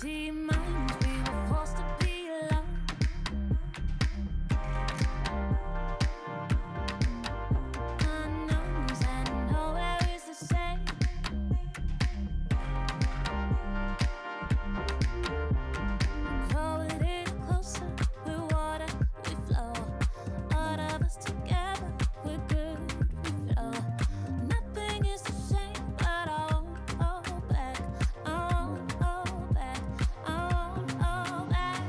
T-minus, we were forced to be alone. Unknowns and nowhere is the same. Grow a little closer, we're water, we flow. All of us together, we're good, we flow. Nothing is the same, but I won't hold back. I won't hold back. I won't hold back.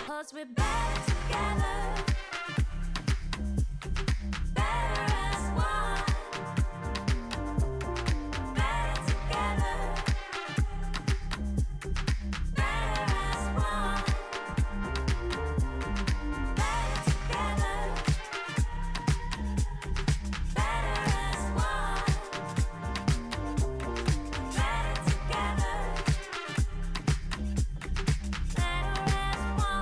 Cause we're better together. Better as one. Better together. Better as one. Better together. Better as one. Better together. Better as one.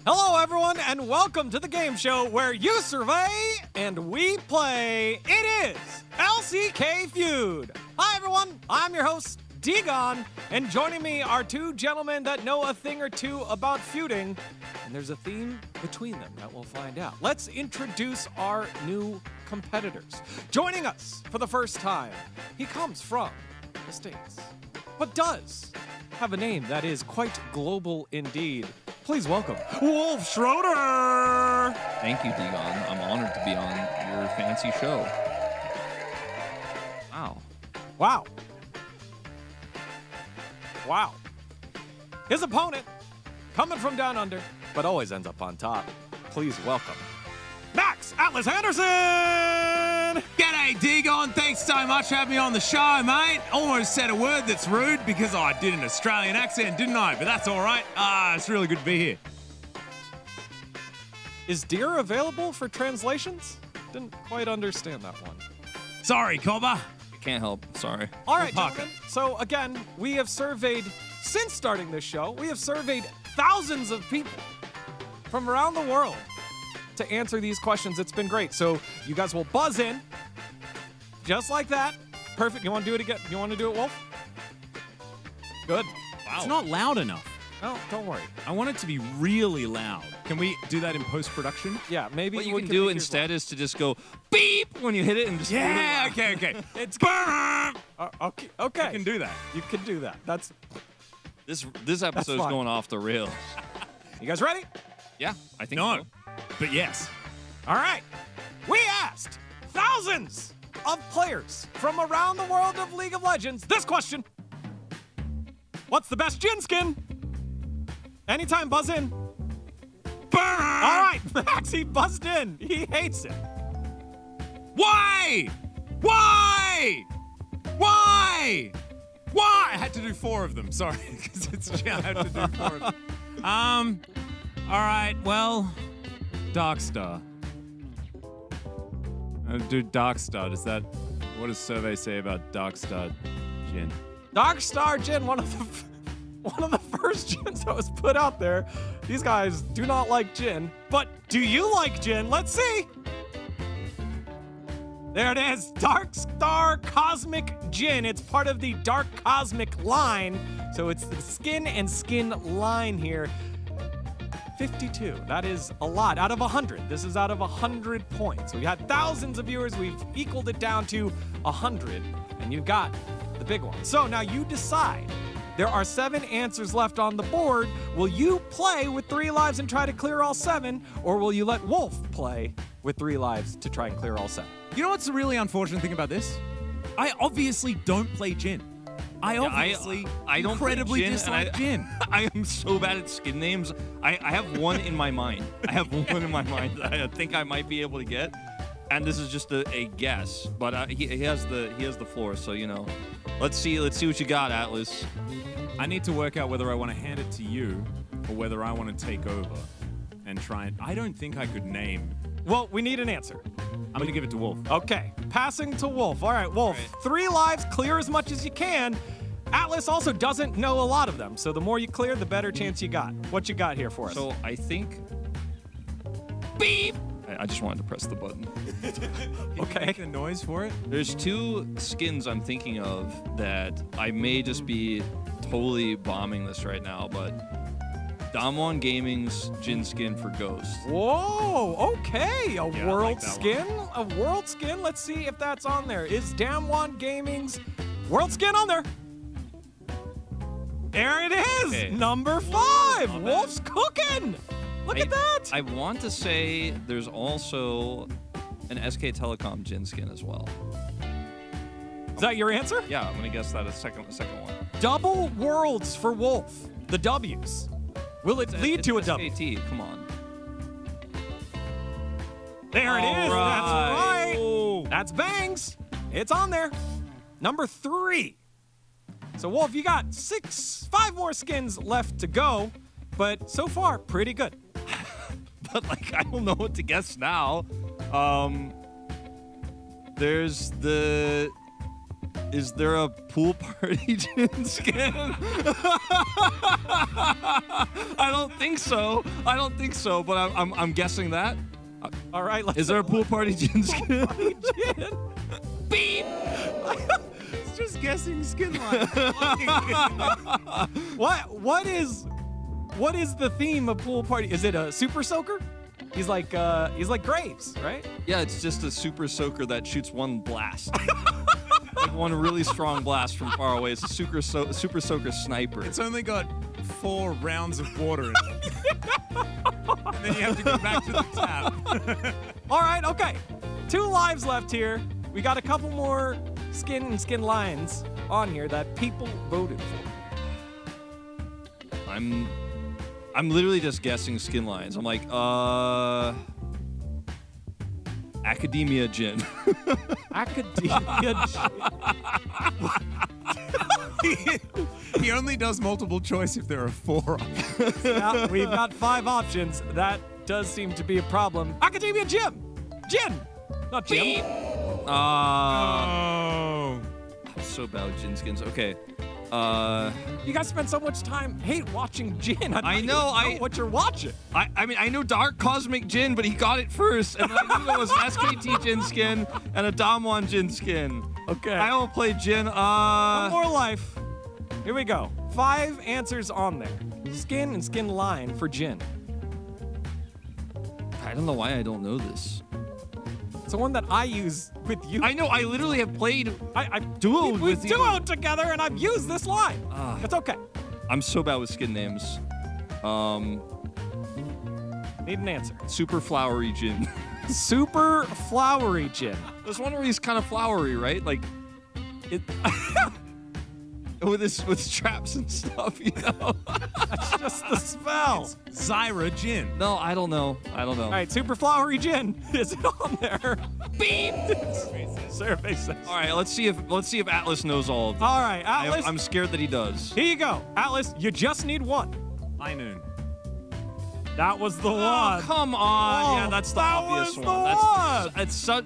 Hello, everyone, and welcome to the game show where you survey and we play. It is LCK Feud. Hi, everyone. I'm your host, Dagon, and joining me are two gentlemen that know a thing or two about feuding, and there's a theme between them that we'll find out. Let's introduce our new competitors. Joining us for the first time, he comes from the States. but does have a name that is quite global indeed. Please welcome Wolf Schroeder! Thank you, Dion. I'm honored to be on your fancy show. Wow. Wow. Wow. His opponent, coming from down under, but always ends up on top. Please welcome Max Atlas Anderson! G'day, Digon. Thanks so much for having me on the show, mate. Almost said a word that's rude because I did an Australian accent, didn't I? But that's all right. It's really good to be here. Is deer available for translations? Didn't quite understand that one. Sorry, Cobber. I can't help. Sorry. All right, Parker. gentlemen. So again, we have surveyed, since starting this show, we have surveyed thousands of people from around the world to answer these questions. It's been great. So you guys will buzz in, just like that. Perfect. You want to do it again? You want to do it, Wolf? Good. It's not loud enough. No, don't worry. I want it to be really loud. Can we do that in post-production? Yeah, maybe What you we can can do make yours instead is to just go beep when you hit it and just Yeah, okay. It's Burn! okay. Okay. I can do that. You can do that. That's. This episode's fine. going off the rails. You guys ready? Yeah, I think No, so. but yes. All right. We asked thousands of players from around the world of League of Legends this question. What's the best Jhin skin? Anytime, buzz in. Burn! All right, Max, he buzzed in. He hates it. Why? Why? Why? Why? I had to do 4 of them. Sorry, because it's I had to do 4 of them. All right. Well, Darkstar. Dude, Darkstar. What does survey say about Darkstar Jhin? Darkstar Jhin, one of the first Jhins that was put out there. These guys do not like Jhin, but do you like Jhin? Let's see. There it is, Darkstar Cosmic Jhin. It's part of the Dark Cosmic line, so it's the skin and skin line here. 52. That is a lot. Out of 100. This is out of 100 points. We had thousands of viewers. We've equaled it down to 100, and you got the big one. So now you decide. There are 7 answers left on the board. Will you play with 3 lives and try to clear all 7, or will you let Wolf play with 3 lives to try and clear all 7? You know what's the really unfortunate thing about this? I obviously don't play Jhin. I don't play incredibly Jhin, and dislike Jhin. I am so bad at skin names. I have one in my mind. I have one in my mind that I think I might be able to get, and this is just a guess. But he has the floor, so you know. Let's see what you got, Atlas. I need to work out whether I want to hand it to you or whether I want to take over and try and. I don't think I could name. Well, we need an answer. I'm gonna give it to Wolf. Okay, passing to Wolf. All right, Wolf, 3 lives, clear as much as you can. Atlas also doesn't know a lot of them, so the more you clear, the better chance you got. What you got here for us? So I think. Beep. I just wanted to press the button. Okay. Make a noise for it. There's 2 skins I'm thinking of that I may just be totally bombing this right now, but Damwon Gaming's Jhin skin for Ghost. Whoa, okay, I world like that skin? A world skin? Let's see if that's on there. Is Damwon Gaming's world skin on there? There it is, Okay. number 5. not bad. Wolf's cooking. Look at that. I want to say there's also an SK Telecom Jhin skin as well. Is that your answer? Yeah, I'm gonna guess that a second one. Double worlds for Wolf. The W's. Will it lead to a W? SKT, come on. There it is. That's right. Oh. That's Bangs. It's on there. Number 3. So Wolf, you got 5 more skins left to go, but so far pretty good. But like, I don't know what to guess now. There's the. Is there a pool party Jhin skin? I don't think so. But I'm guessing that. All right. Let's Is there a pool party Jhin skin? Jhin. Beep. It's just guessing skin line. What is the theme of pool party? Is it a super soaker? He's like Graves, right? Yeah, it's just a super soaker that shoots one blast. like one really strong blast from far away. It's a super soaker sniper. It's only got 4 rounds of water in it. And then you have to go back to the tap. All right, okay. 2 lives left here. We got a couple more skin and skin lines on here that people voted for. I'm literally just guessing skin lines. I'm like, Academia Jin. Academia He only does multiple choice if there are 4 options. Yeah, we've got 5 options. That does seem to be a problem. Academia Jin! Not Jim. Oh. I'm so bad with Jin skins. Okay. You guys spend so much time watching Jin. I know, what you're watching. I mean, I know Dark Cosmic Jin, but he got it first, and I knew there was an SKT Jin skin and a Damwon Jin skin. Okay. I will play Jin. One more life. Here we go. 5 answers on there. Skin and skin line for Jin. I don't know why I don't know this. It's the one that I use with you. I know. I literally have played. I duoed we with you. duoed together, and I've used this line. It's okay. I'm so bad with skin names. Need an answer. Super flowery Jin. Super flowery Jin. There's one where he's kind of flowery, right? Like, It, with traps and stuff, you know. that's just the spell. Zyra Jin. No, I don't know. All right, super flowery Jin. Is it on there? Beep. Survey says. All right, let's see if Atlas knows all of them. All right, Atlas. I'm scared that he does. Here you go, Atlas. You just need 1. High Noon. That was the Oh, one. come on. Oh, Yeah, that's the that obvious was one. the one. It's so.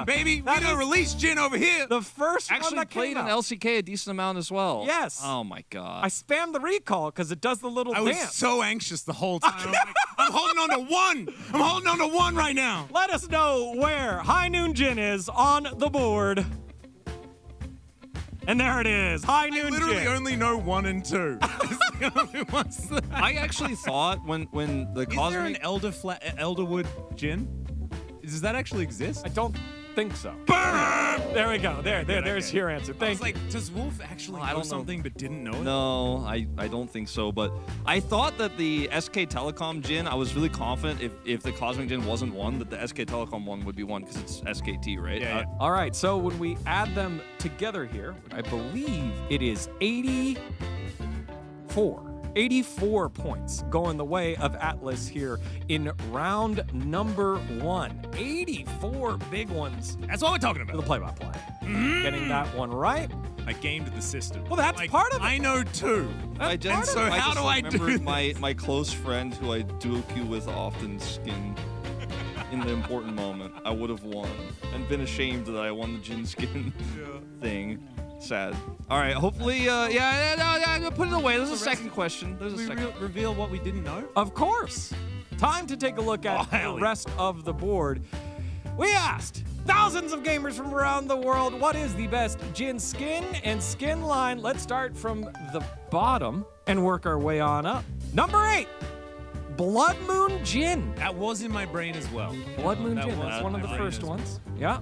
Baby, we That don't is- release Jin over here. The first one Actually that played came in out. LCK a decent amount as well. Yes. Oh my god. I spammed the recall because it does the little I was dance. so anxious the whole time. I'm, like, I'm holding on to 1. I'm holding on to 1 right now. Let us know where High Noon Jin is on the board. And there it is, High I Noon literally Jin. only know 1 and 2. It's the only ones that I actually thought when the Is there an Cosmic Elderwood Jin? Does that actually exist? I don't think so. There we go. There's okay. your answer. I Thank was you. like, does Wolf actually Well, I know don't know. something but didn't know it? No, I don't think so. But I thought that the SK Telecom Jin, I was really confident if the Cosmic Jin wasn't one, that the SK Telecom one would be one because it's SKT, right? Yeah. All right, so when we add them together here, I believe it is 84 points going the way of Atlas here in round number 1. 84 big ones That's what we're talking for about. the play-by-play. Getting that one right. I gamed the system. Well, that's part of it. I know 2. I That's just, part of So it. how just do I do remembered this? my close friend who I duo queue with often skin in the important moment. I would have won and been ashamed that I won the Jin skin thing. Sad. All right, hopefully, no, put it away. There's a second question. There's a we second. reveal what we didn't know? Of course. Time to take a look at hell the yeah. rest of the board. We asked thousands of gamers from around the world, what is the best Jin skin and skin line? Let's start from the bottom and work our way on up. Number 8, Blood Moon Jin. That was in my brain as well. Blood Moon That Jin, was that's in one of my the brain first as well. ones. Yeah,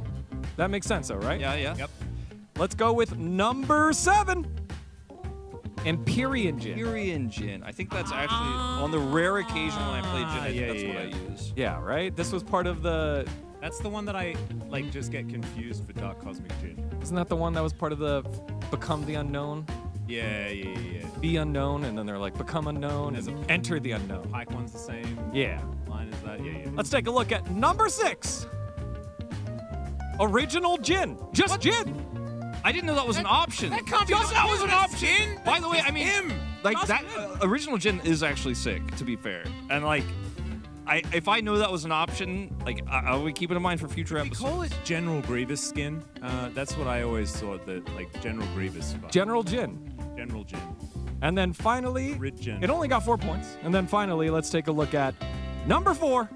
that makes sense though, right? Yeah. Yep. Let's go with number 7, Empyrean Jin. Empyrean Jin. I think that's actually on the rare occasion when I play Jin. I think yeah, that's yeah, what I yeah. use. Yeah, right? This was part of the, That's the one that I just get confused for Dark Cosmic Jin. isn't that the one that was part of the Become the Unknown? Yeah. Be unknown, and then they're like become unknown, There's and enter the unknown. Pike one's the same Yeah. line as that. Yeah. Let's take a look at number 6. Original Jin. Just Jin. I didn't know that was an option. That can't be Just that was an option. Jin. By the way, I mean, him. like Just that him. original Jin is actually sick. To be fair, and like, if I know that was an option, like I would keep it in mind for future We episodes. call it General Grievous skin. That's what I always thought that General Grievous. General Jin. General Jin. And then finally, Rid Jin. it only got 4 points. And then finally, let's take a look at number 4.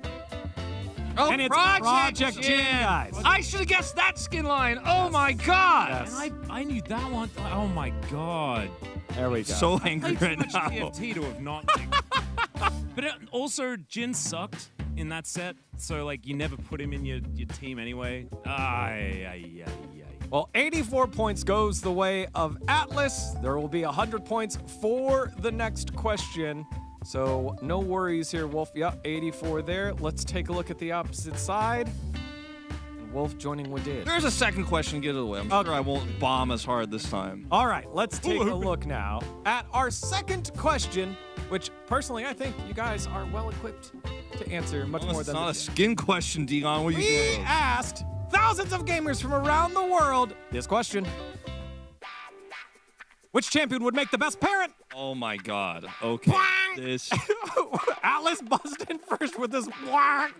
Oh, And it's Project Jin, guys. I should have guessed that skin line. Oh my god. Yes. And I knew that one. Oh my god. There we go. So angry Played right too much now. TFT to have not. But also, Jin sucked in that set, so you never put him in your team anyway. Well, 84 points goes the way of Atlas. There will be 100 points for the next question. So no worries here, Wolf. Yep, 84 there. Let's take a look at the opposite side. And Wolf joining Wadid. There's a second question. Get it away. I'm sure I won't bomb as hard this time. All right, let's take a look now at our second question, which personally I think you guys are well equipped to answer much more It's than not the- a skin question, Dion. What are you We doing? asked thousands of gamers from around the world this question. Which champion would make the best parent? Oh my God. Okay. Bwang! This. Atlas buzzed in first with this. Bwang!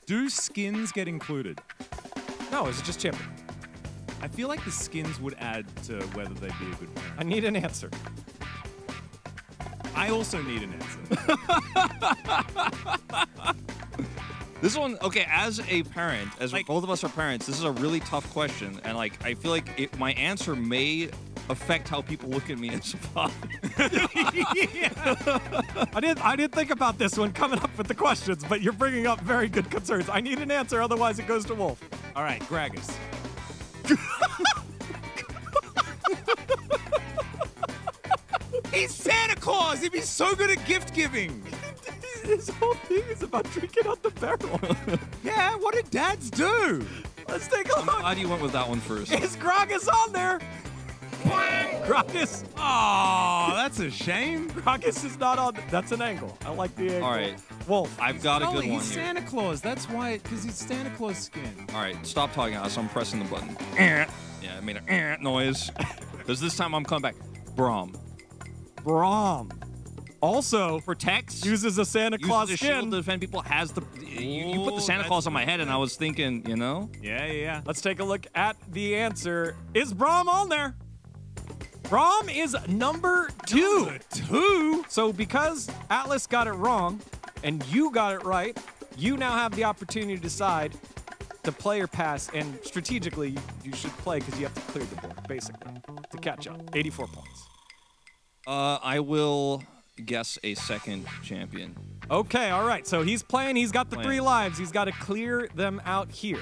Do skins get included? No, is it just champion? I feel like the skins would add to whether they'd be a good parent. I need an answer. I also need an answer. This one, okay, as a parent, as Like- both of us are parents, this is a really tough question. And, like, I feel like my answer may affect how people look at me as a father. I didn't think about this one coming up with the questions, but you're bringing up very good concerns. I need an answer, otherwise it goes to Wolf. All right, Gragas. He's Santa Claus. He'd be so good at gift giving. This whole thing is about drinking out the barrel. Yeah, what do dads do? Let's take a I'm look. glad you went with that one first. Is Gragas on there? Gragas. Oh, that's a shame. Gragas is not on. That's an angle. I like the angle. All right. Wolf. I've got a No, good one he's here. Santa Claus. That's why, because he's Santa Claus skin. All right, stop talking, Alice. I'm pressing the button. Yeah, I made a noise. Because this time I'm coming back. Braum. Braum. Also, Protects. uses a Santa Claus uses a shield skin. to defend people. Has the. You put the Ooh, Santa that's Claus on my head, and I was thinking, you know. Yeah. Let's take a look at the answer. Is Braum on there? Braum is number 2. Number 2? So because Atlas got it wrong and you got it right, you now have the opportunity to decide to play or pass. And strategically, you should play because you have to clear the board, basically, to catch up. 84 points. I will guess a second champion. Okay, all right. So he's playing. He's got the Playing. 3 lives. He's got to clear them out here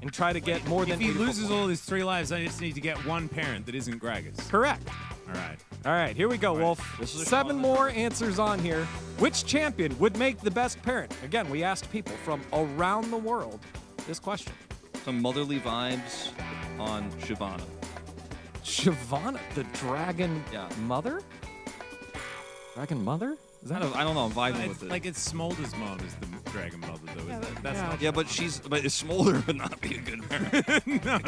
and try to get more than If he 84 loses points. all his 3 lives, I just need to get one parent that isn't Gragas. Correct. All right. All right, here we go, Wolf. This is a 7 challenge. more answers on here. Which champion would make the best parent? Again, we asked people from around the world this question. Some motherly vibes on Shyvana. Shyvana, the dragon Yeah. mother? Dragon mother? Is that I don't know. I'm vibing with It's it. like it's Smolder's mom is the dragon mother, though. Isn't it? That's yeah. not. Yeah, but is Smolder would not be a good parent. No.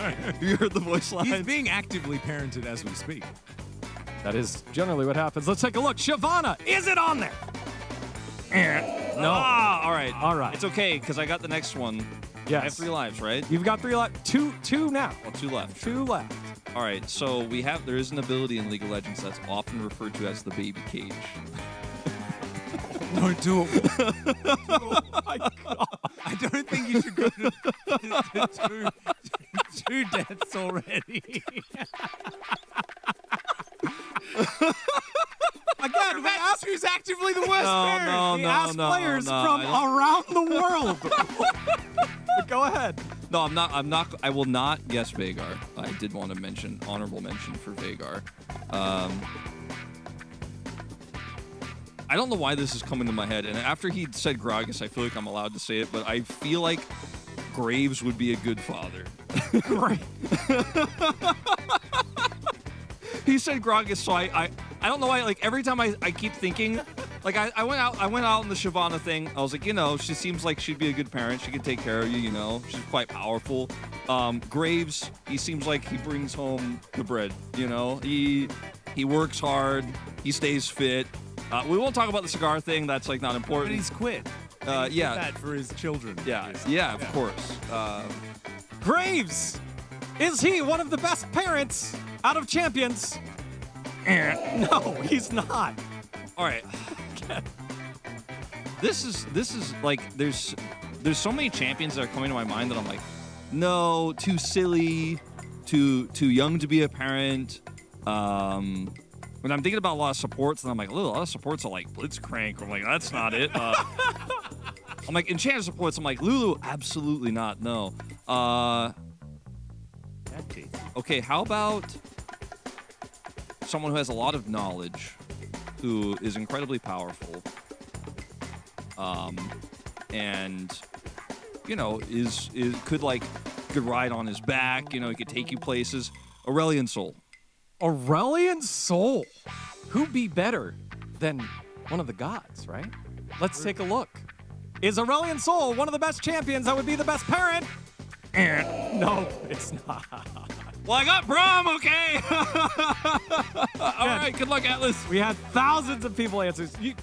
You heard the voice line. He's being actively parented as we speak. That is generally what happens. Let's take a look. Shyvana, is it on there? No. Ah, all right. All right. It's okay because I got the next one. Yes. I have 3 lives, right? You've got 3 lives. Two now. Well, 2 left. 2 left. All right. So there is an ability in League of Legends that's often referred to as the baby cage. Don't do it. I don't think you should go to two deaths already. Again, we asked who's actively the worst No, we no, asked no, players no, from I around the world. Go ahead. No, I'm not. I will not guess Veigar. I did want to mention honorable mention for Veigar. I don't know why this is coming to my head, and after he said Gragas, I feel like I'm allowed to say it, but I feel like Graves would be a good father. Right. He said Gragas, so I don't know why. Like every time I keep thinking, like I went out in the Shyvana thing. I was like, you know, she seems like she'd be a good parent. She could take care of you. You know, she's quite powerful. Graves, he seems like he brings home the bread. You know, he works hard. He stays fit. We won't talk about the cigar thing. That's like not But important. he's quit. Yeah. That for his children. Yeah, of course. Graves, is he one of the best parents out of champions? No, he's not. All right. This is like there's so many champions that are coming to my mind that I'm like, no, too silly, too young to be a parent. When I'm thinking about a lot of supports, and I'm like, a lot of supports are like Blitzcrank. I'm like, that's not it. I'm like, enchanter supports. I'm like, Lulu, absolutely not. No. Okay, how about someone who has a lot of knowledge, who is incredibly powerful, and you know could ride on his back. You know, he could take you places. Aurelian Soul. Aurelian Soul. Who'd be better than one of the gods, right? Let's take a look. Is Aurelian Soul one of the best champions that would be the best parent? No, it's not. Well, I got Braum, okay? All right, good luck, Atlas. We had thousands of people answer. You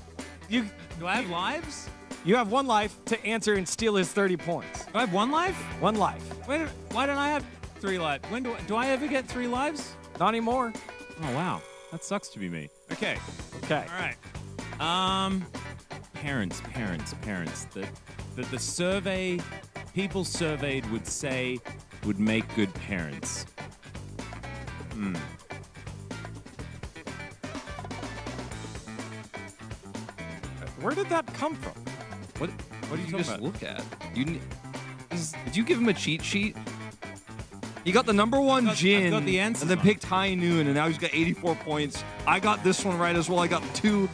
Do I have lives? You have 1 life to answer and steal his 30 points. Do I have 1 life? 1 life. Why don't I have 3 lives? When do I ever get 3 lives? Not anymore. Oh wow, that sucks to be me. Okay. Okay. All right. Parents. The survey, people surveyed would say would make good parents. Where did that come from? What did you talking just about? look at? Did you give him a cheat sheet? He got the number 1 Jin, I've got the answers and then on picked High Noon, and now he's got 84 points. I got this one right as well. I got 2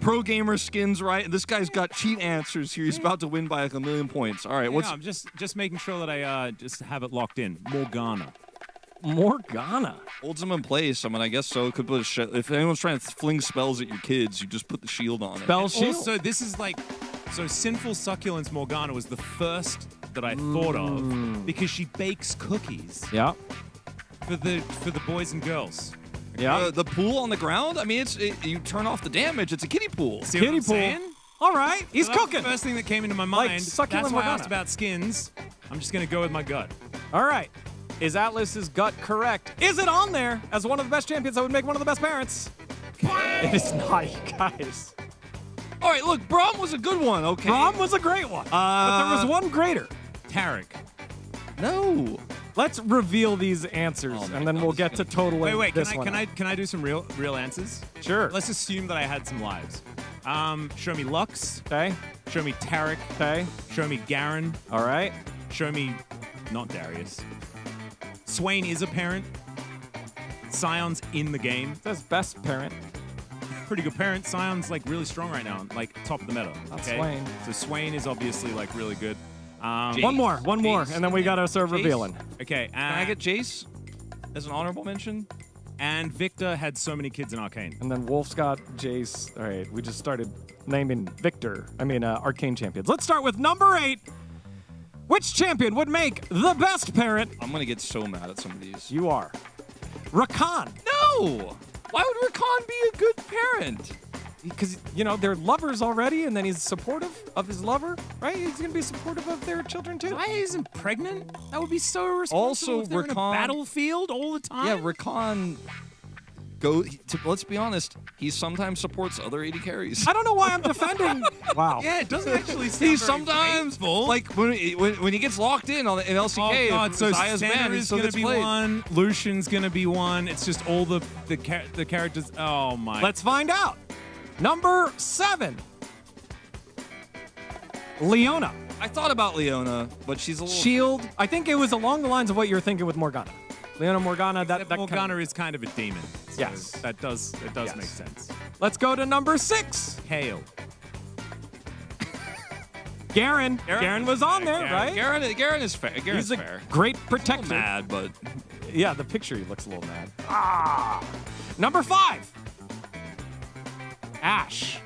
pro gamer skins right, and this guy's got cheat answers here. He's about to win by like 1,000,000 points. All right, Yeah, I'm just making sure that I just have it locked in. Morgana. Morgana. holds him in place? I mean, I guess so. Could put a if anyone's trying to fling spells at your kids, you just put the shield on it. Spell shield. Also, this is like, so Sinful Succulence Morgana was the first that I thought of because she bakes cookies Yeah. for the boys and girls. Yeah. The pool on the ground. I mean, you turn off the damage. It's a kiddie pool. See what Kiddie I'm pool. saying? All right. He's So that was cooking. the first thing that came into my Like mind. succulent That's why I Morgana. asked about skins. I'm just gonna go with my gut. All right. Is Atlas's gut correct? Is it on there as one of the best champions that would make one of the best parents? It is not, you guys. All right, look, Braum was a good one. Okay. Braum was a great one, but there was one greater. Tarek. No. Let's reveal these answers, Oh my and then God, we'll this get is to gonna totaling Wait, this can one. I do some real answers? Sure. Let's assume that I had some lives. Show me Lux. Okay. Show me Tarek. Okay. Show me Garen. All right. Show me not Darius. Swain is a parent. Scion's in the game. Says best parent. Pretty good parent. Scion's like really strong right now, like top of the meta. That's Okay? Swain. So Swain is obviously like really good. One more, Jace. and then we gotta start Jace. revealing. Okay. Can I get Jace as an honorable mention? And Victor had so many kids in Arcane. And then Wolf's got Jace. All right, we just started naming Arcane champions. Let's start with number 8. Which champion would make the best parent? I'm gonna get so mad at some of these. You are. Rakan. No. Why would Rakan be a good parent? Because, they're lovers already, and then he's supportive of his lover, right? He's going to be supportive of their children, too. Why isn't pregnant? That would be so irresponsible. Also, if they're in a Rakan- battlefield all the time. Yeah, Rakan. Let's be honest. He sometimes supports other AD carries. I don't know why I'm defending. Wow. Yeah, it doesn't actually sound He's very sometimes faithful. like when he gets locked in in LCK. Oh God! if So Zaya's Senna banned, he is still gonna gets be played. one. Lucian's gonna be one. It's just all the characters. Oh my! Let's find out. Number 7. Leona. I thought about Leona, but she's a little. Shield. I think it was along the lines of what you were thinking with Morgana. Leona Morgana, that Morgana is kind of a demon. So Yes. that does Yes. make sense. Let's go to number 6. Hail. Garen. Garen was on there, right? Garen is fair. Garen's He's a fair. great A little protector. mad, but Yeah, the picture he looks a little mad. Number 5. Ashe.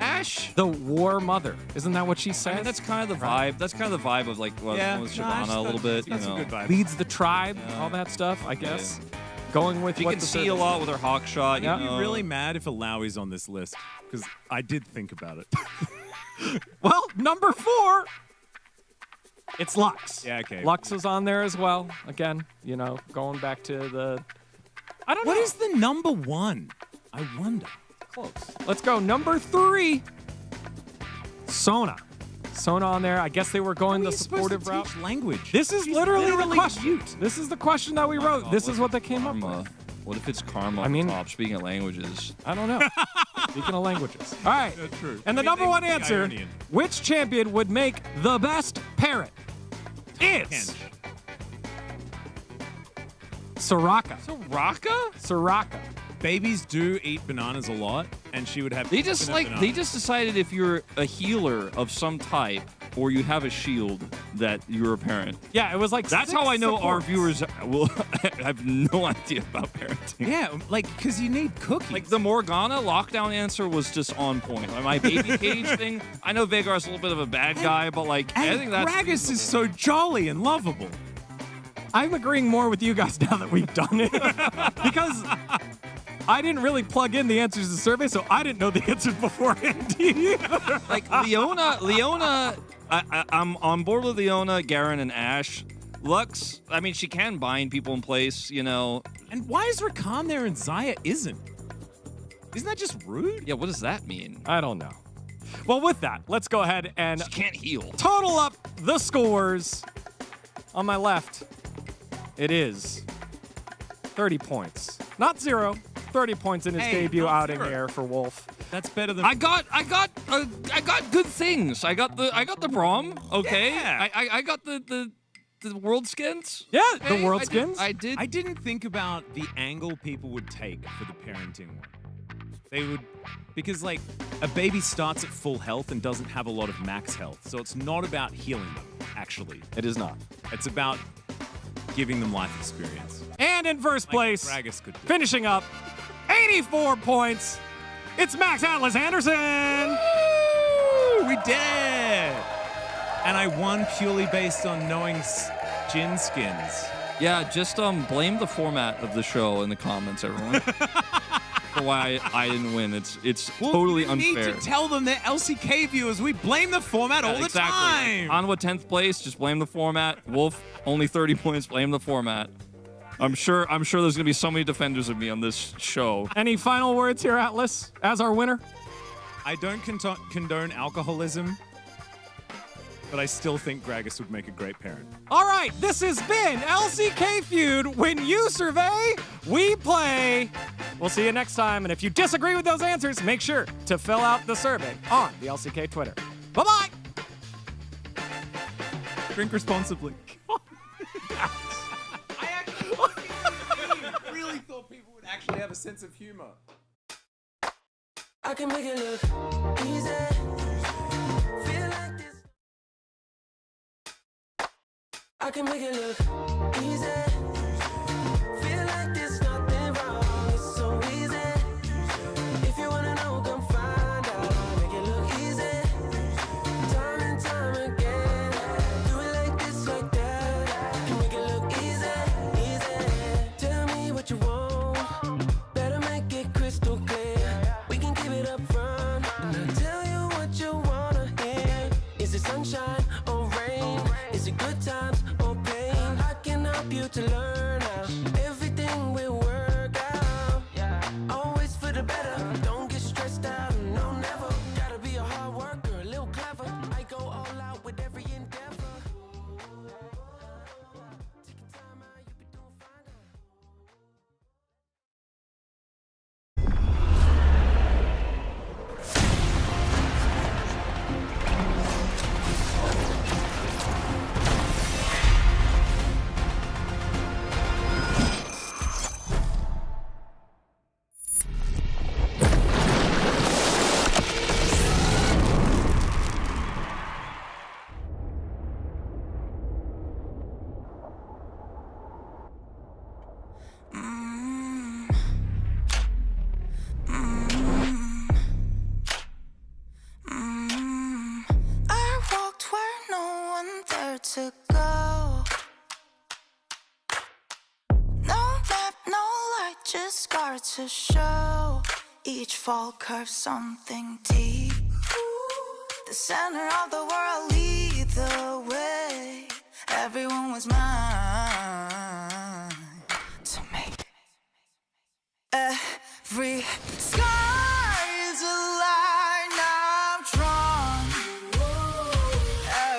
Ash. The War Mother. Isn't that what she says? I mean, that's kind of the vibe. That's kind of the vibe of like what with Shyvana a little bit. That's a good vibe. Leads the tribe, all that stuff, I guess. Going with She what can the see a service lot is. with her hawk shot. Yeah. You I'd know. be really mad if Alawi's on this list because I did think about it. Well, number 4. It's Lux. Yeah, okay. Lux is on there as well. Again, going back to the. I don't know. What is the number 1? I wonder. Close. Let's go. Number 3. Sona. Sona on there. I guess they were going the supportive route. Language. This is She's literally the question. cute. This is the question that we wrote. Oh, This what is if what they it's came up karma? with. What if it's karma? I on mean- top? Speaking of languages, I don't know. Speaking of languages. All right. That's true. And the I mean, number they one would be answer, Ionian. which champion would make the best parrot? Is Kench. Soraka. Raka? Soraka. Babies do eat bananas a lot, and she would have. They just infinite they bananas. just decided if you're a healer of some type or you have a shield that you're a parent. Yeah, it was like That's 6 how I know our supports. viewers will have no idea about parenting. Yeah, like because you need cookies. Like the Morgana lockdown answer was just on point. Like my baby cage thing, I know Vagar's a little bit of a bad guy, but like I and think that's Gragas is reasonable. so jolly and lovable. I'm agreeing more with you guys now that we've done it. Because I didn't really plug in the answers to the survey, so I didn't know the answers beforehand. Like Leona, I'm on board with Leona, Garen, and Ashe. Lux, I mean, she can bind people in place, you know. And why is Rakan there and Xayah isn't? Isn't that just rude? Yeah, what does that mean? I don't know. Well, with that, let's go ahead and She can't heal. total up the scores. On my left, it is 30 points. Not 0. 30 points in his Hey, debut not outing 0. there for Wolf. That's better than. I got good things. I got the Braum. Okay. Yeah. I got the world skins. Yeah, Okay, the world I did- skins. I did. I didn't think about the angle people would take for the parenting one. They would, because like a baby starts at full health and doesn't have a lot of max health, so it's not about healing them. Actually, It is not. it's about giving them life experience. And in first Like place, Gragas could do. finishing up, 84 points, it's Max Atlas Anderson. Woo! We did it! And I won purely based on knowing Jin skins. Yeah, just blame the format of the show in the comments, everyone. For why I didn't win. It's totally you unfair. need to tell them they're LCK viewers. We blame the format all the exactly. time. Hanwha 10th place, just blame the format. Wolf, only 30 points, blame the format. I'm sure there's gonna be so many defenders of me on this show. Any final words here, Atlas, as our winner? I don't condone alcoholism, but I still think Gragas would make a great parent. All right, this has been LCK Feud. When you survey, we play. We'll see you next time. And if you disagree with those answers, make sure to fill out the survey on the LCK Twitter. Bye-bye. Drink responsibly. I really thought people would actually have a sense of humor. I can make it look easy. Feel like this. I can make it look easy. Feel like there's nothing wrong. It's so easy. If you wanna know, come find out. I make it look easy. Time and time again. Do it like this, like that. Can make it look easy, easy. Tell me what you want. Better make it crystal clear. We can keep it up front. And I'll tell you what you wanna hear. Is it sunshine or rain? Is it good times or pain? I can help you to learn how everything will work out. Always for the better. Don't get stressed out. No, never. Gotta be a hard worker, a little clever. I go all out with every endeavor. Take your time out, you be doing fine. I walked where no one dared to go. No map, no light, just scars to show. Each fall curves something deep. The center of the world lead the way. Everyone was mine to make. Every sky's a line I've drawn.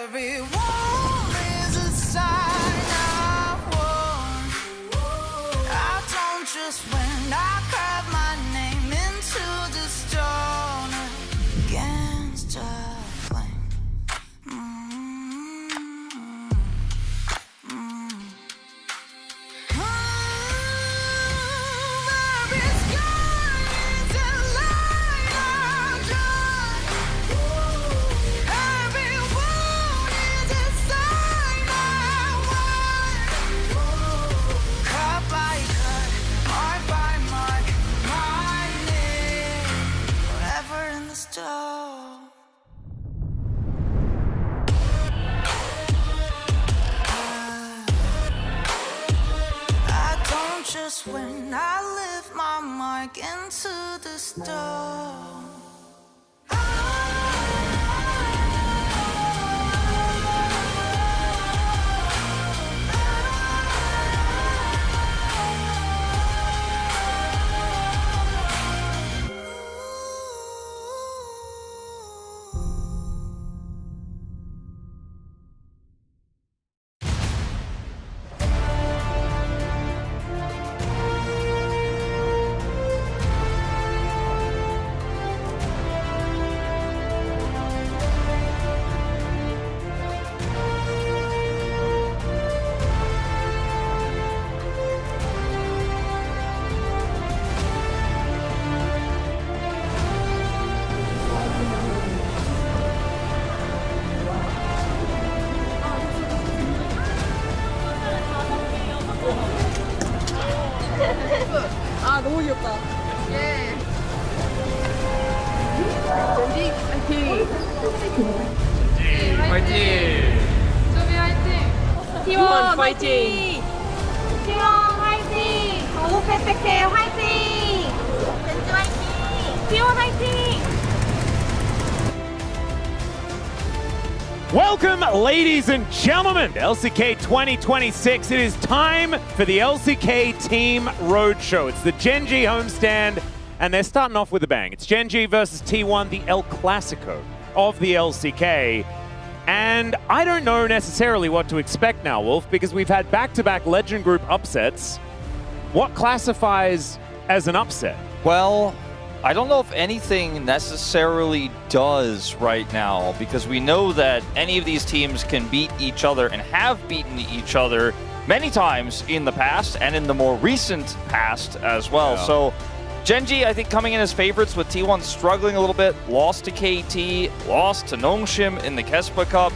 Every wall is a sign I've worn. I don't just win, I carve my name into the stars. turn. I lift my mic into the storm. 아 너무 귀엽다. 예. 젠지 화이팅. 수비 화이팅. T1 화이팅! T1 화이팅! 너무 빽빽해 화이팅! 젠지 화이팅! T1 화이팅! Welcome, ladies and gentlemen, to LCK 2026. It is time for the LCK Team Roadshow. It's the Genji homestand, and they're starting off with a bang. It's Genji versus T1, the El Clasico of the LCK. And I don't know necessarily what to expect now, Wolf, because we've had back-to-back Legend Group upsets. What classifies as an upset? Well, I don't know if anything necessarily does right now, because we know that any of these teams can beat each other and have beaten each other many times in the past and in the more recent past as well. Yeah. So Genji, I think, coming in as favorites with T1 struggling a little bit, lost to KT, lost to Nongshim in the Kespa Cup.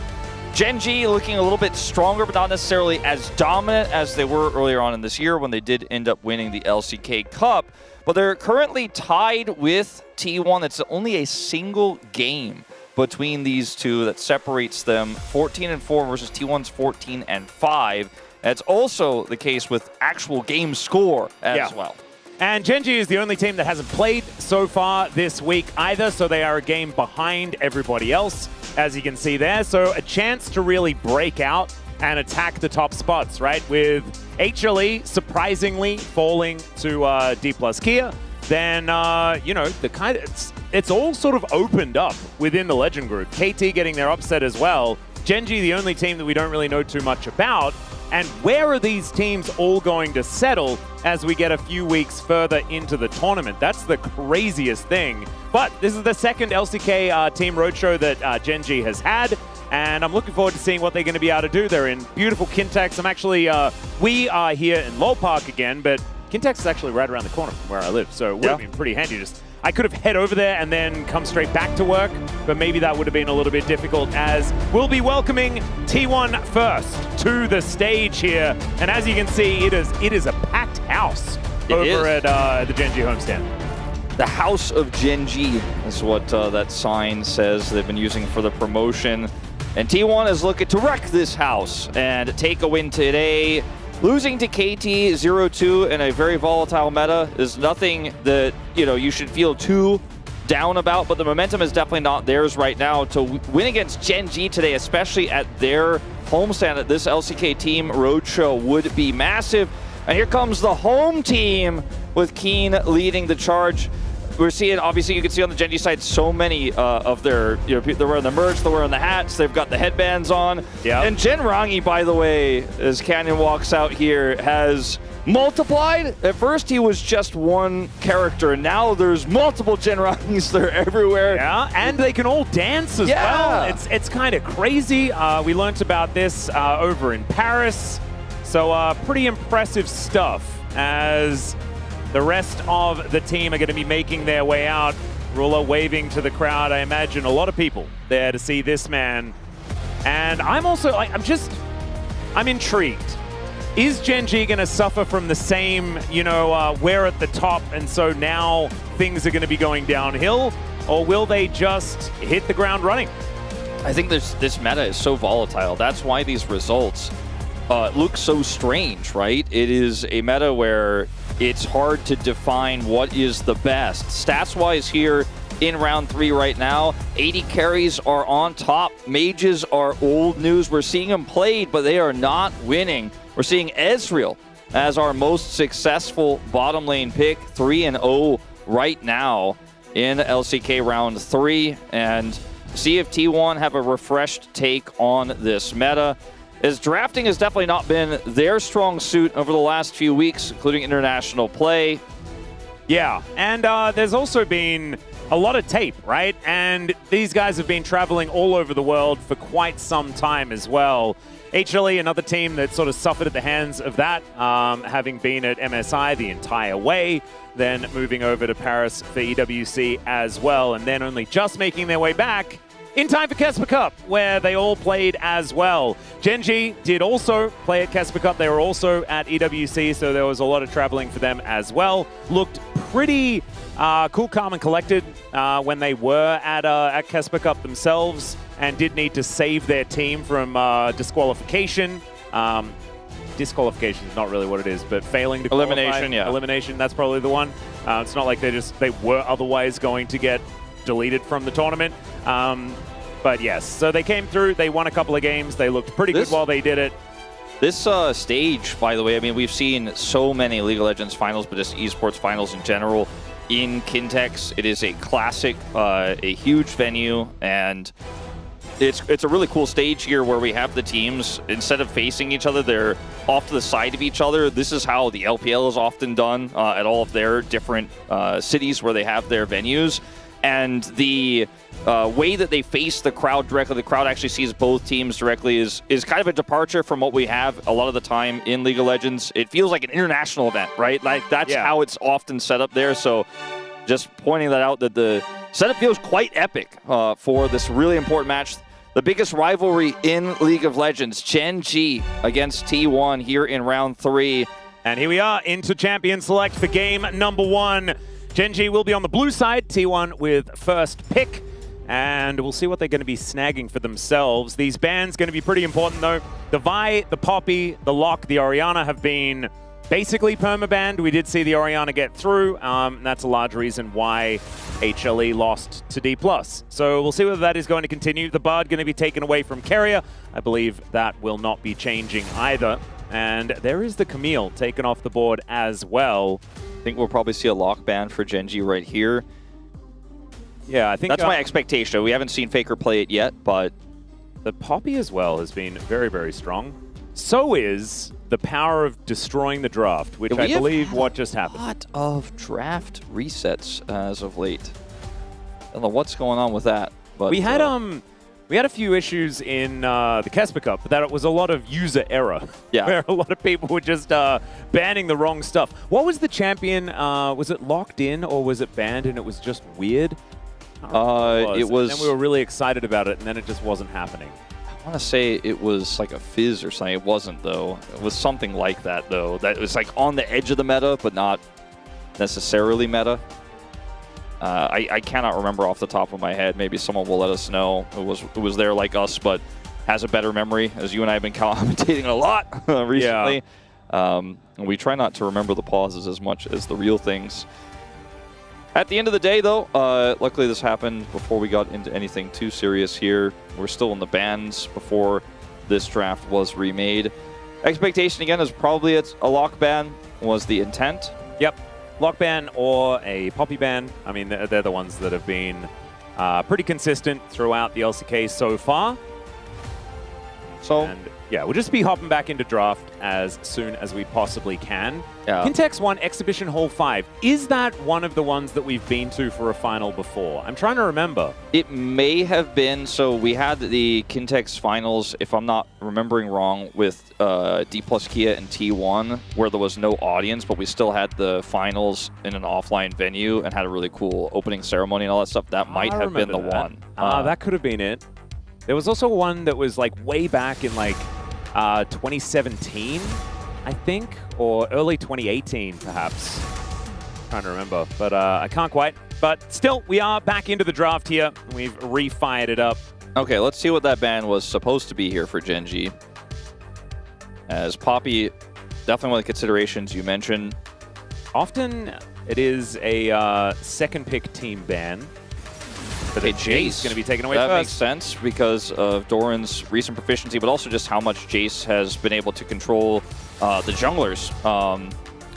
Genji looking a little bit stronger, but not necessarily as dominant as they were earlier on in this year when they did end up winning the LCK Cup. But they're currently tied with T1. It's only a single game between these two that separates them. 14-4 versus T1's 14-5. That's also the case with actual game score as well. And Genji is the only team that hasn't played so far this week either, so they are a game behind everybody else, as you can see there. So a chance to really break out and attack the top spots, right? With HLE surprisingly falling to D+ Kia, then, you know, it's all sort of opened up within the Legend Group. KT getting their upset as well. Genji, the only team that we don't really know too much about. And where are these teams all going to settle as we get a few weeks further into the tournament? That's the craziest thing. But this is the second LCK Team Roadshow that Genji has had. And I'm looking forward to seeing what they're going to be able to do. They're in beautiful Kintex. I'm actually, we are here in Lowell Park again, but Kintex is actually right around the corner from where I live. So it would have been pretty handy. I could have head over there and then come straight back to work, but maybe that would have been a little bit difficult, as we'll be welcoming T1 first to the stage here. And as you can see, it is a packed house over at the Genji homestand. The House of Genji is what that sign says they've been using for the promotion. And T1 is looking to wreck this house and take a win today. Losing to KT 0-2 in a very volatile meta is nothing that, you know, you should feel too down about, but the momentum is definitely not theirs right now. To win against Genji today, especially at their homestand at this LCK Team Roadshow, would be massive. And here comes the home team with Keen leading the charge. We're seeing, obviously, you can see on the Genji side so many of their, you know, they're wearing the merch, they're wearing the hats, they've got the headbands on. Yeah. And Jin Rangi, by the way, as Canyon walks out here, has multiplied. At first, he was just one character, and now there's multiple Jin Rangis. They're everywhere. Yeah, and they can all dance as well. It's kind of crazy. We learnt about this over in Paris. So pretty impressive stuff as the rest of the team are going to be making their way out. Ruler waving to the crowd. I imagine a lot of people there to see this man. And I'm also, like, I'm intrigued. Is Genji going to suffer from the same, you know, we're at the top and so now things are going to be going downhill? Or will they just hit the ground running? I think this meta is so volatile. That's why these results look so strange, right? It is a meta where it's hard to define what is the best. Stats-wise here in round 3 right now, 80 carries are on top. Mages are old news. We're seeing them played, but they are not winning. We're seeing Ezreal as our most successful bottom lane pick, 3-0 right now in LCK round 3, and see if T1 have a refreshed take on this meta, as drafting has definitely not been their strong suit over the last few weeks, including international play. Yeah, and there's also been a lot of tape, right? And these guys have been traveling all over the world for quite some time as well. HLE, another team that sort of suffered at the hands of that, having been at MSI the entire way, then moving over to Paris for EWC as well, and then only just making their way back in time for Kesper Cup, where they all played as well. Gen.G did also play at Kesper Cup. They were also at EWC, so there was a lot of traveling for them as well. Looked pretty cool, calm, and collected when they were at Kesper Cup themselves, and did need to save their team from disqualification. Disqualification is not really what it is, but failing to qualify. Elimination, yeah. Elimination, that's probably the one. It's not like they were otherwise going to get deleted from the tournament. But yes, so they came through, they won a couple of games, they looked pretty good while they did it. This stage, by the way, I mean, we've seen so many League of Legends finals, but just esports finals in general in Kintex. It is a classic, a huge venue, and it's a really cool stage here where we have the teams, instead of facing each other, they're off to the side of each other. This is how the LPL is often done at all of their different cities where they have their venues. And the way that they face the crowd directly, the crowd actually sees both teams directly, is kind of a departure from what we have a lot of the time in League of Legends. It feels like an international event, right? Like that's how it's often set up there. So just pointing that out, that the setup feels quite epic for this really important match. The biggest rivalry in League of Legends, Gen.G against T1 here in round 3. And here we are into Champion Select for game number 1. Gen.G will be on the blue side, T1 with first pick, and we'll see what they're going to be snagging for themselves. These bans going to be pretty important, though. The Vi, the Poppy, the Lock, the Orianna have been basically permabanned. We did see the Orianna get through, and that's a large reason why HLE lost to D+. So we'll see whether that is going to continue. The Bard going to be taken away from Carrier. I believe that will not be changing either. And there is the Camille taken off the board as well. I think we'll probably see a lock ban for Gen.G right here. Yeah, I think that's my expectation. We haven't seen Faker play it yet, but the Poppy as well has been very, very strong. So is the power of destroying the draft, which I believe what just happened. A lot of draft resets as of late. I don't know what's going on with that, but we had a few issues in the Kesper Cup, but that was a lot of user error. Yeah. Where a lot of people were just banning the wrong stuff. What was the champion? Was it locked in or was it banned and it was just weird? It was. And then we were really excited about it, and then it just wasn't happening. I want to say it was like a fizz or something. It wasn't, though. It was something like that, though. That was like on the edge of the meta, but not necessarily meta. I cannot remember off the top of my head. Maybe someone will let us know who was there like us, but has a better memory, as you and I have been commentating a lot recently. Yeah. We try not to remember the pauses as much as the real things. At the end of the day, though, luckily this happened before we got into anything too serious here. We're still in the bans before this draft was remade. Expectation, again, is probably it's a lock ban was the intent. Yep. Lock ban or a Poppy ban. I mean, they're the ones that have been pretty consistent throughout the LCK so far. And yeah, we'll just be hopping back into draft as soon as we possibly can. Yeah. Kintex 1 Exhibition Hall 5. Is that one of the ones that we've been to for a final before? I'm trying to remember. It may have been. So we had the Kintex finals, if I'm not remembering wrong, with D+ Kia and T1, where there was no audience, but we still had the finals in an offline venue and had a really cool opening ceremony and all that stuff. That might have been the one. That could have been it. There was also one that was like way back in like 2017, I think, or early 2018, perhaps. Trying to remember, but I can't quite. But still, we are back into the draft here. We've refired it up. Okay, let's see what that ban was supposed to be here for Gen.G. As Poppy, definitely one of the considerations you mentioned. Often it is a second pick team ban. But Okay, Jace is going to be taken away that first. makes sense because of Doran's recent proficiency, but also just how much Jace has been able to control the junglers.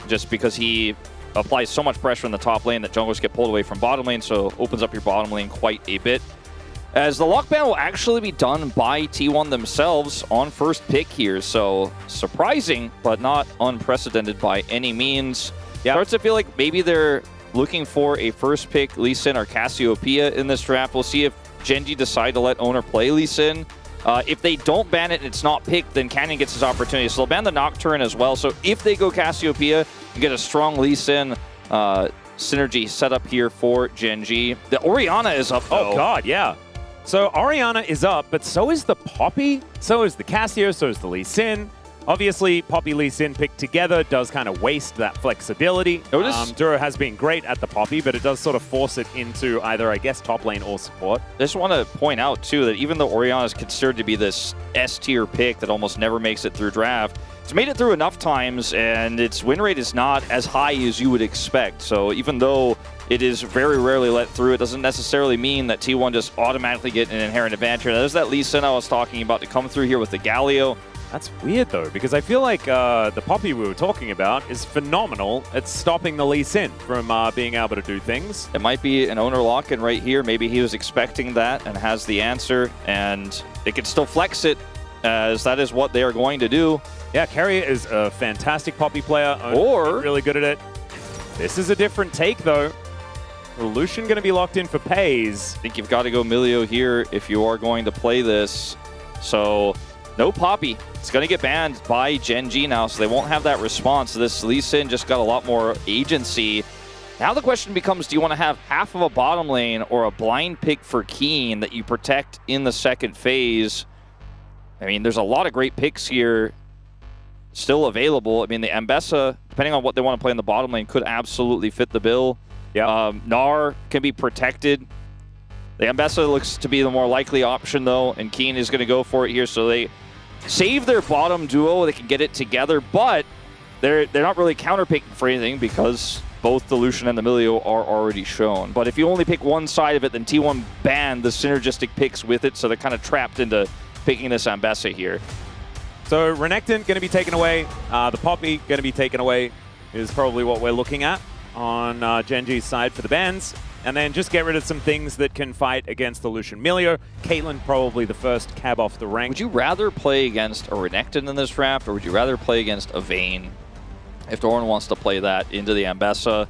Just because he applies so much pressure in the top lane that junglers get pulled away from bottom lane, so opens up your bottom lane quite a bit. As the lock ban will actually be done by T1 themselves on first pick here, so surprising, but not unprecedented by any means. Starts to feel like maybe they're looking for a first pick Lee Sin or Cassiopeia in this draft. We'll see if Gen G decide to let Owner play Lee Sin. If they don't ban it and it's not picked, then Canyon gets his opportunity. So they'll ban the Nocturne as well. So if they go Cassiopeia, you get a strong Lee Sin synergy set up here for Gen G. The Orianna is up, though. Oh, God, yeah. So Orianna is up, but so is the Poppy, so is the Cassio, so is the Lee Sin. Obviously, Poppy Lee Sin picked together does kind of waste that flexibility. Notice Duro has been great at the Poppy, but it does sort of force it into either, I guess, top lane or support. I just want to point out, too, that even though Orianna is considered to be this S-tier pick that almost never makes it through draft, it's made it through enough times, and its win rate is not as high as you would expect. So even though it is very rarely let through, it doesn't necessarily mean that T1 just automatically get an inherent advantage. There's that Lee Sin I was talking about to come through here with the Galio. That's weird, though, because I feel like the Poppy we were talking about is phenomenal at stopping the Lee Sin from being able to do things. It might be an owner lock-in right here. Maybe he was expecting that and has the answer, and they can still flex it, as that is what they are going to do. Yeah, Carrier is a fantastic Poppy player. Or really good at it. This is a different take, though. Lucian going to be locked in for pays. I think you've got to go Milio here if you are going to play this. So no Poppy. It's going to get banned by Gen G now, so they won't have that response. This Lee Sin just got a lot more agency. Now the question becomes, do you want to have half of a bottom lane or a blind pick for Keen that you protect in the second phase? I mean, there's a lot of great picks here still available. I mean, the Ambessa, depending on what they want to play in the bottom lane, could absolutely fit the bill. Yeah. Gnar can be protected. The Ambessa looks to be the more likely option, though, and Keen is going to go for it here. So they save their bottom duo. They can get it together, but they're not really counterpicking for anything because both the Lucian and the Milio are already shown. But if you only pick one side of it, then T1 banned the synergistic picks with it, so they're kind of trapped into picking this Ambessa here. So Renekton going to be taken away. The Poppy going to be taken away is probably what we're looking at on Gen G's side for the bans. And then just get rid of some things that can fight against the Lucian Milio. Caitlyn probably the first cab off the rank. Would you rather play against a Renekton in this draft, or would you rather play against a Vayne if Doran wants to play that into the Ambessa?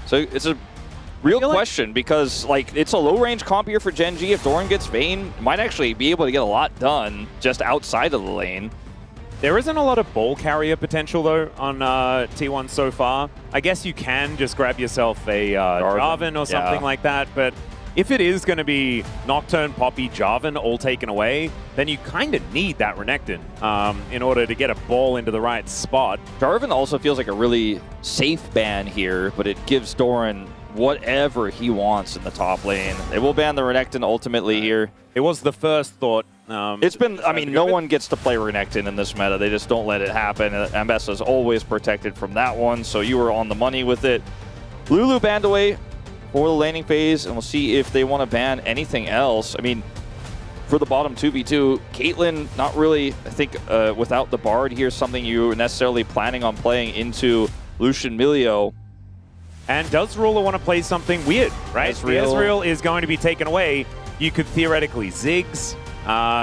So it's a real question because like it's a low-range comp here for Gen G. If Doran gets Vayne, might actually be able to get a lot done just outside of the lane. There isn't a lot of ball carrier potential, though, on T1 so far. I guess you can just grab yourself a Jarvan or something like that, but if it is going to be Nocturne, Poppy, Jarvan all taken away, then you kind of need that Renekton in order to get a ball into the right spot. Jarvan also feels like a really safe ban here, but it gives Doran whatever he wants in the top lane. They will ban the Renekton ultimately here. It was the first thought. It's been, I mean, no one gets to play Renekton in this meta. They just don't let it happen. Ambessa's always protected from that one, so you were on the money with it. Lulu banned away for the laning phase, and we'll see if they want to ban anything else. I mean, for the bottom 2v2, Caitlyn, not really, I think, without the Bard here, something you were necessarily planning on playing into Lucian Milio. And does Ruler want to play something weird, right? Ezreal is going to be taken away. You could theoretically Ziggs.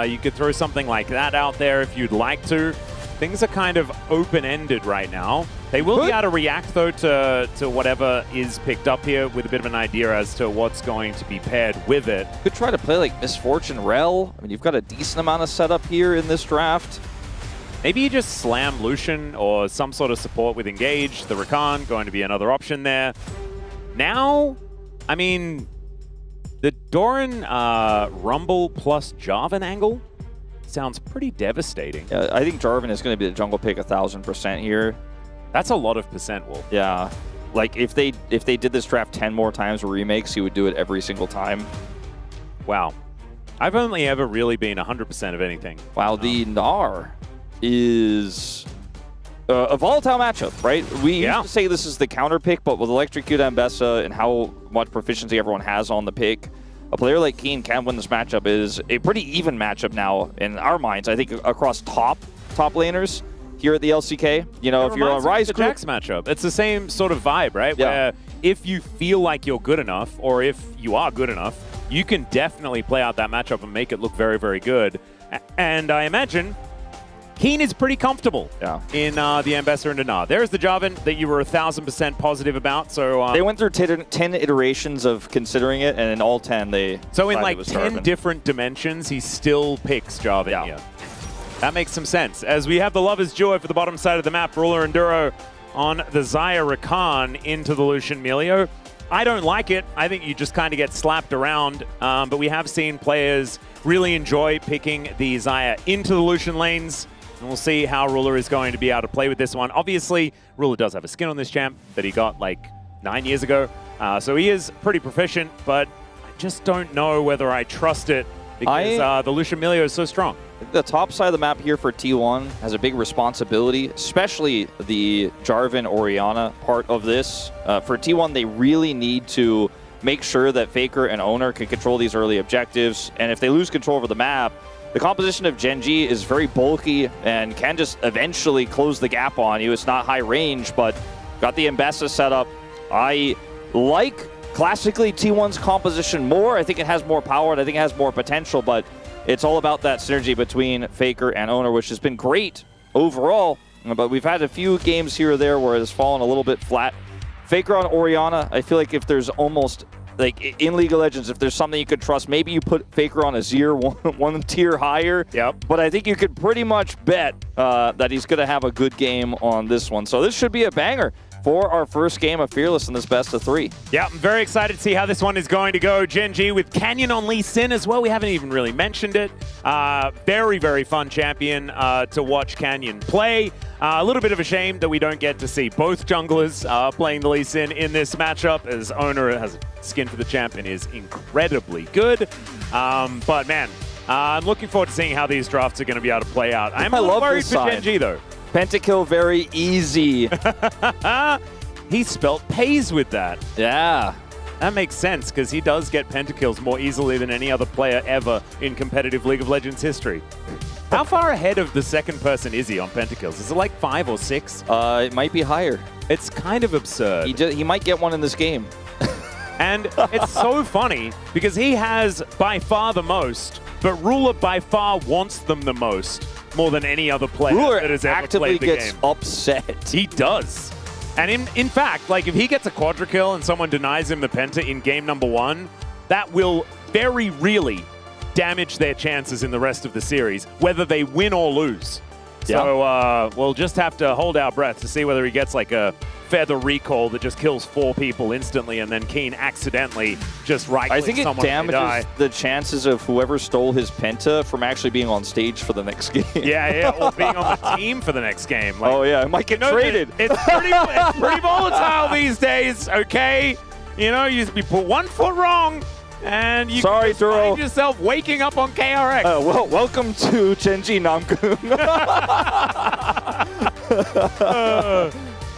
You could throw something like that out there if you'd like to. Things are kind of open-ended right now. They will be able to react, though, to whatever is picked up here with a bit of an idea as to what's going to be paired with it. Could try to play like Misfortune Rel. I mean, you've got a decent amount of setup here in this draft. Maybe you just slam Lucian or some sort of support with Engage. The Rakan going to be another option there. Now, I mean, the Doran Rumble plus Jarvan angle sounds pretty devastating. Yeah, I think Jarvan is going to be the jungle pick 1,000% here. That's a lot of percent, Wolf. Yeah. Like, if they did this draft 10 more times with remakes, he would do it every single time. Wow. I've only ever really been 100% of anything. Wow, the Gnar is a volatile matchup, right? We used to say this is the counter pick, but with Electrocute Ambessa and how much proficiency everyone has on the pick, a player like Keen can win this matchup. Is a pretty even matchup now in our minds, I think, across top laners here at the LCK. You know, if you're on Rise Group, Jax matchup, it's the same sort of vibe, right? Yeah. Where if you feel like you're good enough, or if you are good enough, you can definitely play out that matchup and make it look very, very good. And I imagine Keen is pretty comfortable in the Ambassador and Dinar. There's the Jarvan that you were 1,000% positive about. So they went through 10 iterations of considering it, and in all 10, they So in decided like it was 10 Jarvan. different dimensions, he still picks Jarvan here. That makes some sense. As we have the Lovers Duo for the bottom side of the map, Ruler and Duro on the Xayah Rakan into the Lucian Melio. I don't like it. I think you just kind of get slapped around, but we have seen players really enjoy picking the Xayah into the Lucian lanes, and we'll see how Ruler is going to be able to play with this one. Obviously, Ruler does have a skin on this champ that he got like 9 years ago, so he is pretty proficient, but I just don't know whether I trust it because the Lucian Melio is so strong. The top side of the map here for T1 has a big responsibility, especially the Jarvan Orianna part of this. For T1, they really need to make sure that Faker and Owner can control these early objectives, and if they lose control over the map, the composition of Gen G is very bulky and can just eventually close the gap on you. It's not high range, but got the Ambessa set up. I like classically T1's composition more. I think it has more power and I think it has more potential, but it's all about that synergy between Faker and Owner, which has been great overall, but we've had a few games here or there where it's fallen a little bit flat. Faker on Orianna, I feel like if there's almost, like in League of Legends, if there's something you could trust, maybe you put Faker on Azir one tier higher. Yep. But I think you could pretty much bet that he's going to have a good game on this one. So this should be a banger for our first game of Fearless in this best of 3. Yeah, I'm very excited to see how this one is going to go. Gen G with Canyon on Lee Sin as well. We haven't even really mentioned it. Very, very fun champion to watch Canyon play. A little bit of a shame that we don't get to see both junglers playing the Lee Sin in this matchup, as Owner has a skin for the champ and is incredibly good. But man, I'm looking forward to seeing how these drafts are going to be able to play out. I'm a little worried for Gen G though. Pentakill very easy. He spelt pays with that. Yeah. That makes sense, because he does get pentakills more easily than any other player ever in competitive League of Legends history. How far ahead of the second person is he on pentakills? Is it like 5 or 6? It might be higher. It's kind of absurd. He might get one in this game. And it's so funny, because he has by far the most, but Ruler by far wants them the most, more than any other player that has ever actively played the gets game. upset. He does. And in fact, like if he gets a quadra kill and someone denies him the penta in game number 1, that will very really damage their chances in the rest of the series, whether they win or lose. Yeah. So we'll just have to hold our breath to see whether he gets like a feather recall that just kills 4 people instantly, and then Keen accidentally just right-clicks I think it someone and they damages die. the chances of whoever stole his penta from actually being on stage for the next game. Yeah, or being on the team for the next game. Like, Oh yeah, it might get traded. It's pretty volatile these days, okay? You know, you put one foot wrong, and you can just find yourself waking up on KRX. Well, welcome to Genji Namkoon.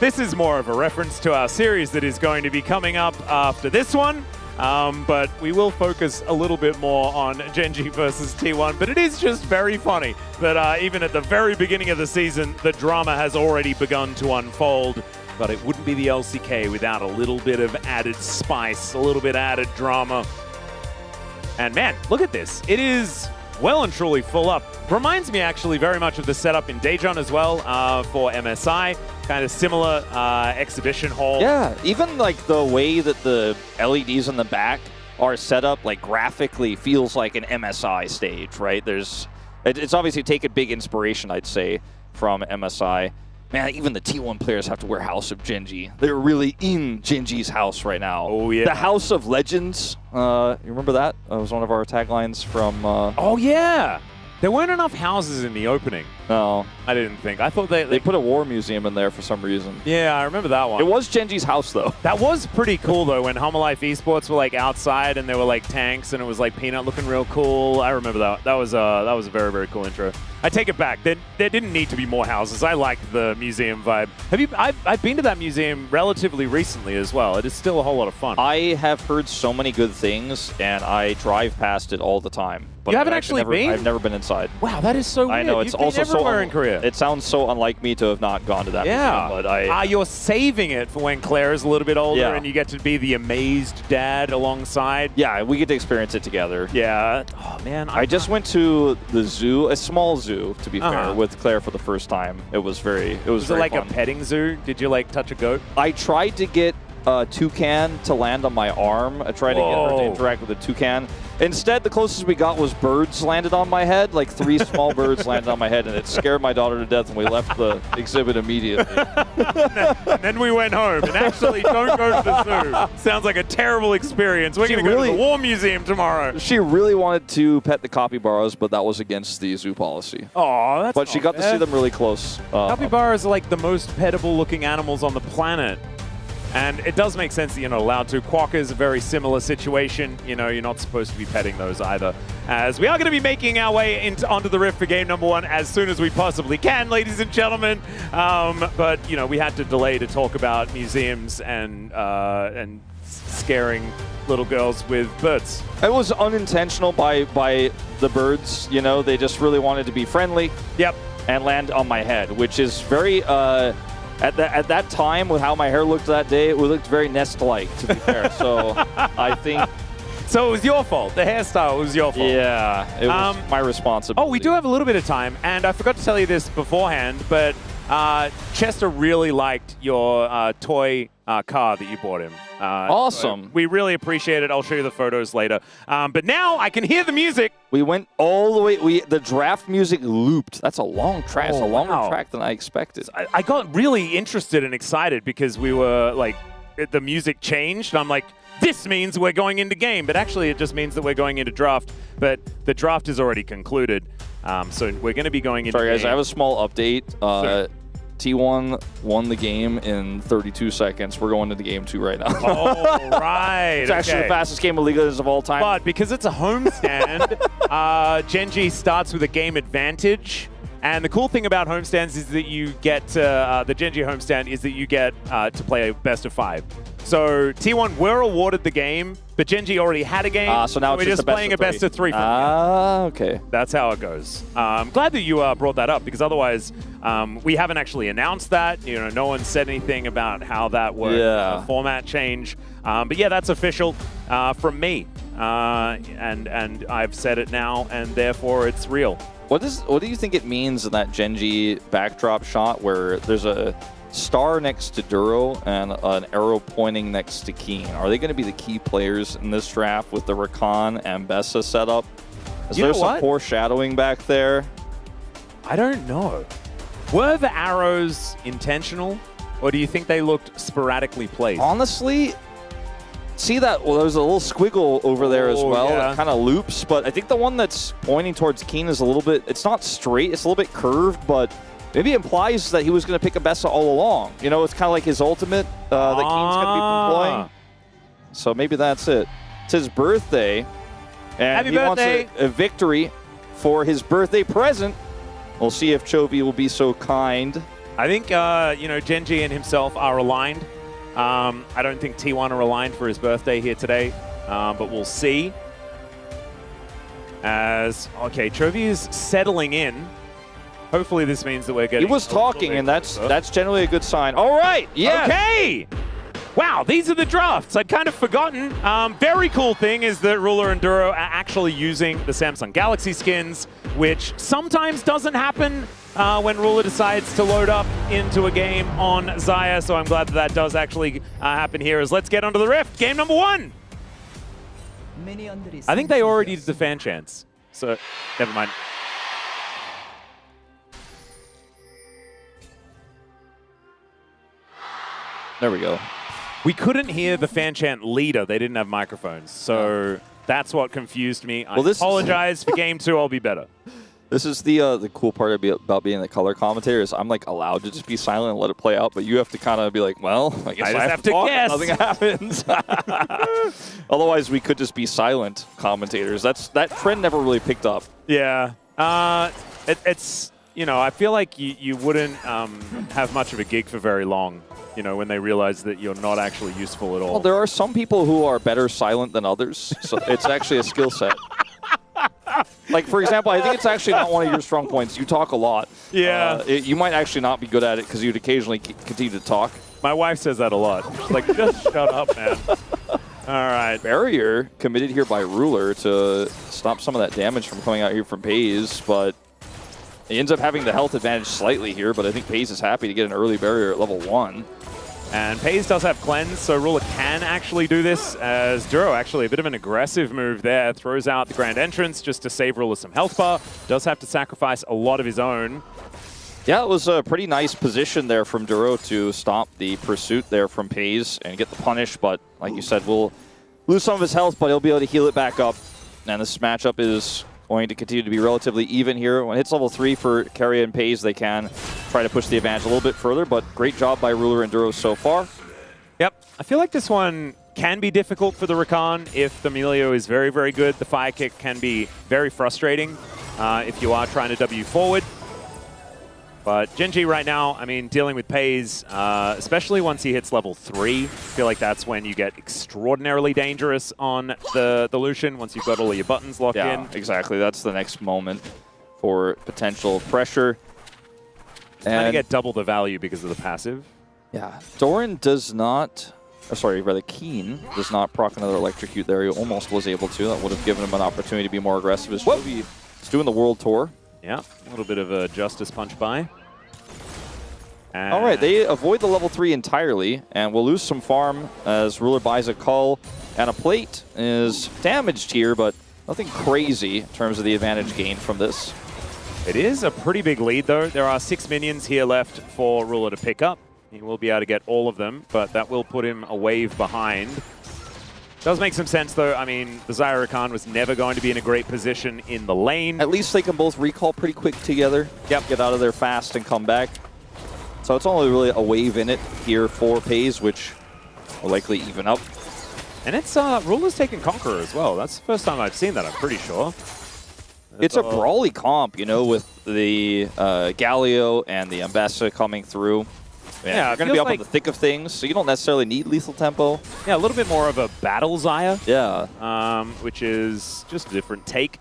This is more of a reference to our series that is going to be coming up after this one. But we will focus a little bit more on Gen G versus T1. But it is just very funny that even at the very beginning of the season, the drama has already begun to unfold. But it wouldn't be the LCK without a little bit of added spice, a little bit added drama. And man, look at this. It is well and truly full up. Reminds me actually very much of the setup in Daejeon as well for MSI. Kind of similar exhibition hall. Yeah, even like the way that the LEDs on the back are set up, like graphically feels like an MSI stage, right? It's obviously taken big inspiration, I'd say, from MSI. Man, even the T1 players have to wear House of Genji. They're really in Genji's house right now. Oh, yeah. The House of Legends. You remember that? That was one of our taglines from... Oh, yeah. There weren't enough houses in the opening. No. I didn't think. I thought They put a war museum in there for some reason. Yeah, I remember that one. It was Genji's house, though. That was pretty cool, though, when Home Life Esports were, like, outside and there were, like, tanks and it was, like, Peanut looking real cool. I remember that. That was a very, very cool intro. I take it back. There didn't need to be more houses. I liked the museum vibe. I've been to that museum relatively recently as well. It is still a whole lot of fun. I have heard so many good things, and I drive past it all the time. But You haven't actually been? I've never been inside. Wow, that is so weird. I know, it's You've been also so everywhere in Korea. It sounds so unlike me to have not gone to that Yeah. museum, but You're saving it for when Claire is a little bit older Yeah. and you get to be the amazed dad alongside. yeah, we get to experience it together. Yeah. Oh, man. I just went to the zoo, a small zoo, to be Uh-huh. fair, with Claire for the first time. It was Was it very like fun. a petting zoo? Did you, like, touch a goat? I tried to get a toucan to land on my arm. I tried to get her to Whoa. interact with a toucan. Instead, the closest we got was birds landed on my head. Like 3 small birds landed on my head, and it scared my daughter to death, and we left the exhibit immediately. And then we went home. And actually, don't go to the zoo. Sounds like a terrible experience. We're She going to go to really- the War Museum tomorrow. She really wanted to pet the capybaras, but that was against the zoo policy. Oh, that's But she got to see them really close. Capybaras are like the most petable looking animals on the planet. And it does make sense that you're not allowed to. Quokka is a very similar situation. You know, you're not supposed to be petting those either. As we are going to be making our way onto the Rift for game number 1 as soon as we possibly can, ladies and gentlemen. But, you know, we had to delay to talk about museums and scaring little girls with birds. It was unintentional by the birds. You know, they just really wanted to be friendly. Yep. And land on my head, which is very... At that time, with how my hair looked that day, it looked very Nest-like, to be fair. So I think... So it was your fault. The hairstyle was your fault. Yeah, it was my responsibility. Oh, we do have a little bit of time, and I forgot to tell you this beforehand, but Chester really liked your toy car that you bought him. Awesome. We really appreciate it. I'll show you the photos later. But now I can hear the music. We went all the way. The draft music looped. That's a long track. It's a longer wow. track than I expected. I got really interested and excited because we were like, the music changed, and I'm like, this means we're going into game. But actually, it just means that we're going into draft. But the draft is already concluded. So we're going to be going into Sorry, guys. game. I have a small update. Sure. T1 won the game in 32 seconds. We're going into game 2 right now. Oh, right. It's actually okay. the fastest game of League of Legends of all time. But because it's a homestand, Genji starts with a game advantage. And the cool thing about homestands is that you get the Genji homestand is that you get to play a best of 5. So T1 were awarded the game, but Genji already had a game. So now we're it's just playing a best of 3 from here. Okay. That's how it goes. I'm glad that you brought that up because otherwise we haven't actually announced that. You know, no one said anything about how that worked. Yeah. The format change. But yeah, that's official from me. And I've said it now, and therefore it's real. What do you think it means in that Genji backdrop shot where there's a star next to Duro and an arrow pointing next to Keen? Are they going to be the key players in this draft with the Rakan and Bessa setup? Is You there know some what? foreshadowing back there? I don't know. Were the arrows intentional, or do you think they looked sporadically placed? Honestly, see that? Well, there's a little squiggle over there as Oh, well. yeah. It kind of loops, but I think the one that's pointing towards Keen is a little bit, it's not straight, it's a little bit curved, but maybe it implies that he was going to pick a Bessa all along. You know, it's kind of like his ultimate that Keen's going to be employing. So maybe that's it. It's his birthday, and Happy he birthday. wants a victory for his birthday present. We'll see if Chovy will be so kind. I think, you know, Genji and himself are aligned. I don't think T1 are aligned for his birthday here today, but we'll see. Okay, Chovy is settling in. Hopefully this means that we're getting... He was talking, and that's generally a good sign. All right, yeah. Okay! Wow, these are the drafts. I'd kind of forgotten. Very cool thing is that Ruler and Duro are actually using the Samsung Galaxy skins, which sometimes doesn't happen when Ruler decides to load up into a game on Xayah, so I'm glad that that does actually happen here. As let's get onto the Rift. Game number 1! I think they already did the fan chants, so never mind. There we go. We couldn't hear the fan chant leader. They didn't have microphones, so that's what confused me. I Well, this is- apologize for game 2. I'll be better. This is the cool part about being the color commentator is I'm like allowed to just be silent and let it play out, but you have to kind of be like, well, I guess I have to talk. guess. Nothing happens. Otherwise, we could just be silent commentators. That trend never really picked up. Yeah. It's, you know, I feel like you wouldn't have much of a gig for very long, you know, when they realize that you're not actually useful at all. Well, there are some people who are better silent than others, so it's actually a skill set. Like, for example, I think it's actually not one of your strong points. You talk a lot. Yeah. You might actually not be good at it because you'd occasionally continue to talk. My wife says that a lot. She's like, just shut up, man. All right. Barrier committed here by Ruler to stop some of that damage from coming out here from Pays, but he ends up having the health advantage slightly here, but I think Pays is happy to get an early barrier at level 1. And Pays does have cleanse, so Ruler can actually do this, as Duro actually a bit of an aggressive move there. Throws out the Grand Entrance just to save Ruler some health bar. Does have to sacrifice a lot of his own. Yeah, it was a pretty nice position there from Duro to stop the pursuit there from Pays and get the punish, but like you said, we'll lose some of his health, but he'll be able to heal it back up. And this matchup is going to continue to be relatively even here. When it hits level 3 for Carrier and Pays, they can try to push the advantage a little bit further, but great job by Ruler and Duro so far. Yep, I feel like this one can be difficult for the Rakan if the Emilio is very, very good. The fire kick can be very frustrating if you are trying to W forward. But Gen.G right now, I mean, dealing with Pays, especially once he hits level 3, I feel like that's when you get extraordinarily dangerous on the Lucian, once you've got all of your buttons locked in. Yeah, exactly. That's the next moment for potential pressure. And you get double the value because of the passive. Yeah, Doran does not, or sorry, rather Keen does not proc another electrocute there. He almost was able to. That would have given him an opportunity to be more aggressive. He's doing the world tour. Yeah, a little bit of a justice punch by. And all right, they avoid the level 3 entirely, and we'll lose some farm as Ruler buys a cull, and a plate is damaged here, but nothing crazy in terms of the advantage gained from this. It is a pretty big lead, though. There are 6 minions here left for Ruler to pick up. He will be able to get all of them, but that will put him a wave behind. Does make some sense, though. I mean, the Zyra Khan was never going to be in a great position in the lane. At least they can both recall pretty quick together. Yep, get out of there fast and come back. So it's only really a wave in it here for Pays, which will likely even up. And it's Ruler's taking Conqueror as well. That's the first time I've seen that, I'm pretty sure. It's a brawly comp, you know, with the Galio and the Ambessa coming through. Yeah, you're going to be up in the thick of things, so you don't necessarily need lethal tempo. Yeah, a little bit more of a battle Xayah. Yeah. Which is just a different take.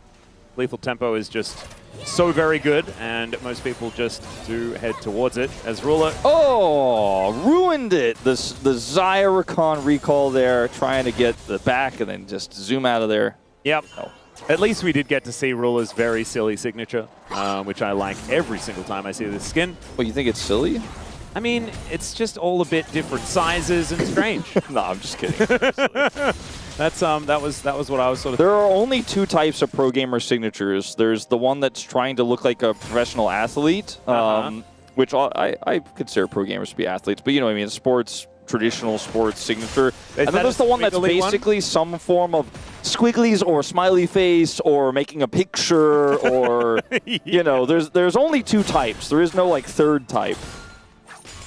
Lethal tempo is just so very good, and most people just do head towards it as Ruler. Oh, ruined it. The Zyra Rakan recall there, trying to get the back and then just zoom out of there. Yep. Oh. At least we did get to see Ruler's very silly signature, which I like every single time I see this skin. Well, you think it's silly? I mean, it's just all a bit different sizes and strange. No, I'm just kidding. That's that was what I was sort of. There are only 2 types of pro gamer signatures. There's the one that's trying to look like a professional athlete, which I consider pro gamers to be athletes, but you know what I mean, sports, traditional sports signature. And then there's the one that's basically some form of squigglies or smiley face or making a picture or you know, there's only 2 types. There is no like third type.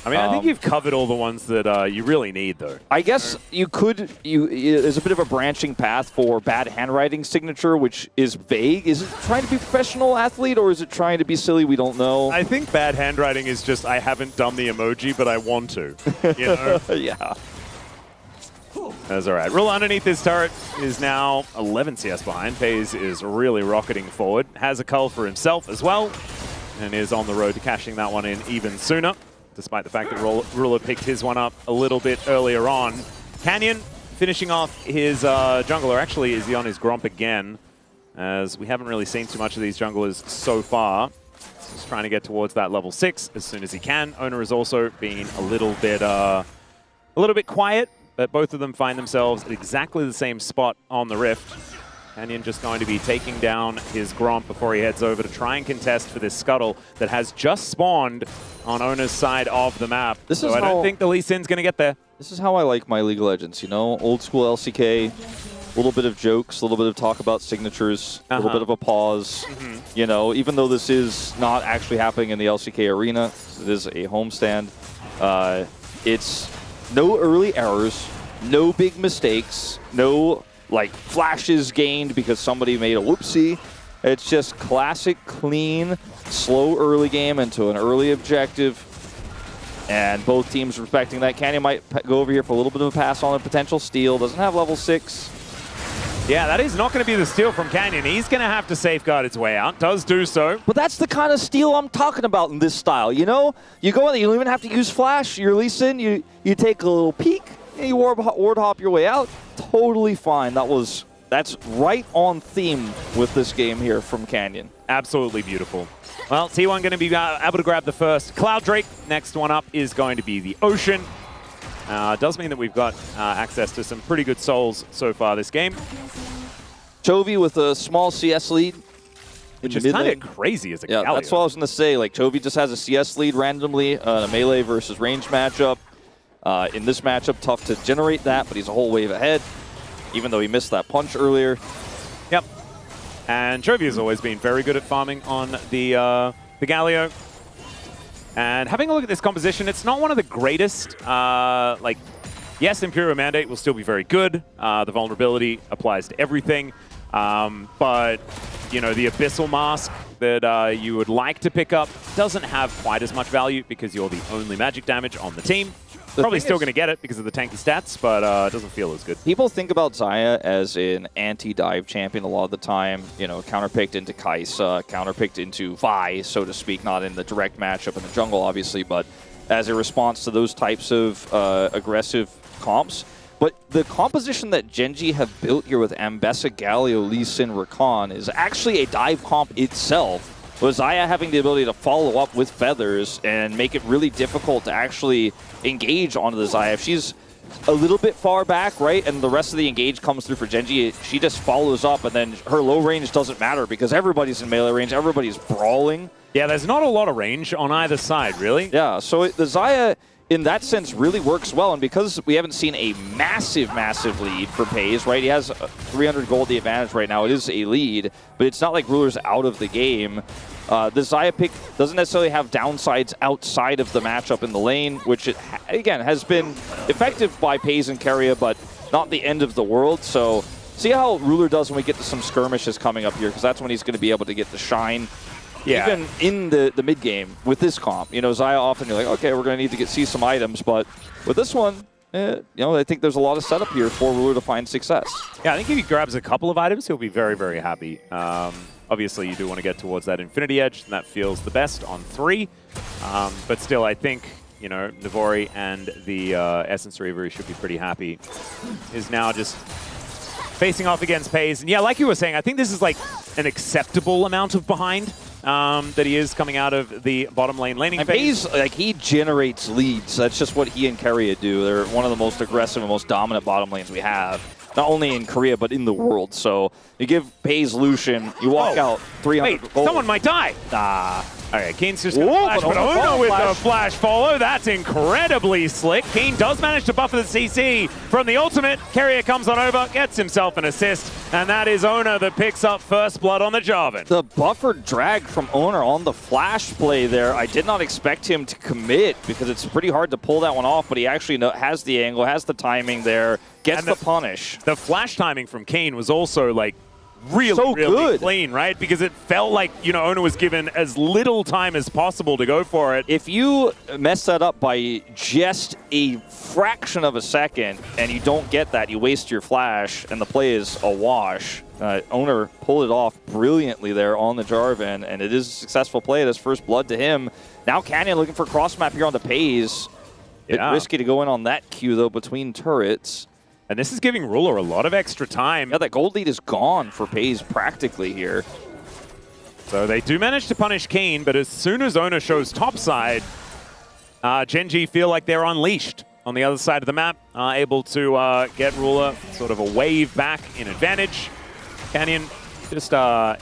I mean, I think you've covered all the ones that you really need, though. I guess you could. There's a bit of a branching path for bad handwriting signature, which is vague. Is it trying to be a professional athlete, or is it trying to be silly? We don't know. I think bad handwriting is just I haven't done the emoji, but I want to. You know? Yeah. That's all right. Ruler underneath his turret is now 11 CS behind. Pays is really rocketing forward. Has a cull for himself as well, and is on the road to cashing that one in even sooner, despite the fact that Ruler picked his one up a little bit earlier on. Canyon finishing off his jungler. Actually, is he on his Gromp again? As we haven't really seen too much of these junglers so far. Just trying to get towards that level 6 as soon as he can. Owner has also been a little bit quiet, but both of them find themselves at exactly the same spot on the Rift. Canyon just going to be taking down his Gromp before he heads over to try and contest for this Scuttle that has just spawned on Owner's side of the map. So I don't think the Lee Sin's going to get there. This is how I like my League of Legends, you know? Old school LCK, little bit of jokes, a little bit of talk about signatures, a little bit of a pause. You know, even though this is not actually happening in the LCK arena, it is a homestand. It's no early errors, no big mistakes, no like flashes gained because somebody made a whoopsie. It's just classic, clean, slow early game into an early objective. And both teams respecting that. Canyon might go over here for a little bit of a pass on a potential steal. Doesn't have level 6. Yeah, that is not going to be the steal from Canyon. He's going to have to safeguard his way out. Does do so. But that's the kind of steal I'm talking about in this style, you know? You go in, you don't even have to use flash. You're Lee Sin, you take a little peek, and you ward hop your way out. Totally fine. That's right on theme with this game here from Canyon. Absolutely beautiful. Well, T1 going to be able to grab the first Cloud Drake. Next one up is going to be the Ocean. Does mean that we've got access to some pretty good souls so far this game. Chovy with a small CS lead. Which is kind of crazy as a Galio. That's what I was going to say. Like, Chovy just has a CS lead randomly in a melee versus range matchup. In this matchup, tough to generate that, but he's a whole wave ahead, even though he missed that punch earlier. Yep. And Chovy has always been very good at farming on the Galio. And having a look at this composition, it's not one of the greatest. Yes, Imperial Mandate will still be very good. The vulnerability applies to everything. But, you know, the Abyssal Mask that you would like to pick up doesn't have quite as much value because you're the only magic damage on the team. Probably still going to get it because of the tanky stats, but it doesn't feel as good. People think about Xayah as an anti-dive champion a lot of the time. You know, counterpicked into Kai'Sa, counterpicked into Vi, so to speak, not in the direct matchup in the jungle, obviously, but as a response to those types of aggressive comps. But the composition that Gen G have built here with Ambessa, Galio, Lee Sin, Rakan is actually a dive comp itself. With Xayah having the ability to follow up with feathers and make it really difficult to actually engage onto the Xayah. If she's a little bit far back, right, and the rest of the engage comes through for Gen G, she just follows up, and then her low range doesn't matter because everybody's in melee range, everybody's brawling. Yeah, there's not a lot of range on either side, really. Yeah, so the Xayah, in that sense, really works well, and because we haven't seen a massive lead for FaZe, right? He has 300 gold the advantage right now. It is a lead, but it's not like Ruler's out of the game. The Xayah pick doesn't necessarily have downsides outside of the matchup in the lane, which, again, has been effective by FaZe and Keria, but not the end of the world. So see how Ruler does when we get to some skirmishes coming up here, because that's when he's going to be able to get the shine. Yeah. Even in the mid game with this comp, you know, Xayah often you're like, okay, we're going to need to see some items, but with this one, you know, I think there's a lot of setup here for Ruler to find success. Yeah, I think if he grabs a couple of items, he'll be very, very happy. Obviously, you do want to get towards that Infinity Edge, and that feels the best on 3. But still, I think, you know, Navori and the Essence Reaver should be pretty happy. Is now just facing off against FaZe. And yeah, like you were saying, I think this is like an acceptable amount of behind that he is coming out of the bottom lane laning phase. FaZe, like, he generates leads. That's just what he and Keria do. They're one of the most aggressive and most dominant bottom lanes we have. Not only in Korea, but in the world. So you give FaZe Lucian, you walk out 300 Wait, gold. someone might die. Okay, Keen's just going to flash, but Ono with the flash follow. That's incredibly slick. Keen does manage to buffer the CC from the ultimate. Keria comes on over, gets himself an assist, and that is Ono that picks up first blood on the Jarvan. The buffer drag from Owner on the flash play there. I did not expect him to commit because it's pretty hard to pull that one off, but he actually has the angle, has the timing there, gets the punish. The flash timing from Kane was also like really good. Clean, right? Because it felt like, you know, Ono was given as little time as possible to go for it. If you mess that up by just a fraction of a second and you don't get that, you waste your flash and the play is a wash. Owner pulled it off brilliantly there on the Jarvan, and it is a successful play. It is first blood to him. Now Canyon looking for cross map here on the FaZe. Bit risky to go in on that queue, though, between turrets. And this is giving Ruler a lot of extra time. Yeah, that gold lead is gone for FaZe practically here. So they do manage to punish Kane, but as soon as Ono shows topside, Gen G feel like they're unleashed on the other side of the map, able to get Ruler sort of a wave back in advantage. Canyon just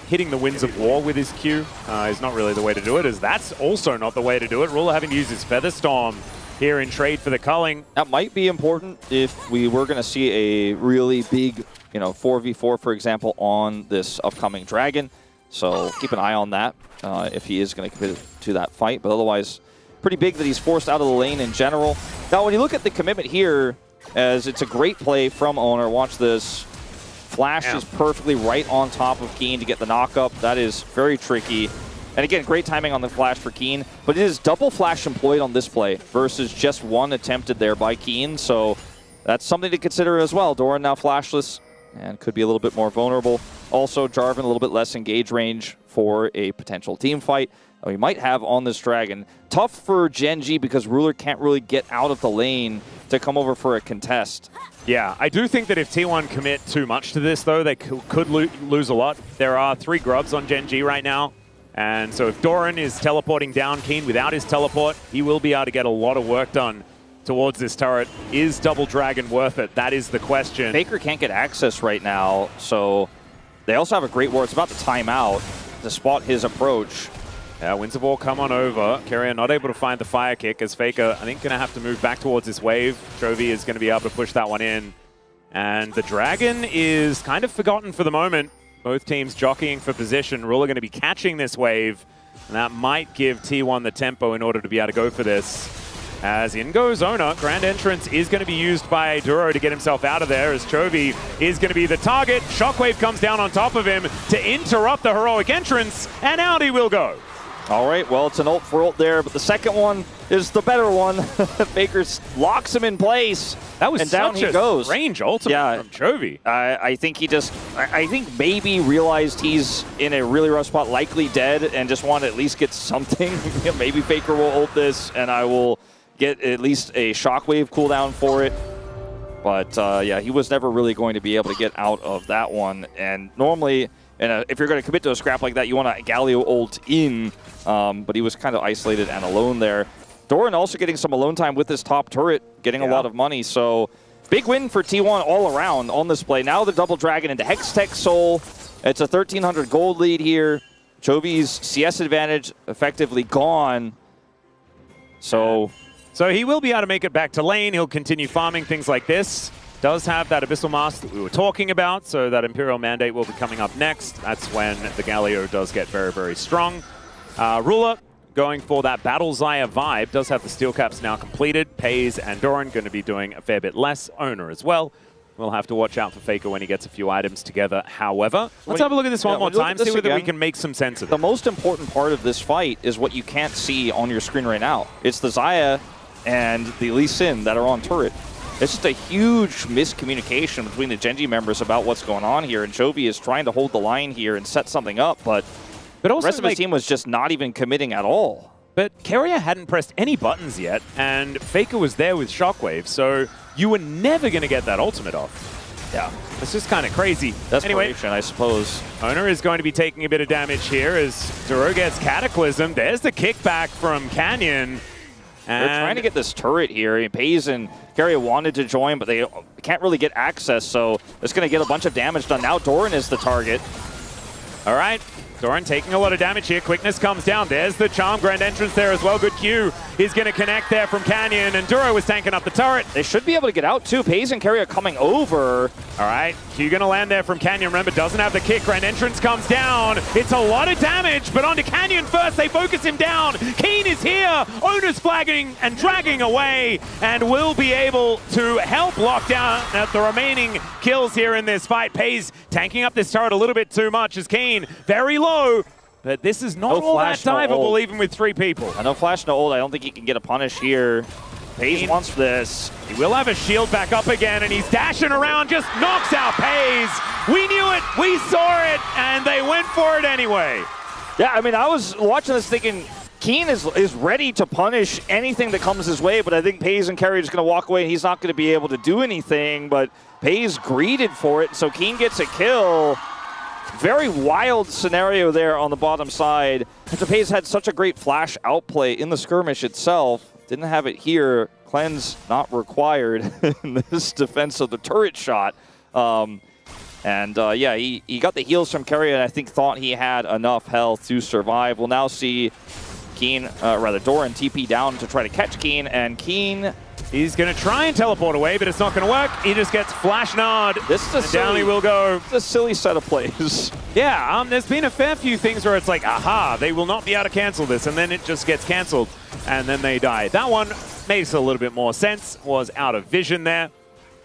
hitting the Winds of War with his Q is not really the way to do it, as that's also not the way to do it. Ruler having to use his Feather Storm here in trade for the culling. That might be important if we were going to see a really big, 4v4, for example, on this upcoming Dragon. So keep an eye on that if he is going to commit to that fight. But otherwise, pretty big that he's forced out of the lane in general. Now, when you look at the commitment here, as it's a great play from Owner. Watch this. Flash is perfectly right on top of Keen to get the knock-up. That is very tricky. And again, great timing on the flash for Keen. But it is double flash employed on this play versus just one attempted there by Keen. So that's something to consider as well. Doran now flashless and could be a little bit more vulnerable. Also, Jarvan a little bit less engage range for a potential team fight we might have on this Dragon. Tough for Gen G because Ruler can't really get out of the lane to come over for a contest. Yeah, I do think that if T1 commit too much to this, though, they could lose a lot. There are 3 grubs on Gen G right now. And so if Doran is teleporting down Keen without his teleport, he will be able to get a lot of work done towards this turret. Is Double Dragon worth it? That is the question. Faker can't get access right now, so they also have a great ward. It's about to time out to spot his approach. Yeah, Winds of War come on over. Carrier not able to find the fire kick as Faker, I think, going to have to move back towards this wave. Chovy is going to be able to push that one in. And the Dragon is kind of forgotten for the moment. Both teams jockeying for position. Ruler going to be catching this wave, and that might give T1 the tempo in order to be able to go for this. As in goes Owner. Grand Entrance is going to be used by Duro to get himself out of there as Chovy is going to be the target. Shockwave comes down on top of him to interrupt the heroic entrance, and out he will go. All right, well, it's an ult for ult there, but the second one is the better one. Faker locks him in place, that was and down such he goes. Range ultimate from Chovy. I think he just, I think maybe realized he's in a really rough spot, likely dead, and just wanted to at least get something. Maybe Faker will ult this, and I will get at least a shockwave cooldown for it. But yeah, he was never really going to be able to get out of that one. And normally, if you're going to commit to a scrap like that, you want a Galio ult in. But he was kind of isolated and alone there. Doran also getting some alone time with his top turret, getting a lot of money. So big win for T1 all around on this play. Now the Double Dragon into Hextech Soul. It's a 1,300 gold lead here. Chovy's CS advantage effectively gone. So he will be able to make it back to lane. He'll continue farming things like this. Does have that Abyssal Mask that we were talking about, so that Imperial Mandate will be coming up next. That's when the Galio does get very, very strong. Ruler going for that Battle Zaya vibe. Does have the steel caps now completed. Pays and Doran going to be doing a fair bit less. Owner as well. We'll have to watch out for Faker when he gets a few items together. However, let's have a look at this one more time, see whether we can make some sense of it. The most important part of this fight is what you can't see on your screen right now. It's the Zaya and the Lee Sin that are on turret. It's just a huge miscommunication between the Gen G members about what's going on here, and Chovy is trying to hold the line here and set something up, but also, the rest of his team was just not even committing at all. But Carrier hadn't pressed any buttons yet, and Faker was there with Shockwave, so you were never going to get that ultimate off. Yeah. It's just kind of crazy. Desperation, anyway, I suppose. Owner is going to be taking a bit of damage here as Duro gets Cataclysm. There's the kickback from Canyon. They're trying to get this turret here. I mean, Pays and Carrier wanted to join, but they can't really get access, so it's going to get a bunch of damage done. Now Doran is the target. All right. Doran taking a lot of damage here. Quickness comes down. There's the Charm Grand Entrance there as well. Good Q. He's going to connect there from Canyon, and Duro is tanking up the turret. They should be able to get out too. Pays and Carrier coming over. All right. Q going to land there from Canyon. Remember, doesn't have the kick. Grand Entrance comes down. It's a lot of damage, but onto Canyon first. They focus him down. Keen is here. Owner's flagging and dragging away, and will be able to help lock down the remaining kills here in this fight. Pays tanking up this turret a little bit too much as Keen very low. But this is not all that diveable, even with 3 people. No flash, no ult. I don't think he can get a punish here. Pays wants this. He will have a shield back up again, and he's dashing around, just knocks out Pays. We knew it, we saw it, and they went for it anyway. Yeah, I mean, I was watching this thinking, Keen is ready to punish anything that comes his way, but I think Pays and Carrier are just going to walk away, and he's not going to be able to do anything, but Pays greeted for it, so Keen gets a kill. Very wild scenario there on the bottom side. Pays had such a great flash outplay in the skirmish itself. Didn't have it here. Cleanse not required in this defense of the turret shot. Yeah, he got the heals from Carrier and I think thought he had enough health to survive. We'll now see Doran TP down to try to catch Keen, and Keen... He's going to try and teleport away, but it's not going to work. He just gets flash nard. This is a silly, down he will go. It's a silly set of plays. Yeah, there's been a fair few things where it's like, aha, they will not be able to cancel this, and then it just gets canceled, and then they die. That one makes a little bit more sense, was out of vision there,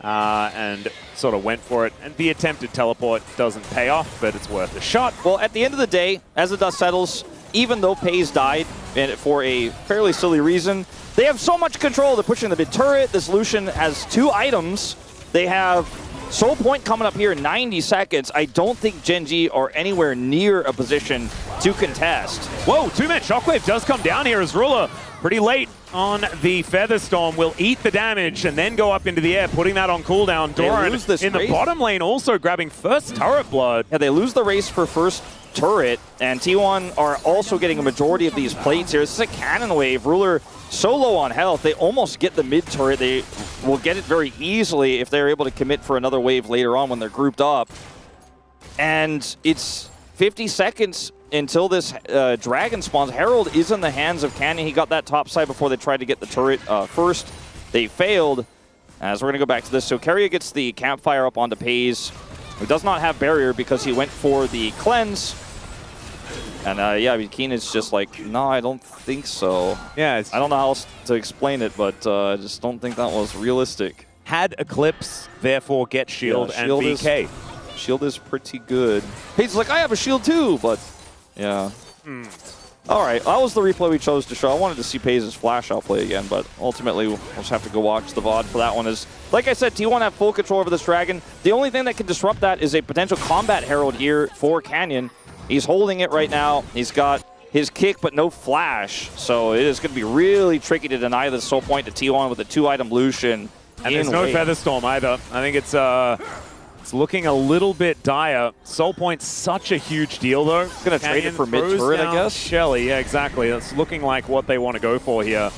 and sort of went for it. And the attempted teleport doesn't pay off, but it's worth a shot. Well, at the end of the day, as the dust settles, even though Pays died and for a fairly silly reason, they have so much control. They're pushing the mid turret. This Lucian has 2 items. They have Soul Point coming up here in 90 seconds. I don't think Gen G are anywhere near a position to contest. Whoa, 2-man Shockwave does come down here as Ruler. Pretty late on the Featherstorm, will eat the damage and then go up into the air, putting that on cooldown. Doran in the bottom lane also grabbing first turret blood. Yeah, they lose the race for first turret, and T1 are also getting a majority of these plates here. This is a cannon wave. Ruler so low on health, they almost get the mid turret. They will get it very easily if they're able to commit for another wave later on when they're grouped up. And it's 50 seconds until this dragon spawns. Herald is in the hands of Canyon. He got that top side before they tried to get the turret first. They failed. As we're going to go back to this. So Keria gets the campfire up onto Pays, who does not have barrier because he went for the cleanse. And yeah, I mean, Keen is just like, no, I don't think so. Yeah, I don't know how else to explain it, but I just don't think that was realistic. Had Eclipse, therefore get shield, Yeah, and VK. Shield is pretty good. Pays is like, I have a shield too, but yeah. All right, that was the replay we chose to show. I wanted to see Pays' flash outplay again, but ultimately we'll just have to go watch the VOD for that one. Is like I said, T1 have full control over this dragon. The only thing that can disrupt that is a potential combat herald here for Canyon. He's holding it right now. He's got his kick, but no flash. So it is going to be really tricky to deny the soul point to T1 with a 2-item Lucian. And there's no Featherstorm either. I think it's looking a little bit dire. Soul Point's such a huge deal, though. Going to trade it for mid-turret, I guess? Shelly, yeah, exactly. That's looking like what they want to go for here.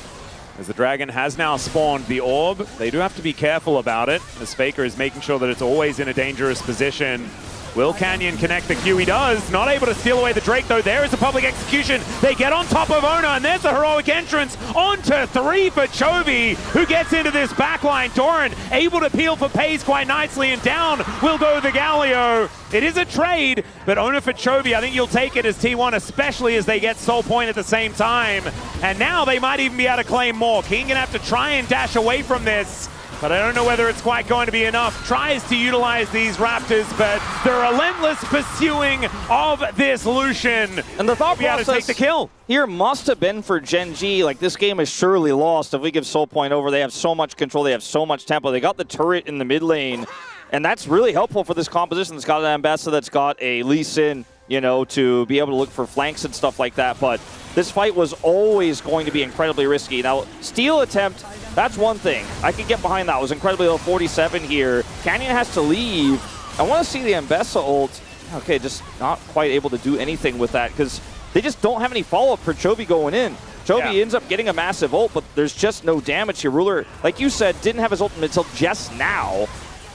As the dragon has now spawned the orb, they do have to be careful about it, as Faker is making sure that it's always in a dangerous position. Will Canyon connect the Q? He does. Not able to steal away the Drake, though. There is a public execution. They get on top of Ona, and there's a heroic entrance onto 3 for Chovy, who gets into this backline. Doran able to peel for Pays quite nicely, and down will go the Galio. It is a trade, but Ona for Chovy, I think you'll take it as T1, especially as they get Soul Point at the same time. And now they might even be able to claim more. King gonna have to try and dash away from this, but I don't know whether it's quite going to be enough. Tries to utilize these Raptors, but the relentless pursuing of this Lucian. And the thought process to take the kill here must have been for Gen G, like, this game is surely lost if we give Soul Point over. They have so much control, they have so much tempo. They got the turret in the mid lane, and that's really helpful for this composition that's got an Ambassador, that's got a Lee Sin, you know, to be able to look for flanks and stuff like that. But this fight was always going to be incredibly risky. Now, steal attempt, that's one thing. I can get behind that. It was incredibly low, 47 here. Canyon has to leave. I want to see the Ambessa ult. Okay, just not quite able to do anything with that because they just don't have any follow-up for Chovy going in. Chovy ends up getting a massive ult, but there's just no damage here. Ruler, like you said, didn't have his ultimate until just now,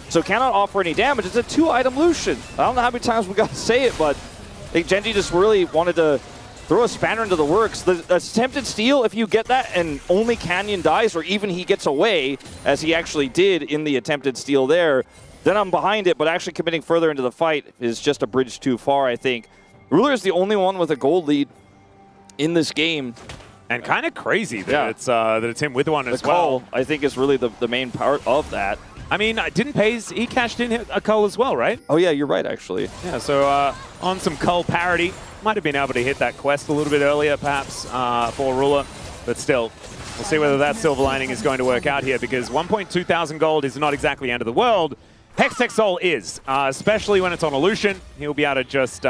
so cannot offer any damage. It's a 2-item Lucian. I don't know how many times we got to say it, but I think Gen G just really wanted to throw a spanner into the works. The attempted steal, if you get that and only Canyon dies, or even he gets away, as he actually did in the attempted steal there, then I'm behind it, but actually committing further into the fight is just a bridge too far, I think. Ruler is the only one with a gold lead in this game. And kind of crazy that it's him with one as well. The call, I think, is really the main part of that. I mean, didn't Pays, he cashed in a cull as well, right? Oh yeah, you're right, actually. Yeah, so on some cull parity, might have been able to hit that quest a little bit earlier, perhaps, for Ruler. But still, we'll see whether that silver lining is going to work out here, because 1.2 thousand gold is not exactly the end of the world. Hextech Soul is, especially when it's on a Lucian. He'll be able to just,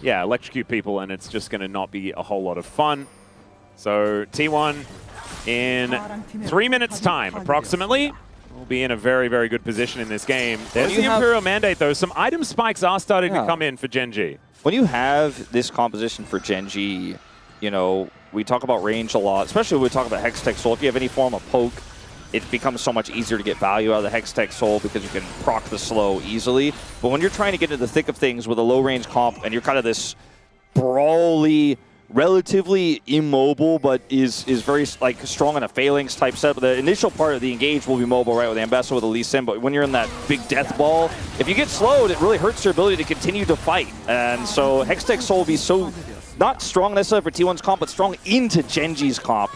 electrocute people, and it's just going to not be a whole lot of fun. So T1, in 3 minutes' time, approximately, will be in a very, very good position in this game. There's the Imperial Mandate, though. Some item spikes are starting to come in for Gen G. When you have this composition for Gen G, you know, we talk about range a lot, especially when we talk about Hextech Soul. If you have any form of poke, it becomes so much easier to get value out of the Hextech Soul because you can proc the slow easily. But when you're trying to get into the thick of things with a low-range comp and you're kind of this brawly, relatively immobile, but is very like strong in a phalanx type set. But the initial part of the engage will be mobile, right, with Ambessa with the Lee Sin. But when you're in that big death ball, if you get slowed, it really hurts your ability to continue to fight. And so Hextech Soul will be so not strong necessarily for T1's comp, but strong into Genji's comp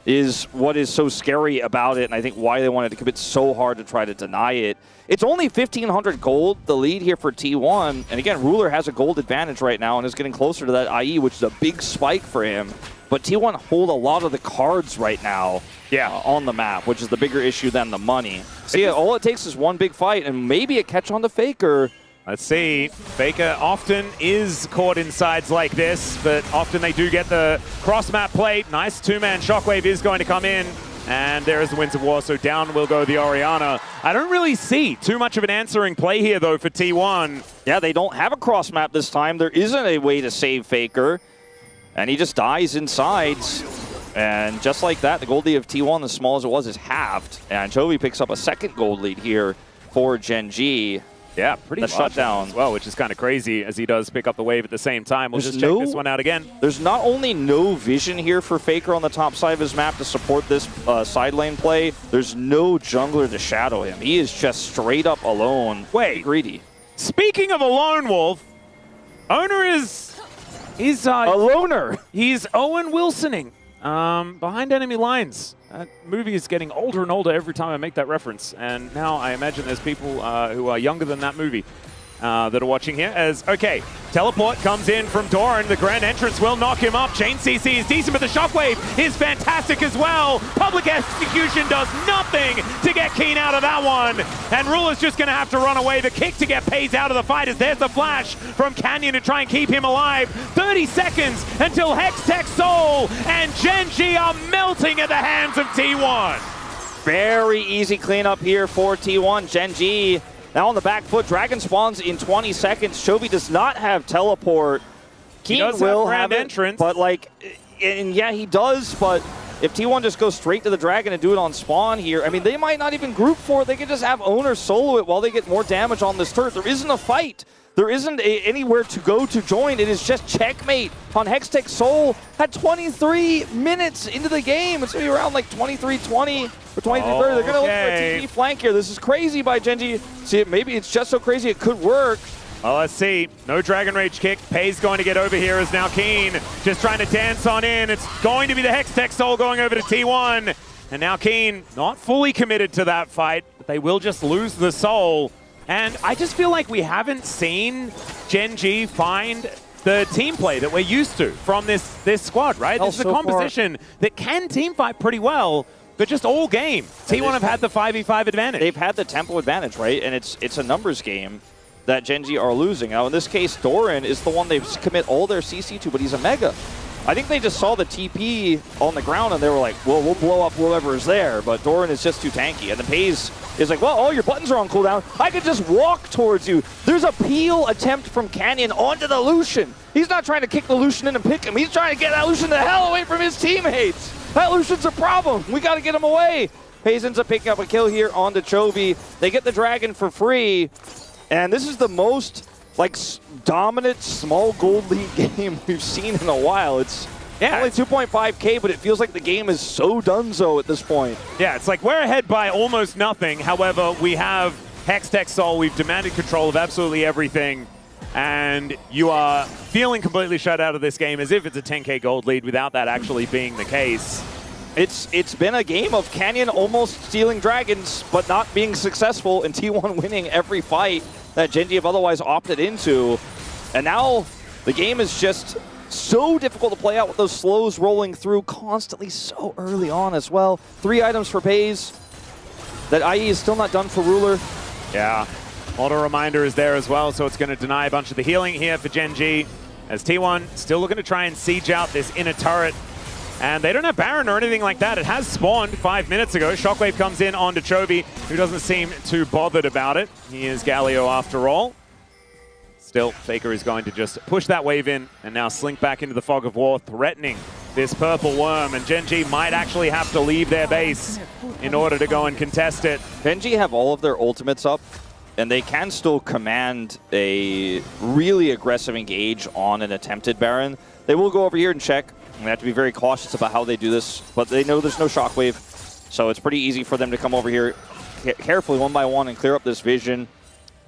is what is so scary about it, and I think why they wanted to commit so hard to try to deny it. It's only 1,500 gold, the lead here for T1, and again, Ruler has a gold advantage right now and is getting closer to that IE, which is a big spike for him. But T1 hold a lot of the cards right now on the map, which is the bigger issue than the money. So yeah, all it takes is one big fight and maybe a catch on the Faker. Let's see. Faker often is caught in sides like this, but often they do get the cross-map plate. Nice two-man Shockwave is going to come in, and there is the Winds of War, so down will go the Orianna. I don't really see too much of an answering play here, though, for T1. Yeah, they don't have a cross-map this time. There isn't a way to save Faker, and he just dies in sides. And just like that, the gold lead of T1, as small as it was, is halved. And Chovy picks up a second gold lead here for Gen G. Yeah, pretty much shutdown as well, which is kind of crazy as he does pick up the wave at the same time. We'll just check this one out again. There's not only no vision here for Faker on the top side of his map to support this side lane play, there's no jungler to shadow him. He is just straight up alone. Wait. Greedy. Speaking of a lone wolf, Owner is a loner. He's Owen Wilsoning behind enemy lines. That movie is getting older and older every time I make that reference. And now I imagine there's people who are younger than that movie that are watching here. Okay, teleport comes in from Doran. The grand entrance will knock him up. Chain CC is decent, but the shockwave is fantastic as well. Public execution does nothing to get Keen out of that one. And Ruler's just going to have to run away. The kick to get Pays out of the fight as there's the flash from Canyon to try and keep him alive. 30 seconds until Hextech Soul and Gen G are melting at the hands of T1. Very easy cleanup here for T1. Gen G now on the back foot. Dragon spawns in 20 seconds. Chovy does not have teleport. Keen will have entrance, but like, and yeah, he does, but if T1 just goes straight to the Dragon and do it on spawn here, I mean, they might not even group for it. They could just have Owner solo it while they get more damage on this turret. There isn't a fight. There isn't anywhere to go to join. It is just checkmate on Hextech Soul at 23 minutes into the game. It's going to be around like 23-20 or 23-30. They're going to look for a TP flank here. This is crazy by Gen G. See, maybe it's just so crazy it could work. Well, let's see. No Dragon Rage kick. Pays going to get over here is now Keen. Just trying to dance on in. It's going to be the Hextech Soul going over to T1. And now Keen not fully committed to that fight, but they will just lose the soul. And I just feel like we haven't seen Gen G find the team play that we're used to from this squad, right? This is a composition that can team fight pretty well, but just all game. T1 have had the 5v5 advantage. They've had the tempo advantage, right? And it's a numbers game that Gen G are losing. Now, in this case, Doran is the one they commit all their CC to, but he's a Mega. I think they just saw the TP on the ground and they were like, well, we'll blow up whoever is there, but Doran is just too tanky. And the Pays is like, well, all your buttons are on cooldown. I could just walk towards you. There's a peel attempt from Canyon onto the Lucian. He's not trying to kick the Lucian in and pick him. He's trying to get that Lucian the hell away from his teammates. That Lucian's a problem. We got to get him away. Pays ends up picking up a kill here on the Chovy. They get the Dragon for free. And this is the most like dominant small gold lead game we've seen in a while. It's only 2.5K, but it feels like the game is so donezo at this point. Yeah, it's like we're ahead by almost nothing. However, we have Hextech Soul. We've demanded control of absolutely everything. And you are feeling completely shut out of this game as if it's a 10K gold lead without that actually being the case. It's been a game of Canyon almost stealing dragons, but not being successful, and T1 winning every fight that Gen G have otherwise opted into. And now the game is just so difficult to play out with those slows rolling through constantly so early on as well. 3 items for Pays. That IE is still not done for Ruler. Yeah, auto reminder is there as well, so it's going to deny a bunch of the healing here for Gen G. As T1 still looking to try and siege out this inner turret. And they don't have Baron or anything like that. It has spawned 5 minutes ago. Shockwave comes in onto Chovy, who doesn't seem too bothered about it. He is Galio after all. Still, Faker is going to just push that wave in and now slink back into the fog of war, threatening this purple worm. And Gen G might actually have to leave their base in order to go and contest it. Gen G have all of their ultimates up and they can still command a really aggressive engage on an attempted Baron. They will go over here and check. They have to be very cautious about how they do this, but they know there's no shockwave, so it's pretty easy for them to come over here carefully one by one and clear up this vision.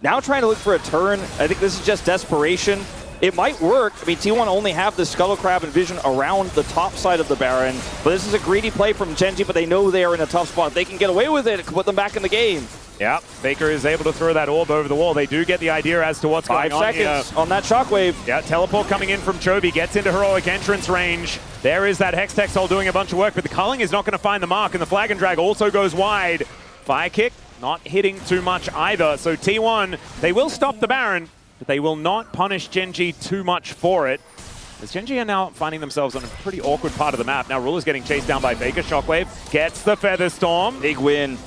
Now trying to look for a turn. I think this is just desperation. It might work. I mean, T1 only have the Scuttle Crab and Vision around the top side of the Baron, but this is a greedy play from Gen.G, but they know they are in a tough spot. If they can get away with it, it can put them back in the game. Yeah, Faker is able to throw that orb over the wall. They do get the idea as to what's going on here. 5 seconds on that shockwave. Yeah, teleport coming in from Chovy, gets into heroic entrance range. There is that Hextech Soul doing a bunch of work, but the culling is not going to find the mark, and the Flag and Drag also goes wide. Fire Kick not hitting too much either, so T1, they will stop the Baron, but they will not punish Gen.G too much for it. As Gen.G are now finding themselves on a pretty awkward part of the map. Now Ruler's getting chased down by Faker. Shockwave gets the Feather Storm. Big win.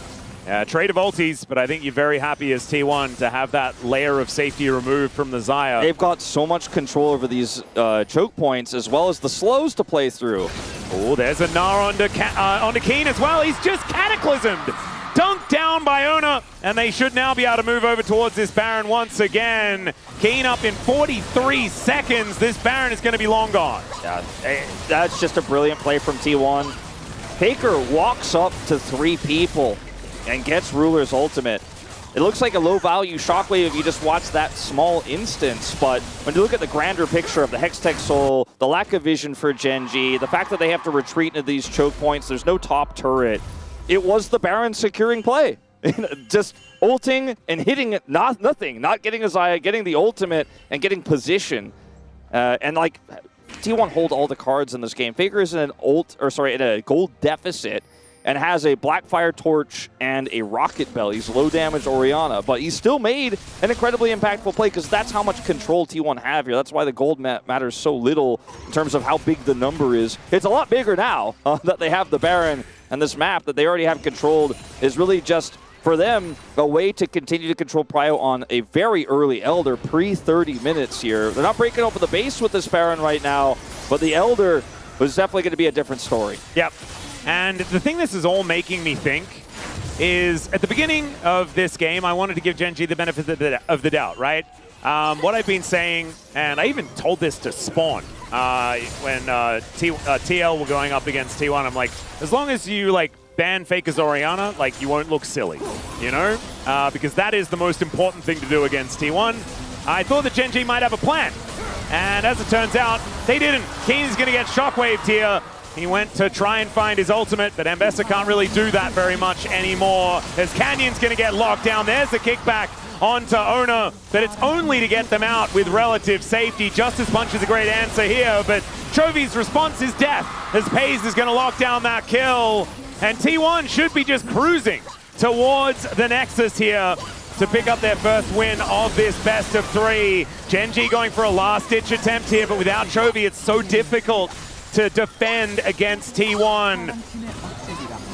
Trade of ultis, but I think you're very happy as T1 to have that layer of safety removed from the Xayah. They've got so much control over these choke points as well as the slows to play through. Oh, there's a Gnar onto Keen as well. He's just cataclysmed. Dunked down by Ona, and they should now be able to move over towards this Baron once again. Keen up in 43 seconds. This Baron is going to be long gone. Yeah, that's just a brilliant play from T1. Faker walks up to 3 people and gets Ruler's ultimate. It looks like a low-value shockwave if you just watch that small instance, but when you look at the grander picture of the Hextech Soul, the lack of vision for Gen.G, the fact that they have to retreat into these choke points, there's no top turret, it was the Baron securing play. Just ulting and hitting nothing, not getting a Xayah, getting the ultimate, and getting position. And like, T1 hold all the cards in this game. Faker is in in a gold deficit, and has a Blackfire Torch and a Rocket Bell. He's low damage Orianna, but he still made an incredibly impactful play because that's how much control T1 have here. That's why the gold matters so little in terms of how big the number is. It's a lot bigger now that they have the Baron, and this map that they already have controlled is really just, for them, a way to continue to control Prio on a very early Elder, pre-30 minutes here. They're not breaking open the base with this Baron right now, but the Elder was definitely going to be a different story. Yep. And the thing this is all making me think is, at the beginning of this game, I wanted to give Gen.G the benefit of the doubt, right? What I've been saying, and I even told this to Spawn when TL were going up against T1, I'm like, as long as you like ban Faker's Orianna, like you won't look silly, you know? Because that is the most important thing to do against T1. I thought that Gen.G might have a plan, and as it turns out, they didn't. Keen's gonna get shockwaved here. He went to try and find his ultimate, but Ambessa can't really do that very much anymore, as Canyon's going to get locked down. There's the kickback onto Ona, but it's only to get them out with relative safety. Justice Punch is a great answer here, but Chovy's response is death, as Pays is going to lock down that kill, and T1 should be just cruising towards the Nexus here to pick up their first win of this best of 3. Gen.G going for a last-ditch attempt here, but without Chovy, it's so difficult to defend against T1.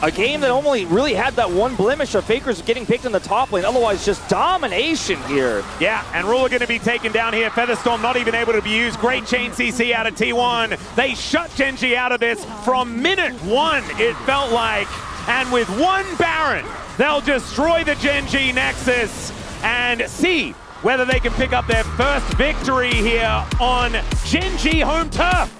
A game that only really had that one blemish of Faker's getting picked in the top lane, otherwise just domination here. Yeah, and Ruler going to be taken down here. Featherstorm not even able to be used. Great chain CC out of T1. They shut Gen.G out of this from minute 1, it felt like. And with one Baron, they'll destroy the Gen.G Nexus and see whether they can pick up their first victory here on Gen.G home turf.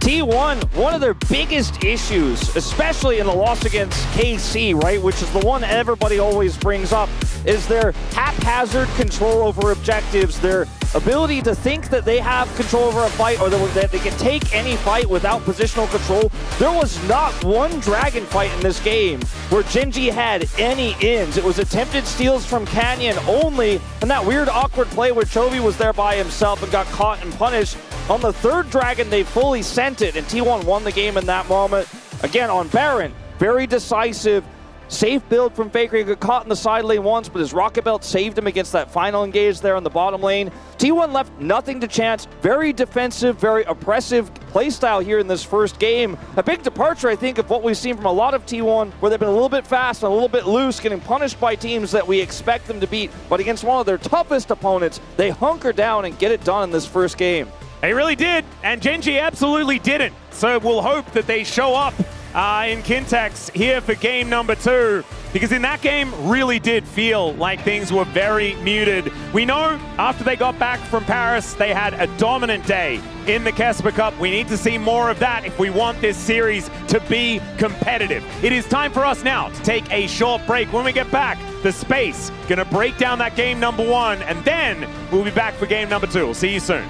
T1, one of their biggest issues, especially in the loss against KC, right, which is the one everybody always brings up, is their haphazard control over objectives, their ability to think that they have control over a fight or that they can take any fight without positional control. There was not one dragon fight in this game where Gen.G had any ins. It was attempted steals from Canyon only, and that weird awkward play where Chovy was there by himself and got caught and punished. On the third dragon, they fully sent it, and T1 won the game in that moment. Again, on Baron, very decisive, safe build from Faker. He got caught in the side lane once, but his Rocket Belt saved him against that final engage there on the bottom lane. T1 left nothing to chance. Very defensive, very oppressive playstyle here in this first game. A big departure, I think, of what we've seen from a lot of T1, where they've been a little bit fast and a little bit loose, getting punished by teams that we expect them to beat. But against one of their toughest opponents, they hunker down and get it done in this first game. They really did, and Gen.G absolutely didn't. So we'll hope that they show up in Kintex here for game number 2, because in that game really did feel like things were very muted. We know after they got back from Paris, they had a dominant day in the Kesper Cup. We need to see more of that if we want this series to be competitive. It is time for us now to take a short break. When we get back, the Space gonna break down that game number 1, and then we'll be back for game number 2. We'll see you soon.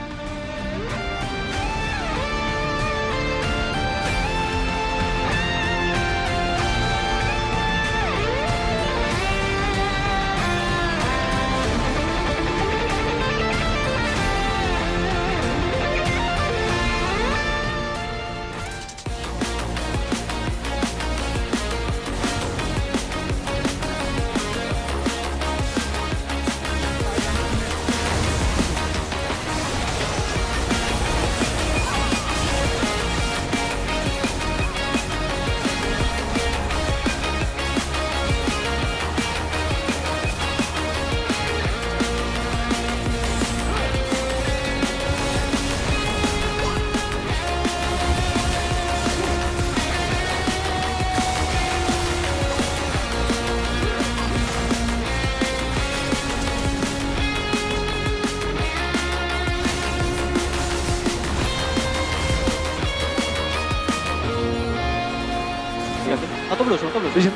리신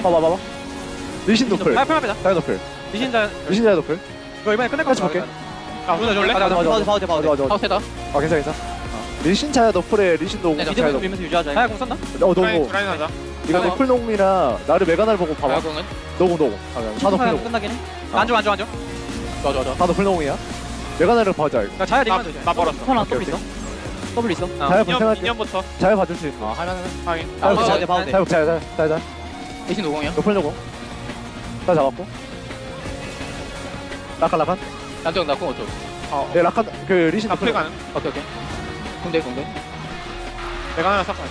봐봐 리신 노플 팔팔합니다. 자야 노플 리신 노플 이거 이번에 끝낼 것 같이 볼게 누나 줄래? 맞아 파우테다. 괜찮아 리신 자야 노플에 리신 노공 자야 노플 미드 밀면서 유지하자. 하야 공 썼나? 너무 하자. 이거 노플 노공이라 나를 메가날 보고 봐봐 공은? 노공 다 노플 노공 끝나긴 해. 앉아. 다 노플 노공이야 메가날을 봐자 나 자야 리만 되지. 나 벌었어. 하나 오케이, 더블 있어. 더블 있어. 자야 불편할게 2년부터. 자야 봐줄 수 있는 할만은. 자야 리신 노공이야. 노플 노공 다 잡았고 라칸 남정 나공 어쩌? 네 라칸 그 리신 노플 가는. 오케이. 공대. 내가 하나 삭발.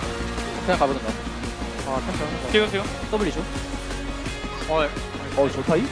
그냥 가보든가. 지금. 더블 이슈. 좋다이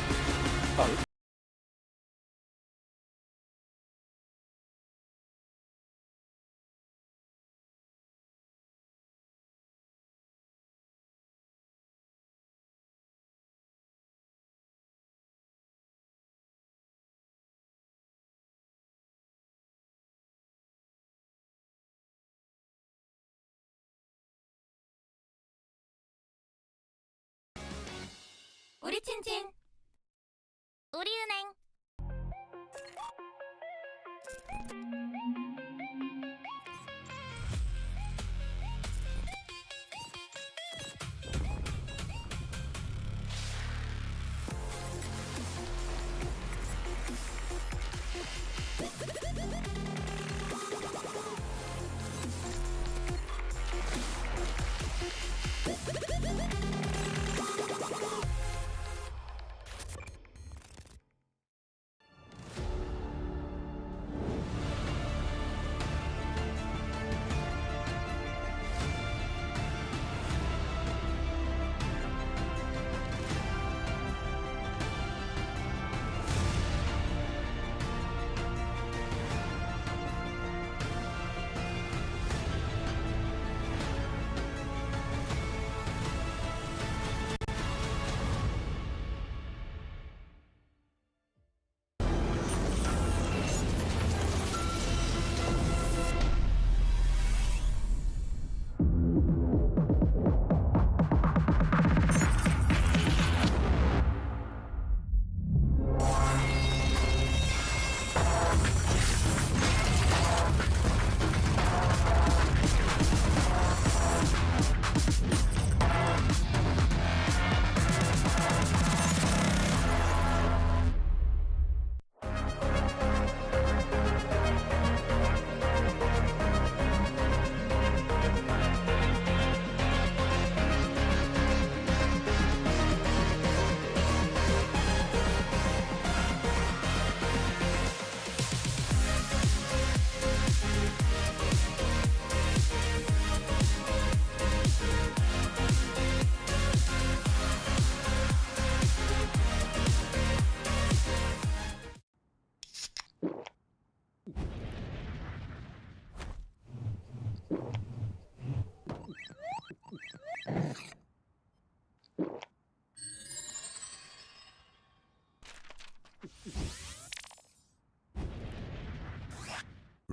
우리 틴틴 우리은행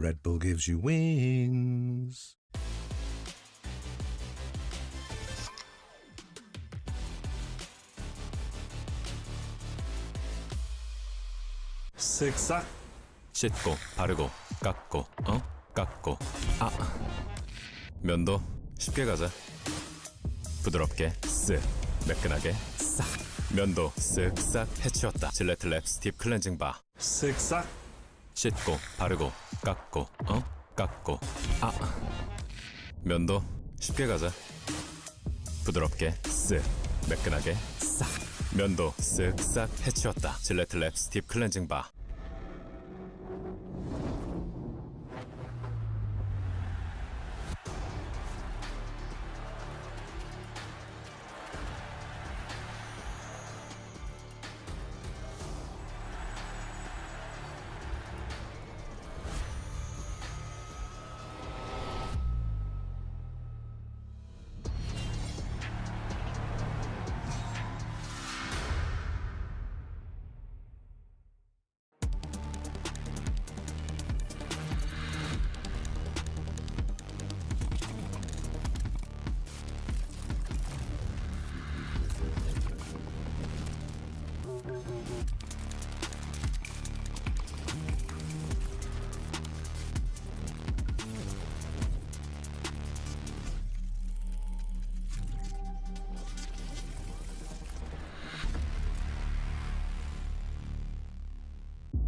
Red Bull gives you wings. 쓱싹 씻고 바르고 깎고 깎고 면도 쉽게 가자 부드럽게 쓱 매끈하게 싹 면도 쓱싹 해치웠다 질레트 랩 스팁 클렌징 바 쓱싹 씻고 바르고 깎고 깎고 면도 쉽게 가자 부드럽게 쓱 매끈하게 싹 면도 쓱싹 해치웠다 질레트 랩 스팁 클렌징 바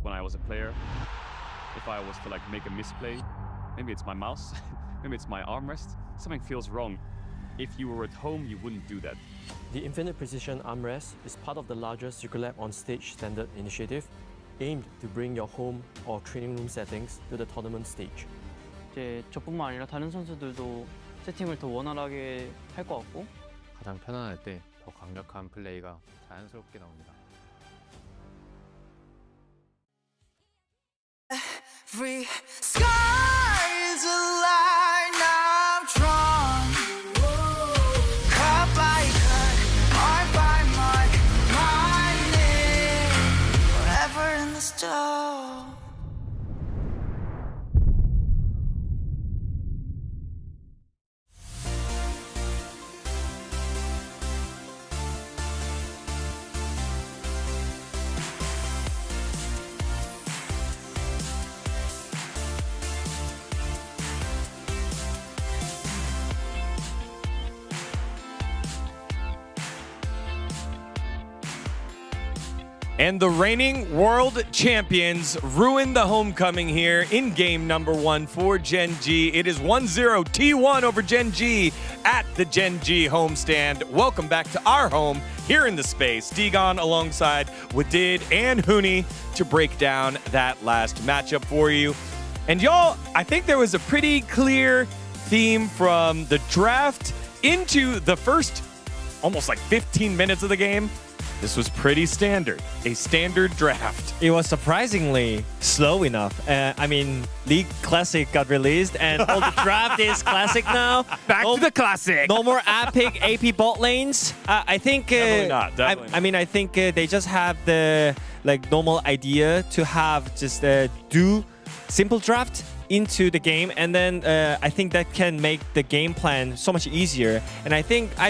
When I was a player, if I was to like make a misplay, maybe it's my mouse, maybe it's my armrest, something feels wrong. If you were at home, you wouldn't do that. The Infinite Precision Armrest is part of the larger Circulab on Stage standard initiative, aimed to bring your home or training room settings to the tournament stage. 이제 저뿐만 아니라 다른 선수들도 세팅을 더 원활하게 할 것 같고 가장 편안할 때 더 강력한 플레이가 자연스럽게 나옵니다. Every sky's a line I'm drawn. Cut by cut, mark by mark, my name forever in the stone. And the reigning world champions ruined the homecoming here in game number 1 for Gen G. It is 1-0 T1 over Gen G at the Gen G homestand. Welcome back to our home here in the space. Digon alongside Wadid and Huni to break down that last matchup for you. And y'all, I think there was a pretty clear theme from the draft into the first almost like 15 minutes of the game. This was pretty standard, a standard draft. It was surprisingly slow enough. I mean, League Classic got released and all the draft is Classic now. Back to the Classic. No more epic AP bot lanes. I think... Definitely not. Definitely not. I mean, I think they just have the normal idea to have just do simple draft into the game, and then I think that can make the game plan so much easier. And I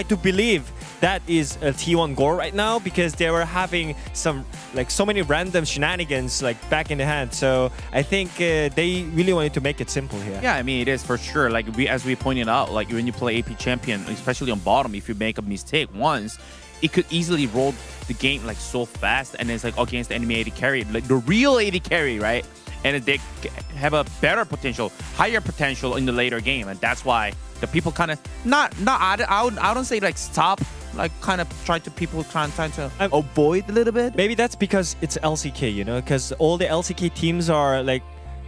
do believe that is a T1 goal right now, because they were having some so many random shenanigans back in the hand. So I think they really wanted to make it simple here. Yeah, I mean, it is for sure. As we pointed out, when you play AP champion, especially on bottom, if you make a mistake once, it could easily roll the game so fast, and it's against the enemy AD carry, the real AD carry, right? And they have a better potential, higher potential in the later game, and that's why the people kind of I don't say stop, kind of trying to avoid a little bit. Maybe that's because it's LCK, because all the LCK teams are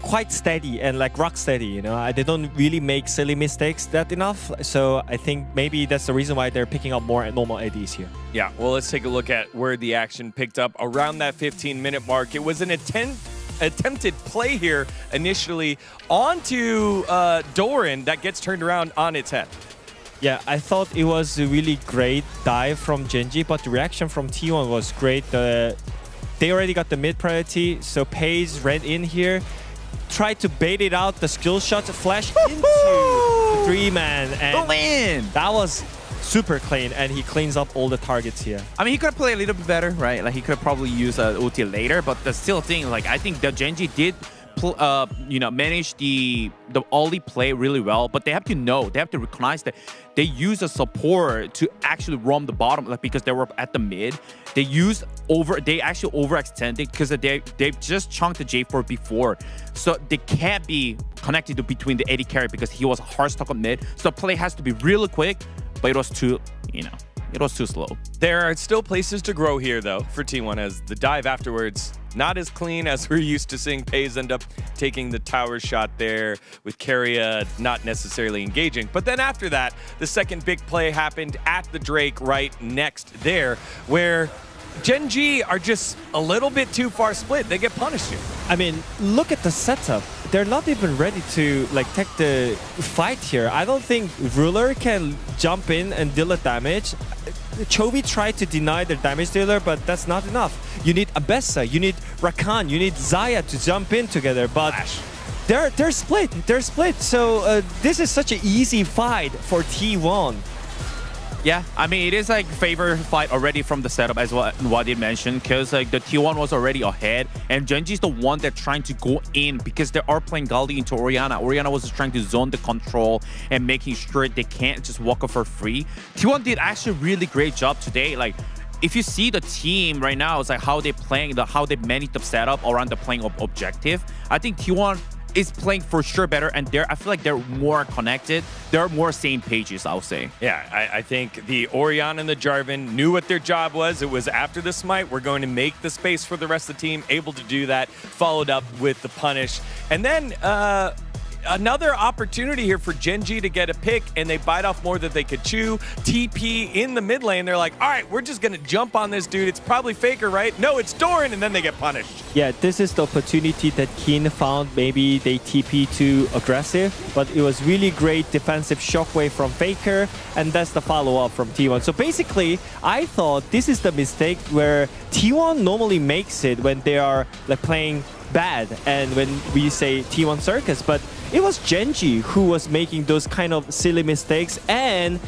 quite steady and rock steady, they don't really make silly mistakes that enough. So I think maybe that's the reason why they're picking up more normal ADs here. Yeah, well, let's take a look at where the action picked up around that 15-minute mark. It was an attempted play here initially onto Doran that gets turned around on its head. Yeah, I thought it was a really great dive from Genji, but the reaction from T1 was great. They already got the mid priority, so Paze ran in here, tried to bait it out, the skill shot flash into the 3-man. And that was super clean, and he cleans up all the targets here. I mean, he could have played a little bit better, right? Like he could have probably used OT later, but the still thing, like I think the Gen.G did manage the Ollie play really well, but they have to recognize that they use a support to actually roam the bottom, like because they were at the mid. They actually overextended because they've just chunked the J4 before, so they can't be connected to between the AD carry because he was hard stuck on mid. So the play has to be really quick, but it was too slow. There are still places to grow here, though, for T1, as the dive afterwards, not as clean as we're used to seeing. Pays end up taking the tower shot there, with Keria not necessarily engaging. But then after that, the second big play happened at the Drake right next there, where Gen.G are just a little bit too far split. They get punished here. I mean, look at the setup. They're not even ready to take the fight here. I don't think Ruler can jump in and deal the damage. Chovy tried to deny the damage dealer, but that's not enough. You need Abessa, you need Rakan, you need Xayah to jump in together, but they're split. They're split. So this is such an easy fight for T1. Yeah, I mean, it is like favor fight already from the setup as what Wadid mentioned, because like the T1 was already ahead, and Gen.G is the one that's trying to go in because they are playing Galdi into Orianna. Orianna was just trying to zone the control and making sure they can't just walk off for free. T1 did actually a really great job today. Like, if you see the team right now, it's like how they playing, how they manage the setup around the playing objective. I think T1 is playing for sure better, and I feel like they're more connected. They're more same pages, I'll say. Yeah, I think the Orion and the Jarvan knew what their job was. It was after the smite, we're going to make the space for the rest of the team, able to do that, followed up with the punish. And then another opportunity here for Gen.G to get a pick, and they bite off more than they could chew. TP in the mid lane, they're like, all right, we're just gonna jump on this dude. It's probably Faker, right? No, it's Doran, and then they get punished. Yeah, this is the opportunity that Keen found. Maybe they TP too aggressive, but it was really great defensive shockwave from Faker, and that's the follow-up from T1. So basically, I thought this is the mistake where T1 normally makes it when they are playing bad, and when we say T1 circus, but it was Gen.G who was making those kind of silly mistakes, and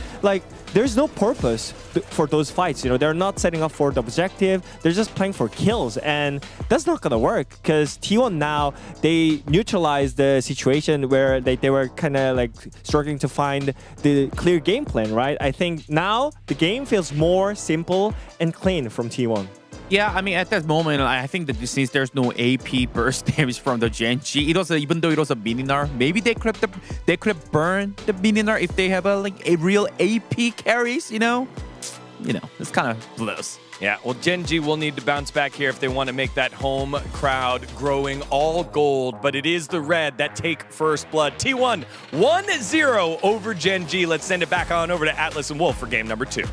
there's no purpose for those fights. They're not setting up for the objective. They're just playing for kills, and that's not gonna work because T1 now, they neutralized the situation where they were kind of struggling to find the clear game plan, right? I think now the game feels more simple and clean from T1. Yeah, I mean, at that moment, I think that since there's no AP burst damage from the Gen.G, it was even though it was a Mininar, maybe they could have burned the Mininar if they have a real AP carries. It's kind of close. Yeah, well, Gen.G will need to bounce back here if they want to make that home crowd growing all gold, but it is the red that take first blood. T1 1-0 over Gen.G. Let's send it back on over to Atlas and Wolf for game number 2.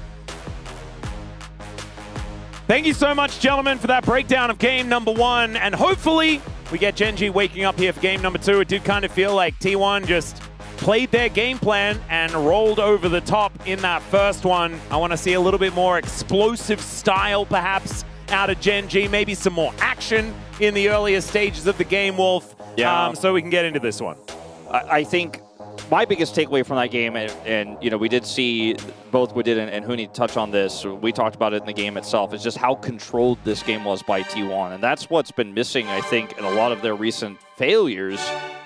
Thank you so much, gentlemen, for that breakdown of game number 1. And hopefully we get Gen.G waking up here for game number 2. It did kind of feel like T1 just played their game plan and rolled over the top in that first one. I want to see a little bit more explosive style, perhaps, out of Gen.G. Maybe some more action in the earlier stages of the game, Wolf. Yeah. So we can get into this one. I think my biggest takeaway from that game, and we did see both Wadid and Huni touch on this. We talked about it in the game itself. Is just how controlled this game was by T1, and that's what's been missing, I think, in a lot of their recent failures.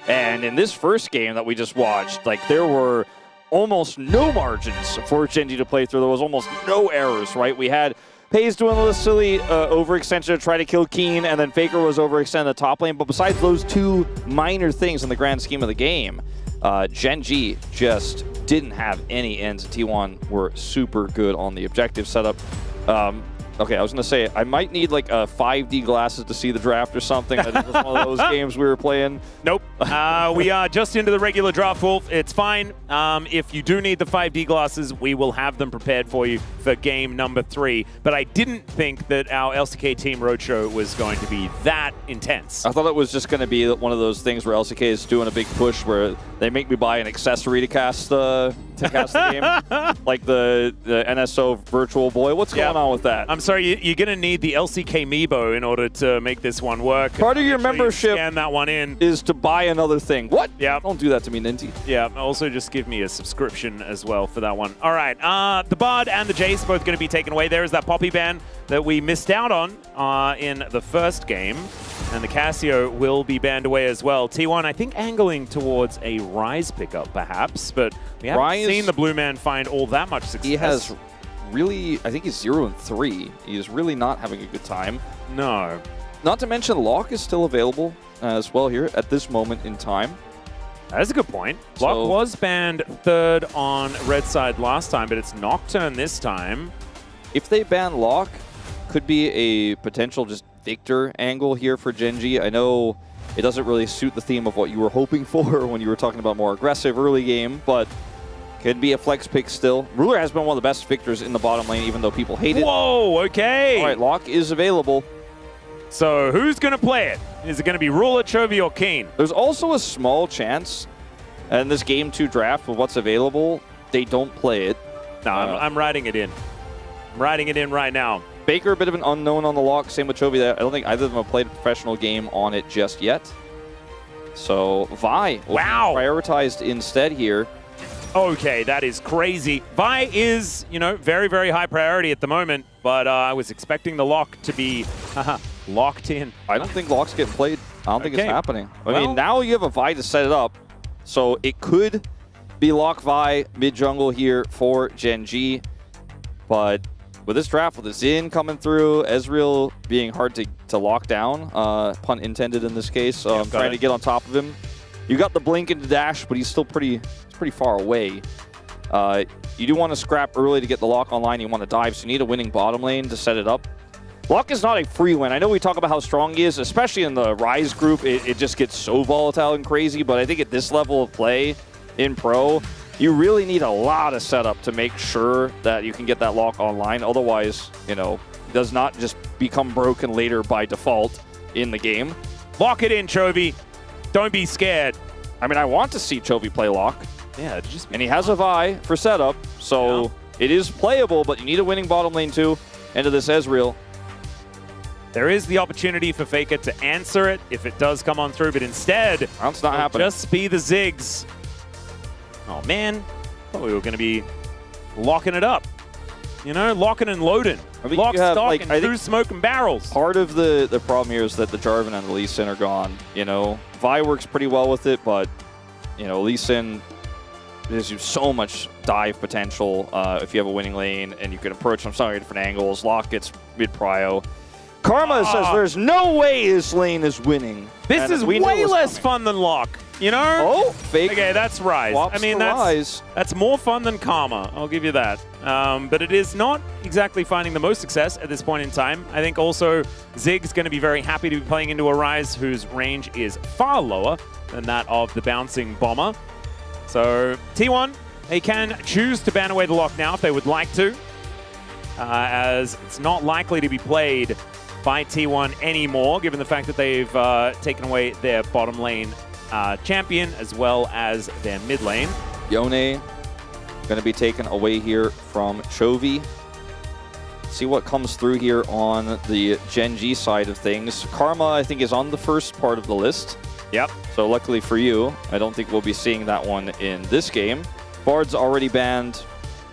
And in this first game that we just watched, there were almost no margins for Gen.G to play through. There was almost no errors, right? We had Pays doing a little silly overextension to try to kill Keen, and then Faker was overextending the top lane. But besides those two minor things in the grand scheme of the game, Gen.G just didn't have any ends. T1 were super good on the objective setup. Okay, I was going to say, I might need a 5D glasses to see the draft or something. I think it was one of those games we were playing. Nope. We are just into the regular draft, Wolf. It's fine. If you do need the 5D glasses, we will have them prepared for you for game number 3. But I didn't think that our LCK Team Roadshow was going to be that intense. I thought it was just going to be one of those things where LCK is doing a big push where they make me buy an accessory to cast the game. Like the NSO Virtual Boy. What's going on with that? I'm I'm sorry, you're going to need the LCK Meebo in order to make this one work. Part of your membership scan that one in. is to buy another thing. What? Yeah. Don't do that to me, Ninty. Yeah, also just give me a subscription as well for that one. All right, the Bard and the Jace both going to be taken away. There is that Poppy ban that we missed out on in the first game. And the Casio will be banned away as well. T1, I think, angling towards a Rise pickup, perhaps. But we haven't seen the Blue Man find all that much success. He has really, I think he's 0-3. He is really not having a good time. No. Not to mention Locke is still available as well here at this moment in time. That's a good point. Locke was banned 3rd on red side last time, but it's Nocturne this time. If they ban Locke, could be a potential just Victor angle here for Gen G. I know it doesn't really suit the theme of what you were hoping for when you were talking about more aggressive early game, but could be a flex pick still. Ruler has been one of the best Victors in the bottom lane, even though people hate it. Whoa, okay. All right, Locke is available. So who's going to play it? Is it going to be Ruler, Chovy, or Keen? There's also a small chance in this Game 2 draft with what's available, they don't play it. No, I'm writing it in. I'm writing it in right now. Baker, a bit of an unknown on the Locke. Same with Chovy. I don't think either of them have played a professional game on it just yet. So Vi will be prioritized instead here. Okay, that is crazy. Vi is, very, very high priority at the moment, but I was expecting the Locke to be locked in. I don't think Locke's getting played. I don't think it's happening. I mean, now you have a Vi to set it up, so it could be Locke Vi mid-jungle here for Gen G, but with this draft, with the Xin coming through, Ezreal being hard to lock down, pun intended in this case, trying to get on top of him. You got the blink and the dash, but he's still pretty far away. You do want to scrap early to get the Locke online. You want to dive, so you need a winning bottom lane to set it up. Locke is not a free win. I know we talk about how strong he is, especially in the Rise group. It just gets so volatile and crazy, but I think at this level of play in Pro, you really need a lot of setup to make sure that you can get that Locke online. Otherwise, it does not just become broken later by default in the game. Lock it in, Chovy. Don't be scared. I mean, I want to see Chovy play Locke. Yeah, and he has a Vi for setup, so it is playable, but you need a winning bottom lane too into this Ezreal. There is the opportunity for Faker to answer it if it does come on through, but instead, that's not happening. Just be the Ziggs. Oh, man. Thought we were going to be locking it up. Locking and loading. Lock, stock, and through smoke and barrels. Part of the problem here is that the Jarvan and the Lee Sin are gone. Vi works pretty well with it, but, Lee Sin gives so much dive potential if you have a winning lane and you can approach from so many different angles. Locke gets mid-prio. Karma says there's no way this lane is winning. This is way less fun than Locke. Oh, fake. Okay, that's Rise. I mean, that's more fun than Karma. I'll give you that. But it is not exactly finding the most success at this point in time. I think also Zig's going to be very happy to be playing into a Rise whose range is far lower than that of the bouncing Bomber. So T1, they can choose to ban away the Locke now if they would like to, as it's not likely to be played by T1 anymore, given the fact that they've taken away their bottom lane champion as well as their mid lane. Yone going to be taken away here from Chovy. See what comes through here on the Gen G side of things. Karma, I think, is on the first part of the list. Yep. So luckily for you, I don't think we'll be seeing that one in this game. Bard's already banned,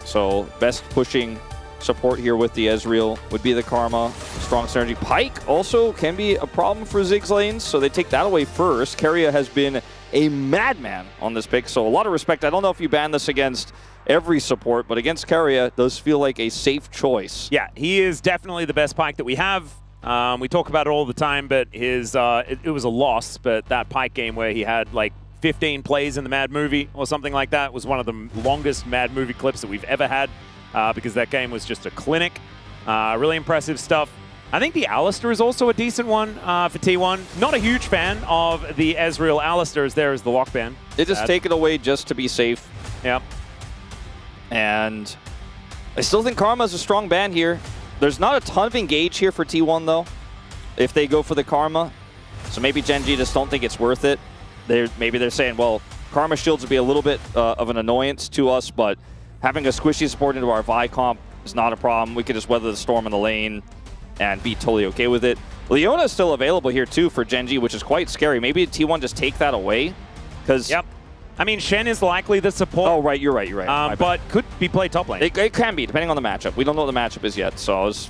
so best pushing support here with the Ezreal would be the Karma. Strong synergy. Pyke also can be a problem for Ziggs lanes, so they take that away first. Keria has been a madman on this pick, so a lot of respect. I don't know if you ban this against every support, but against Keria, it does feel like a safe choice. Yeah, he is definitely the best Pyke that we have. We talk about it all the time, but his it was a loss, but that Pyke game where he had like 15 plays in the Mad Movie or something like that was one of the longest Mad Movie clips that we've ever had. Because that game was just a clinic. Really impressive stuff. I think the Alistar is also a decent one for T1. Not a huge fan of the Ezreal Alistar as there is the lock ban. They just take it away just to be safe. Yep. And I still think Karma is a strong ban here. There's not a ton of engage here for T1 though, if they go for the Karma. So maybe Gen G just don't think it's worth it. Maybe they're saying, well, Karma shields would be a little bit of an annoyance to us, but having a squishy support into our Vi comp is not a problem. We could just weather the storm in the lane and be totally okay with it. Leona is still available here too for Gen G, which is quite scary. Maybe T1 just take that away, because Yep. I mean, Shen is likely the support. Oh, right, you're right. But could be played top lane. It can be, depending on the matchup. We don't know what the matchup is yet, so I was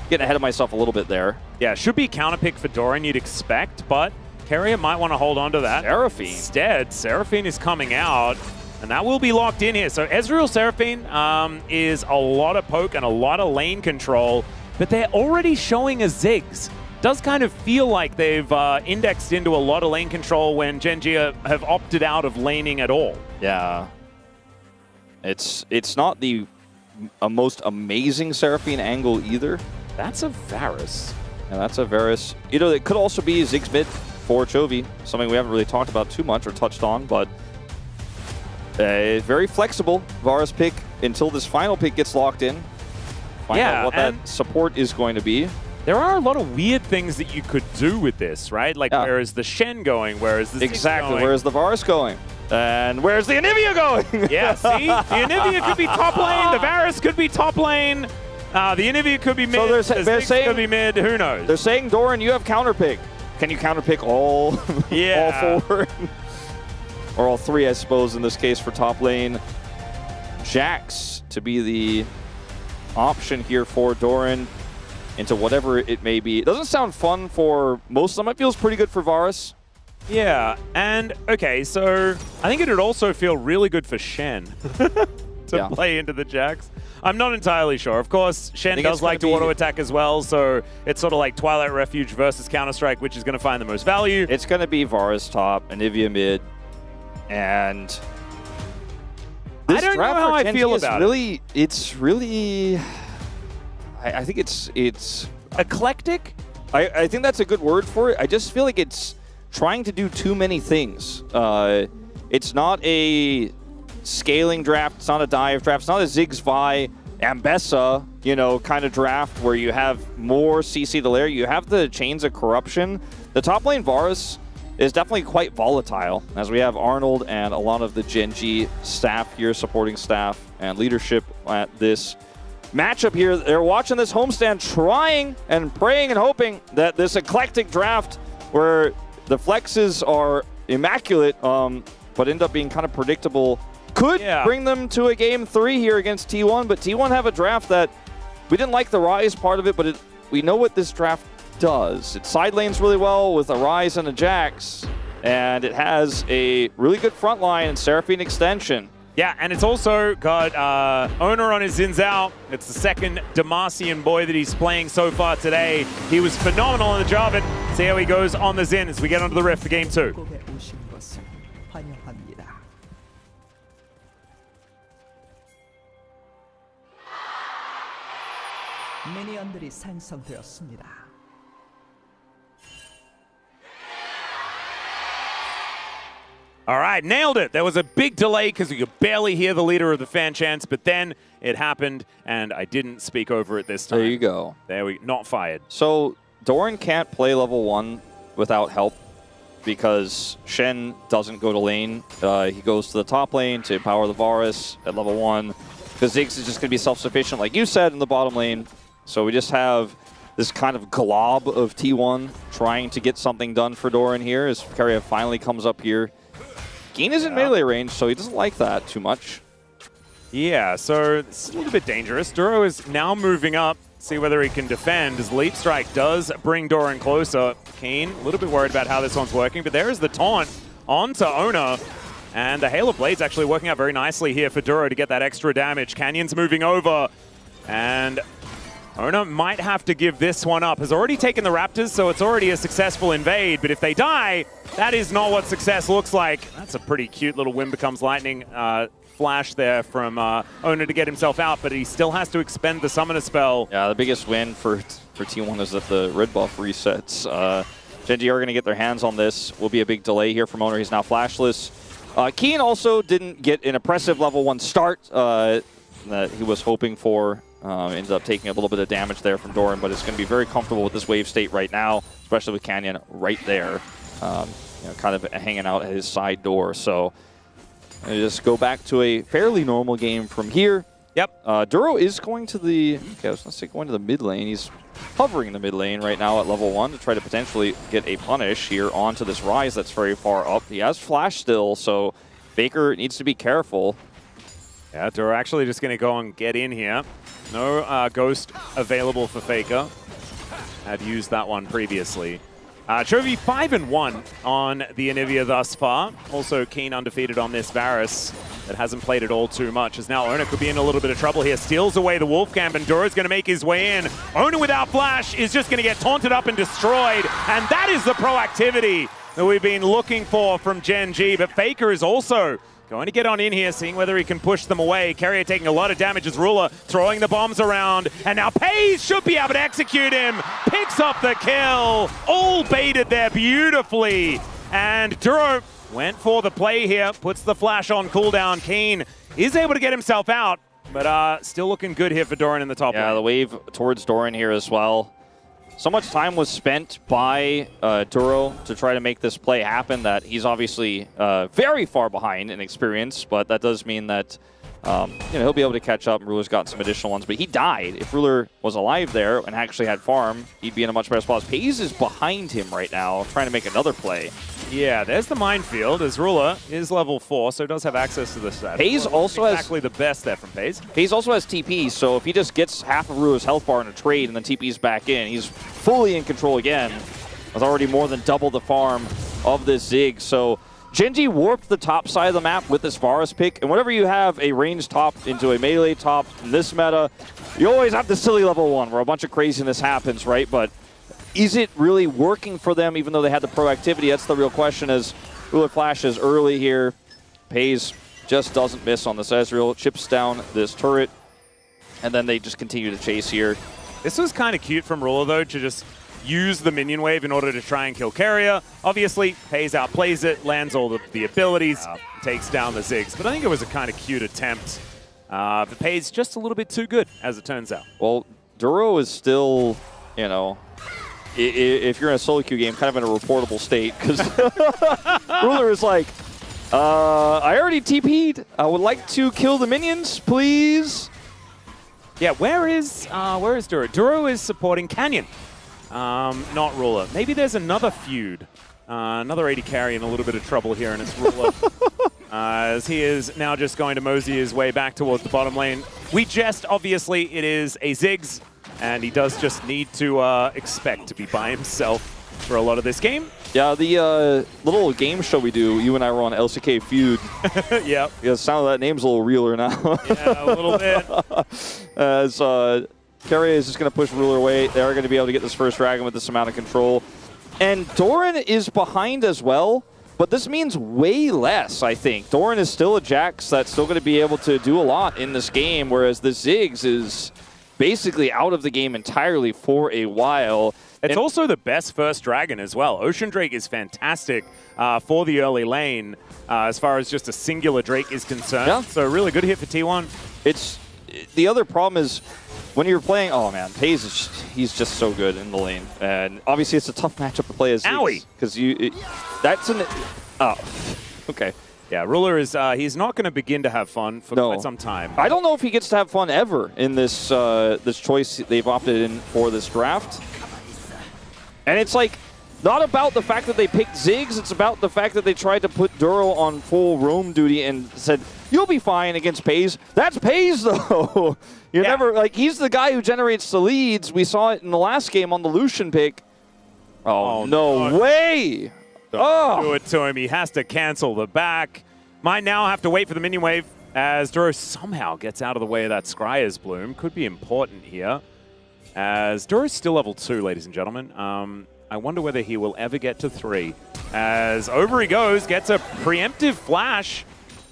getting ahead of myself a little bit there. Yeah, should be counter pick for Doran, you'd expect, but Carrier might want to hold on to that. Seraphine. Instead, Seraphine is coming out, and that will be locked in here. So Ezreal Seraphine is a lot of poke and a lot of lane control, but they're already showing a Ziggs. Does kind of feel like they've indexed into a lot of lane control when Gen G have opted out of laning at all. Yeah. It's not the most amazing Seraphine angle either. That's a Varus. Yeah, that's a Varus. You know, it could also be Ziggs mid for Chovy, something we haven't really talked about too much or touched on, but a very flexible Varus pick until this final pick gets locked in. Find out what that support is going to be. There are a lot of weird things that you could do with this, right? Like, where is the Shen going? Where is the Ziggs going? Where is the Varus going? And where's the Anivia going? Yeah, see? The Anivia could be top lane. The Varus could be top lane. The Anivia could be mid. So they're saying could be mid. Who knows? They're saying, Doran, you have counter pick. Can you counter pick all, all 4? Or all 3, I suppose, in this case for top lane. Jax to be the option here for Doran into whatever it may be. It doesn't sound fun for most of them. It feels pretty good for Varus. Yeah, and okay, so I think it would also feel really good for Shen to play into the Jax. I'm not entirely sure. Of course, Shen does like to auto-attack as well, so it's sort of like Twilight Refuge versus Counter-Strike, which is going to find the most value. It's going to be Varus top, Anivia mid, and this I don't know how I feel about it. It's really... I think it's eclectic. I think that's a good word for it. I just feel like it's trying to do too many things. It's not a scaling draft. It's not a dive draft. It's not a Ziggs Vi Ambessa, you know, kind of draft where you have more CC to layer. You have the Chains of Corruption. The top lane Varus is definitely quite volatile, as we have Arnold and a lot of the Gen G staff here, supporting staff and leadership at this matchup here. They're watching this homestand, trying and praying and hoping that this eclectic draft where the flexes are immaculate, but end up being kind of predictable, could bring them to a game 3 here against T1. But T1 have a draft that we didn't like the Ryze part of it, but we know what this draft does. It side lanes really well with a Ryze and a Jax, and it has a really good front line and Seraphine extension. Yeah, and it's also got Owner on his Xin Zhao. It's the second Demacian boy that he's playing so far today. He was phenomenal in the Jarvan. See how he goes on the Xin as we get onto the Rift for game 2. 미니언들이 생성되었습니다. All right, nailed it. There was a big delay because you could barely hear the leader of the fan chants, but then it happened, and I didn't speak over it this time. There you go. Not fired. So Doran can't play level 1 without help because Shen doesn't go to lane. He goes to the top lane to empower the Varus at level 1 because Ziggs is just going to be self-sufficient, like you said, in the bottom lane. So we just have this kind of glob of T1 trying to get something done for Doran here as Keria finally comes up here. Geen is in melee range, so he doesn't like that too much. Yeah, so it's a little bit dangerous. Duro is now moving up, see whether he can defend, as Leap Strike does bring Doran closer. Keen, a little bit worried about how this one's working, but there is the taunt onto Ona, and the Hail of Blades actually working out very nicely here for Duro to get that extra damage. Canyon's moving over, and Ona might have to give this one up. Has already taken the Raptors, so it's already a successful invade, but if they die, that is not what success looks like. That's a pretty cute little Wind Becomes Lightning flash there from Ona to get himself out, but he still has to expend the Summoner spell. Yeah, the biggest win for T1 is that the red buff resets. Gen G are going to get their hands on this. Will be a big delay here from Owner. He's now flashless. Keen also didn't get an impressive level 1 start that he was hoping for. Ended up taking a little bit of damage there from Doran, but it's going to be very comfortable with this wave state right now, especially with Canyon right there, kind of hanging out at his side door. So just go back to a fairly normal game from here. Yep. Duro is going to the, okay, I was going to say going to the mid lane. He's hovering in the mid lane right now at level 1 to try to potentially get a punish here onto this Rise that's very far up. He has flash still, so Faker needs to be careful. Yeah, Duro actually just going to go and get in here. No Ghost available for Faker. Had used that one previously. Chovy 5-1 on the Anivia thus far. Also Keen undefeated on this Varus that hasn't played it all too much, as now Ona could be in a little bit of trouble here. Steals away the Wolf Camp, and Duro's going to make his way in. Ona without flash is just going to get taunted up and destroyed, and that is the proactivity that we've been looking for from Gen G. But Faker is also going to get on in here, seeing whether he can push them away. Carrier taking a lot of damage as Ruler throwing the bombs around. And now Pays should be able to execute him. Picks up the kill. All baited there beautifully. And Duro went for the play here. Puts the flash on cooldown. Keen is able to get himself out. But still looking good here for Doran in the top lane. Yeah, the wave towards Doran here as well. So much time was spent by Duro to try to make this play happen that he's obviously very far behind in experience, but that does mean that he'll be able to catch up. Ruler's got some additional ones, but he died. If Ruler was alive there and actually had farm, he'd be in a much better spot. Pays is behind him right now, trying to make another play. Yeah, there's the minefield, as Ruler is level 4, so does have access to the set. Pays also has exactly the best there from Pays. Pays also has TP, so if he just gets half of Ruler's health bar in a trade and then TP's back in, he's fully in control again. With already more than double the farm of this Zig. So Gen G warped the top side of the map with this Varus pick, and whenever you have a ranged top into a melee top in this meta, you always have the silly level 1 where a bunch of craziness happens, right? But is it really working for them even though they had the proactivity? That's the real question, as Ruler flashes early here. Pays just doesn't miss on this Ezreal, chips down this turret, and then they just continue to chase here. This was kind of cute from Ruler, though, to just use the minion wave in order to try and kill Carrier. Obviously, Pays outplays it, lands all the abilities, takes down the Ziggs. But I think it was a kind of cute attempt. But Pays just a little bit too good, as it turns out. Well, Duro is still, if you're in a solo queue game, kind of in a reportable state, because Ruler is like, I already TP'd. I would like to kill the minions, please. Yeah, where is Duro? Duro is supporting Canyon, not Ruler. Maybe there's another feud. Another AD carry in a little bit of trouble here, and it's Ruler. As he is now just going to mosey his way back towards the bottom lane. Obviously, it is a Ziggs, and he does just need to expect to be by himself for a lot of this game. Yeah, the little game show we do, you and I were on LCK Feud. Yep. Yeah, the sound of that name's a little realer now. Yeah, a little bit. As Carrier is just going to push Ruler away. They are going to be able to get this first dragon with this amount of control. And Doran is behind as well, but this means way less, I think. Doran is still a Jax that's still going to be able to do a lot in this game, whereas the Ziggs is basically out of the game entirely for a while. It's also the best first dragon as well. Ocean Drake is fantastic for the early lane as far as just a singular Drake is concerned. Yeah. So really good hit for T1. The other problem is when you're playing, oh man, Pays he's just so good in the lane. And obviously it's a tough matchup to play as Ziggs. Because okay. Yeah, Ruler is, he's not going to begin to have fun for quite some time. I don't know if he gets to have fun ever in this this choice they've opted in for this draft. And it's like, not about the fact that they picked Ziggs, it's about the fact that they tried to put Duro on full roam duty and said, you'll be fine against Pays. That's Pays, though. You're never, like, he's the guy who generates the leads. We saw it in the last game on the Lucian pick. Oh, no way! Don't do it to him. He has to cancel the back. Might now have to wait for the minion wave as Duro somehow gets out of the way of that Scryer's Bloom. Could be important here. As Duro's still level 2, ladies and gentlemen. I wonder whether he will ever get to 3. As over he goes, gets a preemptive flash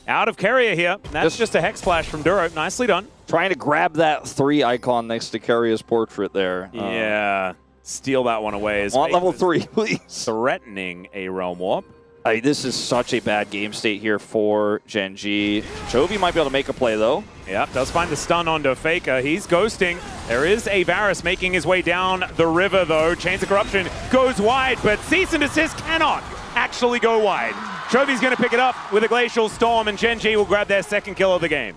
out of Carrier here. That's just a Hex Flash from Duro. Nicely done. Trying to grab that 3 icon next to Carrier's portrait there. Yeah. Steal that one away. I want level 3, please. Threatening a Realm Warp. This is such a bad game state here for Gen G. Chovy might be able to make a play, though. Yep, does find the stun onto Faker. He's ghosting. There is a Varus making his way down the river, though. Chains of Corruption goes wide, but Cease and Desist cannot actually go wide. Chovy's going to pick it up with a Glacial Storm, and Gen G will grab their second kill of the game.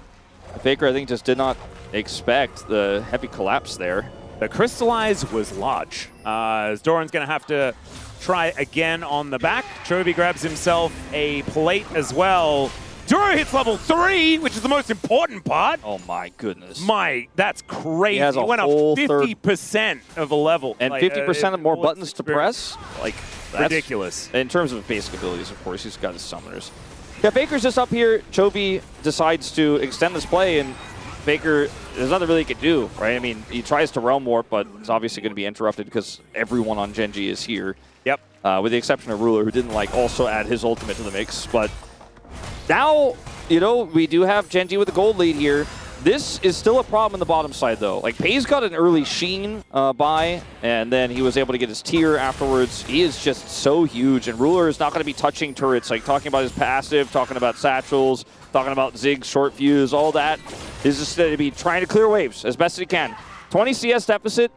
Faker, I think, just did not expect the heavy collapse there. The crystallize was large. As Doran's going to have to try again on the back. Chovy grabs himself a plate as well. Duro hits level 3, which is the most important part. Oh my goodness. That's crazy. He has a went up whole 50% of a level. And 50% more buttons to press? Like, that's ridiculous. In terms of basic abilities, of course, he's got his summoners. Yeah, Faker's just up here. Chovy decides to extend this play, and Faker, there's nothing really he can do, right? I mean, he tries to realm warp, but it's obviously going to be interrupted because everyone on Gen G is here. Yep. With the exception of Ruler, who didn't also add his ultimate to the mix. But now, we do have Gen G with a gold lead here. This is still a problem in the bottom side, though. Like, Pei's got an early Sheen buy, and then he was able to get his tier afterwards. He is just so huge, and Ruler is not going to be touching turrets, like talking about his passive, talking about satchels, talking about Zig's short fuse, all that. He's just going to be trying to clear waves as best as he can. 20 CS deficit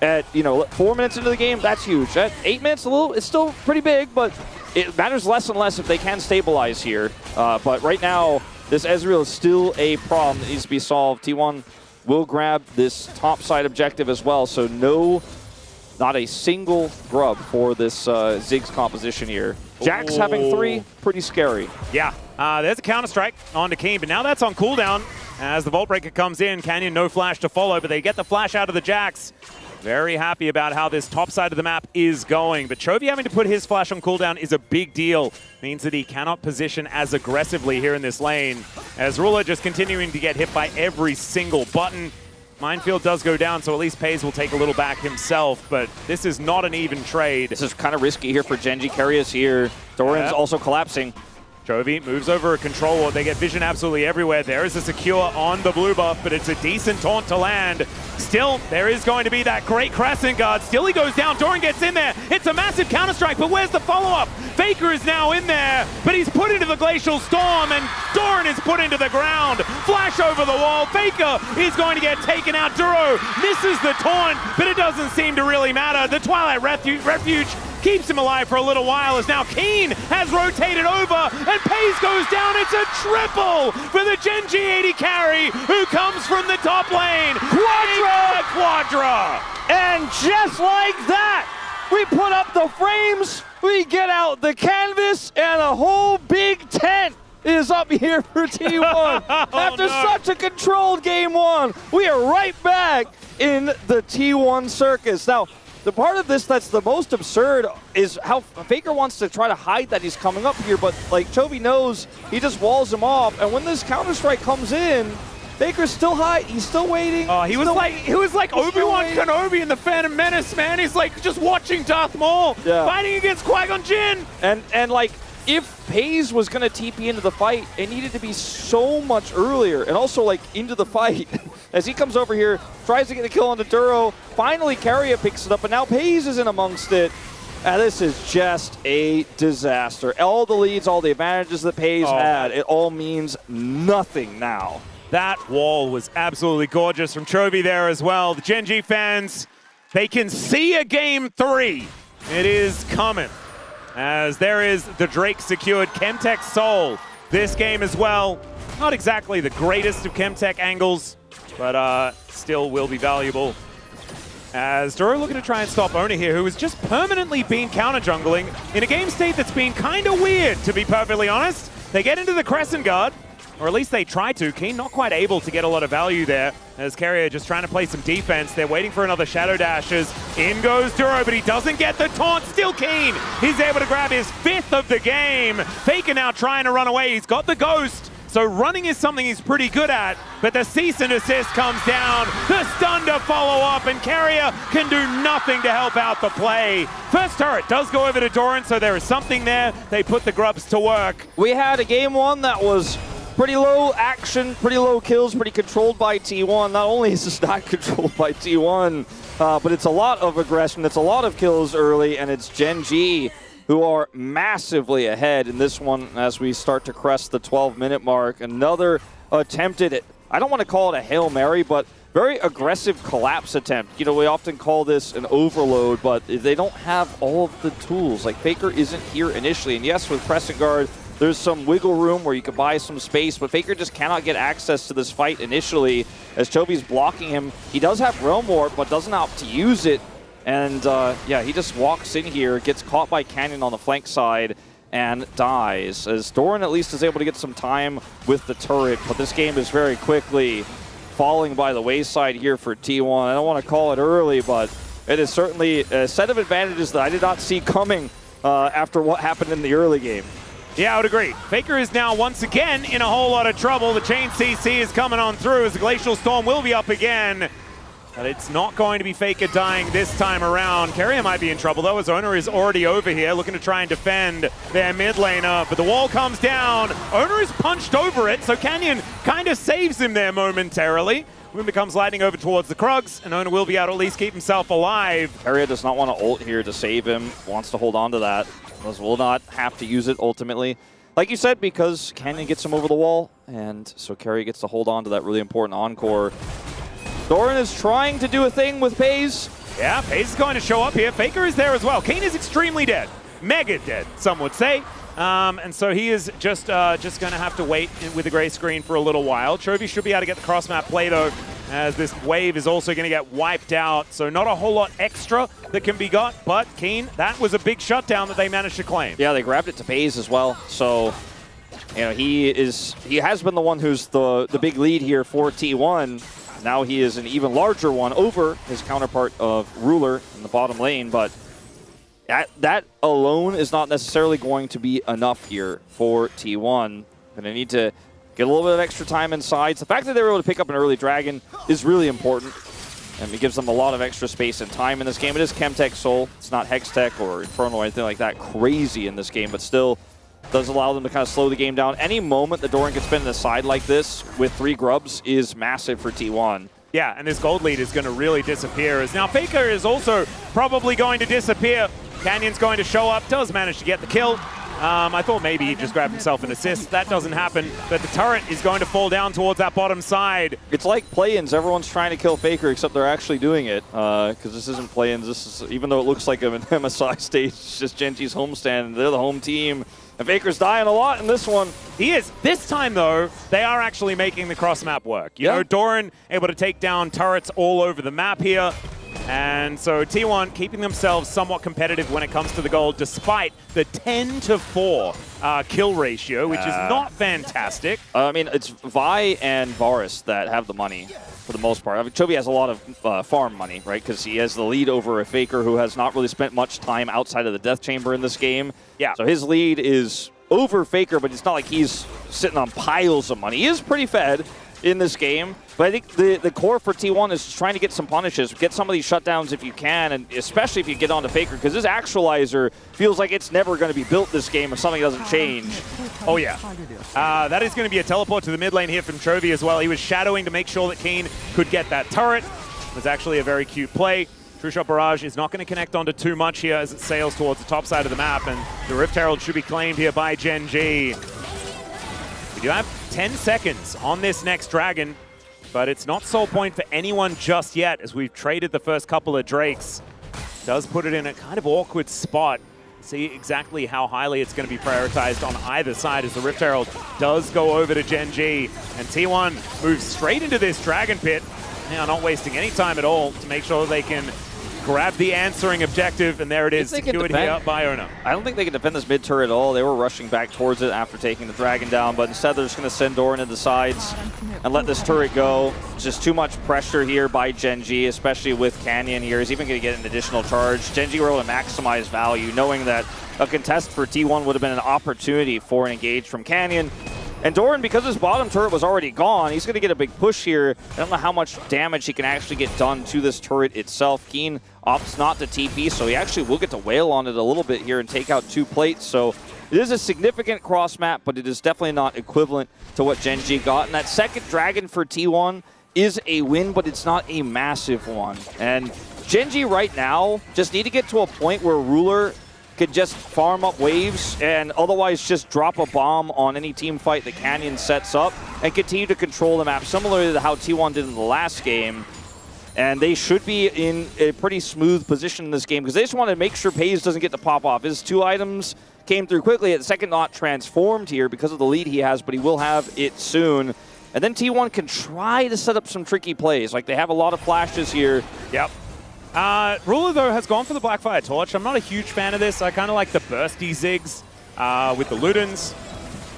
at, 4 minutes into the game, that's huge. At 8 minutes, it's still pretty big, but it matters less and less if they can stabilize here. But right now, this Ezreal is still a problem that needs to be solved. T1 will grab this top side objective as well, so not a single grub for this Ziggs composition here. Jax having 3, pretty scary. Yeah, there's a counter-strike onto Keen, but now that's on cooldown as the Vault Breaker comes in. Canyon, no flash to follow, but they get the flash out of the Jax. Very happy about how this top side of the map is going, but Chovy having to put his flash on cooldown is a big deal. Means that he cannot position as aggressively here in this lane, as Ruler just continuing to get hit by every single button. Minefield does go down, so at least Pays will take a little back himself, but this is not an even trade. This is kind of risky here for Gen G. Carry is here. Doran's also collapsing. Chovy moves over a control ward. They get vision absolutely everywhere. There is a secure on the blue buff, but it's a decent taunt to land. Still, there is going to be that great Crescent Guard. Still he goes down. Doran gets in there. It's a massive counter-strike, but where's the follow-up? Faker is now in there, but he's put into the Glacial Storm, and Doran is put into the ground. Flash over the wall. Faker is going to get taken out. Duro misses the taunt, but it doesn't seem to really matter. The Twilight Refuge keeps him alive for a little while as now Keen has rotated over and Pays goes down. It's a triple for the Gen G 80 carry who comes from the top lane. Quadra! And just like that, we put up the frames, we get out the canvas, and a whole big tent is up here for T1. After such a controlled game 1, we are right back in the T1 circus. Now, the part of this that's the most absurd is how Faker wants to try to hide that he's coming up here, but Chovy knows, he just walls him off, and when this Counter-Strike comes in, Faker's still high, he's still waiting. Oh, he was like Obi-Wan Kenobi in the Phantom Menace, man. He's like just watching Darth Maul fighting against Qui-Gon Jinn. And if Pays was going to TP into the fight, it needed to be so much earlier, and also into the fight. As he comes over here, tries to get a kill onto Duro, finally Carrier picks it up, and now Pays is in amongst it. And this is just a disaster. All the leads, all the advantages that Pays had, it all means nothing now. That wall was absolutely gorgeous from Chovy there as well. The Gen G fans, they can see a game 3. It is coming. As there is the Drake secured Chemtech Soul this game as well. Not exactly the greatest of Chemtech angles, but still will be valuable. As Duro looking to try and stop Ona here, who has just permanently been counter-jungling in a game state that's been kind of weird, to be perfectly honest. They get into the Crescent Guard, or at least they try to. Keen not quite able to get a lot of value there, as Carrier just trying to play some defense. They're waiting for another Shadow Dashes. In goes Duro, but he doesn't get the taunt. Still Keen. He's able to grab his 5th of the game. Faker now trying to run away. He's got the Ghost. So running is something he's pretty good at, but the cease and desist comes down. The stun to follow up, and Carrier can do nothing to help out the play. First turret does go over to Doran, so there is something there. They put the grubs to work. We had a game 1 that was pretty low action, pretty low kills, pretty controlled by T1. Not only is this not controlled by T1, but it's a lot of aggression, it's a lot of kills early, and it's Gen G who are massively ahead in this one as we start to crest the 12-minute mark. Another attempted, I don't want to call it a Hail Mary, but very aggressive collapse attempt. We often call this an overload, but they don't have all of the tools. Faker isn't here initially, and yes, with Crescent Guard, there's some wiggle room where you could buy some space, but Faker just cannot get access to this fight initially as Chovy's blocking him. He does have Realm Warp, but doesn't opt to use it. And yeah, he just walks in here, gets caught by Canyon on the flank side, and dies. As Doran at least is able to get some time with the turret, but this game is very quickly falling by the wayside here for T1. I don't want to call it early, but it is certainly a set of advantages that I did not see coming after what happened in the early game. Yeah, I would agree. Faker is now once again in a whole lot of trouble. The chain CC is coming on through as the Glacial Storm will be up again. But it's not going to be Faker dying this time around. Carrier might be in trouble though, as Owner is already over here looking to try and defend their mid laner. But the wall comes down. Owner is punched over it, so Canyon kind of saves him there momentarily. Moon becomes lightning over towards the Krugs, and Owner will be able to at least keep himself alive. Carrier does not want to ult here to save him, wants to hold on to that. Will not have to use it ultimately. Like you said, because Canyon gets him over the wall, and so Carrier gets to hold on to that really important encore. Doran is trying to do a thing with Paze. Yeah, Paze is going to show up here. Faker is there as well. Kane is extremely dead. Mega dead, some would say. And so he is just going to have to wait with the gray screen for a little while. Chovy should be able to get the cross-map play, though, as this wave is also going to get wiped out. So not a whole lot extra that can be got, but Keen, that was a big shutdown that they managed to claim. Yeah, they grabbed it to Paze as well. So, you know, he has been the one who's the big lead here for T1. Now he is an even larger one over his counterpart of Ruler in the bottom lane, but that alone is not necessarily going to be enough here for T1. And they need to get a little bit of extra time inside. So the fact that they were able to pick up an early dragon is really important. And it gives them a lot of extra space and time in this game. It is Chemtech Soul. It's not Hextech or Infernal or anything like that crazy in this game, but still does allow them to kind of slow the game down. Any moment that Doran can spin the side like this with 3 grubs is massive for T1. Yeah, and this gold lead is going to really disappear. As now Faker is also probably going to disappear. Canyon's going to show up, does manage to get the kill. I thought maybe he just grabbed himself an assist. That doesn't happen, but the turret is going to fall down towards that bottom side. It's like play-ins. Everyone's trying to kill Faker, except they're actually doing it. Because this isn't play-ins. This is, even though it looks like an MSI stage, it's just Gen.G's homestand. They're the home team. And Faker's dying a lot in this one. He is. This time, though, they are actually making the cross-map work. You know, Doran able to take down turrets all over the map here. And so T1 keeping themselves somewhat competitive when it comes to the gold, despite the 10-to-4 kill ratio, which is not fantastic. I mean, it's Vi and Varus that have the money for the most part. I mean, Chovy has a lot of farm money, right? Because he has the lead over a Faker who has not really spent much time outside of the Death Chamber in this game. Yeah. So his lead is over Faker, but it's not like he's sitting on piles of money. He is pretty fed in this game. But I think the core for T1 is trying to get some punishes, get some of these shutdowns if you can, and especially if you get onto Faker, because this actualizer feels like it's never going to be built this game if something doesn't change. Oh, yeah. That is going to be a teleport to the mid lane here from Chovy as well. He was shadowing to make sure that Kane could get that turret. It was actually a very cute play. True Shot Barrage is not going to connect onto too much here as it sails towards the top side of the map, and the Rift Herald should be claimed here by Gen.G. We do have 10 seconds on this next dragon, but it's not soul point for anyone just yet as we've traded the first couple of Drakes. Does put it in a kind of awkward spot. See exactly how highly it's going to be prioritized on either side as the Rift Herald does go over to Gen.G. And T1 moves straight into this dragon pit. Now not wasting any time at all to make sure that they can grab the answering objective, and there it is, secured here by Ono. I don't think they can defend this mid turret at all. They were rushing back towards it after taking the dragon down, but instead they're just going to send Doran to the sides and let this turret go. Just too much pressure here by Gen.G, especially with Canyon here. He's even going to get an additional charge. Gen.G were able to maximize value, knowing that a contest for T1 would have been an opportunity for an engage from Canyon. And Doran, because his bottom turret was already gone, he's going to get a big push here. I don't know how much damage he can actually get done to this turret itself. Keen opts not to TP, so he actually will get to wail on it a little bit here and take out 2 plates. So it is a significant cross map, but it is definitely not equivalent to what Gen.G got. And that second dragon for T1 is a win, but it's not a massive one. And Gen.G right now just need to get to a point where Ruler could just farm up waves and otherwise just drop a bomb on any team fight that Canyon sets up and continue to control the map, similarly to how T1 did in the last game. And they should be in a pretty smooth position in this game because they just want to make sure Paige doesn't get to pop off. His 2 items came through quickly. At second, not transformed here because of the lead he has, but he will have it soon. And then T1 can try to set up some tricky plays. Like, they have a lot of flashes here. Yep. Ruler, though, has gone for the Blackfire Torch. I'm not a huge fan of this. I kind of like the bursty zigs with the Ludens.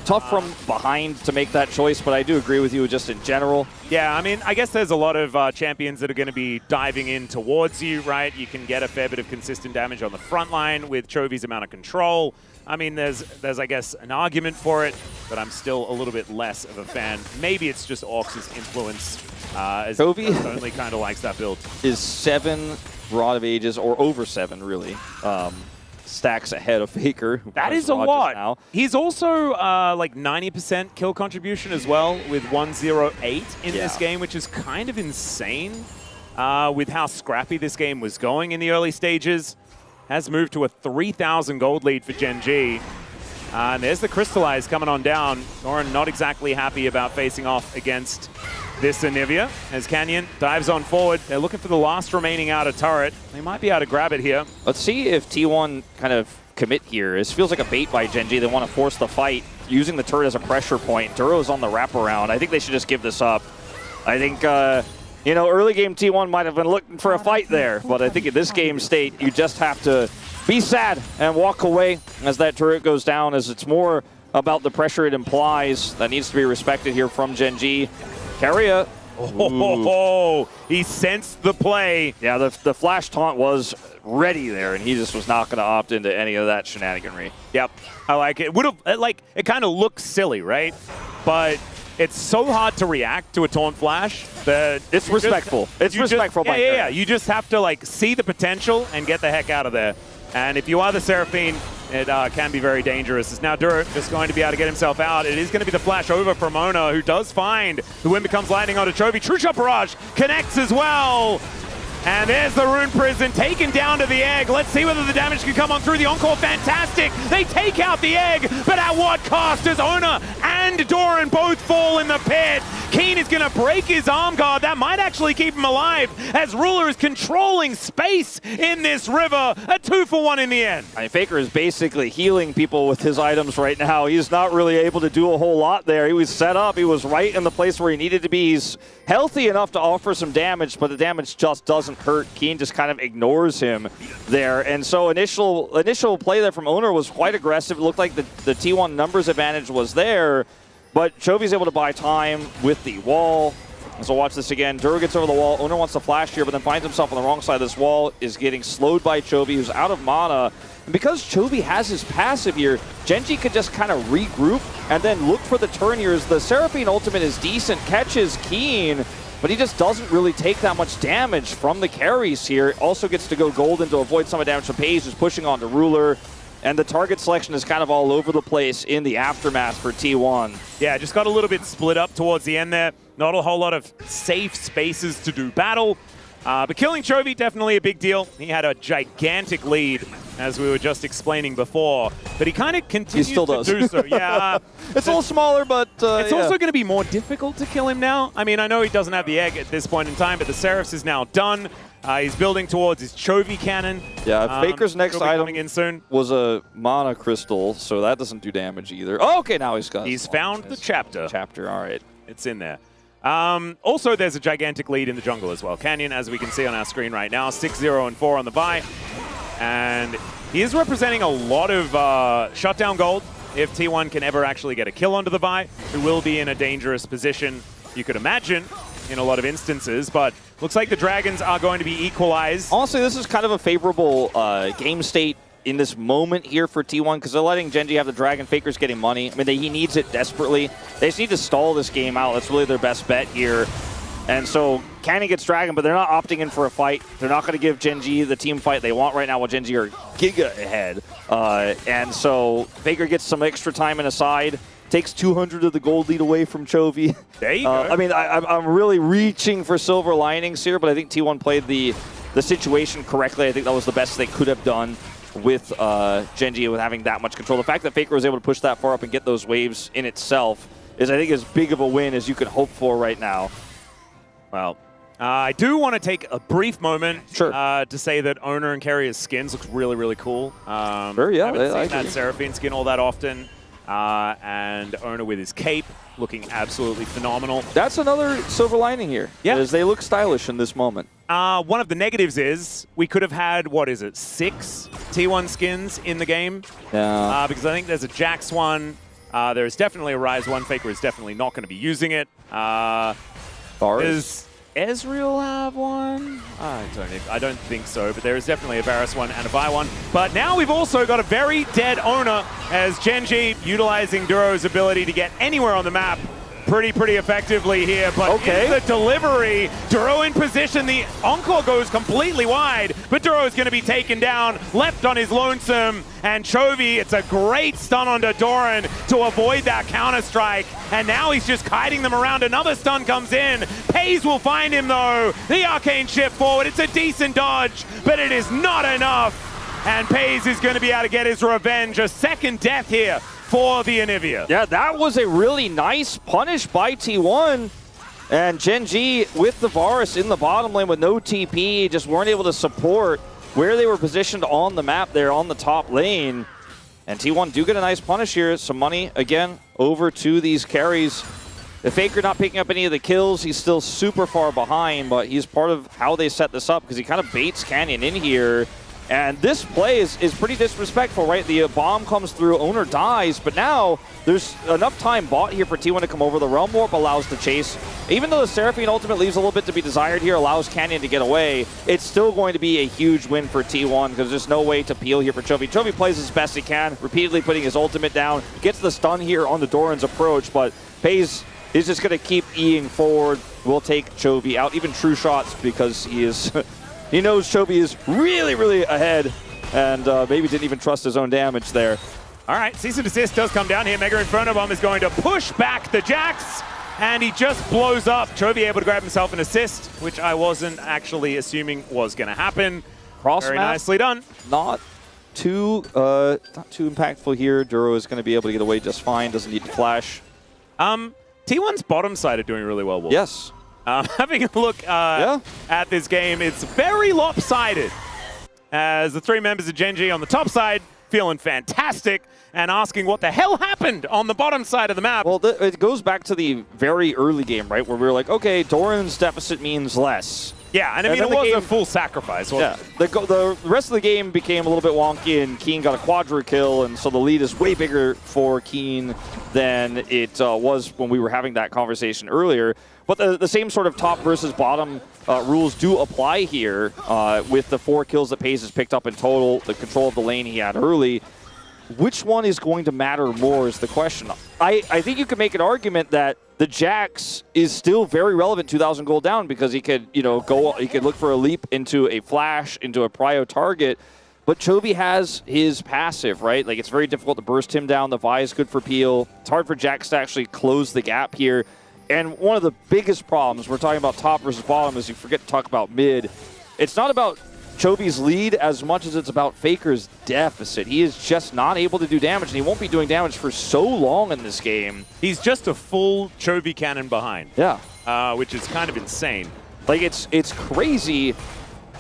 Tough from behind to make that choice, but I do agree with you just in general. Yeah, I mean, I guess there's a lot of champions that are going to be diving in towards you, right? You can get a fair bit of consistent damage on the front line with Chovy's amount of control. I mean, there's I guess, an argument for it, but I'm still a little bit less of a fan. Maybe it's just Orcs' influence, as Chovy only kind of likes that build. Is 7 Rod of Ages, or over 7, really. Stacks ahead of Faker. That is a lot. Now. He's also like 90% kill contribution as well with 108 in this game, which is kind of insane with how scrappy this game was going in the early stages. Has moved to a 3,000 gold lead for Gen G. And there's the Crystallize coming on down. Doran not exactly happy about facing off against this Anivia as Canyon dives on forward. They're looking for the last remaining outer turret. They might be able to grab it here. Let's see if T1 kind of commit here. This feels like a bait by Gen G. They want to force the fight using the turret as a pressure point. Duro's on the wraparound. I think they should just give this up. I think, you know, early game T1 might have been looking for a fight there, but I think in this game state, you just have to be sad and walk away as that turret goes down, as it's more about the pressure it implies that needs to be respected here from Gen G. Keria. Oh, he sensed the play. Yeah, the flash taunt was ready there, and he just was not going to opt into any of that shenaniganry. Yep, I like it. Would have like it kind of looks silly, right? But it's so hard to react to a taunt flash that it's respectful. It's respectful. Yeah. You just have to like see the potential and get the heck out of there. And if you are the Seraphine, it can be very dangerous. As now Dur just going to be able to get himself out. It is going to be the flash over from Ona, who does find the wind becomes lightning onto Chovy. True Shot Barrage connects as well. And there's the Rune Prison taken down to the egg. Let's see whether the damage can come on through. The Encore, fantastic. They take out the egg, but at what cost? As Ona and Doran both fall in the pit. Keen is going to break his arm guard. That might actually keep him alive, as Ruler is controlling space in this river. A 2-for-1 in the end. I mean, Faker is basically healing people with his items right now. He's not really able to do a whole lot there. He was set up. He was right in the place where he needed to be. He's healthy enough to offer some damage, but the damage just doesn't hurt. Keen just kind of ignores him there. And so initial play there from Owner was quite aggressive. It looked like the T1 numbers advantage was there, but Chovy's able to buy time with the wall. So watch this again. Dur gets over the wall. Owner wants to flash here, but then finds himself on the wrong side of this wall, is getting slowed by Chovy, who's out of mana. And because Chovy has his passive here, Gen G could just kind of regroup and then look for the turn here. As the Seraphine ultimate is decent, catches Keen, but he just doesn't really take that much damage from the carries here. Also gets to go golden to avoid some of the damage from Paige, who's pushing on to Ruler. And the target selection is kind of all over the place in the aftermath for T1. Yeah, just got a little bit split up towards the end there. Not a whole lot of safe spaces to do battle. But killing Chovy, definitely a big deal. He had a gigantic lead, as we were just explaining before. But he kind of continues to do so. Yeah, it's a little smaller, but it's also going to be more difficult to kill him now. I mean, I know he doesn't have the egg at this point in time, but the Seraphs is now done. He's building towards his Chovy cannon. Yeah, Faker's next item in soon. Was a mana crystal, so that doesn't do damage either. Oh, okay, now he's got. He's found the chapter. Chapter, all right. It's in there. Also, there's a gigantic lead in the jungle as well. Canyon, as we can see on our screen right now, 6-0 and 4 on the bye. And he is representing a lot of shutdown gold. If T1 can ever actually get a kill onto the bye, who will be in a dangerous position, you could imagine, in a lot of instances, but looks like the Dragons are going to be equalized. Honestly, this is kind of a favorable game state in this moment here for T1, because they're letting Gen G have the Dragon. Faker's getting money. I mean, he needs it desperately. They just need to stall this game out. That's really their best bet here. And so Canyon gets Dragon, but they're not opting in for a fight. They're not going to give Gen G the team fight they want right now, while Gen G are giga ahead. And so Faker gets some extra time in a side. Takes 200 of the gold lead away from Chovy. There you go. I mean, I'm really reaching for silver linings here, but I think T1 played the situation correctly. I think that was the best they could have done with Gen G, with having that much control. The fact that Faker was able to push that far up and get those waves in itself is, I think, as big of a win as you could hope for right now. Well, I do want to take a brief moment Sure. to say that Owner and Carrier's skins looks really, really cool. Sure, yeah. Haven't I seen that agree. Seraphine skin all that often. And Owner with his cape looking absolutely phenomenal. That's another silver lining here. Yeah. Is they look stylish in this moment. One of the negatives is we could have had, 6 T1 skins in the game. Yeah. Because I think there's a Jax one. There's definitely a Ryze one. Faker is definitely not going to be using it. Does Ezreal have one? I don't think so, but there is definitely a Varus one and a Vi one. But now we've also got a very dead Owner as Gen.G utilizing Duro's ability to get anywhere on the map pretty effectively here. But in the delivery, Duro in position. The Encore goes completely wide, but Duro is going to be taken down, left on his lonesome. And Chovy, it's a great stun onto Doran to avoid that counter-strike. And now he's just kiting them around. Another stun comes in. Pays will find him, though. The Arcane shift forward. It's a decent dodge, but it is not enough. And Pays is going to be able to get his revenge. A second death here for the Anivia. Yeah, that was a really nice punish by T1. And Gen.G with the Varus in the bottom lane with no TP, just weren't able to support where they were positioned on the map there on the top lane. And T1 do get a nice punish here. Some money, again, over to these carries. The Faker not picking up any of the kills. He's still super far behind, but he's part of how they set this up because he kind of baits Canyon in here. And this play is pretty disrespectful, right? The bomb comes through, Owner dies, but now there's enough time bought here for T1 to come over. The Realm Warp allows the chase. Even though the Seraphine ultimate leaves a little bit to be desired here, allows Canyon to get away, it's still going to be a huge win for T1 because there's no way to peel here for Chovy. Chovy plays as best he can, repeatedly putting his ultimate down, gets the stun here on the Doran's approach, but Pays is just going to keep E-ing forward. Will take Chovy out, even true shots, because he is... He knows Chovy is really ahead and maybe didn't even trust his own damage there. All right, cease and desist does come down here. Mega Inferno Bomb is going to push back the Jax, and he just blows up. Chovy able to grab himself an assist, which I wasn't actually assuming was going to happen. Very nicely done. Not too impactful here. Duro is going to be able to get away just fine. Doesn't need to flash. T1's bottom side are doing really well, Wolf. Yes. Having a look at this game, it's very lopsided. As the 3 members of Gen.G on the top side feeling fantastic and asking what the hell happened on the bottom side of the map. Well, it goes back to the very early game, right, where we were like, okay, Doran's deficit means less. Yeah, and I mean, it was a full sacrifice. Yeah, the rest of the game became a little bit wonky, and Keen got a quadra kill, and so the lead is way bigger for Keen than it was when we were having that conversation earlier. But the same sort of top versus bottom rules do apply here with the 4 kills that Pays has picked up in total, the control of the lane he had early. Which one is going to matter more is the question. I think you could make an argument that the Jax is still very relevant 2,000 gold down because he could, he could look for a leap into a flash, into a prio target. But Chovy has his passive, right? Like, it's very difficult to burst him down. The Vi is good for peel. It's hard for Jax to actually close the gap here. And one of the biggest problems, we're talking about top versus bottom, is you forget to talk about mid. It's not about Chovy's lead as much as it's about Faker's deficit. He is just not able to do damage, and he won't be doing damage for so long in this game. He's just a full Chovy cannon behind. Yeah. Which is kind of insane. Like, it's crazy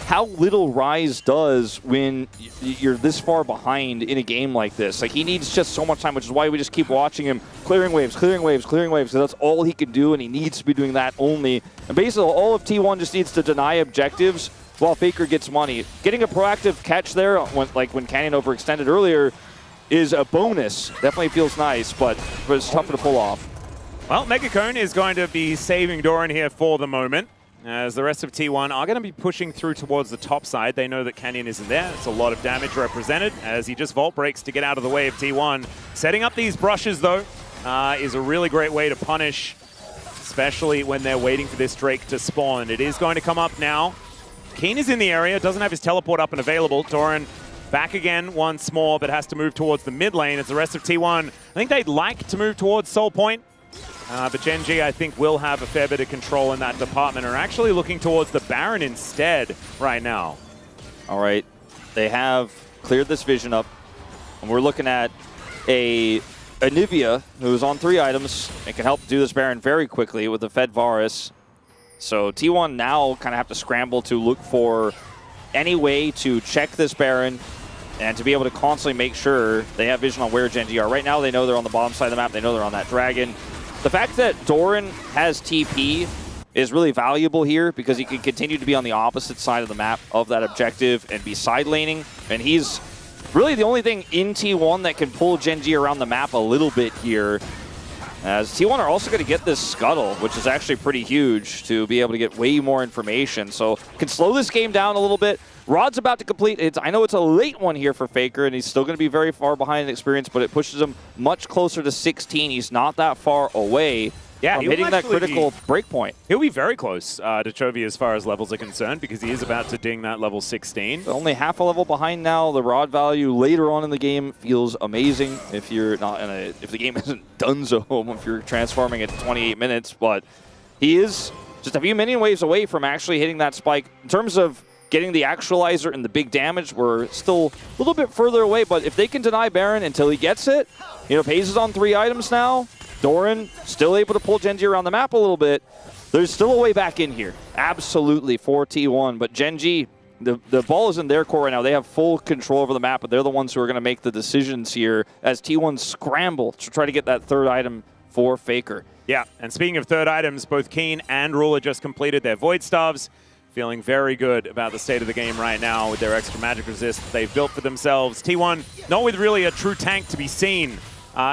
how little Ryze does when you're this far behind in a game like this. Like, he needs just so much time, which is why we just keep watching him clearing waves, because that's all he can do, and he needs to be doing that only. And basically, all of T1 just needs to deny objectives while Faker gets money. Getting a proactive catch there, when Canyon overextended earlier, is a bonus. Definitely feels nice, but it's tougher to pull off. Well, Megacone is going to be saving Doran here for the moment, as the rest of T1 are going to be pushing through towards the top side. They know that Canyon isn't there. It's a lot of damage represented as he just vault breaks to get out of the way of T1. Setting up these brushes, though, is a really great way to punish, especially when they're waiting for this Drake to spawn. It is going to come up now. Keen is in the area, doesn't have his teleport up and available. Doran back again once more, but has to move towards the mid lane as the rest of T1. I think they'd like to move towards Soul Point. But Gen.G, I think, will have a fair bit of control in that department, and are actually looking towards the Baron instead right now. All right. They have cleared this vision up, and we're looking at a Anivia who's on 3 items and can help do this Baron very quickly with the Fed Varus. So T1 now kind of have to scramble to look for any way to check this Baron and to be able to constantly make sure they have vision on where Gen G are. Right now they know they're on the bottom side of the map, they know they're on that dragon. The fact that Doran has TP is really valuable here because he can continue to be on the opposite side of the map of that objective and be side laning, and he's really the only thing in T1 that can pull Gen G around the map a little bit here. As T1 are also going to get this scuttle, which is actually pretty huge to be able to get way more information. So can slow this game down a little bit. Rod's about to complete. I know it's a late one here for Faker, and he's still going to be very far behind in experience, but it pushes him much closer to 16. He's not that far away from hitting that critical breakpoint. He'll be very close to Chovy as far as levels are concerned because he is about to ding that level 16. But only half a level behind now. The Rod value later on in the game feels amazing if you're not in if the game isn't donezo if you're transforming at 28 minutes. But he is just a few minion waves away from actually hitting that spike. In terms of getting the actualizer and the big damage, we're still a little bit further away. But if they can deny Baron until he gets it, Paze is on 3 items now. Doran still able to pull Gen G around the map a little bit. There's still a way back in here, absolutely, for T1. But Gen G, the ball is in their court right now. They have full control over the map, but they're the ones who are going to make the decisions here as T1 scramble to try to get that third item for Faker. Yeah, and speaking of third items, both Keen and Ruler just completed their Void Staves. Feeling very good about the state of the game right now with their extra magic resist they've built for themselves. T1, not with really a true tank to be seen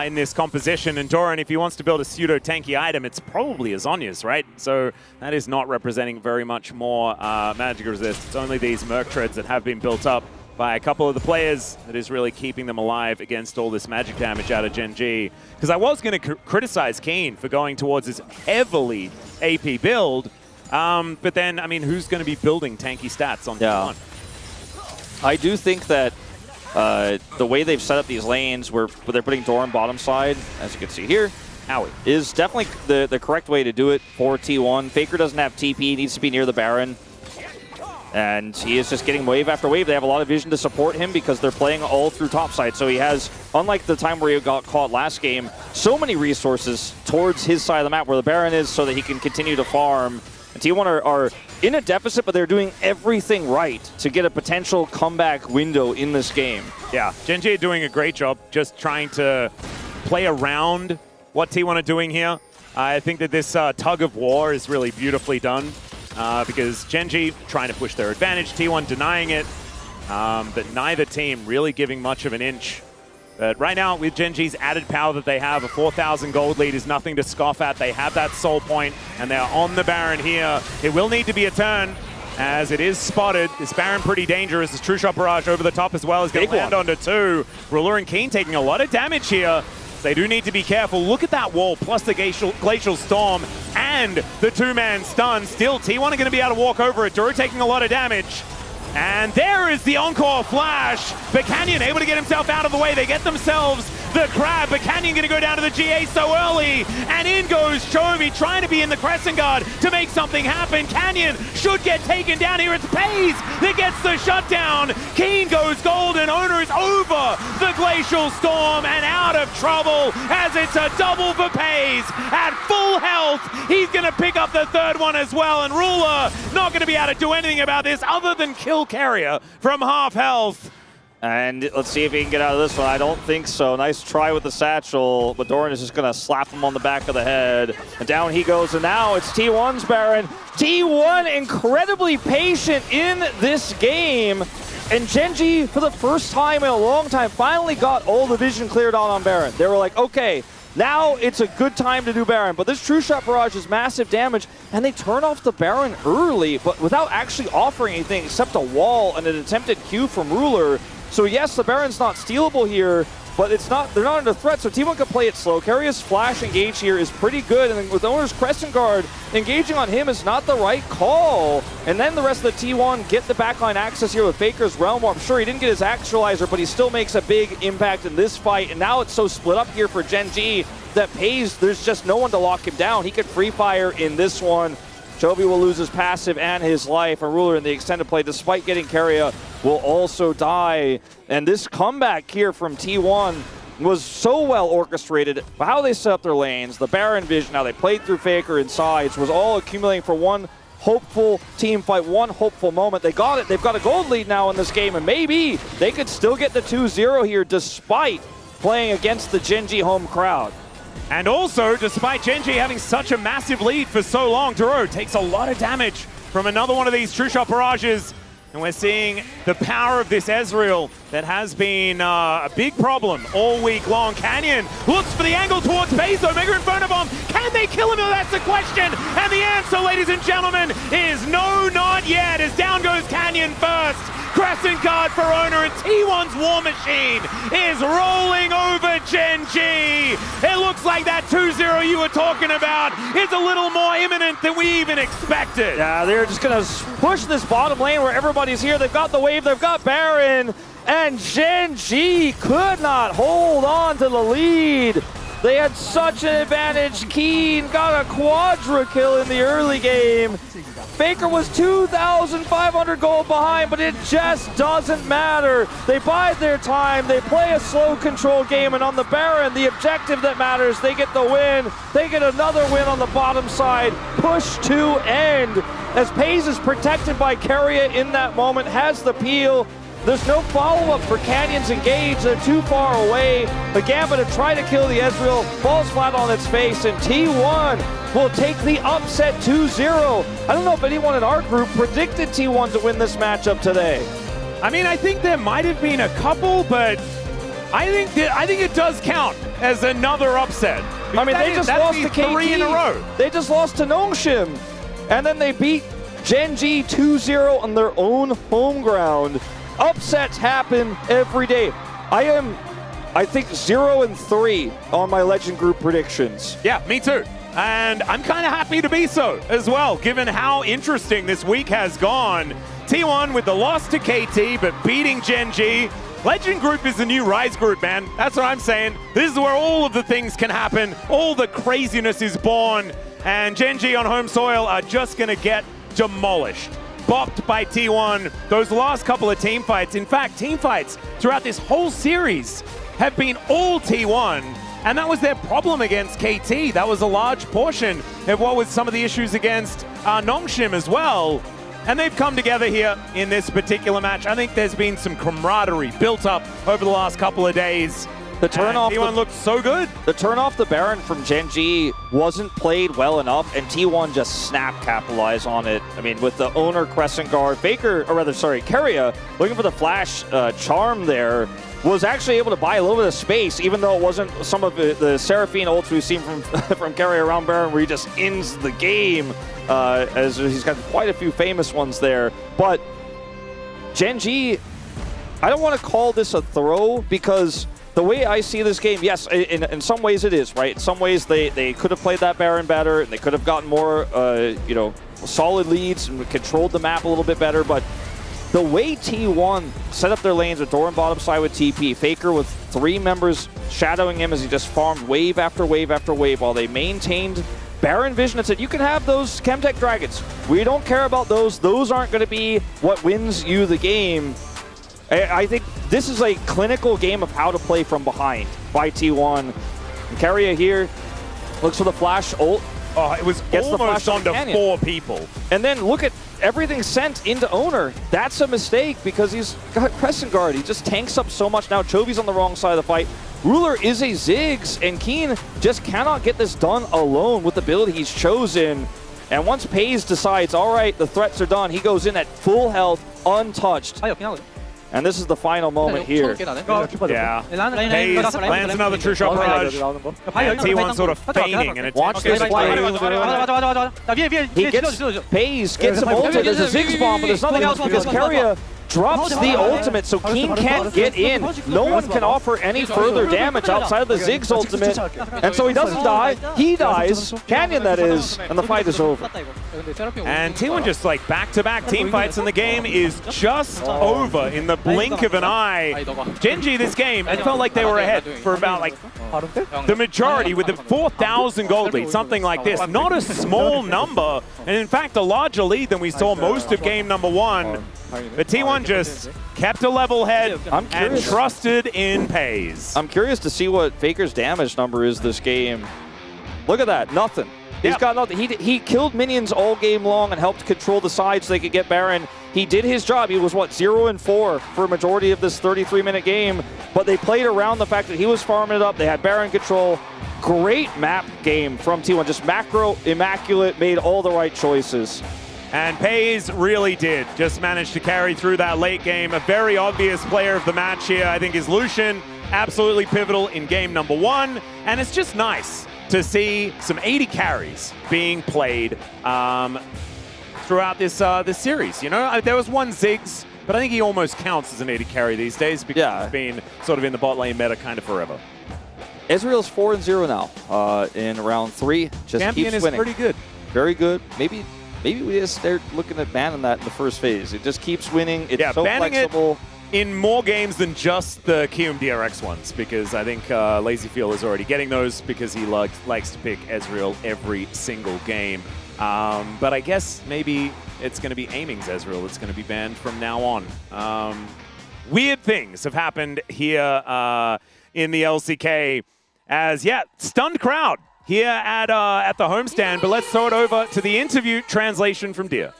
in this composition. And Doran, if he wants to build a pseudo-tanky item, it's probably a Zhonya's, right? So that is not representing very much more magic resist. It's only these Merc Treads that have been built up by a couple of the players that is really keeping them alive against all this magic damage out of Gen G. Because I was going to criticize Keen for going towards this heavily AP build, but then, I mean, who's going to be building tanky stats on T1? I do think that the way they've set up these lanes where they're putting Doran bottom side, as you can see here, is definitely the correct way to do it for T1. Faker doesn't have TP, he needs to be near the Baron. And he is just getting wave after wave. They have a lot of vision to support him because they're playing all through topside. So he has, unlike the time where he got caught last game, so many resources towards his side of the map where the Baron is so that he can continue to farm. And T1 are in a deficit, but they're doing everything right to get a potential comeback window in this game. Yeah, Gen G are doing a great job just trying to play around what T1 are doing here. I think that this tug of war is really beautifully done because Gen G trying to push their advantage, T1 denying it, but neither team really giving much of an inch. But right now, with Gen G's added power that they have, a 4,000 gold lead is nothing to scoff at. They have that soul point, and they're on the Baron here. It will need to be a turn, as it is spotted. This Baron pretty dangerous. This True Shot Barrage over the top as well is going to land onto 2. Ruler and Keen taking a lot of damage here. They do need to be careful. Look at that wall, plus the Glacial Storm and the 2-man stun. Still, T1 are going to be able to walk over it. Duro taking a lot of damage. And there is the Encore Flash, but Canyon able to get himself out of the way. They get themselves the crab, but Canyon going to go down to the GA so early. And in goes Chovy, trying to be in the Crescent Guard to make something happen. Canyon should get taken down here. It's Paze that gets the shutdown. Keen goes gold, and Owner is over the Glacial Storm and out of trouble as it's a double for Paze. At full health, he's going to pick up the third one as well. And Ruler not going to be able to do anything about this other than kill Carrier from half health. And let's see if he can get out of this one. I don't think so. Nice try with the satchel, but Doran is just going to slap him on the back of the head. And down he goes, and now it's T1's Baron. T1 incredibly patient in this game. And Gen G, for the first time in a long time, finally got all the vision cleared on Baron. They were like, okay, now it's a good time to do Baron. But this True Shot Barrage is massive damage, and they turn off the Baron early, but without actually offering anything except a wall and an attempted Q from Ruler. So yes, the Baron's not stealable here, but they're not under threat, so T1 can play it slow. Carrier's flash engage here is pretty good, and with Owner's Crescent Guard, engaging on him is not the right call. And then the rest of the T1 get the backline access here with Faker's Realm Warp. Sure, he didn't get his actualizer, but he still makes a big impact in this fight, and now it's so split up here for Gen G that Paze, there's just no one to lock him down. He could free fire in this one. Chovy will lose his passive and his life, and Ruler in the extended play, despite getting Carrier, will also die. And this comeback here from T1 was so well orchestrated. How they set up their lanes, the Baron vision, how they played through Faker and sides was all accumulating for one hopeful team fight, one hopeful moment. They got it. They've got a gold lead now in this game, and maybe they could still get the 2-0 here despite playing against the Gen G home crowd. And also, despite Gen G having such a massive lead for so long, Duro takes a lot of damage from another one of these True Shot barrages. And we're seeing the power of this Ezreal that has been a big problem all week long. Canyon looks for the angle towards Bezo. Mega Inferno Bomb. Can they kill him? That's the question. And the answer, ladies and gentlemen, is no, not yet. As down goes Canyon first. Crescent Guard for Owner, and T1's War Machine is rolling over Gen G. It looks like that 2-0 you were talking about is a little more imminent than we even expected. Yeah, they're just going to push this bottom lane where everybody's here. They've got the wave, they've got Baron, and Gen G could not hold on to the lead. They had such an advantage. Keen got a quadra kill in the early game. Faker was 2,500 gold behind, but it just doesn't matter. They bide their time, they play a slow control game, and on the Baron, the objective that matters, they get the win. They get another win on the bottom side. Push to end. As Paze is protected by Keria in that moment, has the peel. There's no follow-up for Canyon's engage. They're too far away. The Gambit to try to kill the Ezreal falls flat on its face, and T1 will take the upset 2-0. I don't know if anyone in our group predicted T1 to win this matchup today. I mean, I think there might have been a couple, but I think it does count as another upset. I mean, they just lost to KT. 3 in a row. They just lost to Nongshim, and then they beat Gen G 2-0 on their own home ground. Upsets happen every day. I think 0-3 on my Legend Group predictions. Yeah, me too. And I'm kind of happy to be so as well, given how interesting this week has gone. T1 with the loss to KT, but beating Gen G. Legend Group is the new Rise Group, man. That's what I'm saying. This is where all of the things can happen. All the craziness is born. And Gen G on home soil are just going to get demolished. Bopped by T1. Those last couple of team fights, in fact, team fights throughout this whole series have been all T1, and that was their problem against KT. That was a large portion of what was some of the issues against Nongshim as well. And they've come together here in this particular match. I think there's been some camaraderie built up over the last couple of days. The turn off T1 looked so good. The turn off the Baron from Gen G wasn't played well enough, and T1 just capitalized on it. I mean, with the owner Crescent Guard, Keria looking for the flash charm there, was actually able to buy a little bit of space, even though it wasn't some of the Seraphine ults we've seen from Keria around Baron, where he just ends the game, as he's got quite a few famous ones there. But Gen G, I don't want to call this a throw, because the way I see this game, yes, in some ways it is, right? In some ways they could have played that Baron better, and they could have gotten more, solid leads and controlled the map a little bit better, but the way T1 set up their lanes with Doran bottom side with TP, Faker with 3 members shadowing him as he just farmed wave after wave after wave while they maintained Baron vision and said, you can have those Chemtech Dragons. We don't care about those. Those aren't going to be what wins you the game. I think this is a clinical game of how to play from behind by T1. And Keria here looks for the flash ult. Oh, it was almost onto 4 people. And then look at everything sent into Owner. That's a mistake because he's got Crescent Guard. He just tanks up so much now. Chovy's on the wrong side of the fight. Ruler is a Ziggs, and Keen just cannot get this done alone with the build he's chosen. And once Paze decides, all right, the threats are done, he goes in at full health, untouched. And this is the final moment here. Yeah. Paze lands another True Shot barrage. And T1 sort of feigning and watch this play. Paze gets him ulted. There's a Ziggs bomb, but there's nothing else because Keria drops the ultimate, so Keen can't get in. No one can offer any further damage outside of the Ziggs ultimate. And so he doesn't die. He dies. Canyon, that is. And the fight is over. And T1 just like back-to-back team fights, and the game is just over in the blink of an eye. Gen G this game, it felt like they were ahead for about like The majority with a 4,000 gold lead, something like this. Not a small number, and in fact a larger lead than we saw most of game number one. But T1 just kept a level head and trusted in Pays. I'm curious to see what Faker's damage number is this game. Look at that, nothing. He's got nothing. He killed minions all game long and helped control the side so they could get Baron. He did his job. He was, what, 0-4 for a majority of this 33-minute game. But they played around the fact that he was farming it up. They had Baron control. Great map game from T1. Just macro, immaculate, made all the right choices. And Pays really did just manage to carry through that late game. A very obvious player of the match here, I think, is Lucian. Absolutely pivotal in game number one. And it's just nice to see some 80 carries being played throughout this series. You know, there was one Ziggs, but I think he almost counts as an 80 carry these days because he's been sort of in the bot lane meta kind of forever. Ezreal's 4-0 now in round 3. Just Champion keeps is winning. pretty good. Very good. Maybe we just start looking at banning that in the first phase. It just keeps winning. It's so banning flexible. it in more games than just the Kium DRX ones, because I think LazyFeel is already getting those because he likes to pick Ezreal every single game. But I guess maybe it's going to be Aiming's Ezreal that's going to be banned from now on. Weird things have happened here in the LCK as, stunned crowd here at the homestand. But let's throw it over to the interview translation from Dia.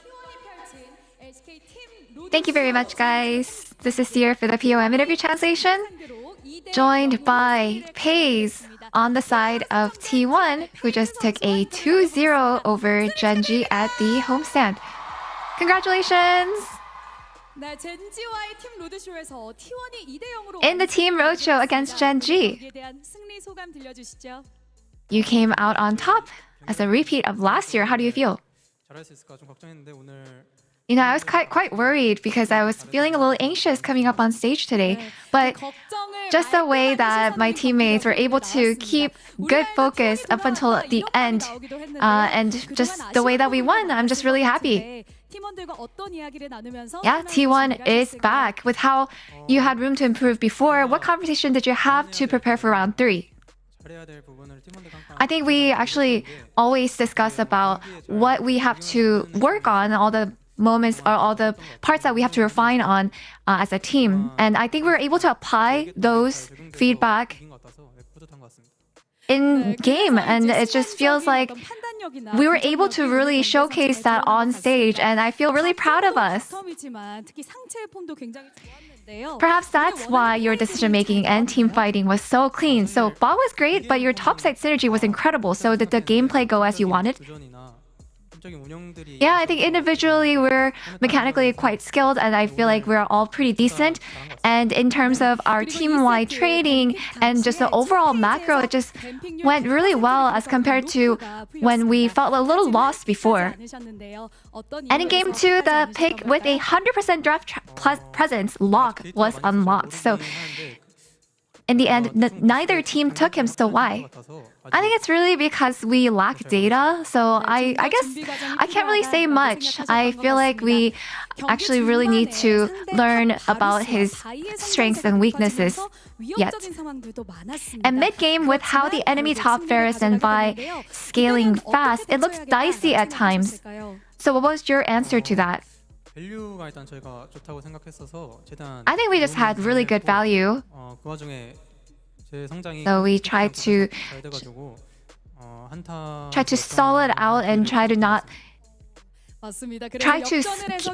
Thank you very much, guys. This is Sierra for the POM interview translation, joined by Pays on the side of T1, who just took a 2-0 over Genji at the homestand. Congratulations! In the team roadshow against Genji, you came out on top as a repeat of last year. How do you feel? You know, I was quite worried because I was feeling a little anxious coming up on stage today. But just the way that my teammates were able to keep good focus up until the end, and just the way that we won, I'm just really happy. Yeah, T1 is back. With how you had room to improve before, what conversation did you have to prepare for round 3? I think we actually always discuss about what we have to work on, all the moments or all the parts that we have to refine on as a team. And I think we were able to apply those feedback in game, and it just feels like we were able to really showcase that on stage, and I feel really proud of us. Perhaps that's why your decision making and team fighting was so clean. So bot was great, but your top side synergy was incredible. So did the gameplay go as you wanted? Yeah, I think individually we're mechanically quite skilled, and I feel like we're all pretty decent. And in terms of our team-wide trading and just the overall macro, it just went really well as compared to when we felt a little lost before. And in game 2, the pick with a 100% draft presence lock was unlocked. So in the end, neither team took him, so why? I think it's really because we lack data, so I guess I can't really say much. I feel like we actually really need to learn about his strengths and weaknesses yet. And mid-game, with how the enemy top Varus and Vi scaling fast, it looks dicey at times. So what was your answer to that? I think we just had really good value. So we try to stall it out and try to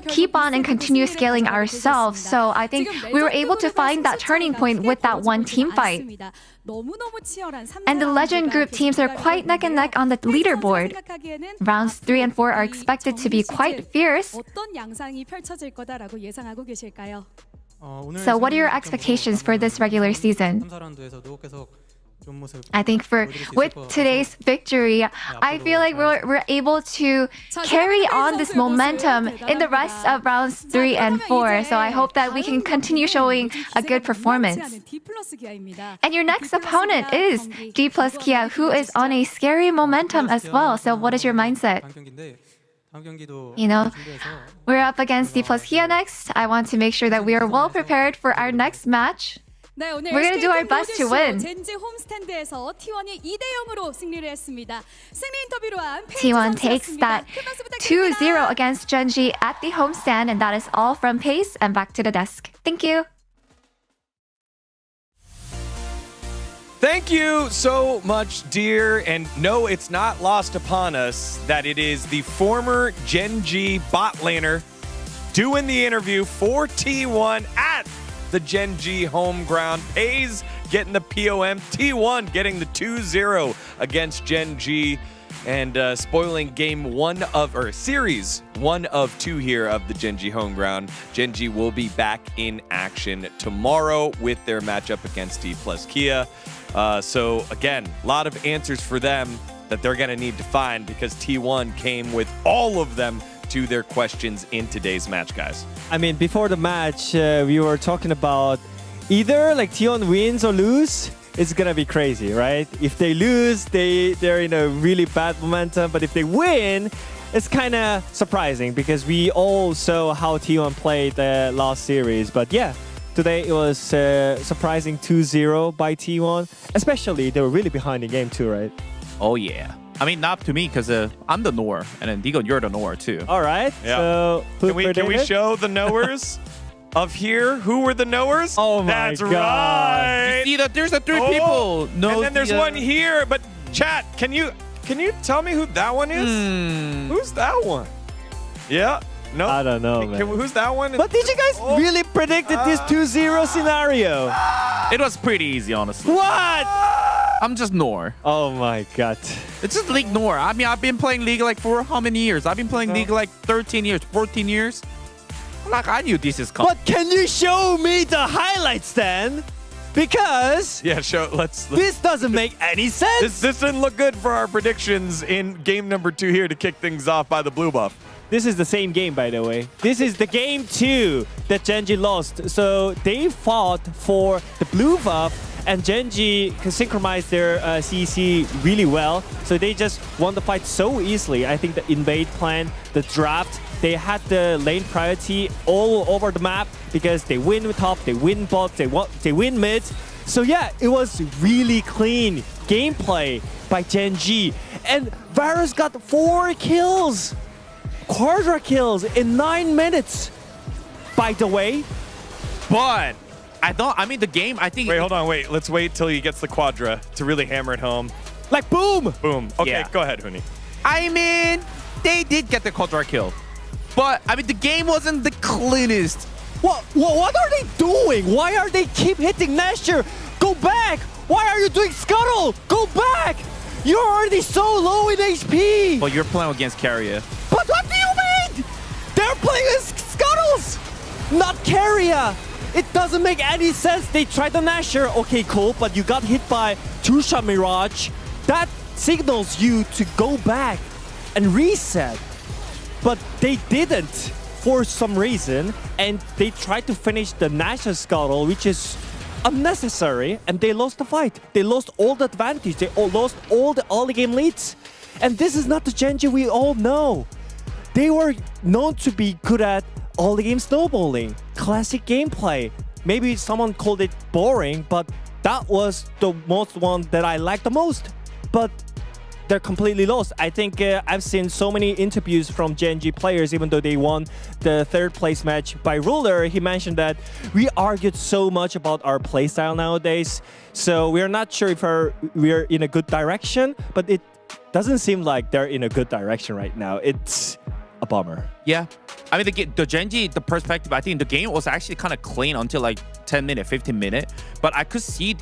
keep on and continue scaling ourselves. So I think we were able to find that turning point with that one team fight. And the Legend group teams are quite neck and neck on the leaderboard. Rounds 3 and 4 are expected to be quite fierce. So what are your expectations for this regular season? I think with today's victory, I feel like we're able to carry on this momentum in the rest of rounds 3 and 4. So I hope that we can continue showing a good performance. And your next opponent is D+ Kia, who is on a scary momentum as well. So what is your mindset? You know, we're up against D+ Kia next. I want to make sure that we are well prepared for our next match. 네, 오늘 We're gonna do our SK best to 모드쇼 win. 젠지 홈스탠드에서 T1이 2대0으로 승리를 했습니다. 승리 인터뷰로 한 T1 takes that 2-0 against Genji at the homestand, and that is all from Pace. And back to the desk. Thank you. Thank you so much, dear. And no, it's not lost upon us that it is the former Genji bot laner doing the interview for T1 at the Genji home ground. Pays getting the POM. T1 getting the 2-0 against Genji and spoiling series 1 of 2 here of the Genji home ground. Genji will be back in action tomorrow with their matchup against D plus Kia. So again, a lot of answers for them that they're going to need to find because T1 came with all of them to their questions in today's match, guys. I mean, before the match, we were talking about either like T1 wins or lose. It's gonna be crazy, right? If they lose, they're in a really bad momentum. But if they win, it's kind of surprising because we all saw how T1 played the last series. But yeah, today it was surprising 2-0 by T1. Especially they were really behind the game too, right? Oh yeah. I mean, not to me because I'm the knower, and then Digon, you're the knower too. All right. Yeah. So can we show the knowers of here? Who were the knowers? Oh my That's God. right. You see that there's the 3 people. No, and then there's one here. But chat, can you tell me who that one is? Who's that one? Yeah. No. I don't know, man. Who's that one? But did you guys really predicted this 2-0 scenario? It was pretty easy, honestly. What? I'm just Nor. Oh my God. It's just League Nor. I mean, I've been playing League like for how many years? I've been playing League like 13 years, 14 years. Like, I knew this is coming. But can you show me the highlights then? Because yeah, let's this doesn't make any sense. This didn't look good for our predictions in game number 2 here to kick things off by the blue buff. This is the same game, by the way. This is the game 2 that Genji lost. So they fought for the blue buff, and Genji can synchronize their CC really well. So they just won the fight so easily. I think the invade plan, the draft, they had the lane priority all over the map because they win top, they win bot, they win mid. So yeah, it was really clean gameplay by Genji. And Varus got 4 kills. Quadra kills in 9 minutes, by the way. But I mean the game, I think... Wait, hold on, wait. Let's wait till he gets the Quadra to really hammer it home. Like boom! Boom. Okay, Yeah. Go ahead, Huni. I mean, they did get the Quadra kill. But, I mean, the game wasn't the cleanest. What are they doing? Why are they keep hitting Nasher? Go back! Why are you doing Scuttle? Go back! You're already so low in HP! But you're playing against Carrier. But what do you mean? They're playing with Scuttles! Not Carrier! It doesn't make any sense. They tried the Nasher. Okay, cool, but you got hit by Two-Shot Mirage. That signals you to go back and reset. But they didn't for some reason, and they tried to finish the Nasher Scuttle, which is unnecessary, and they lost the fight. They lost all the advantage. They lost all the early game leads. And this is not the Genji we all know. They were known to be good at early game snowballing, classic gameplay. Maybe someone called it boring, but that was the most one that I liked the most. But they're completely lost. I think I've seen so many interviews from Genji players, even though they won the 3rd place match by Ruler. He mentioned that we argued so much about our playstyle nowadays. So we're not sure if we're in a good direction, but it doesn't seem like they're in a good direction right now. It's a bummer. Yeah. I mean, the Genji, the perspective, I think the game was actually kind of clean until like 10 minute, 15 minute. But I could see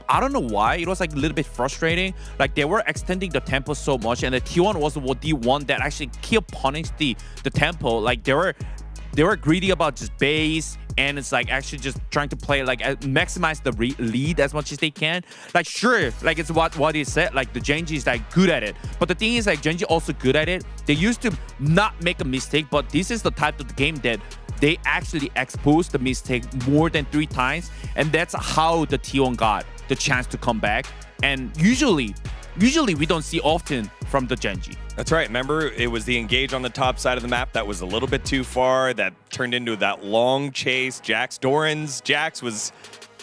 I don't know why. It was like a little bit frustrating. Like they were extending the tempo so much, and the T1 was the one that actually kept punishing the tempo. Like they were greedy about just base, and it's like actually just trying to play like maximize the lead as much as they can. Like sure, like it's what he said. Like the Genji is like good at it, but the thing is like Genji also good at it. They used to not make a mistake, but this is the type of the game that they actually exposed the mistake more than 3 times, and that's how the T1 got the chance to come back. And usually we don't see often from the Genji. That's right. Remember, it was the engage on the top side of the map that was a little bit too far. That turned into that long chase. Jax was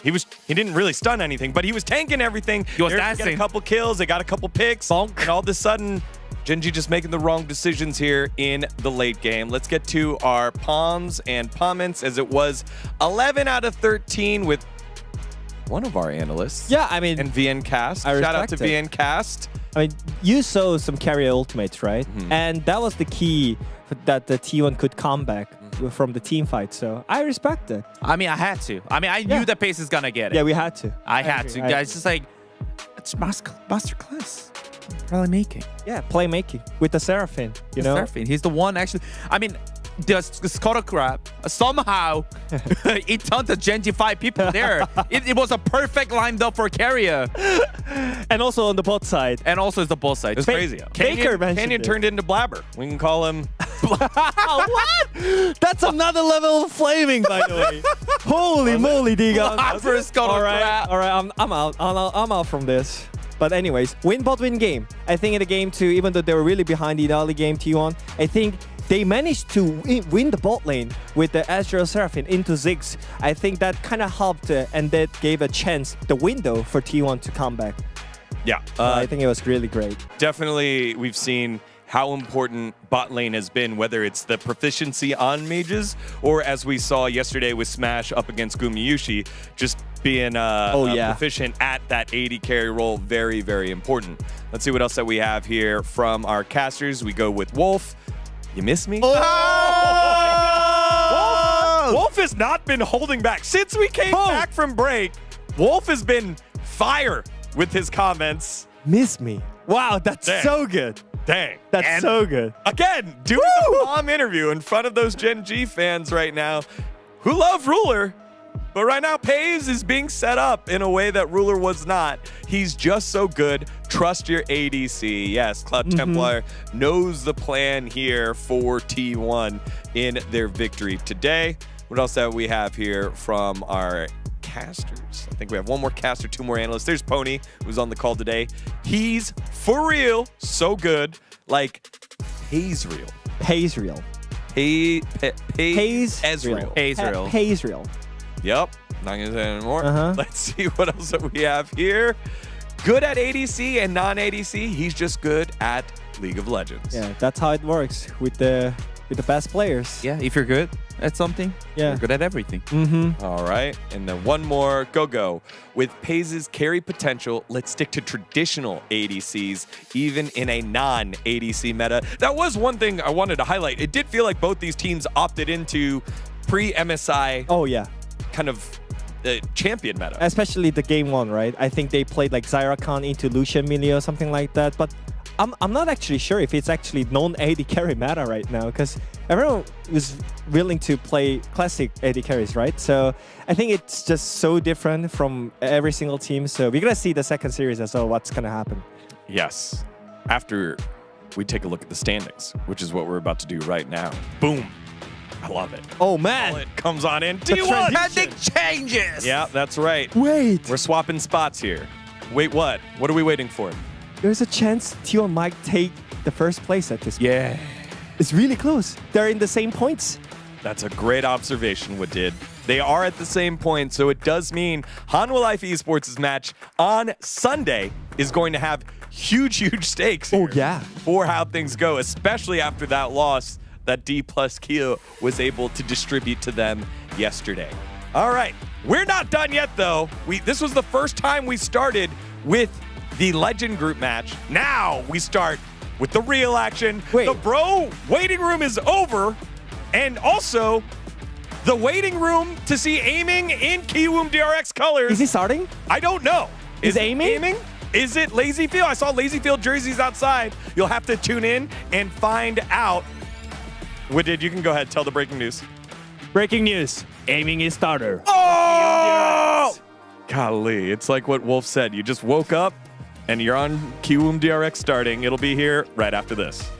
He didn't really stun anything, but he was tanking everything. He was They got a dancing. couple kills. They got a couple picks. Bonk. And all of a sudden, Gen G just making the wrong decisions here in the late game. Let's get to our palms and comments, as it was 11 out of 13 with one of our analysts. Yeah, I mean, and VN Cast. I Shout out to respect it. VN Cast. I mean, you saw some carrier ultimates, right? And that was the key that the T1 could come back from the team fight. So I respect it. I mean, I had to. I mean, I knew that Pace is gonna get it. Yeah, we had to. I had agree, to. I Guys, just like, it's master class. Really making. Yeah, playmaking with the Seraphine, you know? Seraphine. He's the one actually. I mean, the Scuttle Crab, somehow it turned to Gen G 5 people there. It was a perfect lined up for carrier. And also on the bot side. And also it's the bot side. It's crazy. Canyon turned into Blabber. We can call him. What? That's another level of flaming, by the way. Holy moly, Diga. Blabber Scuttle Crab. All right, I'm out. I'm out from this. But anyways, win bot win game. I think in the game too, even though they were really behind in the early game, T1, I think they managed to win the bot lane with the Azure Seraphine into Ziggs. I think that kind of helped and that gave a chance, the window for T1 to come back. Yeah. I think it was really great. Definitely, we've seen how important bot lane has been, whether it's the proficiency on mages or, as we saw yesterday with Smash up against Gumayushi, just being proficient at that 80 carry role. Very, very important. Let's see what else that we have here from our casters. We go with Wolf. You miss me? Oh! Wolf has not been holding back. Since we came back from break, Wolf has been fire with his comments. Miss me. Wow, that's so good. Dang. That's so good. Again, doing the bomb interview in front of those Gen G fans right now who love Ruler. But right now, Paze is being set up in a way that Ruler was not. He's just so good. Trust your ADC. Yes, Cloud Templar knows the plan here for T1 in their victory today. What else do we have here from our casters? I think we have one more caster, two more analysts. There's Pony, who's on the call today. He's for real, so good. Like, Paze real. Paze real. Paze Ezreal. Ezreal. Yep. Not going to say anymore. Let's see what else that we have here. Good at ADC and non-ADC. He's just good at League of Legends. Yeah, that's how it works with the best players. Yeah, if you're good at something, yeah, you're good at everything. All right. And then one more. Go. With Paze's carry potential, let's stick to traditional ADCs, even in a non-ADC meta. That was one thing I wanted to highlight. It did feel like both these teams opted into pre-MSI. Oh, yeah. Kind of champion meta. Especially the game one, right? I think they played like Zyra Khan into Lucian Melee or something like that. But I'm not actually sure if it's actually non-AD carry meta right now, because everyone was willing to play classic AD carries, right? So I think it's just so different from every single team. So we're going to see the second series as well, what's going to happen. Yes. After we take a look at the standings, which is what we're about to do right now. Boom. I love it. Oh, man. It comes on in. The T1. Magic changes. Yeah, that's right. Wait. We're swapping spots here. Wait, what? What are we waiting for? There's a chance T1 might take the first place at this point. Yeah. It's really close. They're in the same points. That's a great observation, Wadid. They are at the same point, so it does mean Hanwha Life Esports' match on Sunday is going to have huge stakes. Oh, yeah. For how things go, especially after that loss that D+Q was able to distribute to them yesterday. All right, we're not done yet, though. This was the first time we started with the Legend Group match. Now we start with the real action. The bro waiting room is over, and also the waiting room to see aiming in Kiwoom DRX colors. Is he starting? I don't know. Is aiming? Is it Lazyfield? I saw Lazyfield jerseys outside. You'll have to tune in and find out. Wadid, you can go ahead. Tell the breaking news. Breaking news. Aiming is starter. Oh! Golly, it's like what Wolf said. You just woke up and you're on Kiwoom DRX starting. It'll be here right after this.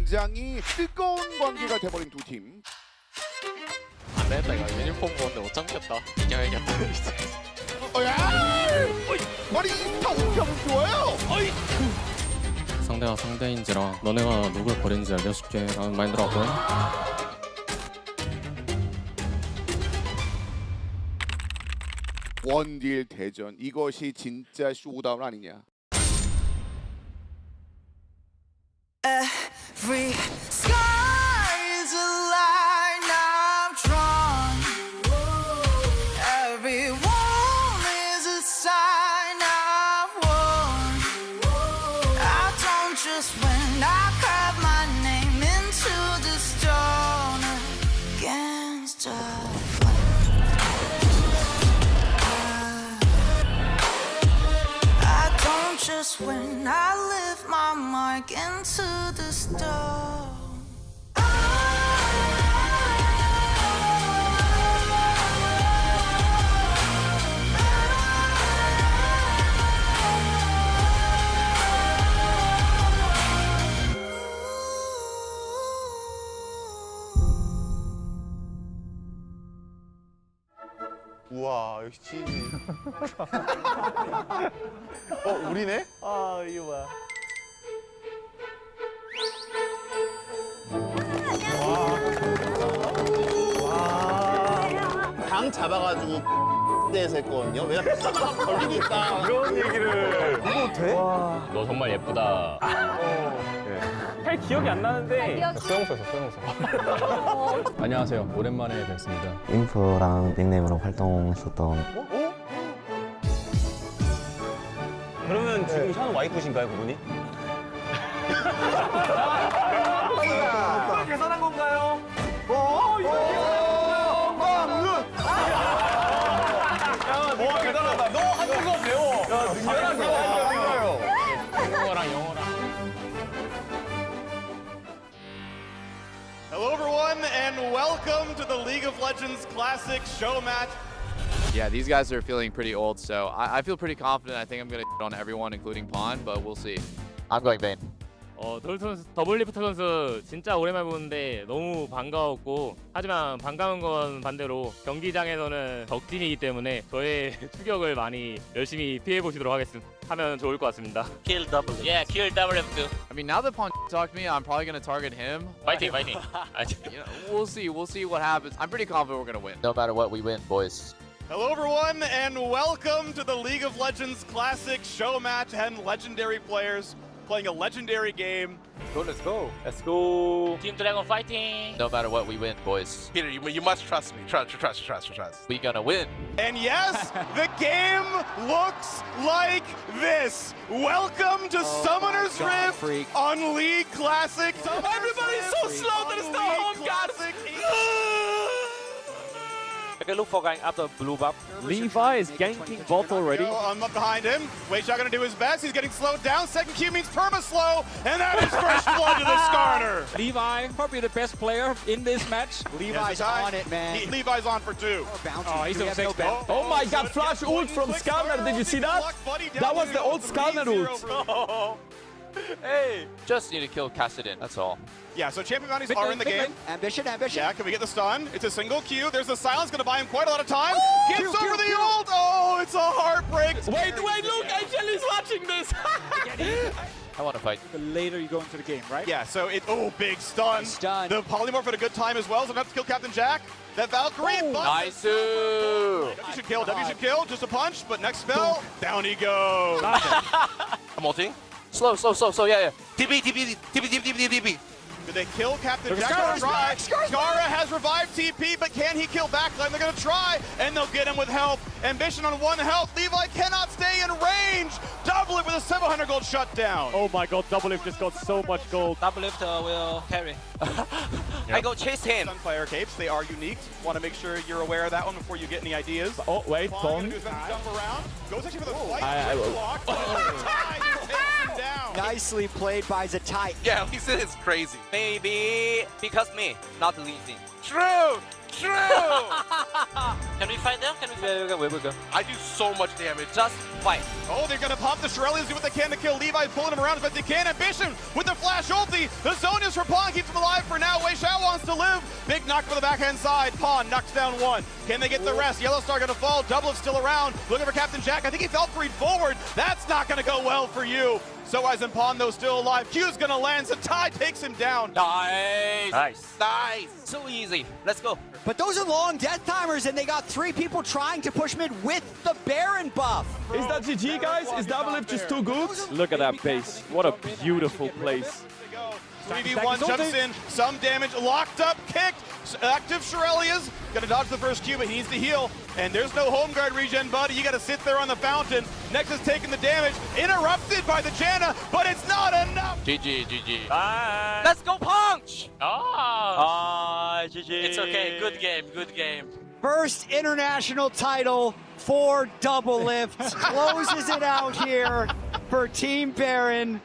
굉장히 뜨거운 관계가 돼버린 두 팀. 안 되겠다 이거 유니폼 보는데 못 참겠다. 이겨야겠다. 야! 아니 스타 어떻게 하면 좋아요? 상대가 상대인지라 너네가 누굴 버리는지 알려줄게 라는 마인드라고. 원딜 대전 이것이 진짜 쇼다운 아니냐? Every sky is a line I've drawn. Every wall is a sign I've worn. I don't just win, I carve my name into the stone against a I don't just win, I live my mark into the stone. 우와 역시 지인이. 우리네? 아 이게 뭐야? 당 잡아가지고 대에서 했거든요. 왜냐면 딱 걸리니까. 그런 얘기를. 이거 돼? 너 정말 예쁘다. 잘 기억이 안 나는데. 수영소에서 수영소. 안녕하세요. 오랜만에 뵙습니다. 인프랑 닉네임으로 활동했었던. 그러면 지금 현 와이프신가요, 그분이? 계산한 건가요? 와 대단하다. 너 한국어 배워. 야 능력이야. 영어랑 영어랑. Hello everyone and welcome to the League of Legends Classic show match. Yeah, these guys are feeling pretty old, so I feel pretty confident. I think I'm going to on everyone, including Pawn, but we'll see. I'm going Bane. 더블리프트 선수 진짜 오랜만에 보는데 너무 반가웠고, 하지만 반가운 건 반대로 경기장에서는 적진이기 때문에 저의 추격을 많이 열심히 피해 보시도록 하면 좋을 것 같습니다. Kill double. Yeah, kill double F2. I mean, now that Pawn talked to me, I'm probably going to target him. Fighting. You know, we'll see what happens. I'm pretty confident we're going to win. No matter what, we win, boys. Hello everyone and welcome to the League of Legends Classic show match and legendary players playing a legendary game. Let's go. Team Dragon fighting. No matter what, we win, boys. Peter, you must trust me. Trust. We gonna win. And yes, the game looks like this. Welcome to Summoner's Rift on League Classic. Everybody's so slow to the start home, God. Okay, look for going after blue buff. Levi is ganking bot already. I'm up behind him. Wei Xiao gonna do his best. He's getting slowed down. Second Q means perma-slow, and that is first blood to the Skarner. Levi, probably the best player in this match. Levi's on it, man. Levi's on for two. Oh, he's on 6 bet. Oh my God, flash ult from Skarner. Did you see that? That was the old Skarner ult. Hey, just need to kill Kassadin, that's all. Yeah, so champion bounties are in the game. Ambition. Yeah, can we get the stun? It's a single Q. There's the silence, gonna buy him quite a lot of time. Gets over the ult. Oh, it's a heartbreak. Wait, look, Angel is watching this. I want to fight. The later you go into the game, right? Yeah, so big stun. The polymorph at a good time as well, so enough to kill Captain Jack. That Valkyrie. Nice. W should kill. Just a punch, but next spell, down he goes. I'm ulting. Slow, yeah. TP. Did they kill Captain Jack? Skara has revived TP, but can he kill backline? They're going to try, and they'll get him with help. Ambition on 1 health. Levi cannot stay in range. Double it with a 700 gold shutdown. Oh my god, Double Lift just got so much gold. Double lift will carry. I go chase him. Sunfire capes, they are unique. Want to make sure you're aware of that one before you get any ideas. Oh, wait, Tom. Jump around. Goes actually for the flight. Nicely played by Zatai. Yeah, he said it's crazy. Maybe because me, not Lee Sin. True. true! Can we fight there? Can we fight? Yeah, we go. I do so much damage. Just fight. Oh, they're going to pop the Shirelles, do what they can to kill Levi, pulling him around, but they can't. Ambition with the flash ulti. The zone is for Pawn, keeps him alive for now. Wei Xiao wants to live. Big knock for the backhand side. Pawn knocks down one. Can they get the rest? Yellow Star going to fall. Double still around. Looking for Captain Jack. I think he felt freed forward. That's not going to go well for you. So as in Pawn, though, still alive. Q's going to land. Zatai takes him down. Nice. So easy. Let's go. But those are long death timers, and they got 3 people trying to push mid with the Baron buff. Is that GG, guys? Is Double just too good? Look at that base. What a beautiful place. 3v1 jumps in, some damage, locked up, kicked, active Shirelias, gonna dodge the first Q, but he needs to heal, and there's no home guard regen, buddy, you gotta sit there on the fountain. Nexus taking the damage, interrupted by the Janna, but it's not enough! GG. Bye. Let's go punch! GG. It's okay, good game. First international title for Double Lift. Closes it out here for Team Baron.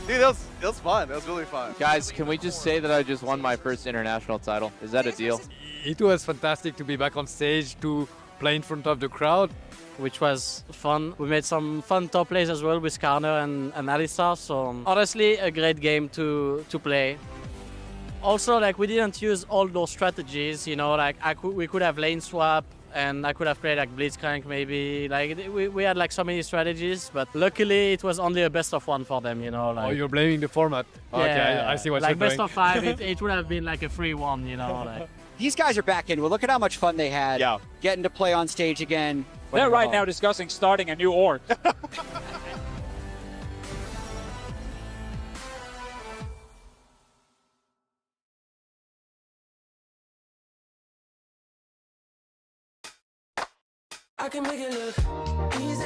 Dude, that was fun. That was really fun. Guys, can we just say that I just won my first international title? Is that a deal? It was fantastic to be back on stage, to play in front of the crowd. Which was fun. We made some fun top plays as well with Karner and Alistar, so honestly a great game to play. Also, like, we didn't use all those strategies, you know, like we could have lane swap, and I could have played like Blitzcrank maybe. Like we had like so many strategies, but luckily it was only a best of 1 for them, you know. Like, you're blaming the format. Yeah, okay, I see what like you're doing. best of 5, it would have been like a free 1, you know. Like. These guys are back into it. Look at how much fun they had getting to play on stage again. They're right now discussing starting a new org. I can make it look easy.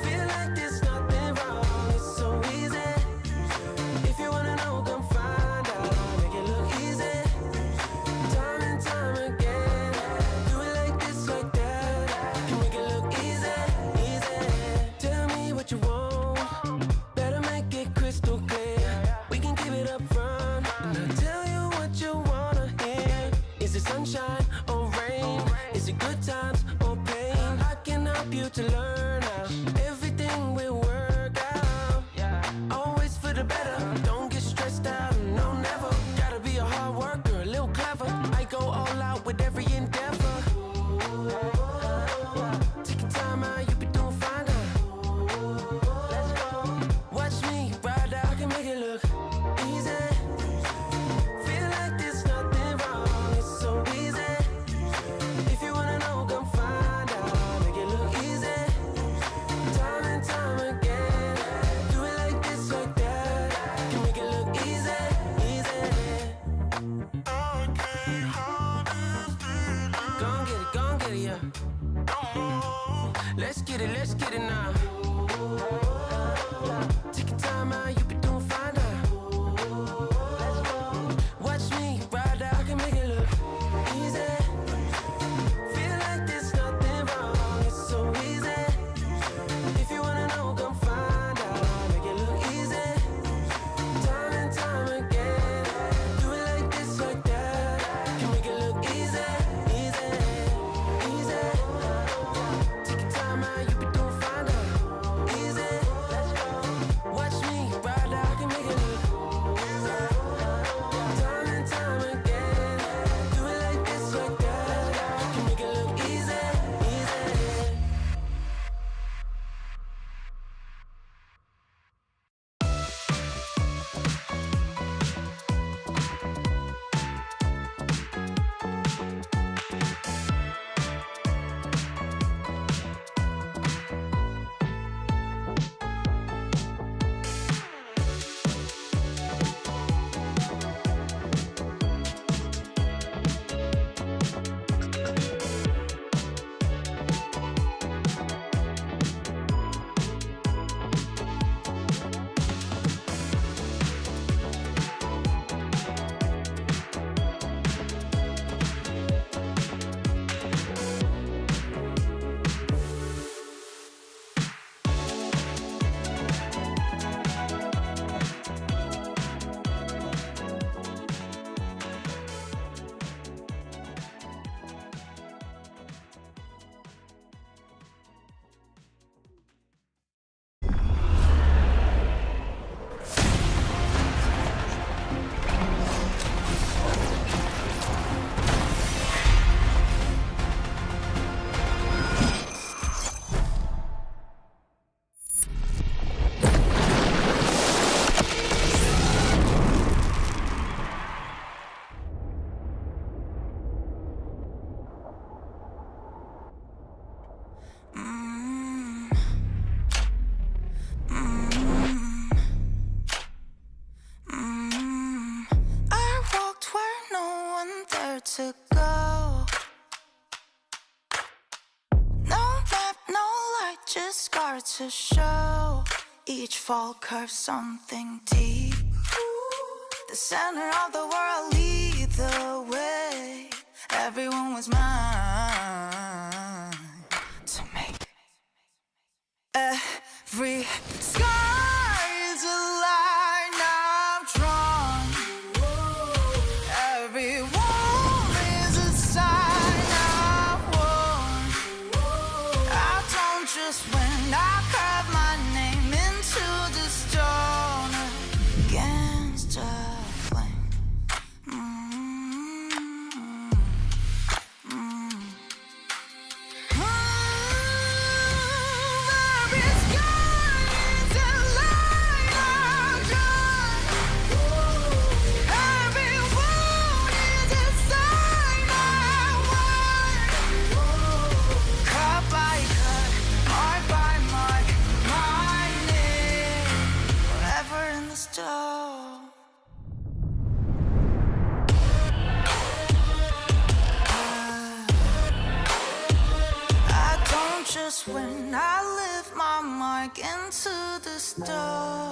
Feel like there's nothing wrong. It's so easy. If you wanna know, come find out. I make it look easy. Time and time again. Do it like this, like that. Can make it look easy. Tell me what you want. Better make it crystal clear. We can keep it up front. And I'll tell you what you wanna hear. Is it sunshine or rain? Is it good times or pain? I can help you to learn how everything will work out. Always for the better. Don't get stressed out. No, never. Gotta be a hard worker, a little clever. I go all out with every endeavor. Take your time out, you be doing fine now. Let's go. Watch me ride out. I can make it look easy. Feel like there's nothing wrong. It's so easy. If you wanna know, come find out. Make it look easy. Time and time again. Do it like this, like that. Can make it look easy. Gon' get it, yeah. Let's get it now. Take your time out, you be doing fine now. Watch me ride out. I can make it look easy. Feel like there's nothing wrong. It's so easy. If you wanna know, come find out. Make it look easy. Time and time again. Do it like this, like that. Can make it look easy. Take your time out, you be doing fine now. Easy. Let's go. just scar to show. Each fall curves something deep. The center of the world lead the way. Everyone was mine to make. Every sky is a line I've drawn. Every wall is a sign I've worn. I don't just win, I carve my name into the stone against a flame. Just when I lift my mic into the stone.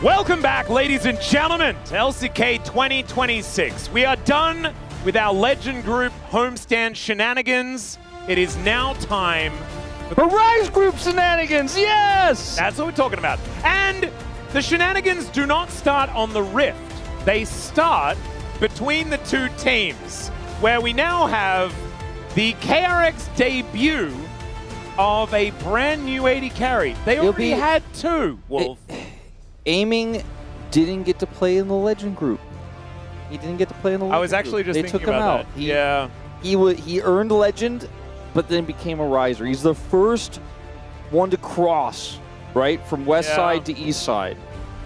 Welcome back, ladies and gentlemen, to LCK 2026. We are done with our Legend Group homestand shenanigans. It is now time for Rise Group shenanigans, yes! That's what we're talking about. And the shenanigans do not start on the Rift. They start between the two teams, where we now have the KRX debut of a brand new AD carry. They already had two, Wolf. Aiming didn't get to play in the Legend Group. He didn't get to play in the Legend Group. I was actually just thinking about that. Yeah. He earned Legend, but then became a Riser. He's the first one to cross, right, from west side to east side.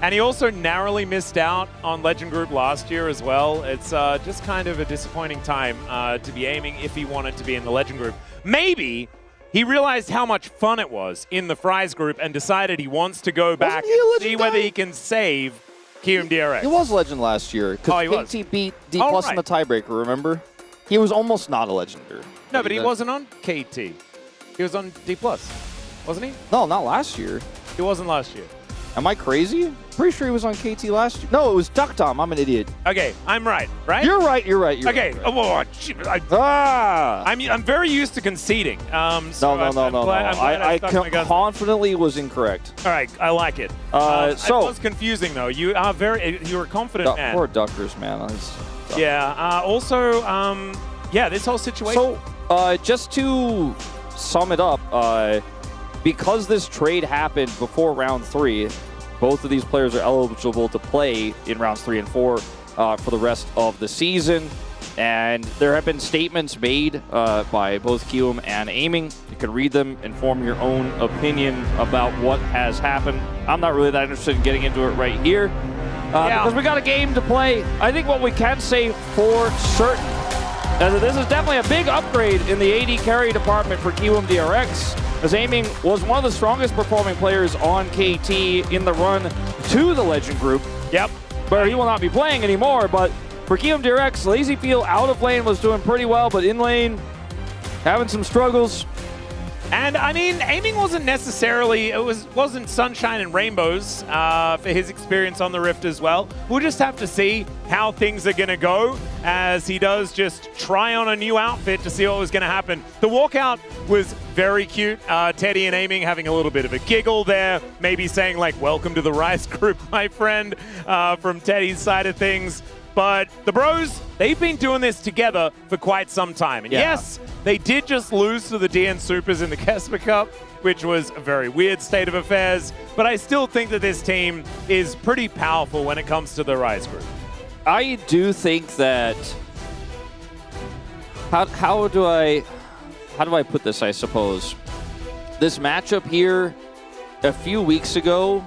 And he also narrowly missed out on Legend Group last year as well. It's just kind of a disappointing time to be aiming if he wanted to be in the Legend Group. Maybe he realized how much fun it was in the Fries Group and decided he wants to go back and see whether he can save Kirum DRX. He was Legend last year because KT beat D+ in the tiebreaker, remember? He was almost not a Legender. No, but he wasn't on KT. He was on D+, wasn't he? No, not last year. He wasn't last year. Am I crazy? Pretty sure he was on KT last year. No, it was Duck Tom. I'm an idiot. Okay, I'm right, right? You're right, you're right, you're okay. right. I'm very used to conceding. No. I confidently was incorrect. All right, I like it. It was confusing, though. You are you're a confident man. Poor Duckers, man. Yeah, also, this whole situation. So, just to sum it up, because this trade happened before round 3, both of these players are eligible to play in rounds 3 and 4 for the rest of the season. And there have been statements made by both Kium and Aiming. You can read them and form your own opinion about what has happened. I'm not really that interested in getting into it right here because we got a game to play. I think what we can say for certain is that this is definitely a big upgrade in the AD carry department for Kium DRX, as Aiming was one of the strongest performing players on KT in the run to the Legend Group. Yep. Where he will not be playing anymore, but for Kium DRX, Lazy Peel out of lane was doing pretty well, but in lane, having some struggles. And I mean, aiming wasn't necessarily, wasn't sunshine and rainbows for his experience on the Rift as well. We'll just have to see how things are going to go as he does just try on a new outfit to see what was going to happen. The walkout was very cute. Teddy and aiming having a little bit of a giggle there, maybe saying like, welcome to the Rise group, my friend, from Teddy's side of things. But the bros, they've been doing this together for quite some time. And yes, they did just lose to the DN Supers in the Kesper Cup, which was a very weird state of affairs. But I still think that this team is pretty powerful when it comes to the Rise group. I do think that... How do I put this, I suppose? This matchup here, a few weeks ago,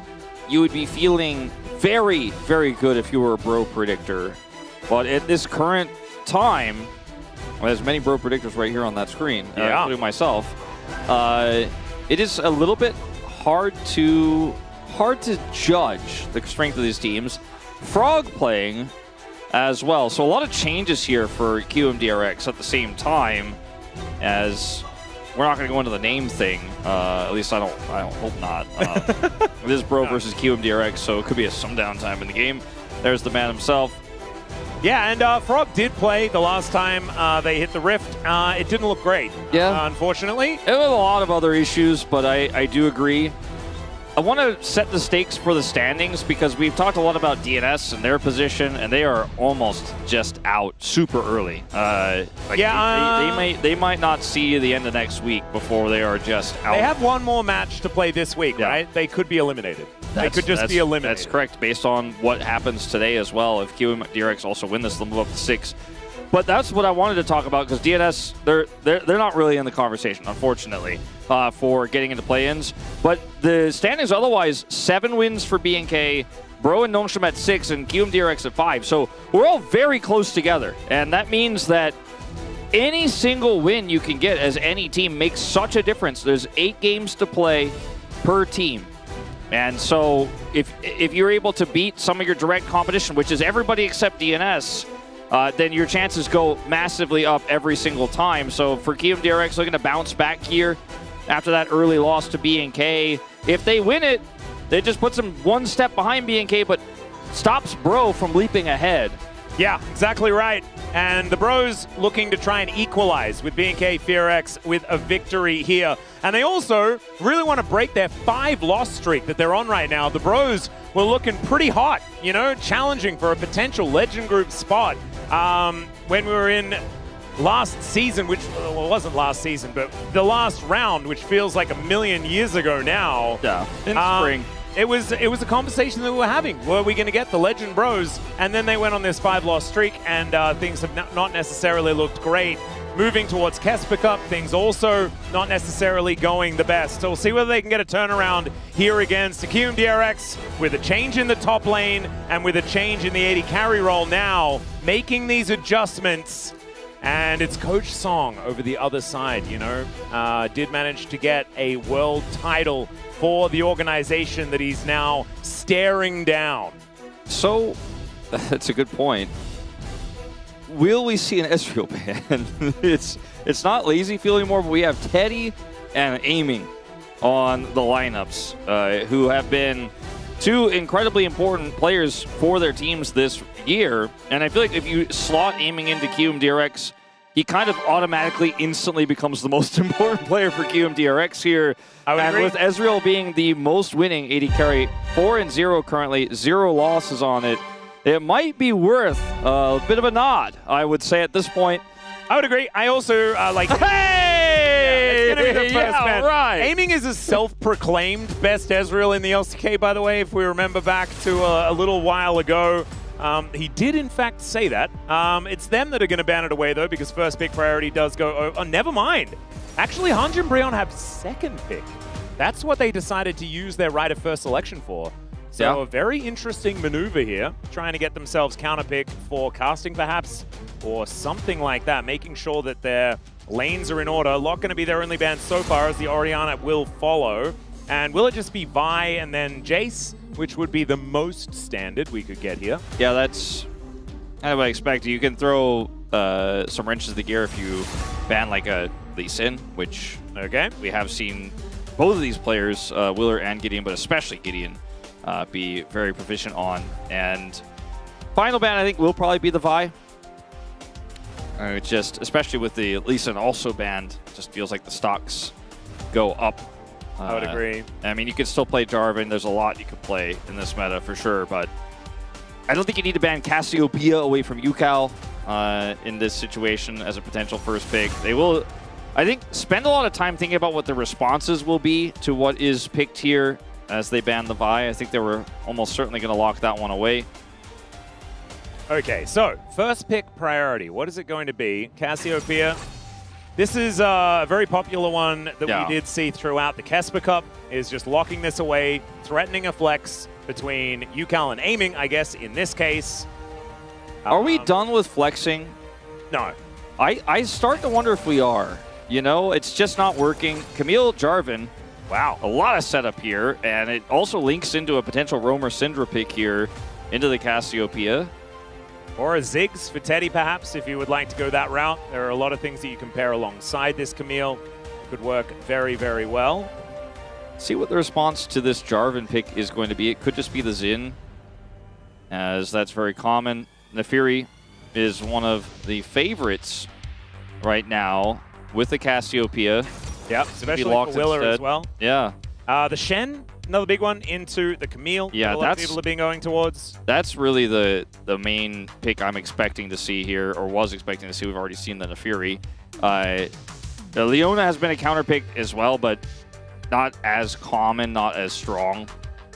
you would be feeling very, very good if you were a bro predictor. But at this current time, well, there's many bro predictors right here on that screen, including myself. It is a little bit hard to judge the strength of these teams. Frog playing as well, so a lot of changes here for QMDRX at the same time, as we're not going to go into the name thing. At least I don't hope not. It is Bro versus QMDRX, so it could be some downtime in the game. There's the man himself. Yeah, and Frog did play the last time they hit the Rift. It didn't look great, unfortunately. There were a lot of other issues, but I do agree. I want to set the stakes for the standings because we've talked a lot about DNS and their position, and they are almost just out super early. They might not see the end of next week before they are just out. They have one more match to play this week, right? They could be eliminated. They could just be eliminated. That's correct, based on what happens today as well. If QMDRX also win this, they'll move up to 6. But that's what I wanted to talk about because DNS, they're not really in the conversation, unfortunately, for getting into play-ins. But the standings otherwise, 7 wins for BNK, Bro and Nongshim at 6, and QMDRX at 5. So we're all very close together. And that means that any single win you can get as any team makes such a difference. There's 8 games to play per team. And so if you're able to beat some of your direct competition, which is everybody except DNS, then your chances go massively up every single time. So for QMDRX looking to bounce back here after that early loss to BNK, if they win it, it just puts them one step behind BNK, but stops Bro from leaping ahead. Yeah, exactly right. And the Bros looking to try and equalize with BNK KRX with a victory here. And they also really want to break their 5-loss streak that they're on right now. The Bros were looking pretty hot, you know, challenging for a potential Legend Group spot. When we were in last season, which well, it wasn't last season, but the last round, which feels like a million years ago now. Yeah, in spring. It was a conversation that we were having. Were we going to get the Legend Bros? And then they went on this 5-loss streak, and things have not necessarily looked great. Moving towards Kesper Cup, things also not necessarily going the best. So we'll see whether they can get a turnaround here against QMDRX with a change in the top lane and with a change in the AD carry role now, making these adjustments. And it's Coach Song over the other side, you know, did manage to get a world title for the organization that he's now staring down. So, that's a good point. Will we see an Ezreal ban? It's not lazy field anymore, but we have Teddy and Aiming on the lineups, who have been 2 incredibly important players for their teams this year. And I feel like if you slot Aiming into QMDRX, he kind of automatically instantly becomes the most important player for QMDRX here. And with Ezreal being the most winning AD carry, 4-0 currently, 0 losses on it, it might be worth a bit of a nod, I would say, at this point. I would agree. I also like... Hey! Yeah, it's going to be the first man. Right. Aiming is a self-proclaimed best Ezreal in the LCK, by the way, if we remember back to a little while ago. He did, in fact, say that. It's them that are going to ban it away, though, because first pick priority does go... Oh, never mind. Actually, Hanj and Brion have second pick. That's what they decided to use their right of first selection for. So a very interesting maneuver here, trying to get themselves counter pick for casting, perhaps, or something like that, making sure that their lanes are in order. Lot going to be their only ban so far, as the Orianna will follow. And will it just be Vi and then Jace, which would be the most standard we could get here? Yeah, that's kind of what I expected. You can throw some wrenches in the gear if you ban like a Lee Sin, which we have seen both of these players, Willer and Gideon, but especially Gideon, be very proficient on. And final ban, I think, will probably be the Vi. It's just, especially with the Lee Sin also banned, just feels like the stocks go up. I would agree. I mean, you can still play Jarvan. There's a lot you could play in this meta for sure, but I don't think you need to ban Cassiopeia away from UCal in this situation as a potential first pick. They will, I think, spend a lot of time thinking about what the responses will be to what is picked here as they ban the Vi. I think they were almost certainly going to lock that one away. Okay, so first pick priority. What is it going to be? Cassiopeia. This is a very popular one that we did see throughout the Kesper Cup, is just locking this away, threatening a flex between UCal and aiming, I guess, in this case. Are we done with flexing? No. I start to wonder if we are. You know, it's just not working. Camille Jarvan. Wow. A lot of setup here, and it also links into a potential Roamer Syndra pick here into the Cassiopeia. Or a Ziggs for Teddy, perhaps, if you would like to go that route. There are a lot of things that you can pair alongside this Camille. It could work very, very well. See what the response to this Jarvan pick is going to be. It could just be the Xin, as that's very common. Nefiri is one of the favorites right now with the Cassiopeia. Yep, especially for Willer as well. Yeah. The Shen, another big one, into the Camille. Yeah, a lot of people have been going towards. That's really the main pick I'm expecting to see here, or was expecting to see. We've already seen the Nefiri. Leona has been a counter pick as well, but not as common, not as strong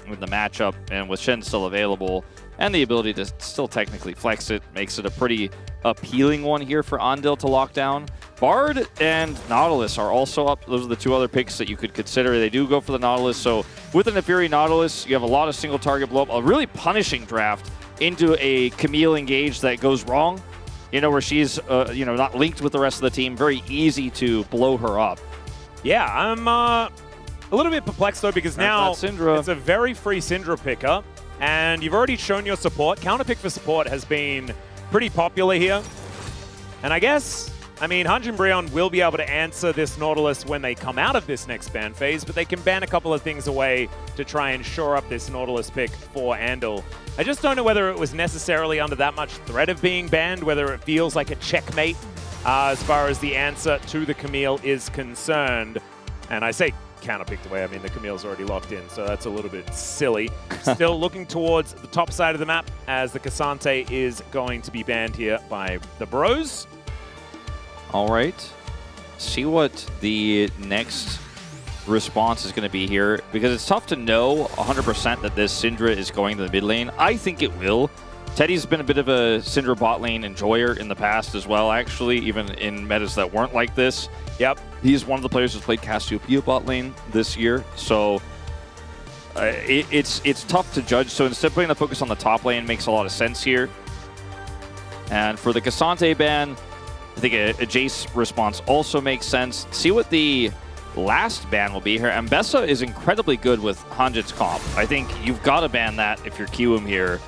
with the matchup, and with Shen still available, and the ability to still technically flex it, makes it a pretty appealing one here for Andil to lock down. Bard and Nautilus are also up. Those are the two other picks that you could consider. They do go for the Nautilus, so with the Nefiri Nautilus, you have a lot of single target blow up, a really punishing draft into a Camille engage that goes wrong, you know, where she's not linked with the rest of the team. Very easy to blow her up. Yeah, I'm a little bit perplexed though, because now it's a very free Syndra pickup, and you've already shown your support. Counter pick for support has been pretty popular here, and I guess, I mean, Hunj and Breon will be able to answer this Nautilus when they come out of this next ban phase, but they can ban a couple of things away to try and shore up this Nautilus pick for Andal. I just don't know whether it was necessarily under that much threat of being banned, whether it feels like a checkmate as far as the answer to the Camille is concerned. And I say counter-picked away, I mean, the Camille's already locked in, so that's a little bit silly. Still looking towards the top side of the map, as the Cassante is going to be banned here by the Bros. All right. See what the next response is going to be here, because it's tough to know 100% that this Syndra is going to the mid lane. I think it will. Teddy's been a bit of a Syndra bot lane enjoyer in the past as well, actually, even in metas that weren't like this. Yep. He's one of the players who's played Cassiopeia bot lane this year, so it's tough to judge. So instead of putting the focus on the top lane makes a lot of sense here. And for the Cassante ban, I think a Jace response also makes sense. See what the last ban will be here. Ambessa is incredibly good with Hanjit's comp. I think you've got to ban that if you're QM here,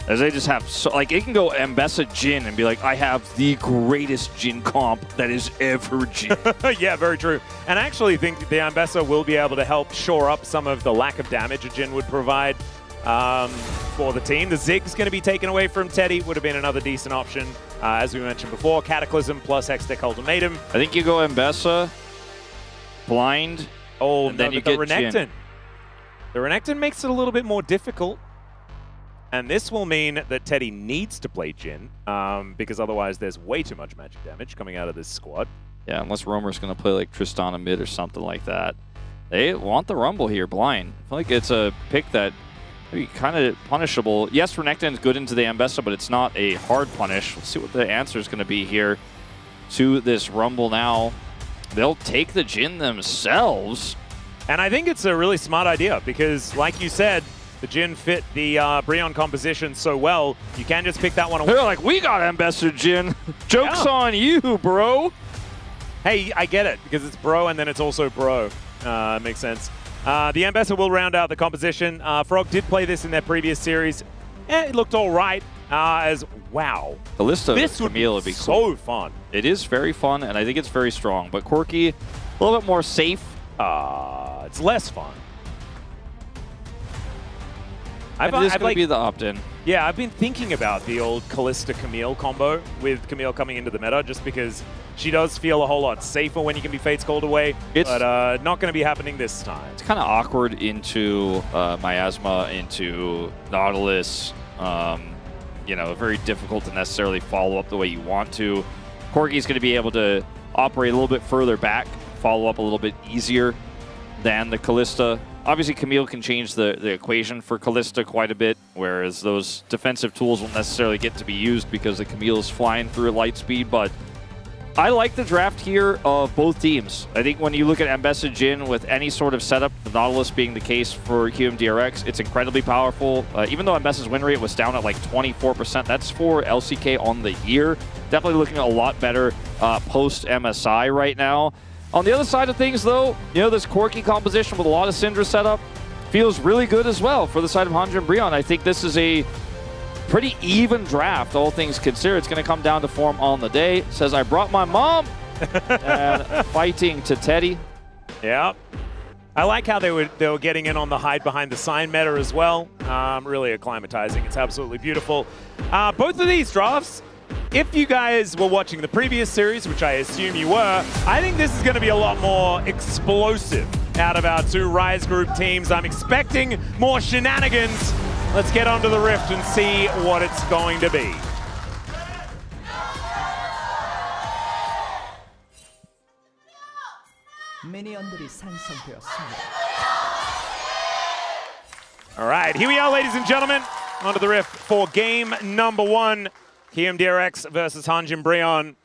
as they just have so, like, it can go Ambessa Jhin and be like, I have the greatest Jhin comp that is ever Jhin. Yeah, very true. And I actually think the Ambessa will be able to help shore up some of the lack of damage a Jhin would provide for the team. The Zig's going to be taken away from Teddy, would have been another decent option. As we mentioned before, Cataclysm plus Hextech Ultimatum. I think you go Ambessa, Blind, and then you get Renekton. Jhin. The Renekton makes it a little bit more difficult. And this will mean that Teddy needs to play Jhin, because otherwise there's way too much magic damage coming out of this squad. Yeah, unless Roamer's going to play like Tristana mid or something like that. They want the Rumble here, Blind. I feel like it's a pick that maybe kind of punishable. Yes, Renekton's good into the Ambessa, but it's not a hard punish. We'll see what the answer is going to be here to this Rumble now. They'll take the Jhin themselves. And I think it's a really smart idea, because like you said, the Jhin fit the Breon composition so well, you can just pick that one away. They're like, we got Ambassador Jhin. Joke's on you, bro. Hey, I get it, because it's bro and then it's also bro. Makes sense. The Ambassador will round out the composition. Frog did play this in their previous series. It looked all right. as wow. Kalista This would Camille be would be so cool. fun. It is very fun, and I think it's very strong. But Corki, a little bit more safe. It's less fun. It is going to be the opt-in. Yeah, I've been thinking about the old Kalista-Camille combo with Camille coming into the meta just because she does feel a whole lot safer when you can be Fates called away, but not going to be happening this time. It's kind of awkward into Miasma, into Nautilus. You know, very difficult to necessarily follow up the way you want to. Corki's going to be able to operate a little bit further back, follow up a little bit easier than the Kalista. Obviously, Camille can change the equation for Kalista quite a bit, whereas those defensive tools won't necessarily get to be used because the Camille's flying through at light speed, but I like the draft here of both teams. I think when you look at Ambessa Jhin with any sort of setup, the Nautilus being the case for KRX, it's incredibly powerful. Even though Ambessa's win rate was down at like 24%, that's for LCK on the year. Definitely looking a lot better post-MSI right now. On the other side of things, though, you know, this Corki composition with a lot of Syndra setup feels really good as well for the side of Hanjin Brionne. I think this is a pretty even draft, all things considered. It's going to come down to form on the day. Says, I brought my mom. And fighting to Teddy. Yeah. I like how they were getting in on the hide behind the sign meta as well. Really acclimatizing. It's absolutely beautiful. Both of these drafts, if you guys were watching the previous series, which I assume you were, I think this is going to be a lot more explosive out of our two Rise Group teams. I'm expecting more shenanigans. Let's get onto the Rift and see what it's going to be. All right, here we are, ladies and gentlemen, onto the Rift for game number 1. KRX versus Hanjin Brionne.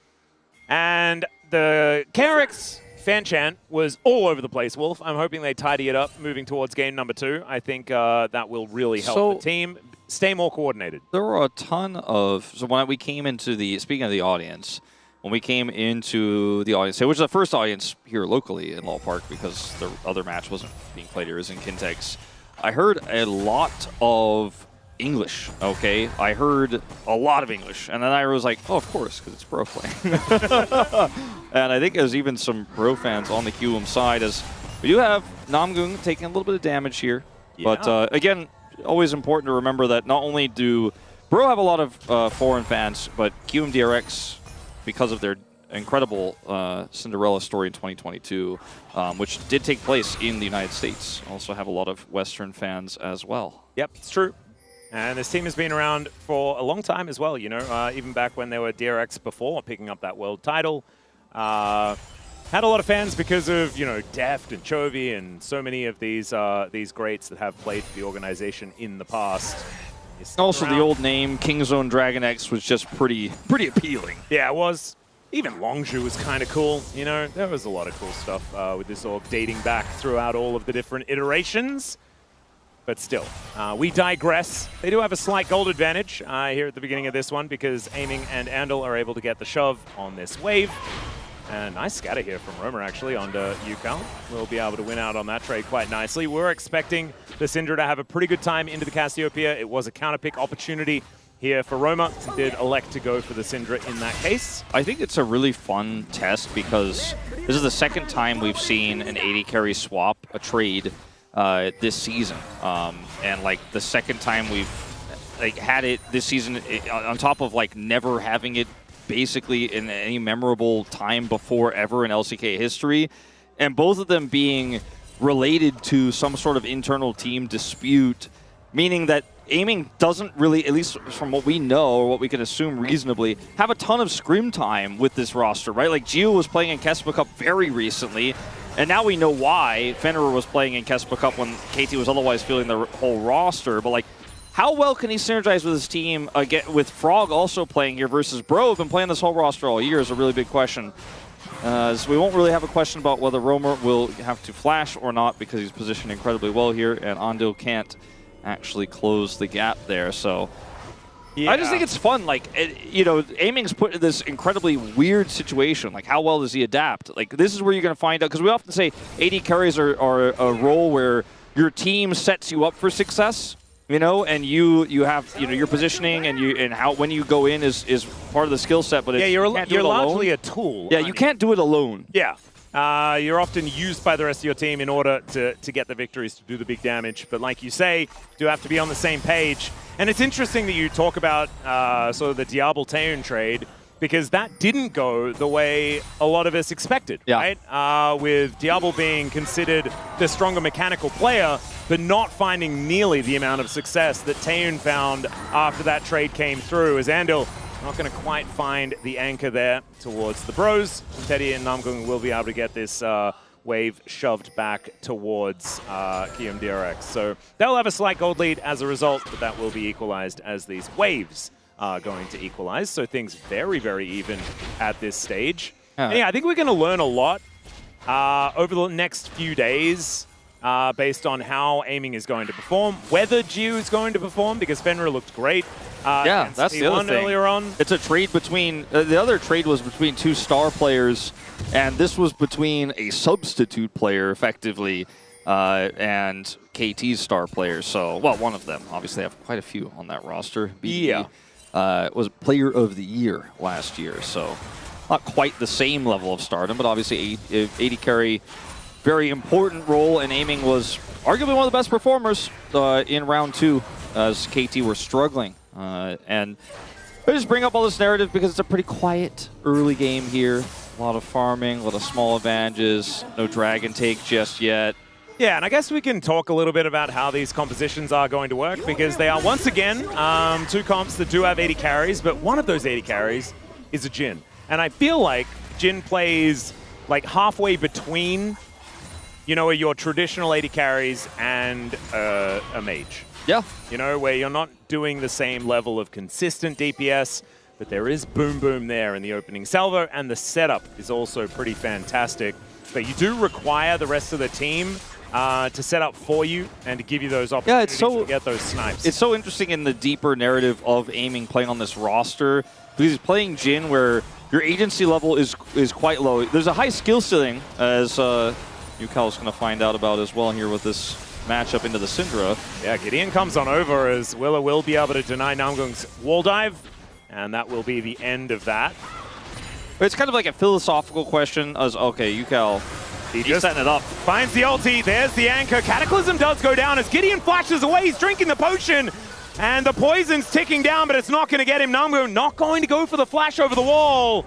And the KRX fan chant was all over the place, Wolf. I'm hoping they tidy it up moving towards game number 2. I think that will really help the team stay more coordinated. There were a ton of... So when we came into the... Speaking of the audience, when we came into the audience, which was the first audience here locally in Law Park because the other match wasn't being played here, it was in Kintex, I heard a lot of English, okay? I heard a lot of English. And then I was like, oh, of course, because it's Bro playing. And I think there's even some Bro fans on the QM side as we do have Namgung taking a little bit of damage here. Yeah. But again, always important to remember that not only do Bro have a lot of foreign fans, but KRX, because of their incredible Cinderella story in 2022, which did take place in the United States, also have a lot of Western fans as well. Yep, it's true. And this team has been around for a long time as well, you know, even back when they were DRX before picking up that world title. Had a lot of fans because of, you know, Deft and Chovy and so many of these greats that have played for the organization in the past. Also, the old name, Kingzone Dragon X, was just pretty appealing. Yeah, it was. Even Longzhu was kind of cool, you know. There was a lot of cool stuff with this org dating back throughout all of the different iterations. But still, we digress. They do have a slight gold advantage here at the beginning of this one because Aiming and Andal are able to get the shove on this wave. And nice scatter here from Romer, actually, onto Yukal. We'll be able to win out on that trade quite nicely. We're expecting the Syndra to have a pretty good time into the Cassiopeia. It was a counterpick opportunity here for Roma. He did elect to go for the Syndra in that case. I think it's a really fun test because this is the second time we've seen an AD carry swap a trade this season, and like the second time we've had it this season, on top of like never having it basically in any memorable time before ever in LCK history, and both of them being related to some sort of internal team dispute, meaning that Aiming doesn't really, at least from what we know or what we can assume reasonably, have a ton of scrim time with this roster, right? Like Gio was playing in Kespa Cup very recently, and now we know why Fenrir was playing in Kespa Cup when KT was otherwise filling the whole roster. But like, how well can he synergize with his team again, with Frog also playing here versus Bro, who've been playing this whole roster all year, is a really big question. So we won't really have a question about whether Romer will have to flash or not because he's positioned incredibly well here, and Andil can't actually close the gap there. So yeah. I just think it's fun. Like, you know, Aiming's put in this incredibly weird situation. Like, how well does he adapt? Like, this is where you're going to find out, because we often say AD carries are a role where your team sets you up for success. you know, and you have, you know, your positioning and how when you go in is part of the skill set. But yeah, you're largely a tool. Yeah, you can't do it alone. Yeah. You're often used by the rest of your team in order to get the victories, to do the big damage. But like you say, you have to be on the same page. And it's interesting that you talk about sort of the Diablo-Taeun trade, because that didn't go the way a lot of us expected, right? With Diablo being considered the stronger mechanical player, but not finding nearly the amount of success that Taeun found after that trade came through, as Andil not going to quite find the anchor there towards the bros. Teddy and Namgung will be able to get this wave shoved back towards KRX. So they'll have a slight gold lead as a result, but that will be equalized as these waves are going to equalize. So things very, very even at this stage. And yeah, I think we're going to learn a lot over the next few days based on how aiming is going to perform, whether Jiu is going to perform, because Fenrir looked great. Yeah, that's the other thing. Earlier on. It's a trade between, the other trade was between 2 star players, and this was between a substitute player, effectively, and KT's star players. So, well, one of them. Obviously, I have quite a few on that roster. BD, was Player of the Year last year, so not quite the same level of stardom, but obviously AD carry, very important role, and aiming was arguably one of the best performers in round 2 as KT were struggling. And I just bring up all this narrative because it's a pretty quiet early game here. A lot of farming, a lot of small advantages, no dragon take just yet. Yeah, and I guess we can talk a little bit about how these compositions are going to work, because they are, once again, 2 comps that do have 80 carries, but one of those 80 carries is a Jhin. And I feel like Jhin plays like halfway between, you know, your traditional 80 carries and a mage. Yeah. You know, where you're not doing the same level of consistent DPS, but there is boom boom there in the opening salvo, and the setup is also pretty fantastic. But you do require the rest of the team to set up for you and to give you those opportunities to get those snipes. It's so interesting in the deeper narrative of aiming playing on this roster, because playing Jhin where your agency level is quite low. There's a high skill ceiling, as Yukal is going to find out about as well here with this matchup into the Syndra. Yeah, Gideon comes on over as Willa will be able to deny Namgung's wall dive, and that will be the end of that. But it's kind of like a philosophical question as, okay, Yukal, he's setting it up. Finds the ulti, there's the anchor. Cataclysm does go down as Gideon flashes away, he's drinking the potion, and the poison's ticking down, but it's not going to get him. Namgung not going to go for the flash over the wall,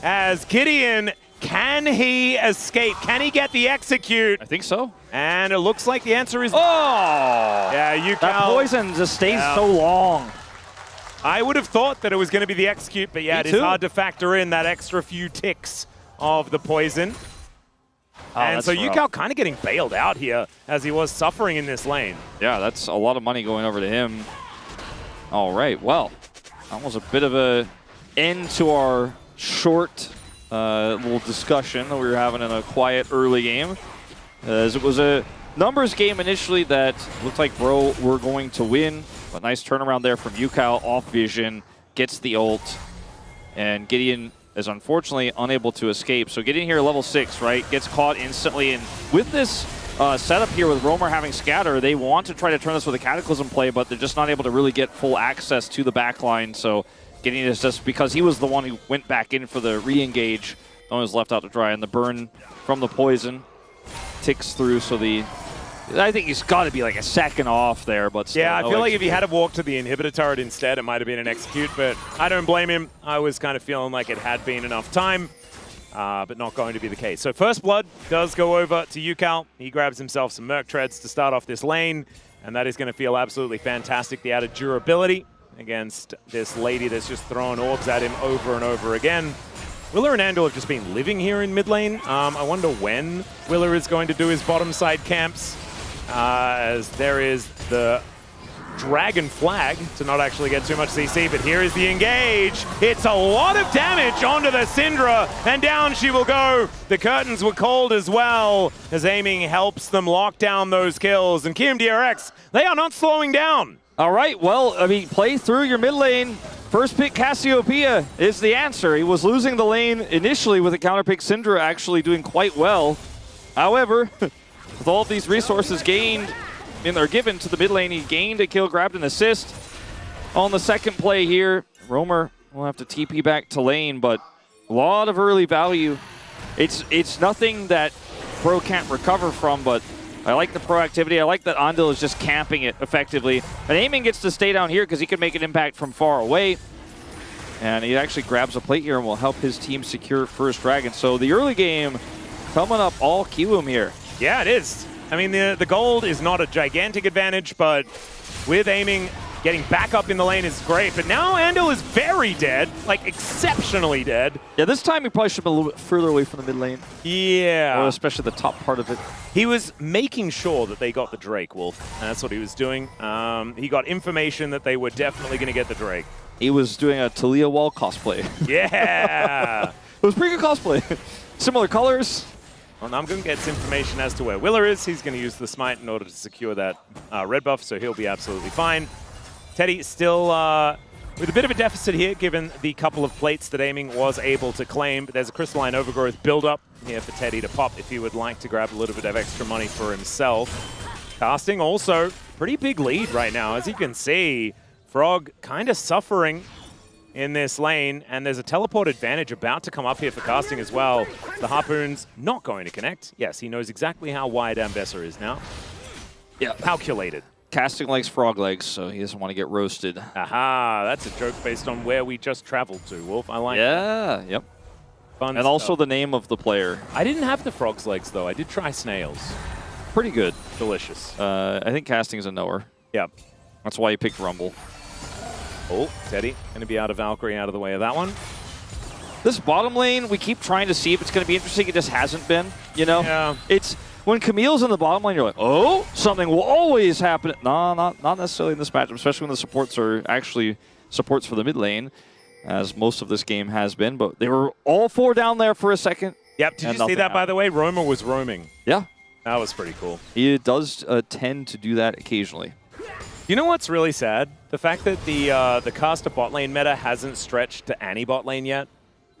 as Gideon, can he escape? Can he get the execute? I think so. And it looks like the answer is... Oh! Yeah, Yukal. That poison just stays so long. I would have thought that it was going to be the execute, but yeah, it is hard to factor in that extra few ticks of the poison. And so Yukal kind of getting bailed out here as he was suffering in this lane. Yeah, that's a lot of money going over to him. All right, well, that was a bit of a end to our short little discussion that we were having in a quiet early game. As it was a numbers game initially that looked like Bro were going to win. A nice turnaround there from Yukal off vision, gets the ult, and Gideon is unfortunately unable to escape. So Gideon here level 6, right? Gets caught instantly, and with this setup here with Roamer having scatter, they want to try to turn this with a Cataclysm play, but they're just not able to really get full access to the backline. So Gideon is just, because he was the one who went back in for the re-engage, no one was left out to dry, and the burn from the poison ticks through, so I think he's got to be like a second off there, but still, yeah, I feel like if he had to walk to the inhibitor turret instead, it might have been an execute, but I don't blame him. I was kind of feeling like it had been enough time, but not going to be the case. So First Blood does go over to Yukal. He grabs himself some Merc Treads to start off this lane, and that is going to feel absolutely fantastic. The added durability against this lady that's just throwing orbs at him over and over again. Willa and Andor have just been living here in mid lane. I wonder when Willa is going to do his bottom side camps, as there is the Dragon Flag to not actually get too much CC, but here is the engage. It's a lot of damage onto the Syndra, and down she will go. The curtains were called as well, as aiming helps them lock down those kills. And KRX, they are not slowing down. All right, well, I mean, play through your mid lane. First pick Cassiopeia is the answer. He was losing the lane initially with a counter pick. Syndra actually doing quite well. However, with all of these resources gained, or given to the mid lane. He gained a kill, grabbed an assist on the second play here. Roamer will have to TP back to lane, but a lot of early value. It's nothing that Pro can't recover from, but I like the proactivity. I like that Andil is just camping it effectively. And Eamon gets to stay down here because he can make an impact from far away. And he actually grabs a plate here and will help his team secure first dragon. So the early game coming up all Kiwoom here. Yeah, it is. I mean, the gold is not a gigantic advantage, but with aiming, getting back up in the lane is great. But now Andil is very dead, like exceptionally dead. Yeah, this time he probably should have been a little bit further away from the mid lane. Yeah. Or especially the top part of it. He was making sure that they got the Drake, Wolf. And that's what he was doing. He got information that they were definitely going to get the Drake. He was doing a Talia Wall cosplay. Yeah! It was pretty good cosplay. Similar colors. Well, Namgung gets information as to where Willer is. He's going to use the smite in order to secure that red buff, so he'll be absolutely fine. Teddy still with a bit of a deficit here, given the couple of plates that Aiming was able to claim. But there's a Crystalline Overgrowth build-up here for Teddy to pop if he would like to grab a little bit of extra money for himself. Casting also pretty big lead right now. As you can see, Frog kind of suffering in this lane, and there's a teleport advantage about to come up here for Casting as well. The Harpoon's not going to connect. Yes, he knows exactly how wide Ambessa is now. Yeah. Calculated. Casting likes frog legs, so he doesn't want to get roasted. Aha, that's a joke based on where we just traveled to, Wolf. I like that. Yeah, yep. Fun and stuff. Also the name of the player. I didn't have the frog's legs, though. I did try snails. Pretty good. Delicious. I think Casting is a knower. Yep. That's why he picked Rumble. Oh, Teddy going to be out of Valkyrie, out of the way of that one. This bottom lane, we keep trying to see if it's going to be interesting. It just hasn't been, you know? Yeah. It's when Camille's in the bottom lane, you're like, oh, something will always happen. No, not necessarily in this matchup, especially when the supports are actually supports for the mid lane, as most of this game has been. But they were all four down there for a second. Yep, did you see that, by the way? Roma was roaming. Yeah. That was pretty cool. He does tend to do that occasionally. You know what's really sad? The fact that the caster bot lane meta hasn't stretched to Annie bot lane yet.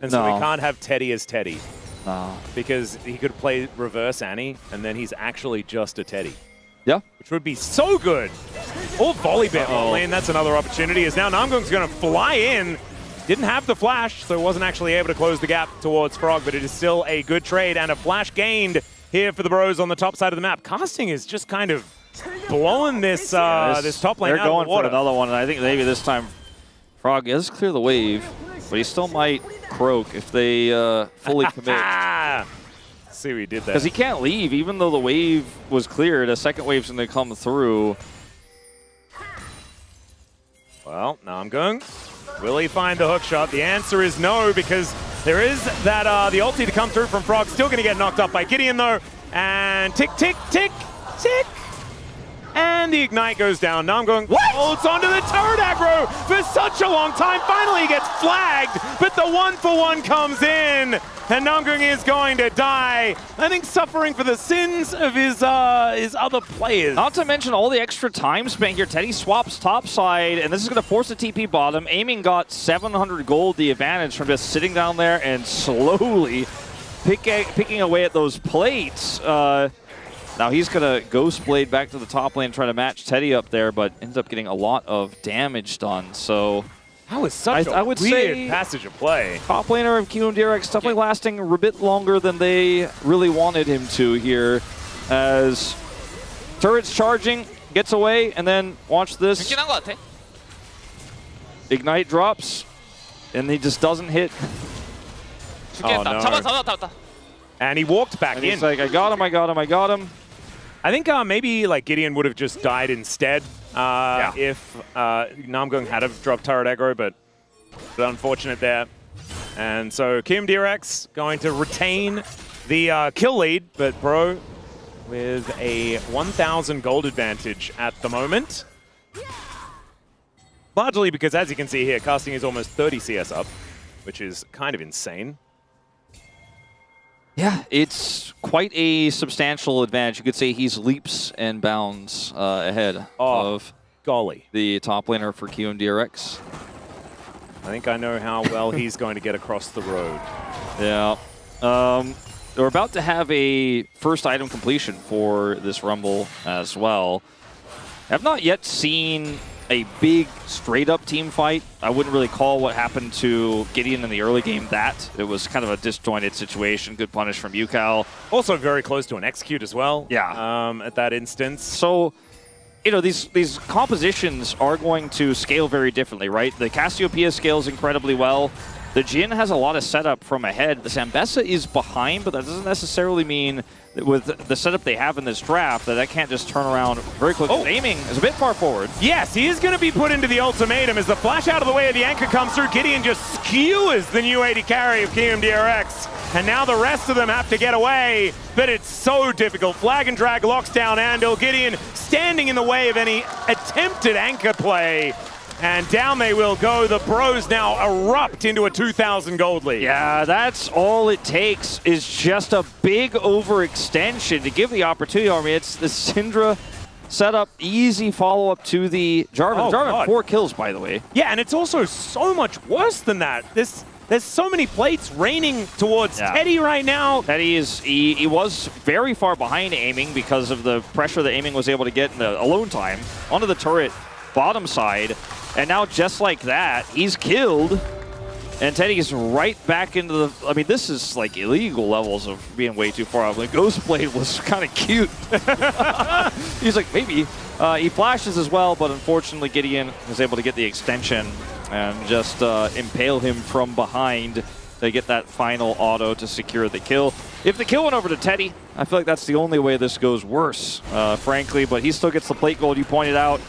And so we can't have Teddy as Teddy. No. Because he could play reverse Annie, and then he's actually just a Teddy. Yeah. Which would be so good. Or Volleybit bot lane, that's another opportunity. As now Namgung's going to fly in. Didn't have the flash, so wasn't actually able to close the gap towards Frog, but it is still a good trade and a flash gained here for the Bros on the top side of the map. Casting is just kind of blowing this this top lane out of the water. They're going for another one, and I think maybe this time Frog does clear the wave, but he still might croak if they fully commit. See what he did there. Because he can't leave, even though the wave was cleared. A second wave's going to come through. Well, Namgung, will he find the hook shot? The answer is no, because there is that the ulti to come through from Frog. Still going to get knocked up by Gideon, though. And tick, tick, tick, tick. And the Ignite goes down. Namgung holds onto the turret aggro for such a long time. Finally, he gets flagged, but the 1-for-1 comes in. And Namgung is going to die. I think suffering for the sins of his other players. Not to mention all the extra time spent here. Teddy swaps topside, and this is going to force the TP bottom. Aiming got 700 gold, the advantage from just sitting down there and slowly picking away at those plates. Now he's going to Ghost Blade back to the top lane, try to match Teddy up there, but ends up getting a lot of damage done. So that was such a weird passage of play. Top laner of Kiwoom DRX definitely lasting a bit longer than they really wanted him to here. As turret's charging, gets away, and then watch this. Ignite drops, and he just doesn't hit. Oh, no. And he walked back in. He's like, I got him, I got him, I got him. I think maybe like Gideon would have just died instead if Namgung had have dropped turret aggro, but unfortunate there. And so Kiwoom DRX going to retain the kill lead, but Bro with a 1,000 gold advantage at the moment. Largely because, as you can see here, Casting is almost 30 CS up, which is kind of insane. Yeah, it's quite a substantial advantage. You could say he's leaps and bounds ahead of the top laner for Kiwoom DRX. I think I know how well he's going to get across the road. Yeah. We're about to have a first item completion for this Rumble as well. I've not yet seen a big straight-up team fight. I wouldn't really call what happened to Gideon in the early game that. It was kind of a disjointed situation. Good punish from UCal. Also very close to an execute as well. Yeah. At that instance. So, you know, these compositions are going to scale very differently, right? The Cassiopeia scales incredibly well. The Jhin has a lot of setup from ahead. The Zambessa is behind, but that doesn't necessarily mean that with the setup they have in this draft that can't just turn around very quickly. Aiming is a bit far forward. Yes, he is going to be put into the ultimatum as the flash out of the way of the anchor comes through. Gideon just skewers the new AD carry of KRX. And now the rest of them have to get away, but it's so difficult. Flag and drag locks down Andal. Gideon standing in the way of any attempted anchor play. And down they will go. The Bros now erupt into a 2,000 gold lead. Yeah, that's all it takes is just a big overextension to give the opportunity. I mean, it's the Syndra setup, easy follow-up to the Jarvan. Oh, Jarvan, God. 4 kills, by the way. Yeah, and it's also so much worse than that. There's so many plates raining towards Teddy right now. Teddy he was very far behind aiming because of the pressure that aiming was able to get in the alone time onto the turret bottom side. And now just like that, he's killed. And Teddy's right back into the... I mean, this is like illegal levels of being way too far off. Like, Ghostblade was kind of cute. He's like, maybe. He flashes as well, but unfortunately Gideon is able to get the extension and just impale him from behind to get that final auto to secure the kill. If the kill went over to Teddy, I feel like that's the only way this goes worse, frankly. But he still gets the plate gold you pointed out.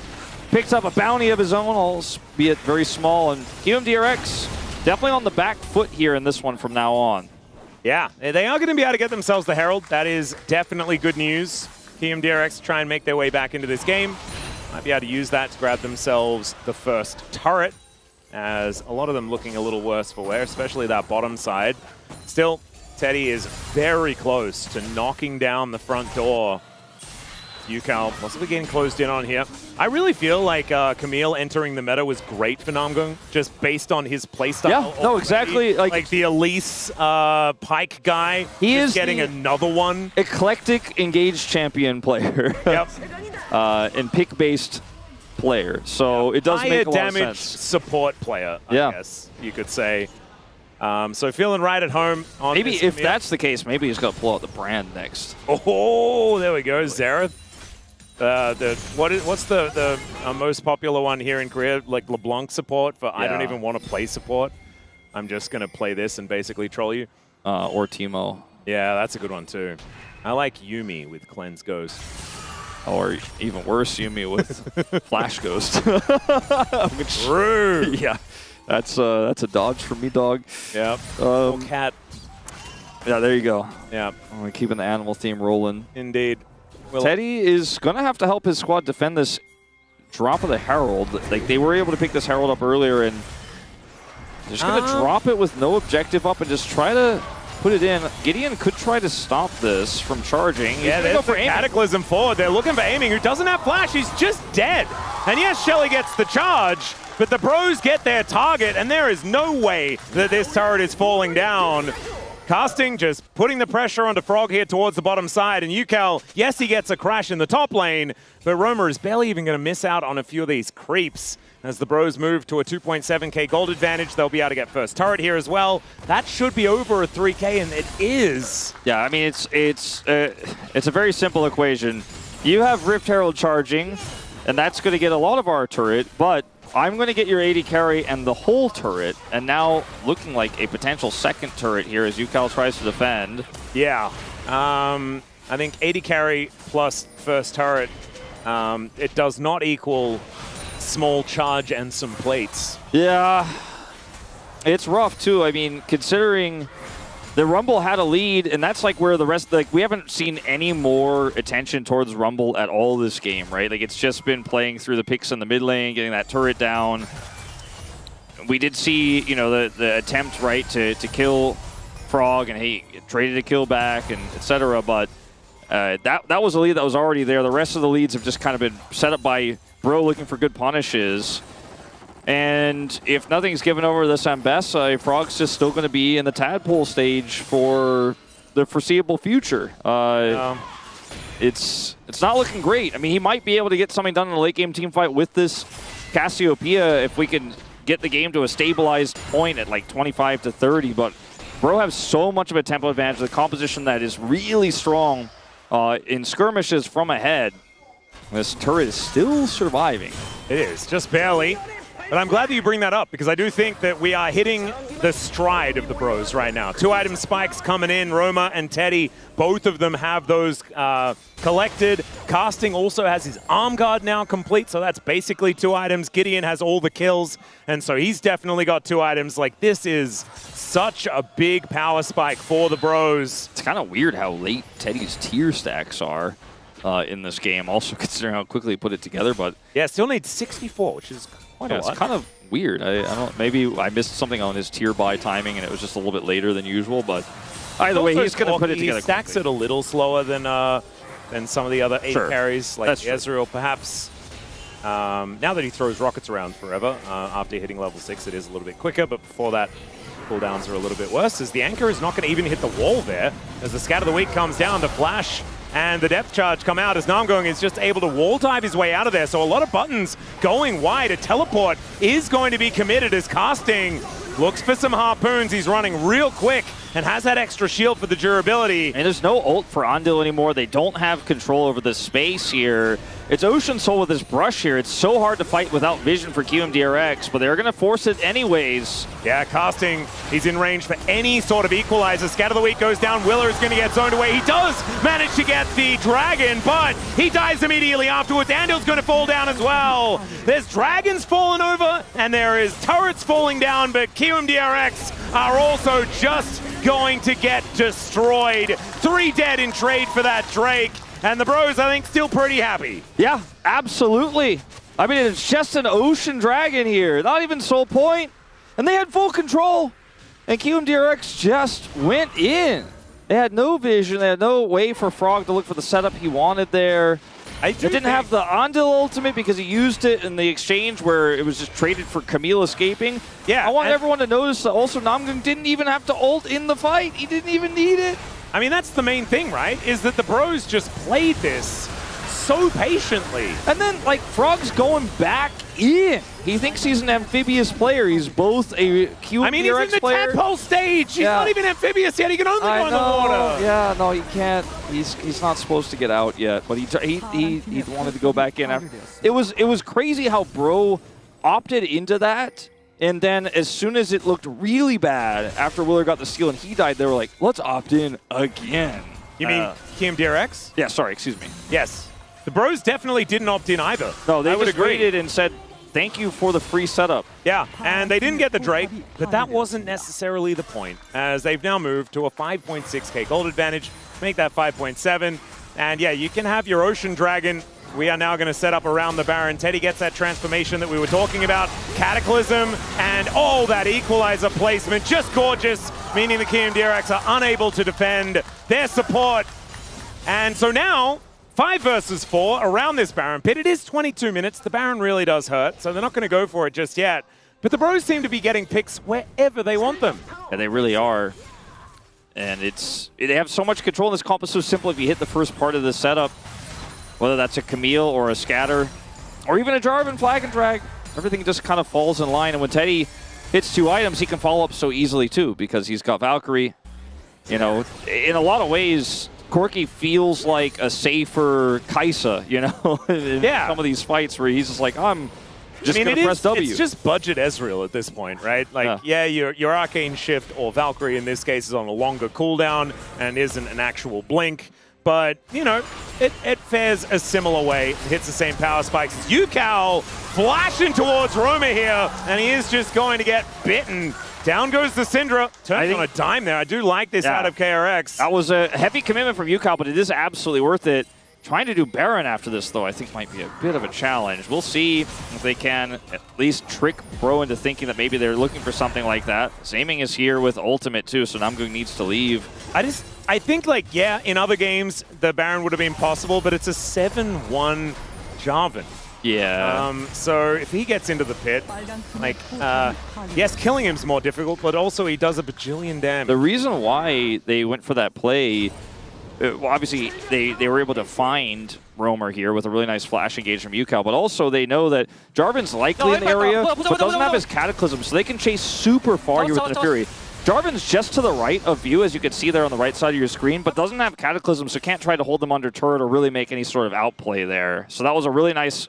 Picks up a bounty of his own, albeit very small. And KRX definitely on the back foot here in this one from now on. Yeah, they are going to be able to get themselves the Herald. That is definitely good news. KRX try and make their way back into this game. Might be able to use that to grab themselves the first turret, as a lot of them looking a little worse for wear, especially that bottom side. Still, Teddy is very close to knocking down the front door. UCal possibly getting closed in on here. I really feel like Camille entering the meta was great for Namgung, just based on his playstyle. Yeah, no, exactly. Like the Elise Pike guy. He is getting another one. Eclectic engaged champion player. Yep. And pick-based player. So it does make a lot of damage sense. support player, I guess you could say. So feeling right at home on Maybe this if Camille. that's the case, maybe he's going to pull out the brand next. Oh, there we go. Xerath. What's the most popular one here in Korea? Like LeBlanc support for I don't even want to play support. I'm just going to play this and basically troll you. Or Teemo. Yeah, that's a good one too. I like Yuumi with Cleanse Ghost. Or even worse, Yuumi with Flash Ghost. True. Yeah, that's a dodge for me, dog. Yeah. Cat. Yeah, there you go. Yeah. Keeping the animal theme rolling. Indeed. Well, Teddy is going to have to help his squad defend this drop of the Herald. Like, they were able to pick this Herald up earlier, and they're just going to drop it with no objective up and just try to put it in. Gideon could try to stop this from charging. Yeah, there's the Cataclysm forward. They're looking for aiming. Who doesn't have flash? He's just dead. And yes, Shelly gets the charge, but the Bros get their target, and there is no way that this turret is falling down. Casting just putting the pressure onto Frog here towards the bottom side, and UCal, yes, he gets a crash in the top lane, but Roma is barely even going to miss out on a few of these creeps. As the Bros move to a 2.7k gold advantage, they'll be able to get first turret here as well. That should be over a 3k, and it is. Yeah, I mean, it's a very simple equation. You have Rift Herald charging, and that's going to get a lot of our turret, but I'm going to get your AD carry and the whole turret, and now looking like a potential second turret here as UCal tries to defend. Yeah. I think AD carry plus first turret, it does not equal small charge and some plates. Yeah. It's rough, too. I mean, considering the Rumble had a lead, and that's like where the rest, like, we haven't seen any more attention towards Rumble at all this game, right? Like, it's just been playing through the picks in the mid lane, getting that turret down. We did see, you know, the attempt, right, to kill Frog, and he traded a kill back, and etc. But that was a lead that was already there. The rest of the leads have just kind of been set up by Bro looking for good punishes. And if nothing's given over this Zambessa, Frog's just still going to be in the tadpole stage for the foreseeable future. it's not looking great. I mean, he might be able to get something done in a late game team fight with this Cassiopeia if we can get the game to a stabilized point at like 25 to 30, but Bro has so much of a tempo advantage, the composition that is really strong in skirmishes from ahead. This turret is still surviving. It is, just barely. But I'm glad that you bring that up because I do think that we are hitting the stride of the Bros right now. 2-item spikes coming in. Roma and Teddy, both of them have those collected. Casting also has his arm guard now complete, so that's basically 2 items. Gideon has all the kills, and so he's definitely got 2 items. Like, this is such a big power spike for the Bros. It's kind of weird how late Teddy's tier stacks are in this game, also considering how quickly he put it together. But yeah, still needs 64, which is quite a lot. It's kind of weird. I don't. Maybe I missed something on his tier buy timing, and it was just a little bit later than usual. But either way, he's going to put it together. He stacks it a little slower than some of the other AD carries, like Ezreal, perhaps. Now that he throws rockets around forever, after hitting level 6, it is a little bit quicker. But before that, cooldowns are a little bit worse, as the Anchor is not going to even hit the wall there. As the Scat of the Week comes down, the Flash and the depth charge come out, as Namgung is just able to wall dive his way out of there. So a lot of buttons going wide. A teleport is going to be committed as Casting looks for some harpoons. He's running real quick and has that extra shield for the durability. And there's no ult for Andil anymore. They don't have control over the space here. It's Ocean Soul with his brush here. It's so hard to fight without vision for KRX, but they're going to force it anyways. Yeah, Casting, he's in range for any sort of equalizer. Scat of the Week goes down. Willer is going to get zoned away. He does manage to get the Dragon, but he dies immediately afterwards. Andil's going to fall down as well. There's Dragons falling over, and there is turrets falling down, but KRX are also just going to get destroyed. 3 dead in trade for that Drake. And the Bros, I think, still pretty happy. Yeah, absolutely. I mean, it's just an Ocean Dragon here. Not even Soul Point. And they had full control. And KRX just went in. They had no vision. They had no way for Frog to look for the setup he wanted there. They didn't have the Andil ultimate because he used it in the exchange where it was just traded for Camille escaping. Yeah, I want everyone to notice that also Namgung didn't even have to ult in the fight. He didn't even need it. I mean, that's the main thing, right? Is that the Bros just played this so patiently. And then, like, Frog's going back in. He thinks he's an amphibious player. He's both a KRX player. I mean, he's in the tadpole stage. He's not even amphibious yet. He can only go in the water. Yeah, no, he can't. He's not supposed to get out yet. But he wanted to go back in. After. It was crazy how Bro opted into that. And then as soon as it looked really bad after Willer got the steal and he died, they were like, let's opt in again. You mean KRX? Yeah, sorry, excuse me. Yes. The Bros definitely didn't opt in either. No, they would just waited and said, thank you for the free setup. Yeah, and they didn't get the Drake, but that wasn't necessarily the point, as they've now moved to a 5.6k gold advantage, make that 5.7. And yeah, you can have your Ocean Dragon. We are now going to set up around the Baron. Teddy gets that transformation that we were talking about. Cataclysm and that equalizer placement. Just gorgeous, meaning the KRX are unable to defend their support. And so now, 5 versus 4 around this Baron pit. It is 22 minutes. The Baron really does hurt, so they're not going to go for it just yet. But the Bros seem to be getting picks wherever they want them. Yeah, they really are. And they have so much control in this comp. It's so simple if you hit the first part of the setup. Whether that's a Camille or a Scatter, or even a Jarvan Flag and Drag, everything just kind of falls in line. And when Teddy hits 2 items, he can follow up so easily too, because he's got Valkyrie. You know, in a lot of ways, Corki feels like a safer Kaisa, you know, in some of these fights where he's just like, I'm just going to press W. It's just budget Ezreal at this point, right? Like, your Arcane Shift or Valkyrie in this case is on a longer cooldown and isn't an actual blink. But, you know, it fares a similar way. It hits the same power spikes. Yukao flashing towards Roma here, and he is just going to get bitten. Down goes the Syndra. Turns on a dime there. I do like this out of KRX. That was a heavy commitment from Yukao, but it is absolutely worth it. Trying to do Baron after this, though, I think might be a bit of a challenge. We'll see if they can at least trick Bro into thinking that maybe they're looking for something like that. Zaming is here with ultimate, too, so Namgung needs to leave. I think, like, yeah, in other games, the Baron would have been possible, but it's a 7-1 Jarvan. Yeah. So if he gets into the pit, like, yes, killing him's more difficult, but also he does a bajillion damage. The reason why they went for that play well, obviously they were able to find Roamer here with a really nice flash engage from UCal, but also they know that Jarvan's likely in the area, but doesn't have his Cataclysm, so they can chase super far here with the Fury. Jarvan's just to the right of view, as you can see there on the right side of your screen, but doesn't have Cataclysm, so can't try to hold them under turret or really make any sort of outplay there. So that was a really nice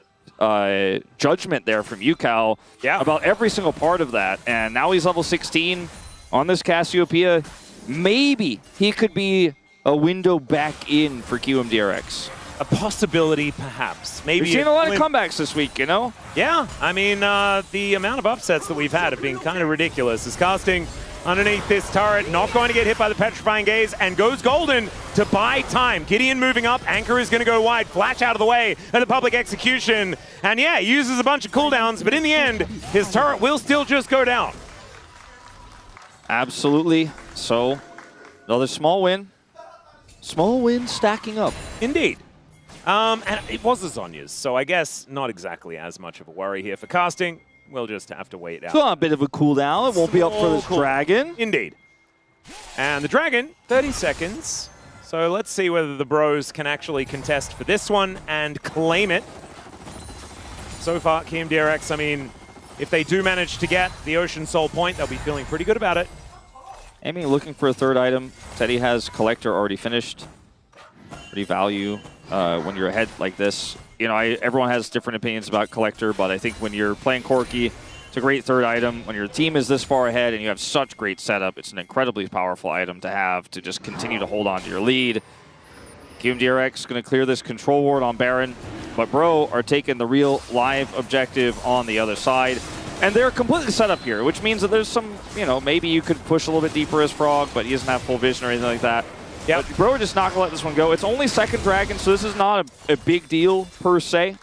judgment there from UCal about every single part of that. And now he's level 16 on this Cassiopeia. Maybe he could be a window back in for QMDRX. A possibility, perhaps. Maybe we've seen a lot of comebacks this week, you know? Yeah, I mean, the amount of upsets that we've had have been kind of ridiculous. Is casting underneath this turret, not going to get hit by the Petrifying Gaze, and goes golden to buy time. Gideon moving up, Anchor is going to go wide, flash out of the way of the public execution. And yeah, he uses a bunch of cooldowns, but in the end, his turret will still just go down. Absolutely. So, another small win. Small win stacking up. Indeed. And it was the Zhonya's, so I guess not exactly as much of a worry here for casting. We'll just have to wait out. Still on a bit of a cooldown. It won't be up for this dragon. Indeed. And the dragon, 30 seconds. So let's see whether the bros can actually contest for this one and claim it. So far, KMDRX, I mean, if they do manage to get the Ocean Soul point, they'll be feeling pretty good about it. Amy looking for a third item. Teddy has Collector already finished. Pretty value when you're ahead like this. You know, everyone has different opinions about Collector, but I think when you're playing Corki, it's a great third item. When your team is this far ahead and you have such great setup, it's an incredibly powerful item to have to just continue to hold on to your lead. QMDRX going to clear this control ward on Baron, but Bro are taking the real live objective on the other side. And they're completely set up here, which means that there's some, you know, maybe you could push a little bit deeper as Frog, but he doesn't have full vision or anything like that. Yeah, Bro just not gonna let this one go. It's only second dragon, so this is not a big deal per se.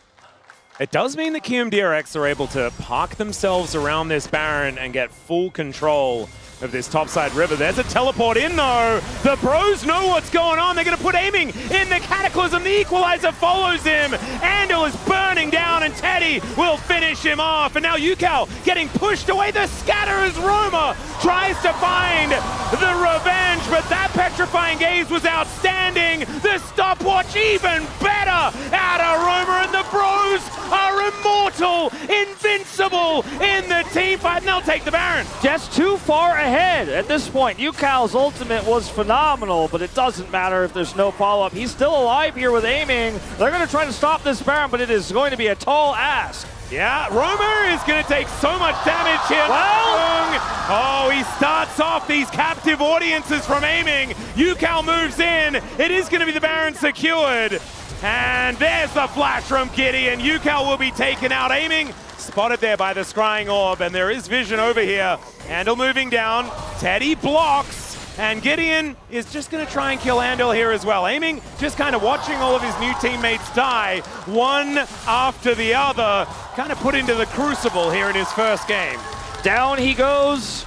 It does mean that QMDRX are able to park themselves around this Baron and get full control of this topside river. There's a teleport in though. The bros know what's going on. They're going to put aiming in the Cataclysm. The Equalizer follows him. Andal is burning down and Teddy will finish him off. And now UCal getting pushed away. The scatter as Roma tries to find the revenge, but that Petrifying Gaze was outstanding. The stopwatch even better out of Roma, and the bros are immortal, invincible in the team fight, and they'll take the Baron. Just too far ahead at this point. UCal's ultimate was phenomenal, but it doesn't matter if there's no follow-up. He's still alive here with aiming. They're going to try to stop this Baron, but it is going to be a tall ask. Yeah, Roma is going to take so much damage here. Oh, he starts off these captive audiences from aiming. UCal moves in. It is going to be the Baron secured. And there's the flash from Gideon. UCal will be taken out. Aiming spotted there by the scrying orb, and there is vision over here. Andal moving down. Teddy blocks. And Gideon is just going to try and kill Andal here as well. Aiming, just kind of watching all of his new teammates die, one after the other, kind of put into the crucible here in his first game. Down he goes.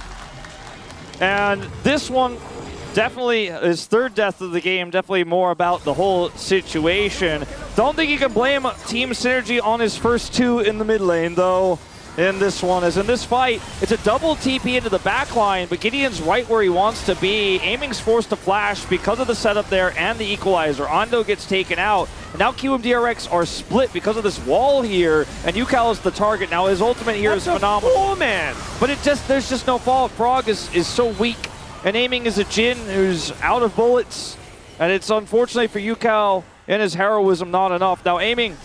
And this one, definitely his third death of the game, definitely more about the whole situation. Don't think you can blame Team Synergy on his first two in the mid lane, though. In this one, as in this fight, it's a double TP into the back line, but Gideon's right where he wants to be. Aiming's forced to flash because of the setup there and the equalizer. Ando gets taken out, and now QMDRX are split because of this wall here, and UCal is the target. Now his ultimate here is phenomenal. Four-man! But there's just no fall. Frog is so weak, and Aiming is a Jhin who's out of bullets, and it's unfortunately for UCal and his heroism not enough. Now Aiming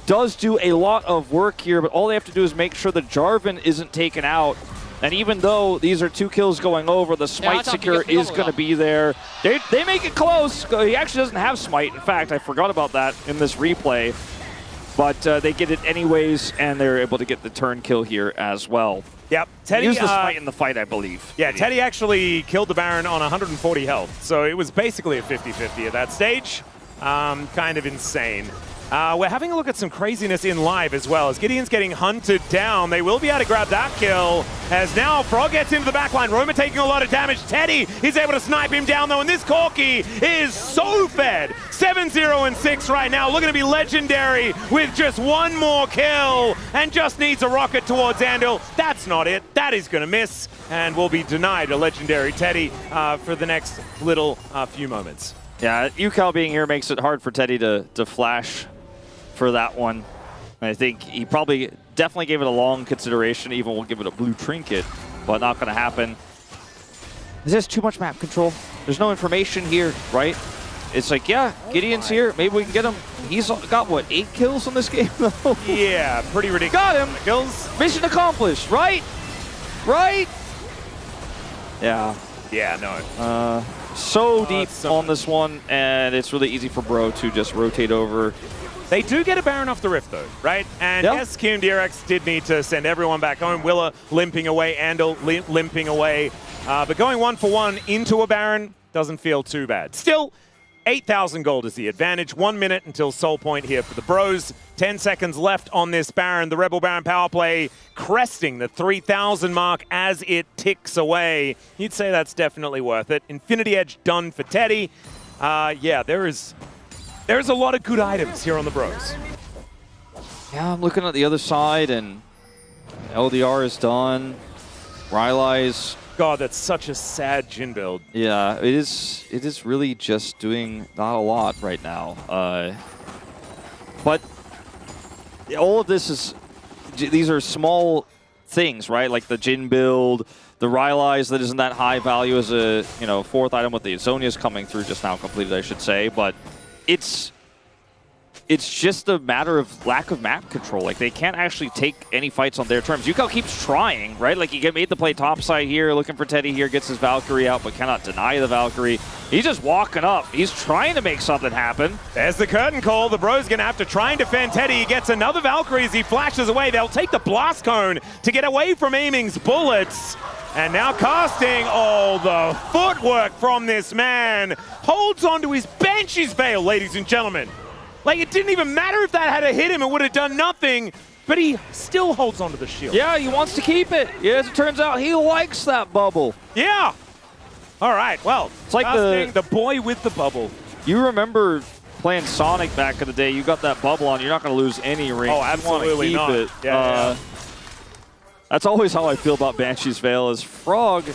does do a lot of work here, but all they have to do is make sure that Jarvan isn't taken out. And even though these are 2 kills going over, the Smite secure is going to be there. They make it close. He actually doesn't have Smite. In fact, I forgot about that in this replay. But they get it anyways, and they're able to get the turn kill here as well. Yep. Teddy used the Smite in the fight, I believe. Yeah, Teddy actually killed the Baron on 140 health. So it was basically a 50-50 at that stage. Kind of insane. We're having a look at some craziness in live as well. As Gideon's getting hunted down, they will be able to grab that kill. As now Frog gets into the backline. Roma taking a lot of damage. Teddy is able to snipe him down though, and this Corki is so fed. 7-0-6 right now, looking to be legendary with just one more kill, and just needs a rocket towards Andal. That's not it. That is going to miss, and will be denied a legendary Teddy for the next little few moments. Yeah, UCal being here makes it hard for Teddy to flash for that one. I think he probably definitely gave it a long consideration, even will give it a blue trinket, but not going to happen. Is this too much map control? There's no information here, right? It's like, yeah, Gideon's here. Maybe we can get him. He's got, what, 8 kills on this game, though? Yeah, pretty ridiculous. Got him. Kills. Mission accomplished, right? Right? Yeah. Yeah, no. So deep on this one, and it's really easy for Bro to just rotate over. They do get a Baron off the Rift, though, right? And yes, KRX did need to send everyone back home. Willa limping away, Andal limping away. But going 1-for-1 into a Baron doesn't feel too bad. Still, 8,000 gold is the advantage. 1 minute until Soul Point here for the Bros. 10 seconds left on this Baron. The Rebel Baron power play cresting the 3,000 mark as it ticks away. You'd say that's definitely worth it. Infinity Edge done for Teddy. Yeah, there's a lot of good items here on the Bros. Yeah, I'm looking at the other side, and LDR is done. Rylai's... God, that's such a sad Jhin build. Yeah, it is really just doing not a lot right now. But all of this is, these are small things, right? Like the Jhin build, the Rylai's that isn't that high value as a, 4th item with the Zonia's coming through just now completed, I should say. But it's just a matter of lack of map control. Like, they can't actually take any fights on their terms. UCal keeps trying, right? Like, he made the play topside here, looking for Teddy here, gets his Valkyrie out, but cannot deny the Valkyrie. He's just walking up. He's trying to make something happen. There's the curtain call. The Bro's going to have to try and defend Teddy. He gets another Valkyrie as he flashes away. They'll take the blast cone to get away from Aiming's bullets. And now casting, oh, the footwork from this man. Holds onto his Banshee's Veil, ladies and gentlemen. Like, it didn't even matter if that had hit him, it would have done nothing, but he still holds onto the shield. Yeah, he wants to keep it. Yeah, as it turns out, he likes that bubble. Yeah. All right, well, it's like the boy with the bubble. You remember playing Sonic back in the day, you got that bubble on, you're not going to lose any ring. Oh, absolutely you not. Keep it. Yeah. That's always how I feel about Banshee's Veil, is Frog.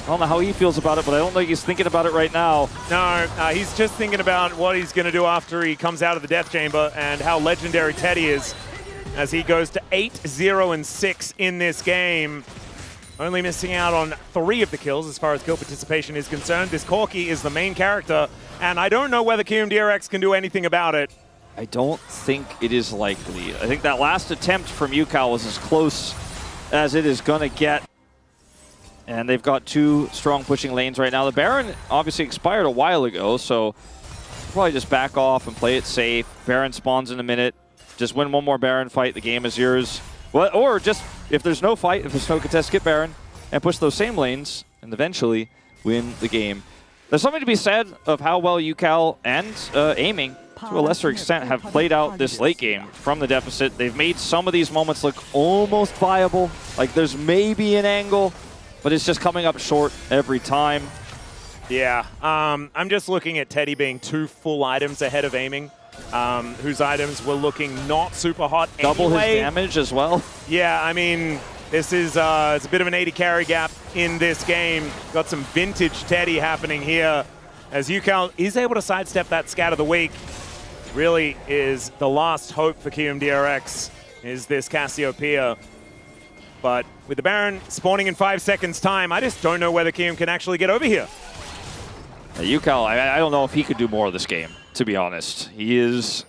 I don't know how he feels about it, but I don't think he's thinking about it right now. No, he's just thinking about what he's going to do after he comes out of the Death Chamber and how legendary Teddy is as he goes to 8-0-6 in this game. Only missing out on 3 of the kills as far as kill participation is concerned. This Corki is the main character, and I don't know whether KRX can do anything about it. I don't think it is likely. I think that last attempt from UCal was as close as it is going to get. And they've got 2 strong pushing lanes right now. The Baron obviously expired a while ago, so probably just back off and play it safe. Baron spawns in a minute. Just win 1 more Baron fight, the game is yours. Well, or just, if there's no fight, if there's no contest, skip Baron and push those same lanes and eventually win the game. There's something to be said of how well UCal and Aiming, to a lesser extent, have played out this late game from the deficit. They've made some of these moments look almost viable. Like, there's maybe an angle, but it's just coming up short every time. Yeah, I'm just looking at Teddy being 2 full items ahead of Aiming, whose items were looking not super hot anyway. Double his damage as well. Yeah, I mean, this is it's a bit of an 80 carry gap in this game. Got some vintage Teddy happening here as UCal is able to sidestep that scat of the week. Really is the last hope for KRX is this Cassiopeia. But with the Baron spawning in 5 seconds time, I just don't know whether Kium can actually get over here. UCal, I don't know if he could do more of this game, to be honest. He is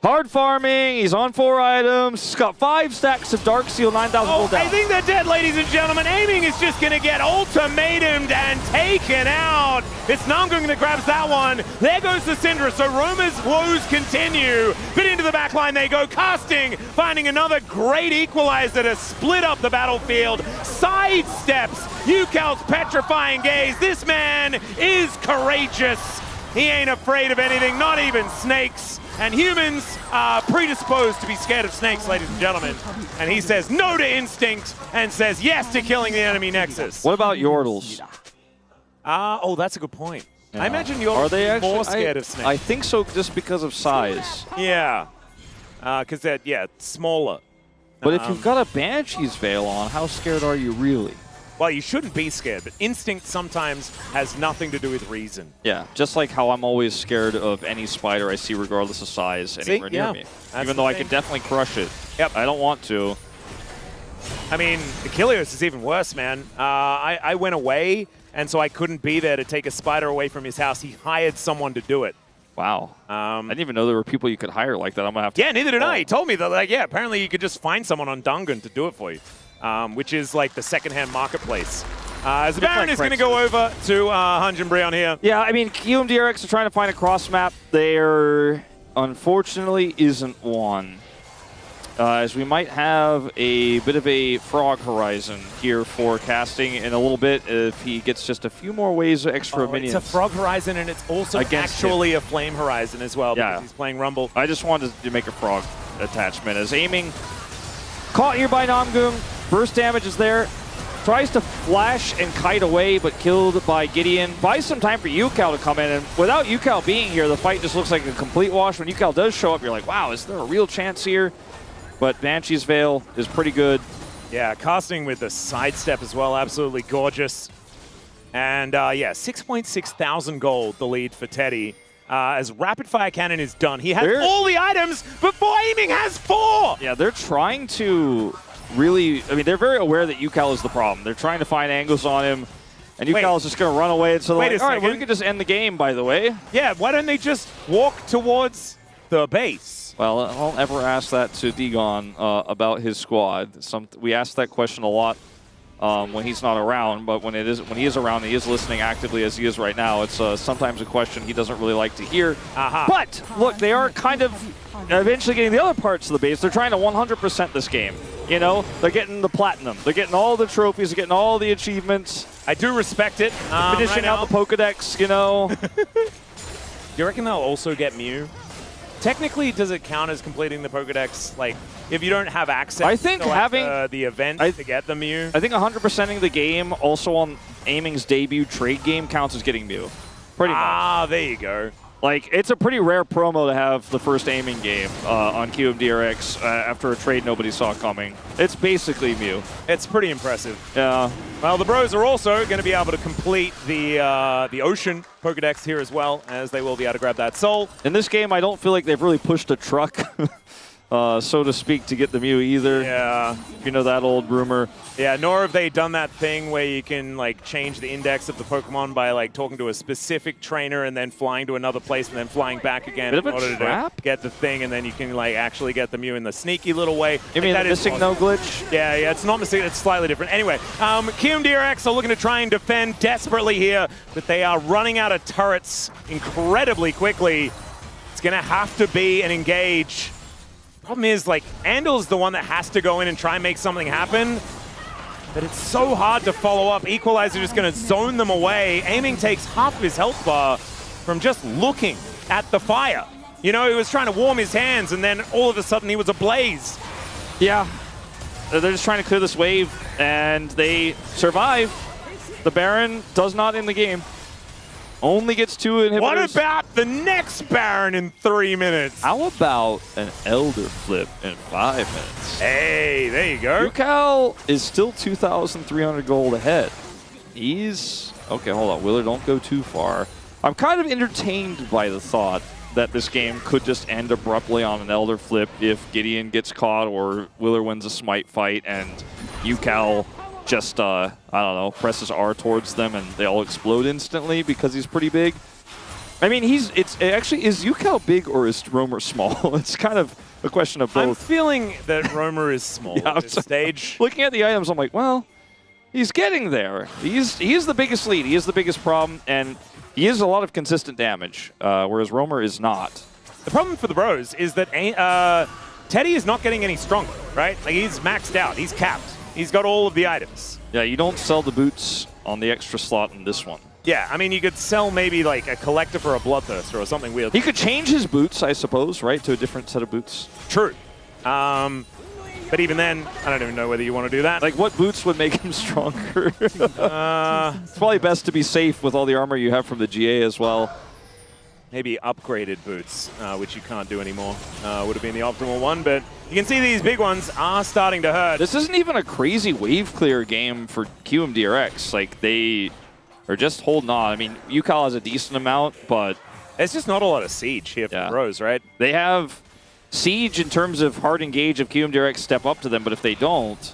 hard farming, he's on 4 items, he's got 5 stacks of Dark Seal, 9,000 gold down. I think they're dead, ladies and gentlemen. Aiming is just going to get ultimatumed and taken out. It's Namgung that grabs that one. There goes the Syndra, so Roma's woes continue. But into the back line they go, casting, finding another great equalizer to split up the battlefield. Sidesteps UCal's petrifying gaze. This man is courageous. He ain't afraid of anything, not even snakes. And humans are predisposed to be scared of snakes, ladies and gentlemen. And he says no to instinct and says yes to killing the enemy Nexus. What about Yordles? Oh, that's a good point. Yeah. I imagine Yordles are more scared of snakes. I think so, just because of size. Yeah. Because they're, smaller. But if you've got a Banshee's Veil on, how scared are you really? well, you shouldn't be scared, but instinct sometimes has nothing to do with reason. Yeah, just like how I'm always scared of any spider I see regardless of size anywhere near me. Even though I can definitely crush it. Yep. I don't want to. I mean, Achilles is even worse, man. I went away, and so I couldn't be there to take a spider away from his house. He hired someone to do it. Wow. I didn't even know there were people you could hire like that. I'm gonna have to. Yeah, neither did I. He told me that, like, yeah, apparently you could just find someone on Dungan to do it for you, which is like the secondhand marketplace. As the Baron is going to go over to Hunjin Brion here. Yeah, I mean, KRX are trying to find a cross map. There, unfortunately, isn't one. As we might have a bit of a frog horizon here for casting in a little bit if he gets just a few more waves of extra minions. It's a frog horizon, and it's also actually a flame horizon as well because he's playing Rumble. I just wanted to make a frog attachment. As aiming, caught here by Namgung. Burst damage is there. Tries to flash and kite away, but killed by Gideon. Buys some time for Yukal to come in, and without Yukal being here, the fight just looks like a complete wash. When Yukal does show up, you're like, wow, is there a real chance here? But Banshee's Veil is pretty good. Yeah, casting with the sidestep as well, absolutely gorgeous. And yeah, 6.6 thousand gold, the lead for Teddy. As Rapid Fire Cannon is done, he has all the items before aiming has 4! Yeah, they're trying to really, I mean, they're very aware that Yukal is the problem. They're trying to find angles on him, and Yukal is just going to run away. So they're like, all right, well, we can just end the game, by the way. Yeah, why don't they just walk towards the base? Well, I don't ever ask that to Digon about his squad. We ask that question a lot when he's not around, but when he is around, he is listening actively as he is right now. It's sometimes a question he doesn't really like to hear. But look, they are kind of eventually getting the other parts of the base. They're trying to 100% this game. You know, they're getting the platinum. They're getting all the trophies. They're getting all the achievements. I do respect it. Finishing out the Pokedex, you know. You reckon they'll also get Mew? Technically, does it count as completing the Pokedex? Like, if you don't have access I think to like, having the event to get the Mew? I think 100%ing the game also on Aiming's debut trade game counts as getting Mew. Pretty much. Ah, there you go. Like, it's a pretty rare promo to have the first Aiming game on KRX after a trade nobody saw coming. It's basically Mew. It's pretty impressive. Yeah. Well, the bros are also going to be able to complete the Ocean Pokedex here as well, as they will be able to grab that soul. In this game, I don't feel like they've really pushed a truck, so to speak, to get the Mew either. Yeah. You know that old rumor. Yeah, nor have they done that thing where you can like change the index of the Pokemon by like talking to a specific trainer and then flying to another place and then flying back again Bit of in a order trap? to get the thing, and then you can like actually get the Mew in the sneaky little way. You mean the missing no glitch? Yeah, it's not missing. It's slightly different. Anyway, KRX are looking to try and defend desperately here, but they are running out of turrets incredibly quickly. It's going to have to be an engage. Problem is, like, Andel's the one that has to go in and try and make something happen. But it's so hard to follow up. Equalizer just going to zone them away. Aiming takes half of his health bar from just looking at the fire. You know, he was trying to warm his hands, and then all of a sudden he was ablaze. Yeah. They're just trying to clear this wave, and they survive. The Baron does not end the game. Only gets 2 inhibitors. What about the next Baron in 3 minutes? How about an Elder Flip in 5 minutes? Hey, there you go. Yukal is still 2,300 gold ahead. He's... Okay, hold on. Willer, don't go too far. I'm kind of entertained by the thought that this game could just end abruptly on an Elder Flip if Gideon gets caught or Willer wins a smite fight and Yukal just, I don't know, presses R towards them and they all explode instantly because he's pretty big. I mean, is Yukal big or is Roamer small? It's kind of a question of both. I'm feeling that Roamer is small at this stage. Looking at the items, I'm like, well, he's getting there. He is the biggest lead. He is the biggest problem, and he is a lot of consistent damage, whereas Roamer is not. The problem for the bros is that Teddy is not getting any stronger, right? Like, he's maxed out. He's capped. He's got all of the items. Yeah, you don't sell the boots on the extra slot in this one. Yeah, I mean, you could sell maybe like a collector for a Bloodthirster or something weird. He could change his boots, I suppose, right, to a different set of boots. True. But even then, I don't even know whether you want to do that. Like, what boots would make him stronger? It's probably best to be safe with all the armor you have from the GA as well. maybe upgraded boots, which you can't do anymore. Would have been the optimal one, but you can see these big ones are starting to hurt. This isn't even a crazy wave clear game for QMDRX. Like, they are just holding on. I mean, UCal has a decent amount, but there's just not a lot of siege here for Bros, right? They have siege in terms of hard engage if QMDRX step up to them, but if they don't,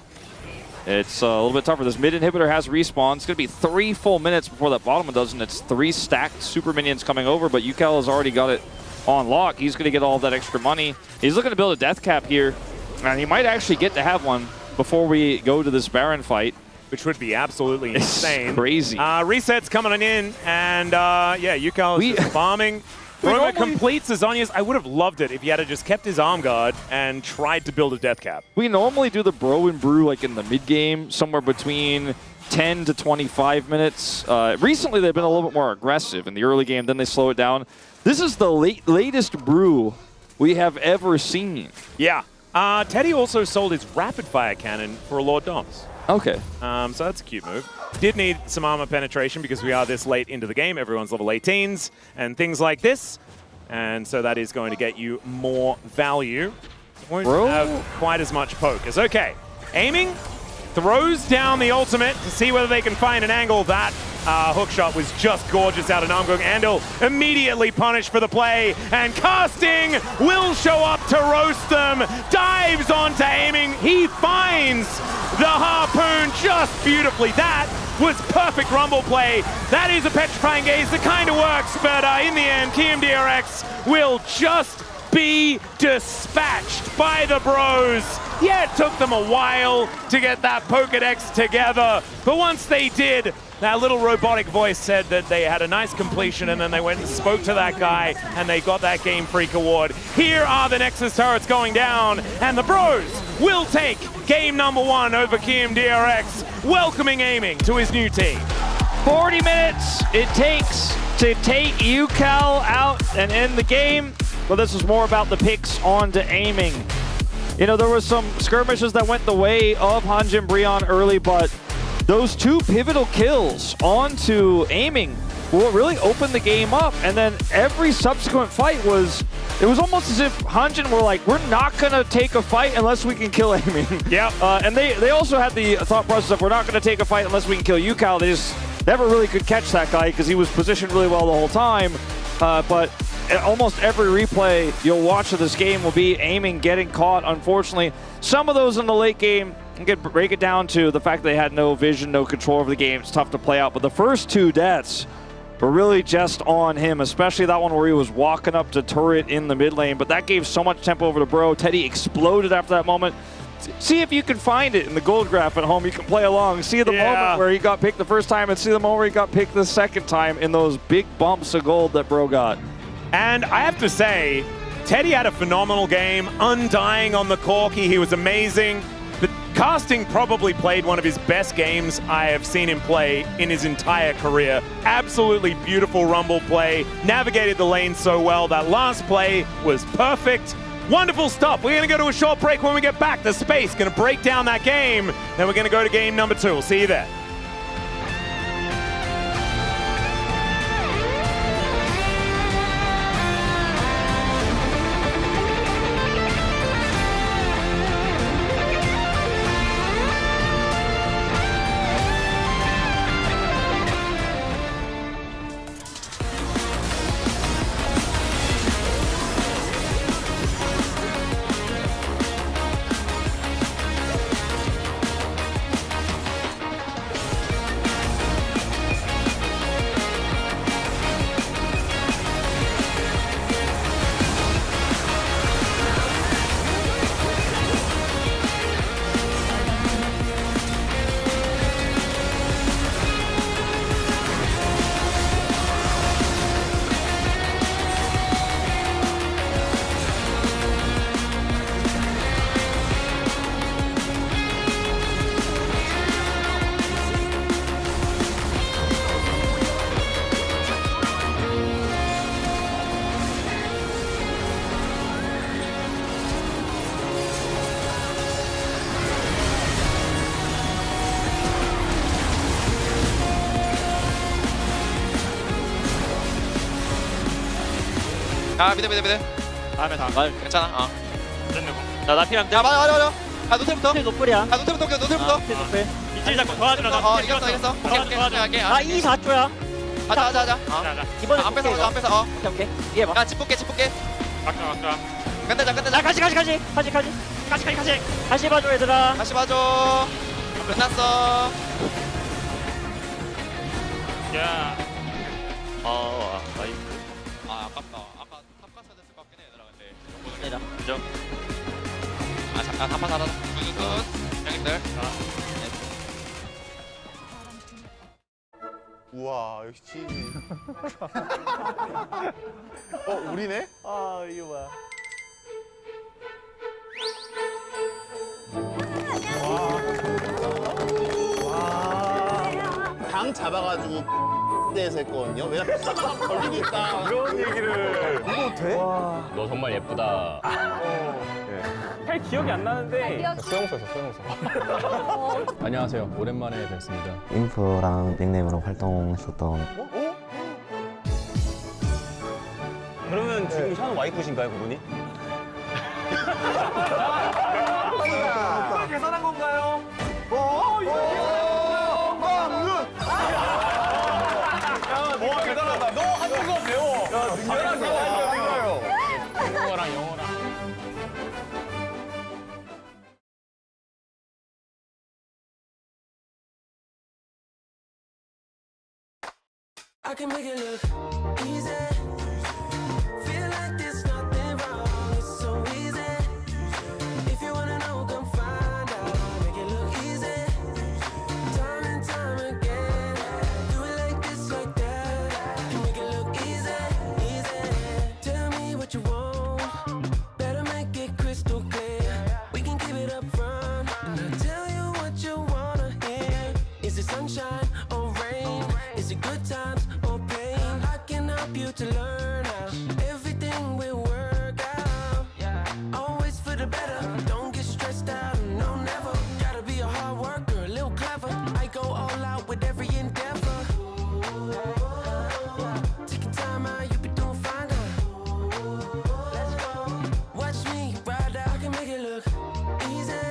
it's a little bit tougher. This mid inhibitor has respawn. It's going to be 3 full minutes before that bottom one does, and it's 3 stacked super minions coming over, but UCal has already got it on lock. He's going to get all that extra money. He's looking to build a death cap here, and he might actually get to have one before we go to this Baron fight. Which would be absolutely insane. It's crazy. Resets coming in, and yeah, UCal is just farming. Roma completes Azonia's. I would have loved it if he had just kept his arm guard and tried to build a death cap. We normally do the bro and brew like in the mid game, somewhere between 10 to 25 minutes. Recently, they've been a little bit more aggressive in the early game, then they slow it down. This is the latest brew we have ever seen. Yeah. Teddy also sold his rapid fire cannon for a Lord Doms. Okay. So that's a cute move. Did need some armor penetration because we are this late into the game. Everyone's level 18s and things like this. And so that is going to get you more value. Won't have quite as much poke. It's okay. Aiming, throws down the ultimate to see whether they can find an angle. That hookshot was just gorgeous out of Namgung. Andal immediately punished for the play, and Casting will show up to roast them. Dives onto Aiming. He finds the harpoon just beautifully. That was perfect rumble play. That is a petrifying gaze that kind of works, but in the end, KMDRX will just be dispatched by the Bros. Yeah, it took them a while to get that Pokedex together, but once they did, that little robotic voice said that they had a nice completion, and then they went and spoke to that guy, and they got that Game Freak award. Here are the Nexus turrets going down, and the Bros will take game number 1 over KMDRX, welcoming Aiming to his new team. 40 minutes it takes to take UCal out and end the game, but this is more about the picks on to Aiming. You know, there was some skirmishes that went the way of Hanjin Brion early, but those 2 pivotal kills onto Aiming will really open the game up, and then every subsequent fight it was almost as if Hanjin were like, we're not going to take a fight unless we can kill Aiming. Yeah. And they also had the thought process of, we're not going to take a fight unless we can kill UCal. They just never really could catch that guy because he was positioned really well the whole time. But almost every replay you'll watch of this game will be Aiming getting caught, unfortunately. Some of those in the late game, you can break it down to the fact they had no vision, no control over the game. It's tough to play out. But the first 2 deaths were really just on him, especially that one where he was walking up to turret in the mid lane. But that gave so much tempo over to Bro. Teddy exploded after that moment. See if you can find it in the gold graph at home. You can play along. See the moment where he got picked the first time, and see the moment where he got picked the second time in those big bumps of gold that Bro got. And I have to say, Teddy had a phenomenal game. Undying on the Corki, he was amazing. But Casting probably played one of his best games I have seen him play in his entire career. Absolutely beautiful rumble play. Navigated the lane so well. That last play was perfect. Wonderful stuff. We're going to go to a short break. When we get back, the Space going to break down that game. Then we're going to go to game number 2. We'll see you there. 아 미드. 다음에 다. 괜찮아. 나 피랑. 야 맞아. 아 노텔부터. 노플이야. 아 노텔부터. 노플. 이틀 잡고 도와주라. 이겼어. 오케이. 아 24초야. 하자. 이번에 안 뺏어. 오케이. 이해 봐. 야 집 볼게. 막자. 끝내자. 가지. 다시 봐줘 얘들아. 다시 봐줘. 끝났어. 야. 나이스. 아깝다. 아까 탑 갔어야 됐을 것 같긴 해 얘들아 근데. 내자. 그죠? 아 잠깐 한판 하자. 굿. 형님들. 우와 역시 우리네? 아 이게 뭐야? 당 잡아가지고 대에서 했거든요. 왜냐면 걸리니까 그런 얘기를. 이거 돼? 너 정말 예쁘다. 할 기억이 안 나는데. 수영소에서. 안녕하세요. 오랜만에 뵙습니다. 인프랑 닉네임으로 활동했었던 그러면 지금 샤는 와이프신가요, 그분이? 계산한 건가요? 와 대단하다. 너 한국어 배워. 야 능력이 배워요. 영어랑. I can make it look easy. Feel like there's nothing wrong. It's so easy. If you wanna know, come find out. Make it look easy. Time and time again. Do it like this, like that. Can make it look easy. Tell me what you want. Better make it crystal clear. We can keep it up front. And I'll tell you what you wanna hear. Is it sunshine or rain? Is it good times or pain? I can help you to learn how everything will work out. Always for the better. Don't get stressed out. No, never. Gotta be a hard worker, a little clever. I go all out with every endeavor. Take your time out, you be doing fine now. Let's go. Watch me ride out. I can make it look easy.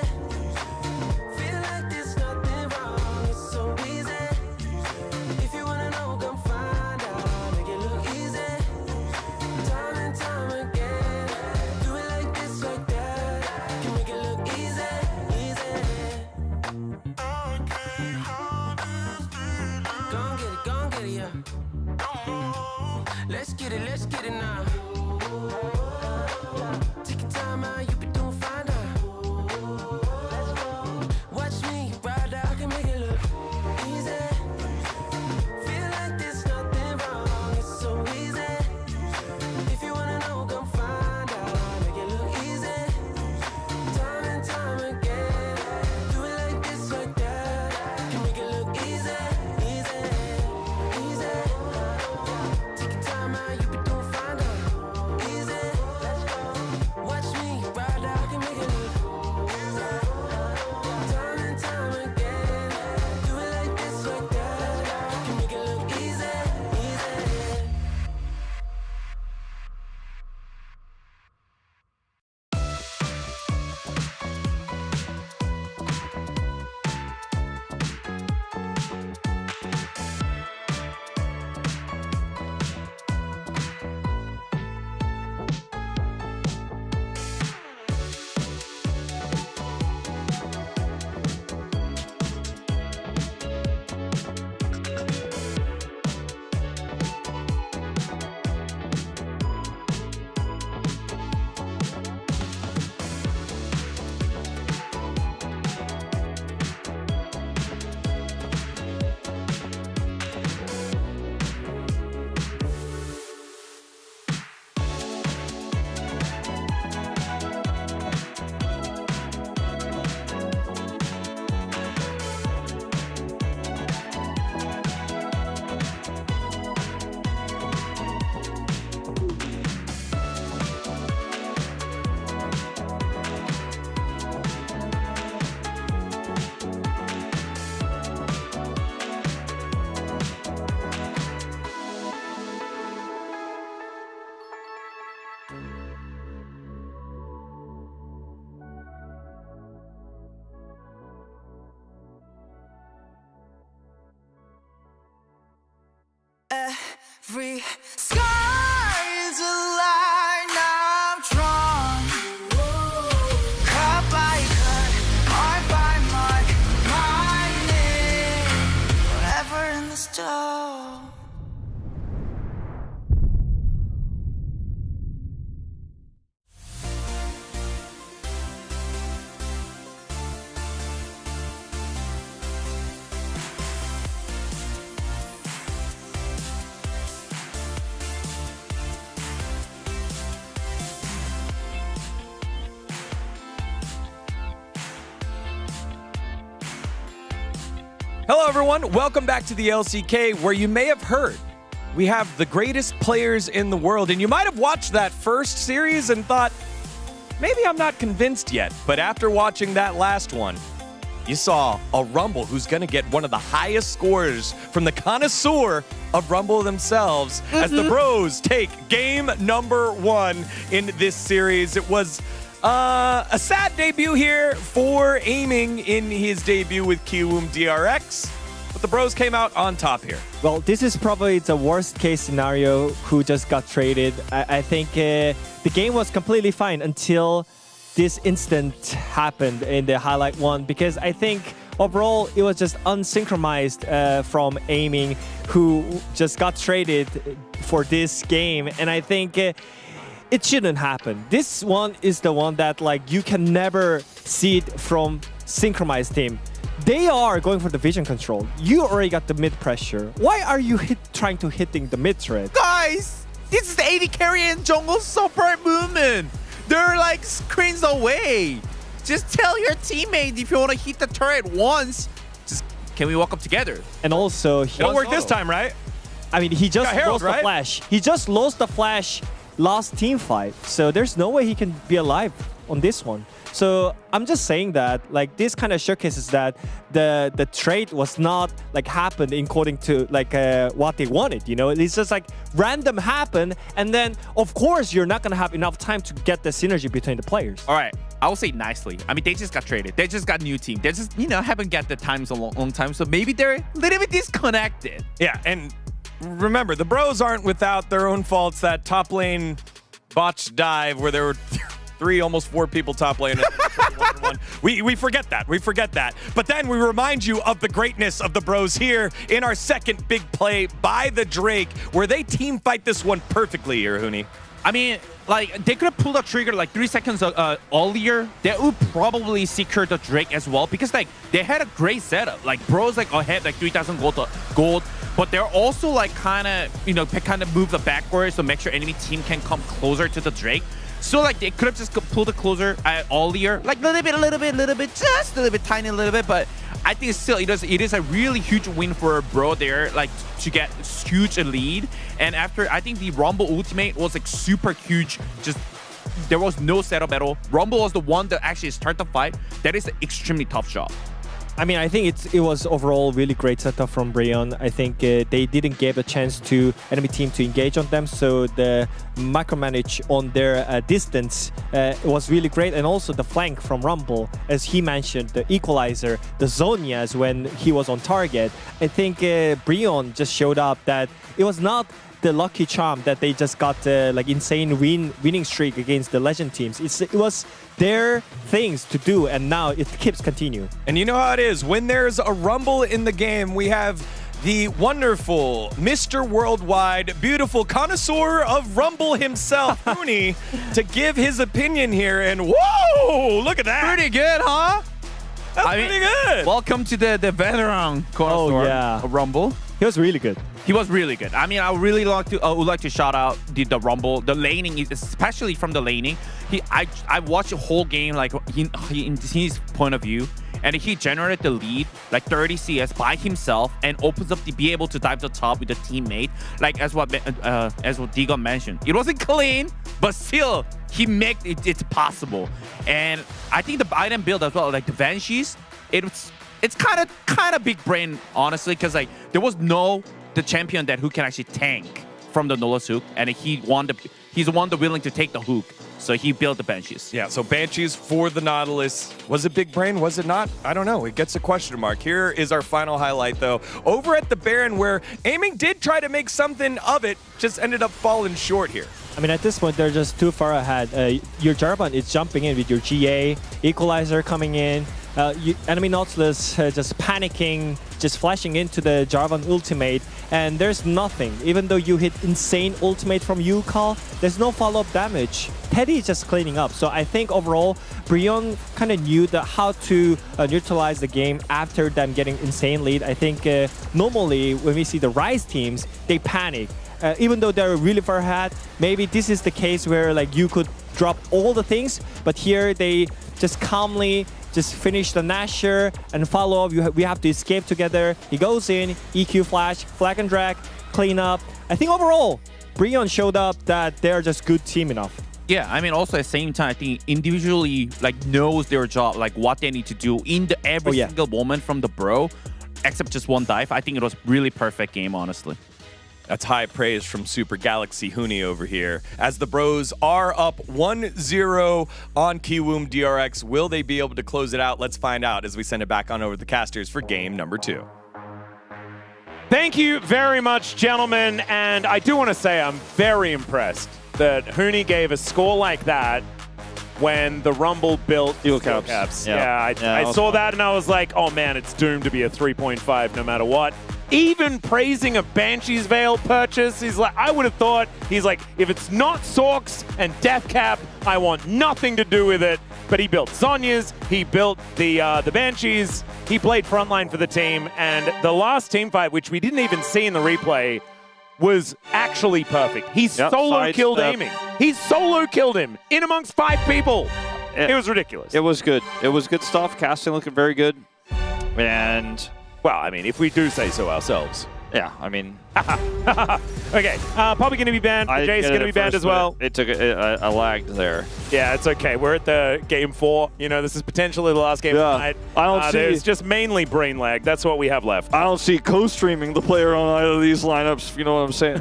Feel like there's nothing wrong. It's so easy. If you wanna know, come find out. Make it look easy. Hello, everyone. Welcome back to the LCK, where you may have heard we have the greatest players in the world. And you might have watched that first series and thought, maybe I'm not convinced yet. But after watching that last one, you saw a Rumble who's going to get one of the highest scores from the connoisseur of Rumble themselves as the Bros take game number 1 in this series. It was a sad debut here for Aiming in his debut with Kiwoom DRX, but the Bros came out on top here. Well, this is probably the worst case scenario who just got traded. I think the game was completely fine until this incident happened in the highlight 1, because I think overall it was just unsynchronized from Aiming, who just got traded for this game, and I think it shouldn't happen. This one is the one that like you can never see it from synchronized team. They are going for the vision control. You already got the mid pressure. Why are you trying to hitting the mid thread? Guys, this is the AD carry and jungle support movement. They're like screens away. Just tell your teammate if you want to hit the turret once. Just can we walk up together? And also, it don't work this time, right? I mean, he just Herald, lost the flash. He just lost the flash last team fight, so there's no way he can be alive on this one. So I'm just saying that like this kind of showcases that the trade was not like happened according to like what they wanted, you know. It's just like random happen, and then of course you're not gonna have enough time to get the synergy between the players. All right, I will say nicely. I mean, they just got traded. They just got a new team. They just, you know, haven't got the times a long time, so maybe they're a little bit disconnected. Yeah, and remember, the Bros aren't without their own faults. That top lane botched dive where there were 3, almost 4 people top lane. We forget that. We forget that. But then we remind you of the greatness of the Bros here in our second big play by the Drake, where they team fight this one perfectly here, Huni. I mean, like, they could have pulled the trigger like 3 seconds earlier. They would probably secure the Drake as well, because like they had a great setup. Like Bros like ahead like 3,000 gold, but they're also like kind of move the backwards to make sure enemy team can come closer to the Drake. So like they could have just pulled the closer earlier, like a little bit, just a little bit, tiny little bit. But I think still it is a really huge win for Bro there, like to get huge a lead. And after, I think the Rumble ultimate was like super huge. Just there was no setup at all. Rumble was the one that actually started the fight. That is an extremely tough job. I mean, I think it was overall really great setup from Brion. I think they didn't give a chance to enemy team to engage on them, so the micromanage on their distance was really great. And also the flank from Rumble, as he mentioned, the equalizer, the Zonias when he was on target. I think Brion just showed up that it was not the lucky charm that they just got like insane winning streak against the legend teams. It was their things to do, and now it keeps continue. And you know how it is. When there's a Rumble in the game, we have the wonderful Mr. Worldwide, beautiful connoisseur of Rumble himself, Huni, to give his opinion here. And whoa, look at that. Pretty good, huh? That's pretty good. Welcome to the veteran connoisseur of Rumble. He was really good. He was really good. I mean, I would really like to would like to shout out the Rumble, the laning, especially from the laning. I watched the whole game like in his point of view, and he generated the lead like 30 CS by himself and opens up to be able to dive the top with a teammate. Like as what Digon mentioned, it wasn't clean, but still he made it's possible. And I think the item build as well, like the Banshees, it's kind of big brain, honestly, because like there was the champion that who can actually tank from the Nola's hook, and he's the one that willing to take the hook. So he built the Banshees. Yeah, so Banshees for the Nautilus. Was it big brain? Was it not? I don't know. It gets a question mark. Here is our final highlight, though. Over at the Baron, where Aiming did try to make something of it, just ended up falling short here. I mean, at this point, they're just too far ahead. Your Jarvan is jumping in with your GA, Equalizer coming in, enemy Nautilus just panicking, just flashing into the Jarvan ultimate, and there's nothing. Even though you hit insane ultimate from Yukal, there's no follow-up damage. Teddy is just cleaning up. So I think overall, Brion kind of knew how to neutralize the game after them getting insane lead. I think normally when we see the Rise teams, they panic. Even though they're really far ahead, maybe this is the case where like you could drop all the things, but here they just calmly just finish the Nasher and follow up. We have to escape together. He goes in, EQ flash, flag and drag, clean up. I think overall, Brion showed up that they're just good team enough. Yeah, I mean, also at the same time, I think individually knows their job, like what they need to do in every single moment from the bro, except just one dive. I think it was really perfect game, honestly. That's high praise from Super Galaxy Huni over here. As the bros are up 1-0 on Kiwoom DRX, will they be able to close it out? Let's find out as we send it back on over to the casters for game number 2. Thank you very much, gentlemen. And I do want to say I'm very impressed that Huni gave a score like that when the Rumble built steel caps. I saw that and I was like, oh man, it's doomed to be a 3.5 no matter what. Even praising a Banshee's Veil purchase, he's like, I would have thought, he's like, if it's not Sorks and Deathcap, I want nothing to do with it. But he built Zhonya's, he built the Banshees, he played frontline for the team, and the last team fight, which we didn't even see in the replay, was actually perfect. He solo killed aiming. He solo killed him in amongst 5 people. It was ridiculous. It was good. It was good stuff. Casting looking very good. And well, I mean, if we do say so ourselves. Yeah, I mean. Okay, probably going to be banned. Jace going to be banned as well. It took a lag there. Yeah, it's okay. We're at the game 4. You know, this is potentially the last game of the night. I don't see. There's just mainly brain lag. That's what we have left. I don't see co-streaming the player on either of these lineups. You know what I'm saying?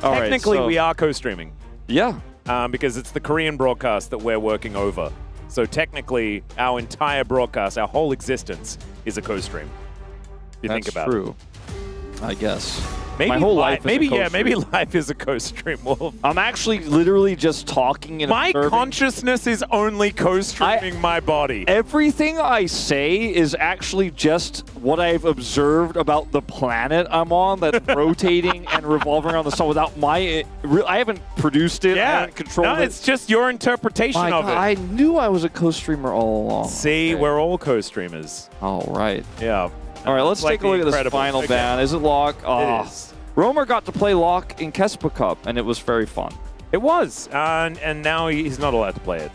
Technically, we are co-streaming. Yeah. Because it's the Korean broadcast that we're working over. So technically, our entire broadcast, our whole existence, is a co-stream. If you think about it. I guess. Maybe my whole life maybe life is a co-stream, Wolf. I'm actually literally just talking and my observing. Consciousness is only co-streaming my body. Everything I say is actually just what I've observed about the planet I'm on that's rotating and revolving around the sun without I haven't produced it. I haven't controlled it. It's just your interpretation of it. I knew I was a co-streamer all along. See, we're all co-streamers. All right. Yeah. All right, let's take a look at this final ban. Is it Lock? It is. Romer got to play Lock in Kespa Cup, and it was very fun. It was, and now he's not allowed to play it.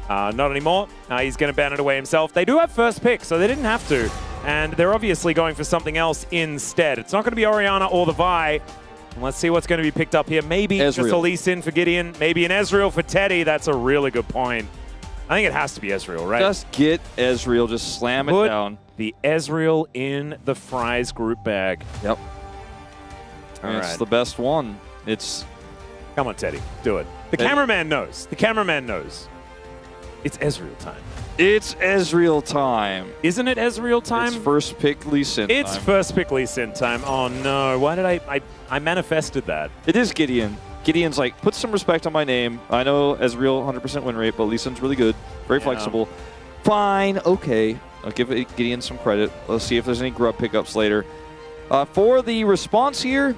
Not anymore. He's going to ban it away himself. They do have first pick, so they didn't have to. And they're obviously going for something else instead. It's not going to be Orianna or the Vi. Let's see what's going to be picked up here. Maybe just a Lee Sin for Gideon. Maybe an Ezreal for Teddy. That's a really good point. I think it has to be Ezreal, right? Just get Ezreal. Just slam it down. The Ezreal in the Fries group bag. Yep. It's the best one. Come on, Teddy. Do it. The cameraman knows. The cameraman knows. It's Ezreal time. It's Ezreal time. Isn't it Ezreal time? It's first pick Lee Sin time. It's first pick Lee Sin time. Oh, no. Why did I manifested that. It is Gideon. Gideon's like, put some respect on my name. I know Ezreal 100% win rate, but Lee Sin's really good. Very flexible. Fine. Okay. I'll give Gideon some credit. Let's see if there's any grub pickups later. For the response here,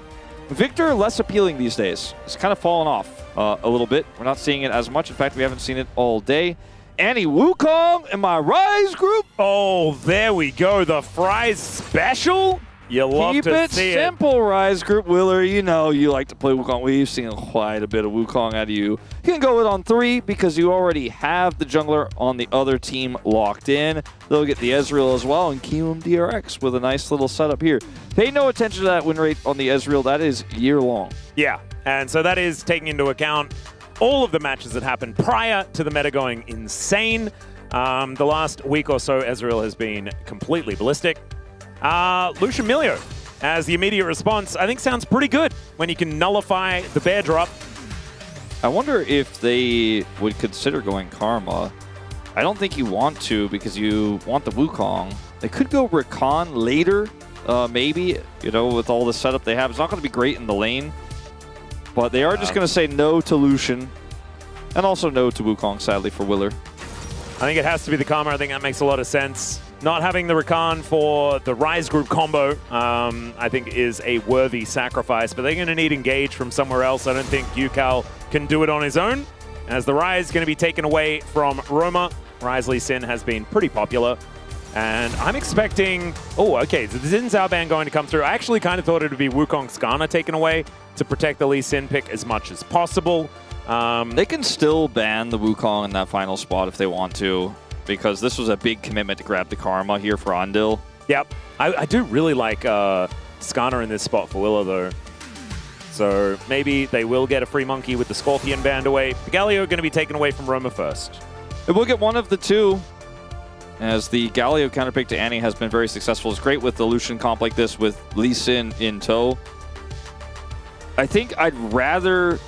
Victor, less appealing these days. It's kind of fallen off a little bit. We're not seeing it as much. In fact, we haven't seen it all day. Annie Wukong in my Rise group. Oh, there we go. The Fries special. You love Keep to it see simple, Rise group. Willer, you know you like to play Wukong. We've seen quite a bit of Wukong out of you. You can go with on 3 because you already have the jungler on the other team locked in. They'll get the Ezreal as well, and Kiwoom DRX with a nice little setup here. Pay no attention to that win rate on the Ezreal. That is year-long. Yeah, and so that is taking into account all of the matches that happened prior to the meta going insane. The last week or so, Ezreal has been completely ballistic. Lucian Milio as the immediate response, I think sounds pretty good when you can nullify the bear drop. I wonder if they would consider going Karma. I don't think you want to because you want the Wukong. They could go Rakan later, maybe, you know, with all the setup they have. It's not going to be great in the lane, but they are just going to say no to Lucian and also no to Wukong, sadly, for Willer. I think it has to be the Karma. I think that makes a lot of sense. Not having the Rakan for the Rise group combo, I think, is a worthy sacrifice, but they're going to need engage from somewhere else. I don't think Yukal can do it on his own, as the Rise is going to be taken away from Roma. Rise Lee Sin has been pretty popular, and I'm expecting... Oh, okay, so the Xin Zhao ban going to come through. I actually kind of thought it would be Wukong Skarner taken away to protect the Lee Sin pick as much as possible. They can still ban the Wukong in that final spot if they want to, because this was a big commitment to grab the Karma here for Andil. Yep. I do really like Skarner in this spot for Willa, though. So maybe they will get a free monkey with the Scorpion banned away. The Galio are going to be taken away from Roma first. It will get one of the two, as the Galio counterpick to Annie has been very successful. It's great with the Lucian comp like this with Lee Sin in tow. I think I'd rather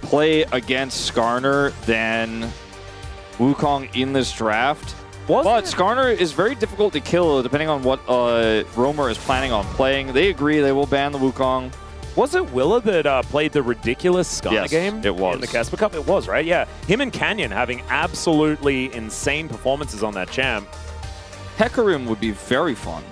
play against Skarner than Wukong in this draft. But Skarner is very difficult to kill depending on what Romer is planning on playing. They agree they will ban the Wukong. Was it Willa that played the ridiculous Skarner game? It was. In the Casper Cup? It was, right? Yeah. Him and Canyon having absolutely insane performances on that champ. Hecarim would be very fun.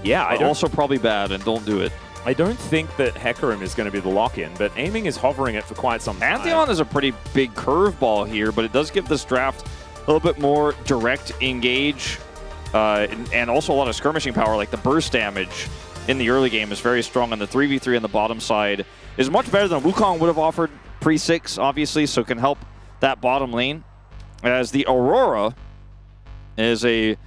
Yeah, I don't... Also probably bad, and don't do it. I don't think that Hecarim is going to be the lock-in, but Aiming is hovering it for quite some time. Pantheon is a pretty big curveball here, but it does give this draft a little bit more direct engage, and also a lot of skirmishing power, like the burst damage in the early game is very strong, and the 3v3 on the bottom side is much better than Wukong would have offered pre-6, obviously, so it can help that bottom lane. As the Aurora is a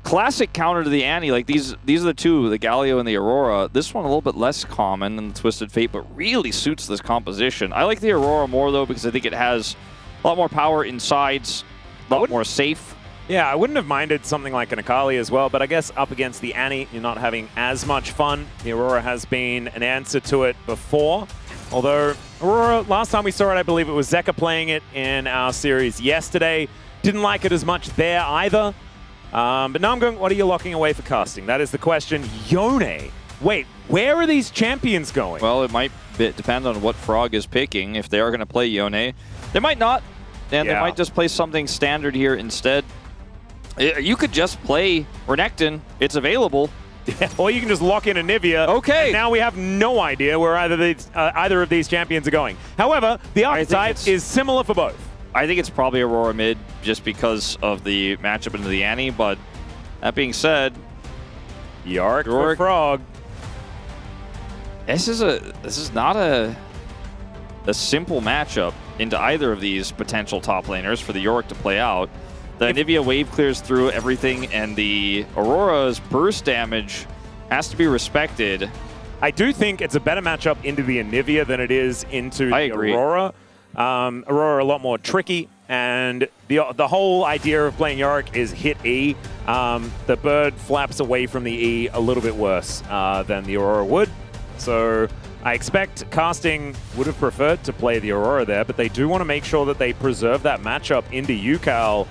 classic counter to the Annie. Like these are the two, the Galio and the Aurora. This one a little bit less common than the Twisted Fate, but really suits this composition. I like the Aurora more, though, because I think it has a lot more power in sides, a lot more safe. Yeah, I wouldn't have minded something like an Akali as well, but I guess up against the Annie, you're not having as much fun. The Aurora has been an answer to it before. Although, Aurora, last time we saw it, I believe it was Zeka playing it in our series yesterday. Didn't like it as much there either. But now I'm going, what are you locking away for casting? That is the question. Yone. Wait, where are these champions going? Well, it might depend on what Frog is picking. If they are going to play Yone, they might not. And they might just play something standard here instead. You could just play Renekton. It's available. Yeah, or you can just lock in Anivia. Okay. Now we have no idea where either of these champions are going. However, the archetype is similar for both. I think it's probably Aurora mid just because of the matchup into the Annie, but that being said, Yorick for Frog. This is not a simple matchup into either of these potential top laners for the Yorick to play out. The Anivia wave clears through everything, and the Aurora's burst damage has to be respected. I do think it's a better matchup into the Anivia than it is into the Aurora. Aurora a lot more tricky, and the whole idea of playing Yorick is hit E. The bird flaps away from the E a little bit worse than the Aurora would. So I expect casting would have preferred to play the Aurora there, but they do want to make sure that they preserve that matchup into UCAL.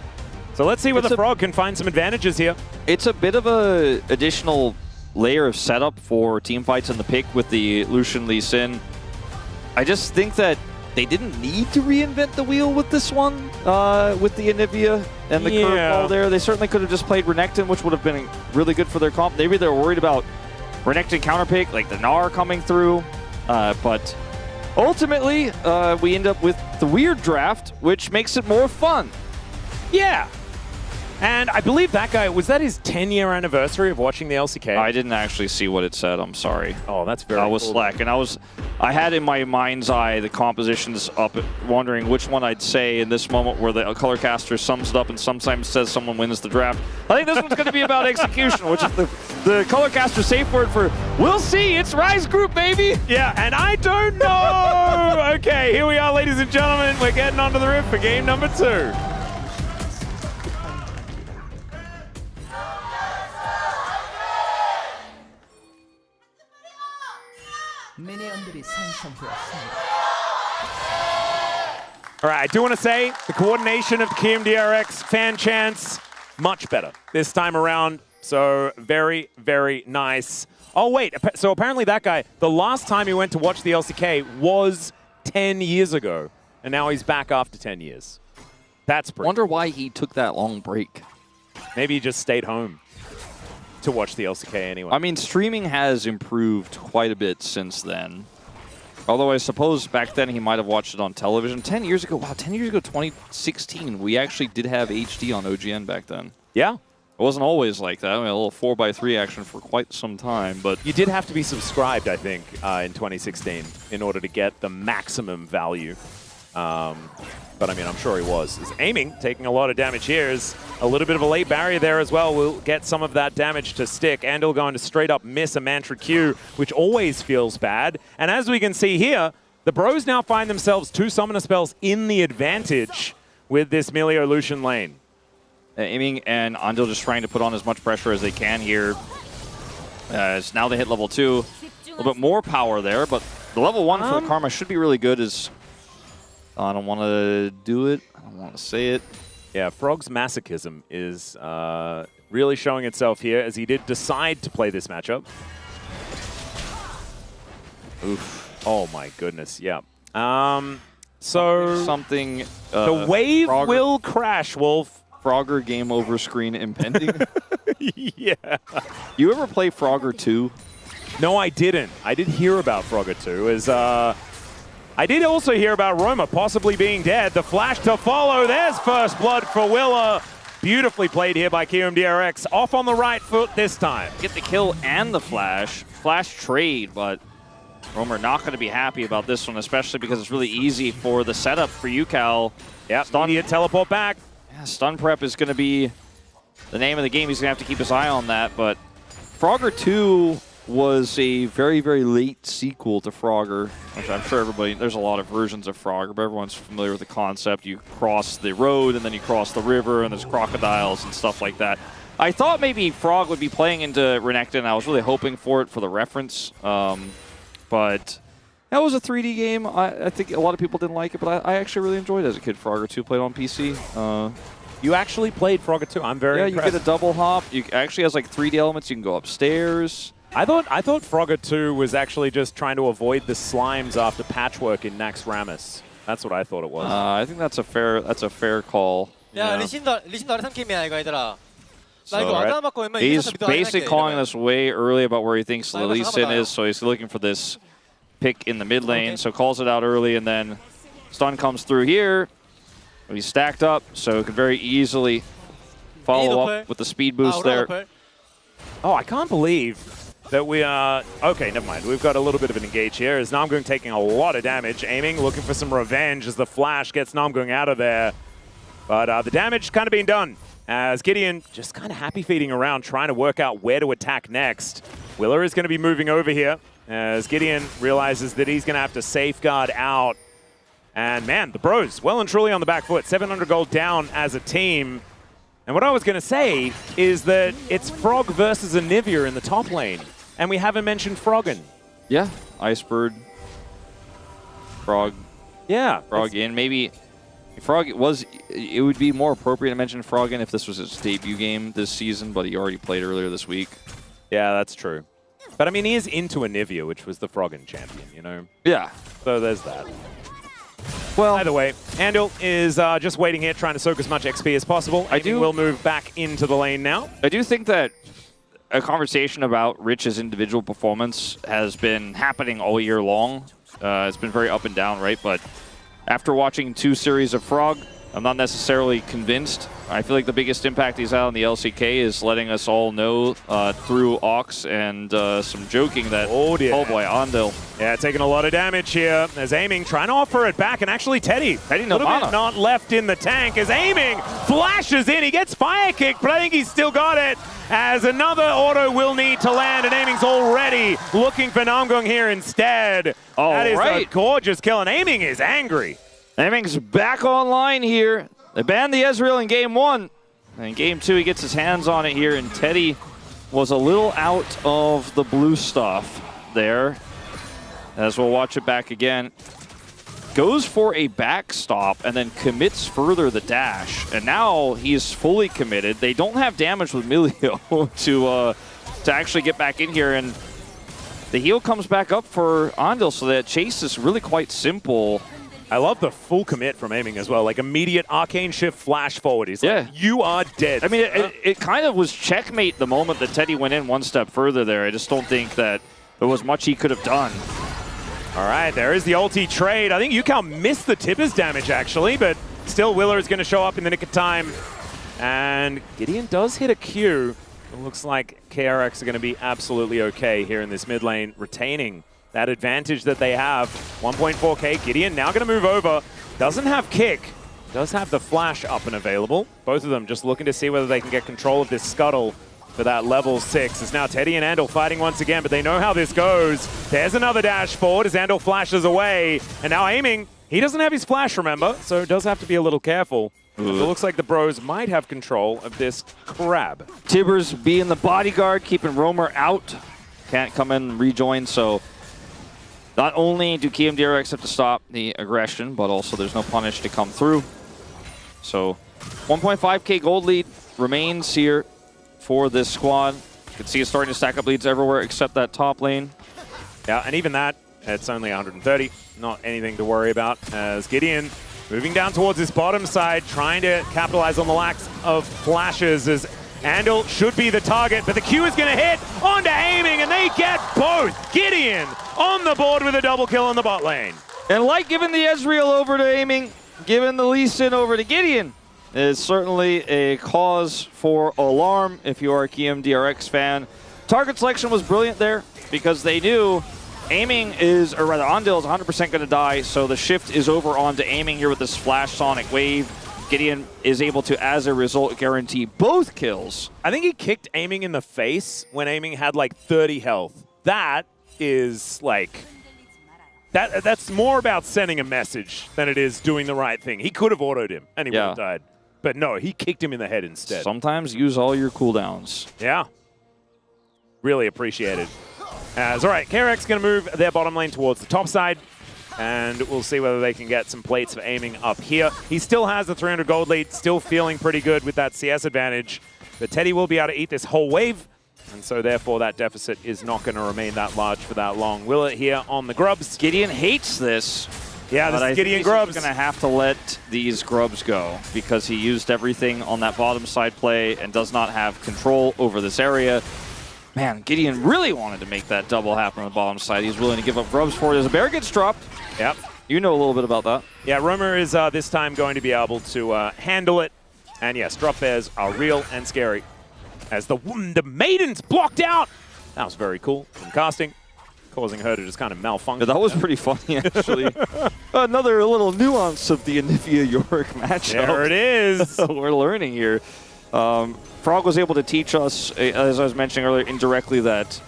So let's see whether Frog can find some advantages here. It's a bit of a additional layer of setup for team fights in the pick with the Lucian Lee Sin. I just think that they didn't need to reinvent the wheel with this one, with the Anivia and the curveball there. They certainly could have just played Renekton, which would have been really good for their comp. Maybe they're worried about Renekton counterpick, like the Gnar coming through. But ultimately, we end up with the weird draft, which makes it more fun. Yeah. And I believe that guy, was that his 10-year anniversary of watching the LCK? I didn't actually see what it said. I'm sorry. Oh, that's very I was slack. And I had in my mind's eye the compositions up, wondering which one I'd say in this moment where the color caster sums it up and sometimes says someone wins the draft. I think this one's going to be about execution, which is the color caster safe word for we'll see. It's Rise Group, baby. Yeah, and I don't know. Okay, here we are, ladies and gentlemen. We're getting onto the riff for game number 2. All right, I do want to say the coordination of the KMDRX fan chants, much better this time around. So very, very nice. Oh, wait. So apparently that guy, the last time he went to watch the LCK was 10 years ago. And now he's back after 10 years. That's pretty Wonder why he took that long break. Maybe he just stayed home to watch the LCK anyway. I mean, streaming has improved quite a bit since then. Although I suppose back then he might have watched it on television. 10 years ago, wow, 10 years ago, 2016, we actually did have HD on OGN back then. Yeah. It wasn't always like that. I mean, a little 4x3 action for quite some time, but... You did have to be subscribed, I think, in 2016 in order to get the maximum value. But I mean, I'm sure he was. Is aiming, taking a lot of damage here. Is a little bit of a late barrier there as well. We'll get some of that damage to stick. Andil going to straight up miss a Mantra Q, which always feels bad. And as we can see here, the Bros now find themselves 2 summoner spells in the advantage with this Melio Lucian lane. Aiming and Andil just trying to put on as much pressure as they can here. As now they hit level 2. A little bit more power there, but the level 1 for the Karma should be really good. I don't want to do it. I don't want to say it. Yeah, Frog's masochism is really showing itself here as he did decide to play this matchup. Oof. Oh my goodness, yeah. So something. The wave Frogger, will crash, Wolf. Frogger game over screen impending. Yeah. You ever play Frogger 2? No, I didn't. I did hear about Frogger 2 as I did also hear about Roma possibly being dead. The flash to follow. There's first blood for Willa. Beautifully played here by KRX. Off on the right foot this time. Get the kill and the flash. Flash trade, but Roma not going to be happy about this one, especially because it's really easy for the setup for UCal. Yeah, immediate teleport back. Yeah, stun prep is going to be the name of the game. He's going to have to keep his eye on that, but Frogger 2 was a very, very late sequel to Frogger, which I'm sure there's a lot of versions of Frogger, but everyone's familiar with the concept. You cross the road, and then you cross the river, and there's crocodiles and stuff like that. I thought maybe Frog would be playing into Renekton. I was really hoping for it for the reference, but that was a 3D game. I think a lot of people didn't like it, but I actually really enjoyed it as a kid. Frogger 2 played on PC. You actually played Frogger 2. I'm very impressed. You get a double hop. You actually has like 3D elements. You can go upstairs. I thought Frogger 2 was actually just trying to avoid the slimes after patchwork in Nax Rammus. That's what I thought it was. I think that's a fair call. 야, 리신도 아래 3게임이야 이거 얘들아. 나 이거 So, 아까 맞고 웬만하면 he's 이겨서 basically 믿어 calling this way early about where he thinks the Lee Sin 잠깐만요. is, so he's looking for this pick in the mid lane, so calls it out early, and then stun comes through here. He's stacked up, so he can very easily follow up with the speed boost there. Oh, I can't believe that we are... Okay, never mind. We've got a little bit of an engage here as Namgung taking a lot of damage, aiming, looking for some revenge as the flash gets Namgung out of there. But the damage kind of being done as Gideon just kind of happy feeding around, trying to work out where to attack next. Willer is going to be moving over here as Gideon realizes that he's going to have to safeguard out. And man, the Bros well and truly on the back foot. 700 gold down as a team. And what I was going to say is that it's Frog versus Anivia in the top lane. And we haven't mentioned Froggen. Yeah, Icebird, Frog. Yeah. Frog in. Maybe Frog it would be more appropriate to mention Froggen if this was his debut game this season, but he already played earlier this week. Yeah, that's true. But I mean, he is into Anivia, which was the Froggen champion, you know? Yeah. So there's that. Well, either way, Andil is just waiting here, trying to soak as much XP as possible. We'll move back into the lane now. I do think that a conversation about Rich's individual performance has been happening all year long. It's been very up and down, right? But after watching 2 series of Frog, I'm not necessarily convinced. I feel like the biggest impact he's had on the LCK is letting us all know through Ox and some joking that, oh boy, Andil. Yeah, taking a lot of damage here. As aiming, trying to offer it back, and actually Teddy no mana. not left in the tank. As aiming flashes in, he gets fire kicked, but I think he's still got it. As another auto will need to land, and aiming's already looking for Namgung here instead. All that is right. a gorgeous kill, and aiming is angry. Aiming's back online here. They banned the Ezreal in game 1. And in game 2, he gets his hands on it here, and Teddy was a little out of the blue stuff there. As we'll watch it back again. Goes for a backstop and then commits further the dash. And now he's fully committed. They don't have damage with Melio to actually get back in here. And the heal comes back up for Andil, so that chase is really quite simple. I love the full commit from aiming as well. Like immediate arcane shift flash forward. He's like, you are dead. I mean, it kind of was checkmate the moment that Teddy went in one step further there. I just don't think that there was much he could have done. All right, there is the ulti trade. I think UCal missed the Tibbers damage, actually, but still Willer is going to show up in the nick of time. And Gideon does hit a Q. It looks like KRX are going to be absolutely okay here in this mid lane, retaining that advantage that they have. 1.4k, Gideon now going to move over. Doesn't have kick. Does have the flash up and available. Both of them just looking to see whether they can get control of this scuttle for that level 6. It's now Teddy and Andal fighting once again, but they know how this goes. There's another dash forward as Andal flashes away. And now aiming. He doesn't have his flash, remember, so does have to be a little careful. It looks like the bros might have control of this crab. Tibbers being the bodyguard, keeping Romer out. Can't come in and rejoin, so not only do KMDRX have to stop the aggression, but also there's no punish to come through. So 1.5k gold lead remains here for this squad. You can see it's starting to stack up leads everywhere except that top lane. Yeah, and even that, it's only 130. Not anything to worry about as Gideon moving down towards his bottom side, trying to capitalize on the lack of flashes as Andal should be the target, but the Q is going to hit onto aiming, and they get both. Gideon on the board with a double kill in the bot lane. And like giving the Ezreal over to aiming, giving the Lee Sin over to Gideon is certainly a cause for alarm if you are a KMDRX fan. Target selection was brilliant there because they knew aiming is, or rather Andal is 100% going to die, so the shift is over onto aiming here with this flash sonic wave. Gideon is able to, as a result, guarantee both kills. I think he kicked aiming in the face when aiming had like 30 health. That is like, that's more about sending a message than it is doing the right thing. He could have autoed him and he would have died. But no, he kicked him in the head instead. Sometimes use all your cooldowns. Yeah. Really appreciated. All right, KRX going to move their bottom lane towards the top side, and we'll see whether they can get some plates for aiming up here. He still has the 300 gold lead, still feeling pretty good with that CS advantage, but Teddy will be able to eat this whole wave, and so therefore that deficit is not going to remain that large for that long. Will it here on the grubs? Gideon hates this. Yeah, this is Gideon grubs. He's going to have to let these grubs go because he used everything on that bottom side play and does not have control over this area. Man, Gideon really wanted to make that double happen on the bottom side. He's willing to give up grubs for it as a bear gets dropped. Yep. You know a little bit about that. Yeah, Romer is this time going to be able to handle it. And yes, drop bears are real and scary. As the maiden's blocked out. That was very cool from casting, causing her to just kind of malfunction. Yeah, that was pretty funny, actually. Another little nuance of the Anivia-Yorick matchup. There it is. We're learning here. Frog was able to teach us, as I was mentioning earlier, indirectly that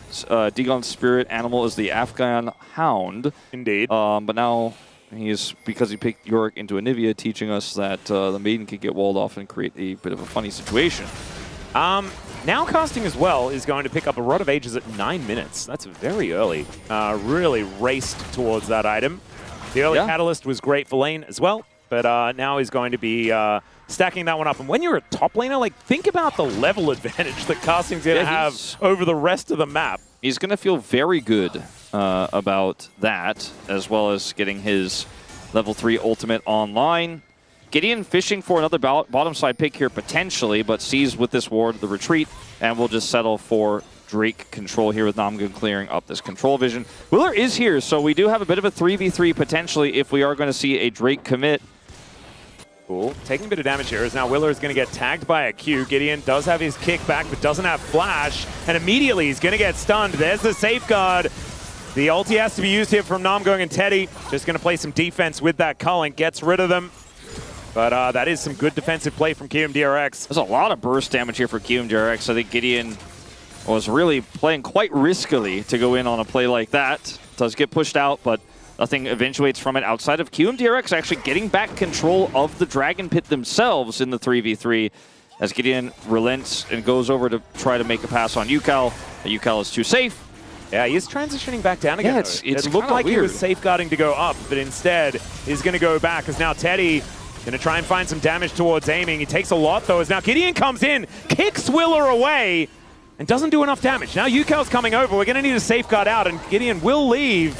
Dagon's spirit animal is the Afghan hound. Indeed. But now he's, because he picked Yorick into Anivia, teaching us that the maiden could get walled off and create a bit of a funny situation. Now casting as well is going to pick up a Rod of Ages at 9 minutes. That's very early. Really raced towards that item. The early Catalyst was great for lane as well, but now he's going to be stacking that one up. And when you're a top laner, like, think about the level advantage that casting's going to have over the rest of the map. He's going to feel very good about that, as well as getting his level 3 ultimate online. Gideon fishing for another bottom side pick here potentially, but sees with this ward the retreat, and will just settle for Drake control here with Namgun clearing up this control vision. Willer is here, so we do have a bit of a 3v3 potentially if we are going to see a Drake commit. Cool. Taking a bit of damage here as now Willer is going to get tagged by a Q. Gideon does have his kick back, but doesn't have flash, and immediately he's going to get stunned. There's the safeguard. The ulti has to be used here from Namgung and Teddy. Just going to play some defense with that Culling. Gets rid of them. But that is some good defensive play from KMDRX. There's a lot of burst damage here for KMDRX. I think Gideon was really playing quite riskily to go in on a play like that. Does get pushed out, but nothing eventuates from it outside of KMDRX actually getting back control of the Dragon Pit themselves in the 3v3 as Gideon relents and goes over to try to make a pass on Yukal. But Yukal is too safe. Yeah, he is transitioning back down again. Yeah, it looked like he was safeguarding to go up, but instead he's going to go back as now Teddy going to try and find some damage towards aiming. He takes a lot, though, as now Gideon comes in, kicks Willer away, and doesn't do enough damage. Now Yukal's coming over. We're going to need a safeguard out, and Gideon will leave.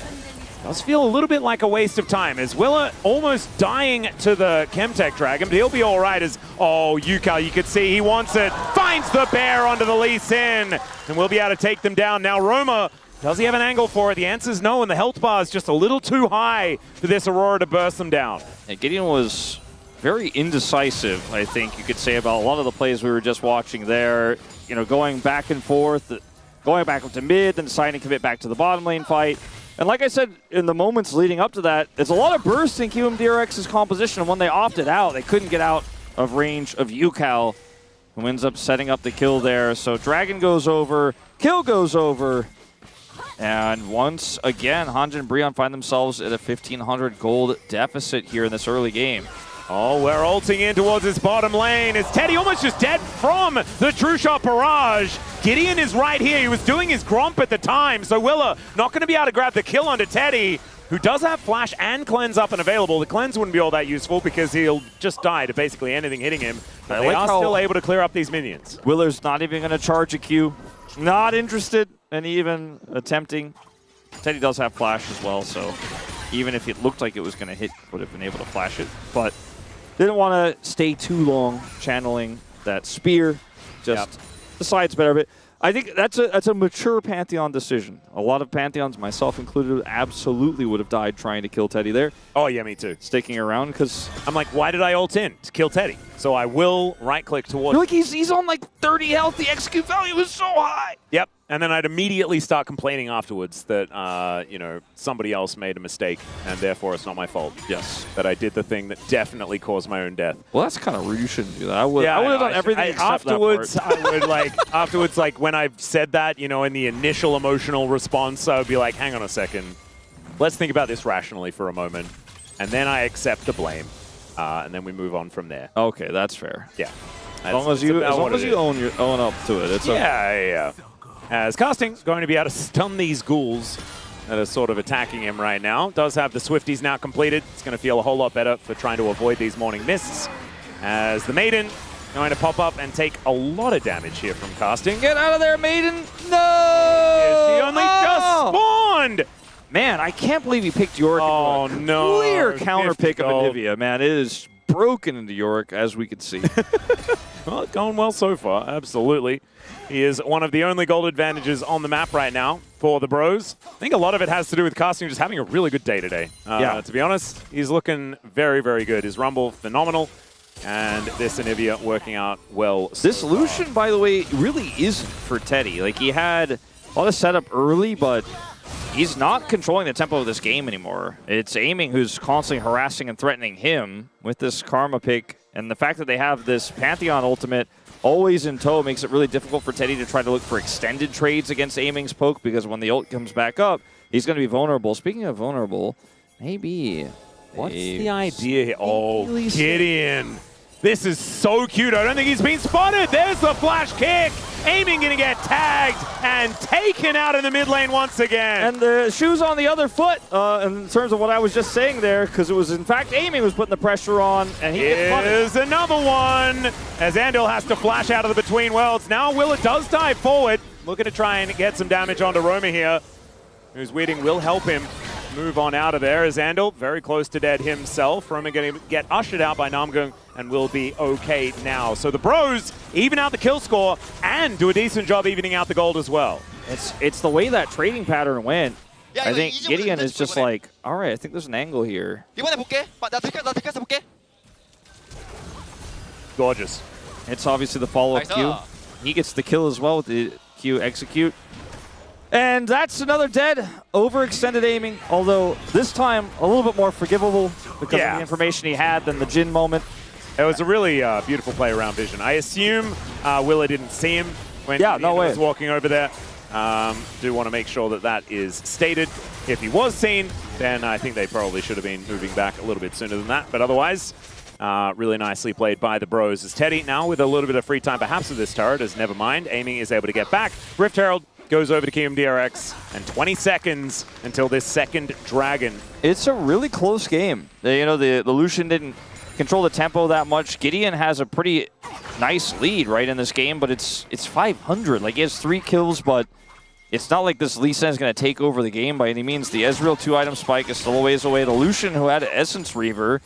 Does feel a little bit like a waste of time, as Willer almost dying to the Chemtech Dragon, but he'll be all right as, oh, Yukal, you could see he wants it. Finds the bear onto the Lee Sin, and we'll be able to take them down. Now Roma, does he have an angle for it? The answer is no, and the health bar is just a little too high for this Aurora to burst them down. And Gideon was very indecisive, I think you could say, about a lot of the plays we were just watching there. You know, going back and forth, going back up to mid, then deciding to commit back to the bottom lane fight. And like I said, in the moments leading up to that, it's a lot of burst in KRX's composition. And when they opted out, they couldn't get out of range of UCal, who ends up setting up the kill there. So Dragon goes over, kill goes over. And once again, Hanjin and Breon find themselves at a 1,500 gold deficit here in this early game. Oh, we're ulting in towards his bottom lane. Is Teddy almost just dead from the True Shot barrage? Gideon is right here. He was doing his Gromp at the time, so Willa not going to be able to grab the kill onto Teddy, who does have Flash and Cleanse up and available. The Cleanse wouldn't be all that useful because he'll just die to basically anything hitting him. But they are still able to clear up these minions. Willer's not even going to charge a Q. Not interested in even attempting. Teddy does have Flash as well, so even if it looked like it was going to hit, would have been able to flash it. But didn't want to stay too long channeling that spear. Just decides better. But I think that's a mature Pantheon decision. A lot of Pantheons, myself included, absolutely would have died trying to kill Teddy there. Oh, yeah, me too. Sticking around because I'm like, why did I ult in? To kill Teddy. So I will right-click towards... You're like, he's on like 30 health. The execute value is so high. Yep. And then I'd immediately start complaining afterwards that, you know, somebody else made a mistake and therefore it's not my fault. Yes. That I did the thing that definitely caused my own death. Well, that's kind of rude. You shouldn't do that. I would have done everything except afterwards. that part. I would afterwards, like when I've said that, you know, in the initial emotional response, I would be like, hang on a second. Let's think about this rationally for a moment. And then I accept the blame. And then we move on from there. Okay, that's fair. Yeah. As long as you own up to it. It's yeah. As Casting's going to be able to stun these ghouls that are sort of attacking him right now. Does have the Swifties now completed. It's going to feel a whole lot better for trying to avoid these morning mists. As the Maiden going to pop up and take a lot of damage here from Casting. Get out of there, Maiden! No! Yeah, she only just spawned! Man, I can't believe he picked Yorick. Oh, no. Clear counter pick of Anivia, man. It is broken into Yorick, as we can see. Well, it's going well so far, absolutely. He is one of the only gold advantages on the map right now for the Bros. I think a lot of it has to do with Casting just having a really good day today. To be honest, he's looking very, very good. His Rumble, phenomenal. And this Anivia working out well This Lucian, by the way, really isn't for Teddy. Like, he had a lot of setup early, but he's not controlling the tempo of this game anymore. It's Aiming who's constantly harassing and threatening him with this Karma pick. And the fact that they have this Pantheon ultimate always in tow makes it really difficult for Teddy to try to look for extended trades against Aiming's poke, because when the ult comes back up, he's going to be vulnerable. Speaking of vulnerable, maybe... What's the idea here? Oh, Gideon. This is so cute. I don't think he's been spotted. There's the flash kick. Aiming going to get tagged and taken out in the mid lane once again. And the shoe's on the other foot in terms of what I was just saying there, because it was, in fact, Aiming was putting the pressure on, and he gets punished. Here's another one as Andil has to flash out of the Between Worlds. Now Willa does dive forward, looking to try and get some damage onto Roma here, who's waiting will help him move on out of there as Andil very close to dead himself. Roma going to get ushered out by Namgung and will be okay now. So the Bros even out the kill score and do a decent job evening out the gold as well. It's the way that trading pattern went. I think Gideon is just like, all right, I think there's an angle here. Gorgeous. It's obviously the follow-up Q. He gets the kill as well with the Q execute. And that's another dead. Overextended Aiming, although this time a little bit more forgivable because of the information he had than the Jin moment. It was a really beautiful play around vision. I assume Willa didn't see him when he was walking over there. Do want to make sure that that is stated. If he was seen, then I think they probably should have been moving back a little bit sooner than that. But otherwise, really nicely played by the Bros. As Teddy now with a little bit of free time perhaps with this turret, as never mind. Aiming is able to get back. Rift Herald goes over to KRX, and 20 seconds until this second Dragon. It's a really close game. You know, the Lucian didn't control the tempo that much. Gideon has a pretty nice lead right in this game, but it's 500. Like, he has 3 kills, but it's not like this Lee Sin is going to take over the game by any means. The Ezreal 2-item spike is still a ways away. The Lucian, who had Essence Reaver,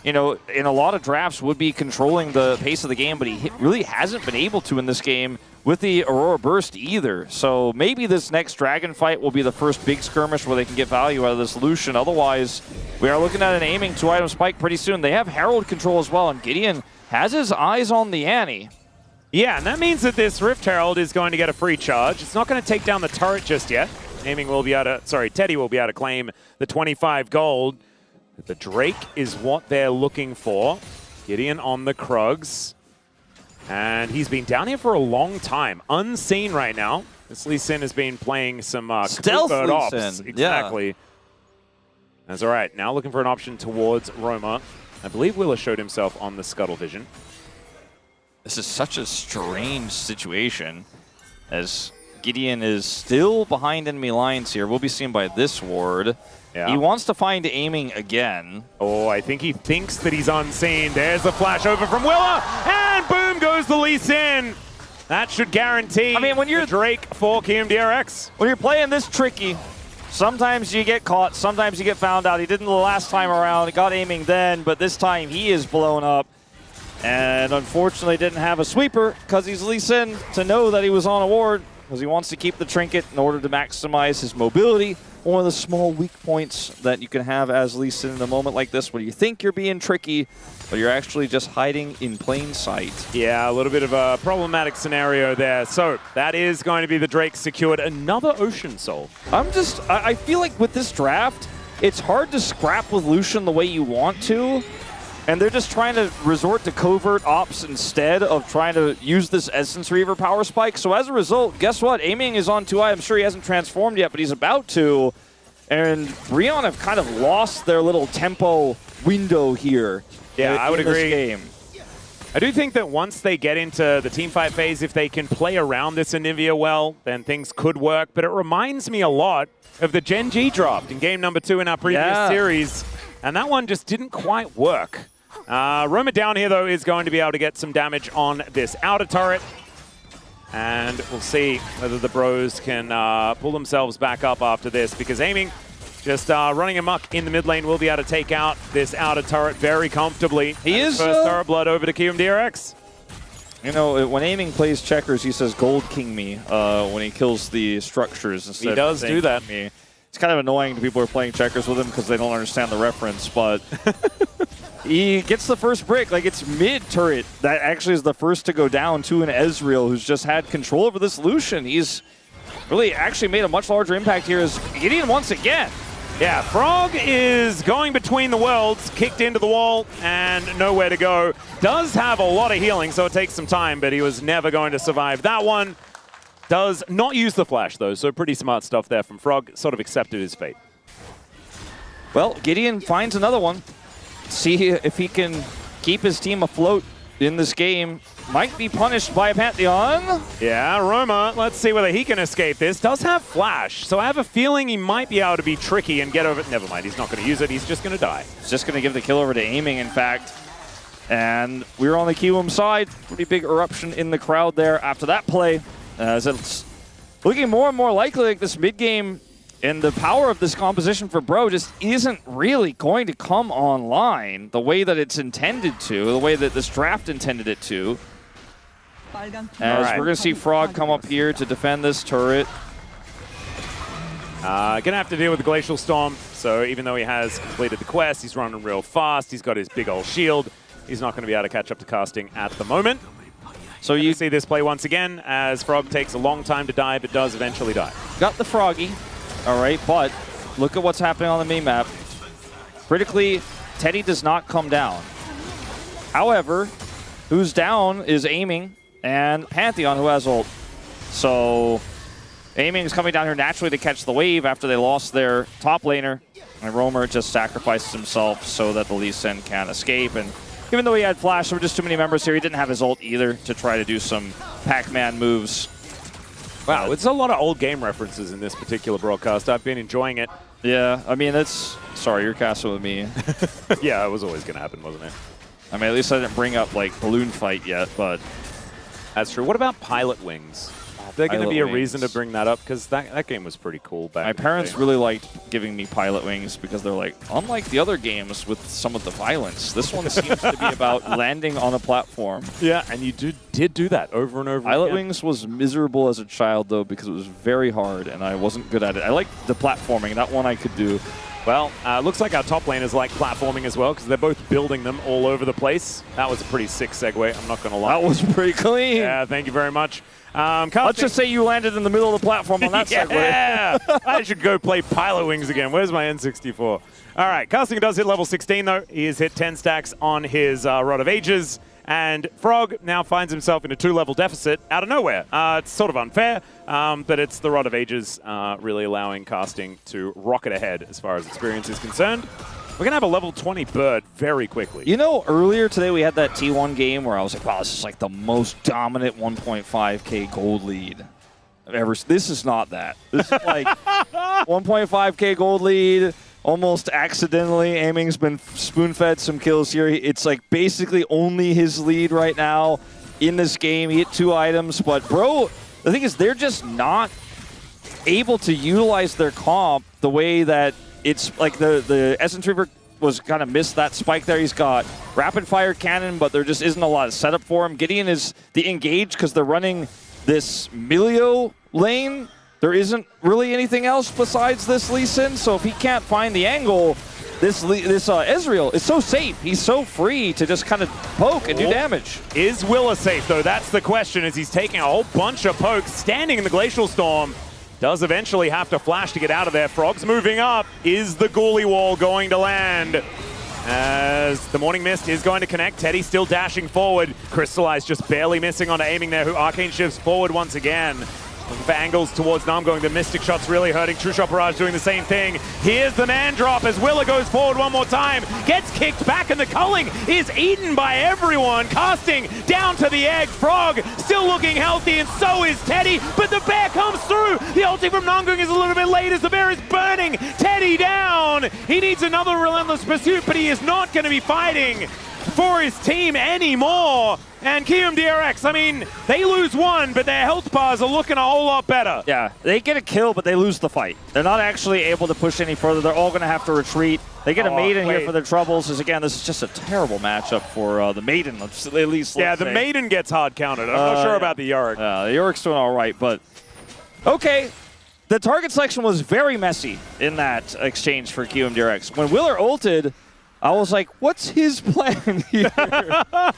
you know, in a lot of drafts would be controlling the pace of the game, but he really hasn't been able to in this game with the Aurora Burst either. So maybe this next Dragon fight will be the first big skirmish where they can get value out of this Lucian. Otherwise, we are looking at an Aiming 2-item spike pretty soon. They have Herald control as well, and Gideon has his eyes on the Annie. Yeah, and that means that this Rift Herald is going to get a free charge. It's not going to take down the turret just yet. Aiming will be able to, sorry, Teddy will be able to claim the 25 gold. The Drake is what they're looking for. Gideon on the Krugs. And he's been down here for a long time. Unseen right now. This Lee Sin has been playing some Stealth covert Lee ops. Sin. Exactly. Yeah. That's all right. Now looking for an option towards Roma. I believe Willa showed himself on the Scuttle Vision. This is such a strange situation as Gideon is still behind enemy lines here. We'll be seen by this ward. Yeah. He wants to find aiming again. Oh, I think he thinks that he's unseen. There's the flash over from Willa, and boom goes the Lee Sin. That should guarantee when you're Drake for KRX. When you're playing this tricky, sometimes you get caught, sometimes you get found out. He didn't the last time around. He got aiming then, but this time he is blown up. And unfortunately didn't have a sweeper because he's Lee Sin to know that he was on a ward because he wants to keep the trinket in order to maximize his mobility. One of the small weak points that you can have as Lee Sin in a moment like this where you think you're being tricky, but you're actually just hiding in plain sight. Yeah, a little bit of a problematic scenario there. So that is going to be the Drake secured another Ocean Soul. I feel like with this draft, it's hard to scrap with Lucian the way you want to. And they're just trying to resort to covert ops instead of trying to use this Essence Reaver power spike. So as a result, guess what? Aiming is on 2i. I'm sure he hasn't transformed yet, but he's about to. And Breon have kind of lost their little tempo window here. Yeah, I would agree. Game. I do think that once they get into the teamfight phase, if they can play around this Anivia well, then things could work. But it reminds me a lot of the Gen G draft in game number 2 in our previous series. And that one just didn't quite work. Roma down here, though, is going to be able to get some damage on this outer turret. And we'll see whether the bros can pull themselves back up after this, because aiming just running amok in the mid lane will be able to take out this outer turret very comfortably. He is first turret blood over to KRX. You know, when aiming plays checkers, he says "Gold King me" when he kills the structures. Instead He does of do that. Me. It's kind of annoying to people who are playing checkers with him because they don't understand the reference, but he gets the first brick. Like, it's mid-turret. That actually is the first to go down to an Ezreal who's just had control over this Lucian. He's really actually made a much larger impact here as Gideon once again. Yeah, Frog is going between the worlds, kicked into the wall, and nowhere to go. Does have a lot of healing, so it takes some time, but he was never going to survive that one. Does not use the flash, though, so pretty smart stuff there from Frog. Sort of accepted his fate. Well, Gideon finds another one. See if he can keep his team afloat in this game. Might be punished by a Pantheon. Yeah, Roma, let's see whether he can escape this. Does have flash, so I have a feeling he might be able to be tricky and get over it. Never mind, he's not going to use it. He's just going to die. He's just going to give the kill over to aiming, in fact. And we're on the Kiwoom side. Pretty big eruption in the crowd there after that play. As it's looking more and more likely like this mid-game and the power of this composition for Bro just isn't really going to come online the way that it's intended to, the way that this draft intended it to. As we're going to see Frog come up here to defend this turret. Gonna have to deal with the Glacial Storm, so even though he has completed the quest, he's running real fast, he's got his big old shield, he's not going to be able to catch up to casting at the moment. So you see this play once again as Frog takes a long time to die, but does eventually die. Got the Froggy, all right, but look at what's happening on the minimap. Critically, Teddy does not come down. However, who's down is Aiming and Pantheon, who has ult. So Aiming is coming down here naturally to catch the wave after they lost their top laner. And Romer just sacrifices himself so that the Lee Sin can escape. And even though he had flash, there were just too many members here. He didn't have his ult either to try to do some Pac-Man moves. Wow, it's a lot of old game references in this particular broadcast. I've been enjoying it. Yeah, I mean, it's... Sorry, you're casting with me. Yeah, it was always going to happen, wasn't it? I mean, at least I didn't bring up, like, Balloon Fight yet, but... That's true. What about Pilot Wings? They're going to be a reason to bring that up, because that game was pretty cool back My parents really liked giving me Pilot Wings because they're like, unlike the other games with some of the violence, this one seems to be about landing on a platform. Yeah, and you did do that over and over Pilot again. Wings was miserable as a child, though, because it was very hard, and I wasn't good at it. I liked the platforming. That one I could do. Well, looks like our top laners like platforming as well because they're both building them all over the place. That was a pretty sick segue, I'm not going to lie. That was pretty clean. Yeah, thank you very much. Let's just say you landed in the middle of the platform on that segue. Yeah! I should go play Pilot Wings again. Where's my N64? All right, Casting does hit level 16, though. He has hit 10 stacks on his Rod of Ages. And Frog now finds himself in a 2-level deficit out of nowhere. It's sort of unfair, but it's the Rod of Ages really allowing Casting to rocket ahead as far as experience is concerned. We're going to have a level 20 bird very quickly. You know, earlier today we had that T1 game where I was like, wow, this is like the most dominant 1.5K gold lead I've ever seen. This is not that. This is like 1.5K gold lead, almost accidentally. Aiming's been spoon-fed some kills here. It's like basically only his lead right now in this game. He hit 2 items, but bro, the thing is they're just not able to utilize their comp the way that it's like the Essence Reaver was kind of missed that spike there. He's got rapid fire cannon, but there just isn't a lot of setup for him. Gideon is the engage because they're running this Milio lane. There isn't really anything else besides this Lee Sin, so if he can't find the angle, this Ezreal is so safe. He's so free to just kind of poke and do damage. Is Willa safe, though? That's the question, as he's taking a whole bunch of pokes, standing in the Glacial Storm. Does eventually have to flash to get out of there. Frog's moving up. Is the Ghoulie Wall going to land? As the Morning Mist is going to connect. Teddy still dashing forward. Crystallize just barely missing onto Aiming there, who Arcane shifts forward once again. Looking for angles towards Namgung. The Mystic Shot's really hurting. True Shot Barrage doing the same thing. Here's the man drop as Willa goes forward one more time. Gets kicked back, and the culling is eaten by everyone. Casting down to the egg. Frog still looking healthy, and so is Teddy. But the bear comes through. The ulti from Namgung is a little bit late as the bear is burning Teddy down. He needs another relentless pursuit, but he is not going to be fighting for his team anymore. And KRX, I mean, they lose one, but their health bars are looking a whole lot better. Yeah, they get a kill, but they lose the fight. They're not actually able to push any further. They're all going to have to retreat. They get a Maiden here for their troubles, as again, this is just a terrible matchup for the Maiden, at least. Yeah, the Maiden gets hard counted. I'm not sure about the Yorick. The Yorick's doing all right, but okay. The target selection was very messy in that exchange for KRX. When Willer ulted, I was like, what's his plan here?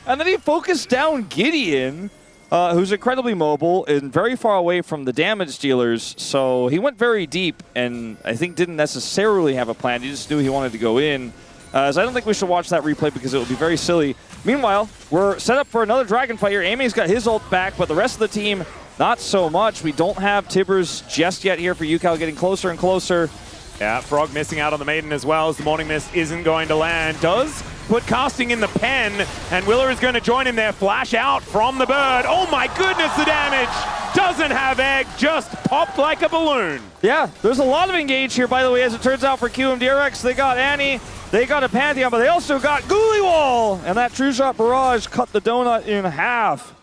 And then he focused down Gideon, who's incredibly mobile and very far away from the damage dealers. So he went very deep and I think didn't necessarily have a plan. He just knew he wanted to go in. So I don't think we should watch that replay because it will be very silly. Meanwhile, we're set up for another dragon fight here. Amy's got his ult back, but the rest of the team, not so much. We don't have Tibbers just yet here for UCal, getting closer and closer. Yeah, Frog missing out on the Maiden as well as the Morning Mist isn't going to land. Does put Casting in the pen, and Willer is going to join him there. Flash out from the bird. Oh my goodness, the damage! Doesn't have egg, just popped like a balloon. Yeah, there's a lot of engage here, by the way, as it turns out for KRX. They got Annie, they got a Pantheon, but they also got Ghoulie Wall! And that True Shot Barrage cut the donut in half.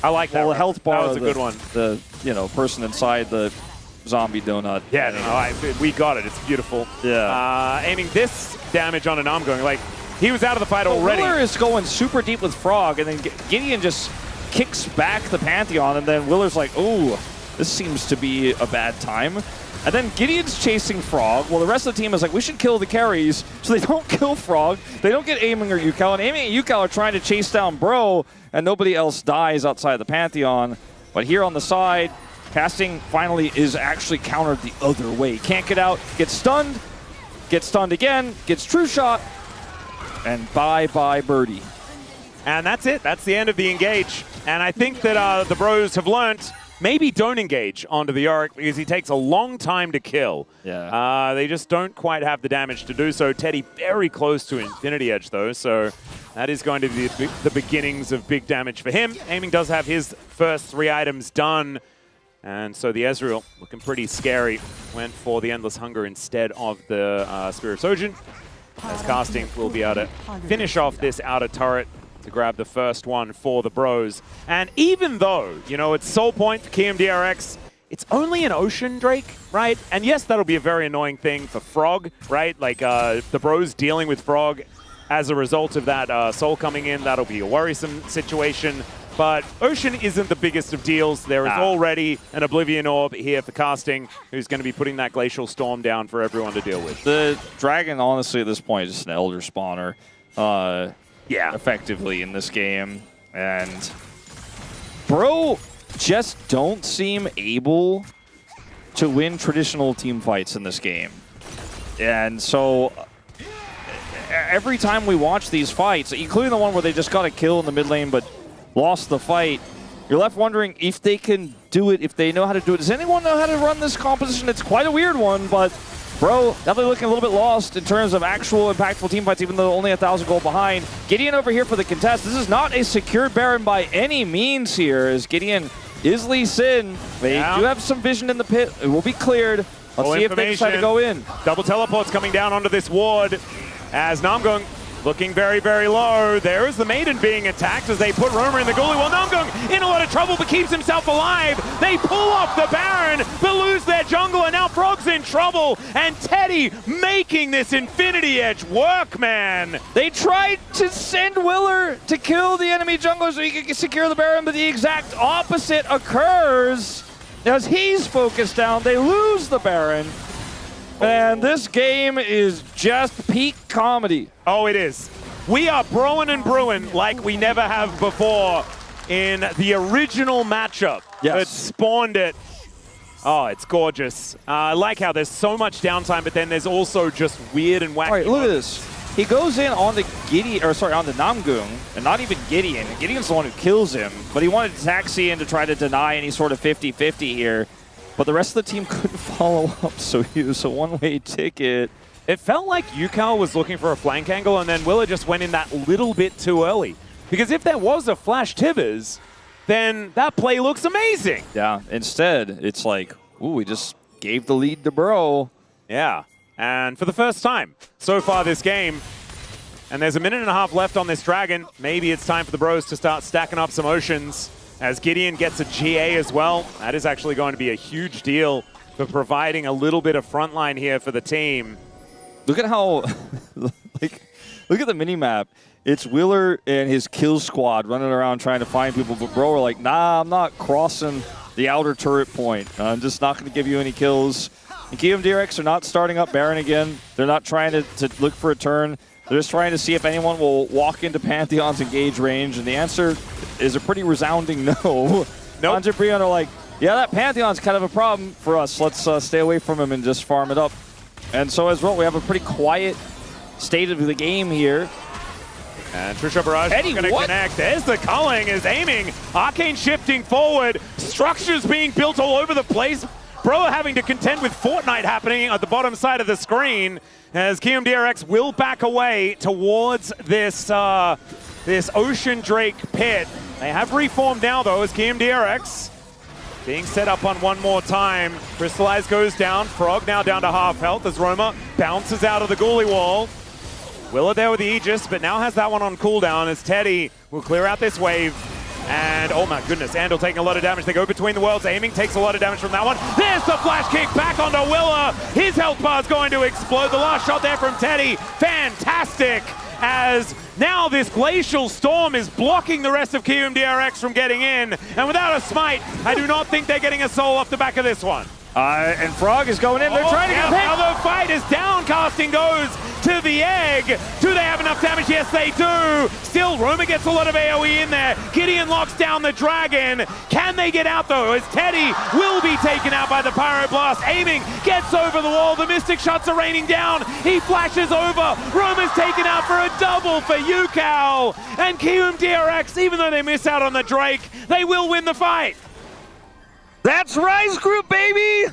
I like that. Well, the health bar that was a good one. The person inside the zombie donut. Yeah, no, we got it. It's beautiful. Yeah. Aiming this damage on an Namgung, like, he was out of the fight already. Willer is going super deep with Frog, and then Gideon just kicks back the Pantheon, and then Willer's like, oh, this seems to be a bad time. And then Gideon's chasing Frog. Well, the rest of the team is like, we should kill the carries, so they don't kill Frog. They don't get Aiming or UCal, and Aiming and UCal are trying to chase down Bro, and nobody else dies outside the Pantheon. But here on the side, Casting finally is actually countered the other way. Can't get out, gets stunned again, gets True Shot, and bye-bye Birdie. And that's it. That's the end of the engage. And I think that the Bros have learnt, maybe don't engage onto the Yorick because he takes a long time to kill. Yeah. They just don't quite have the damage to do so. Teddy very close to Infinity Edge, though, so that is going to be the beginnings of big damage for him. Aiming does have his first 3 items done. And so the Ezreal, looking pretty scary, went for the Endless Hunger instead of the Spirit Surgeon. As Casting will be able to finish off this outer turret to grab the first one for the Bros. And even though, you know, it's Soul Point for KRX, it's only an Ocean Drake, right? And yes, that'll be a very annoying thing for Frog, right? Like the Bros dealing with Frog as a result of that Soul coming in, that'll be a worrisome situation. But Ocean isn't the biggest of deals. There is already an Oblivion Orb here for casting, who's going to be putting that Glacial Storm down for everyone to deal with. The Dragon, honestly, at this point, is just an Elder Spawner. Effectively in this game. And Bro just don't seem able to win traditional team fights in this game. And so every time we watch these fights, including the one where they just got a kill in the mid lane but lost the fight, you're left wondering if they can do it, if they know how to do it. Does anyone know how to run this composition? It's quite a weird one, but Bro, definitely looking a little bit lost in terms of actual impactful team fights, even though only 1,000 gold behind. Gideon over here for the contest. This is not a secure Baron by any means here, as Gideon is Lee Sin. They do have some vision in the pit. It will be cleared. Let's see if they decide to go in. Double teleports coming down onto this ward as Namgung looking very, very low. There is the Maiden being attacked as they put Roamer in the goalie. Well, Namgung in a lot of trouble but keeps himself alive. They pull off the Baron but lose their jungler. Now Frog's in trouble and Teddy making this Infinity Edge work, man. They tried to send Willer to kill the enemy jungler so he could secure the Baron, but the exact opposite occurs. As he's focused down, they lose the Baron. And this game is just peak comedy. Oh, it is. We are broing and brewing like we never have before in the original matchup that spawned it. Oh, it's gorgeous. I like how there's so much downtime, but then there's also just weird and wacky. All right, look at this. He goes in on the on the Namgung, and not even Gideon. Gideon's the one who kills him, but he wanted to taxi in to try to deny any sort of 50-50 here. But the rest of the team couldn't follow up, so he was a one-way ticket. It felt like Yukao was looking for a flank angle, and then Willer just went in that little bit too early. Because if there was a flash Tivers, then that play looks amazing. Yeah, instead, it's like, ooh, we just gave the lead to Bro. Yeah, and for the first time so far this game, and there's a minute and a half left on this Dragon, maybe it's time for the Bros to start stacking up some Oceans. As Gideon gets a GA as well, that is actually going to be a huge deal for providing a little bit of frontline here for the team. Look at how, look at the mini-map. It's Willer and his kill squad running around trying to find people, but Bro are like, nah, I'm not crossing the outer turret point. I'm just not going to give you any kills. And KRX are not starting up Baron again. They're not trying to look for a turn. They're just trying to see if anyone will walk into Pantheon's engage range, and the answer is a pretty resounding no. Nope. and are like, yeah, that Pantheon's kind of a problem for us. Let's stay away from him and just farm it up. And so as well, we have a pretty quiet state of the game here. And Trisha Barrage is going to connect. There's the culling, is aiming. Arcane shifting forward. Structures being built all over the place. Bro having to contend with Fortnite happening at the bottom side of the screen as KRX will back away towards this this Ocean Drake pit. They have reformed now, though, as KRX being set up on one more time. Crystallize goes down. Frog now down to half health as Roma bounces out of the Ghoulie wall. Willer there with the Aegis, but now has that one on cooldown as Teddy will clear out this wave. And, oh my goodness, Andal taking a lot of damage. They go between the worlds. Aiming takes a lot of damage from that one. There's the flash kick back onto Willer. His health bar is going to explode. The last shot there from Teddy. Fantastic. As now this Glacial Storm is blocking the rest of KRX from getting in. And without a smite, I do not think they're getting a soul off the back of this one. And Frog is going in. They're trying to get hit. Now the fight is down. Casting goes to the egg. Do they have enough damage? Yes, they do. Still, Roma gets a lot of AoE in there. Gideon locks down the Dragon. Can they get out, though? As Teddy will be taken out by the Pyroblast. Aiming, gets over the wall. The Mystic shots are raining down. He flashes over. Roma's taken out for a double for Yukao. And KRX, even though they miss out on the Drake, they will win the fight. That's Rise Group, baby!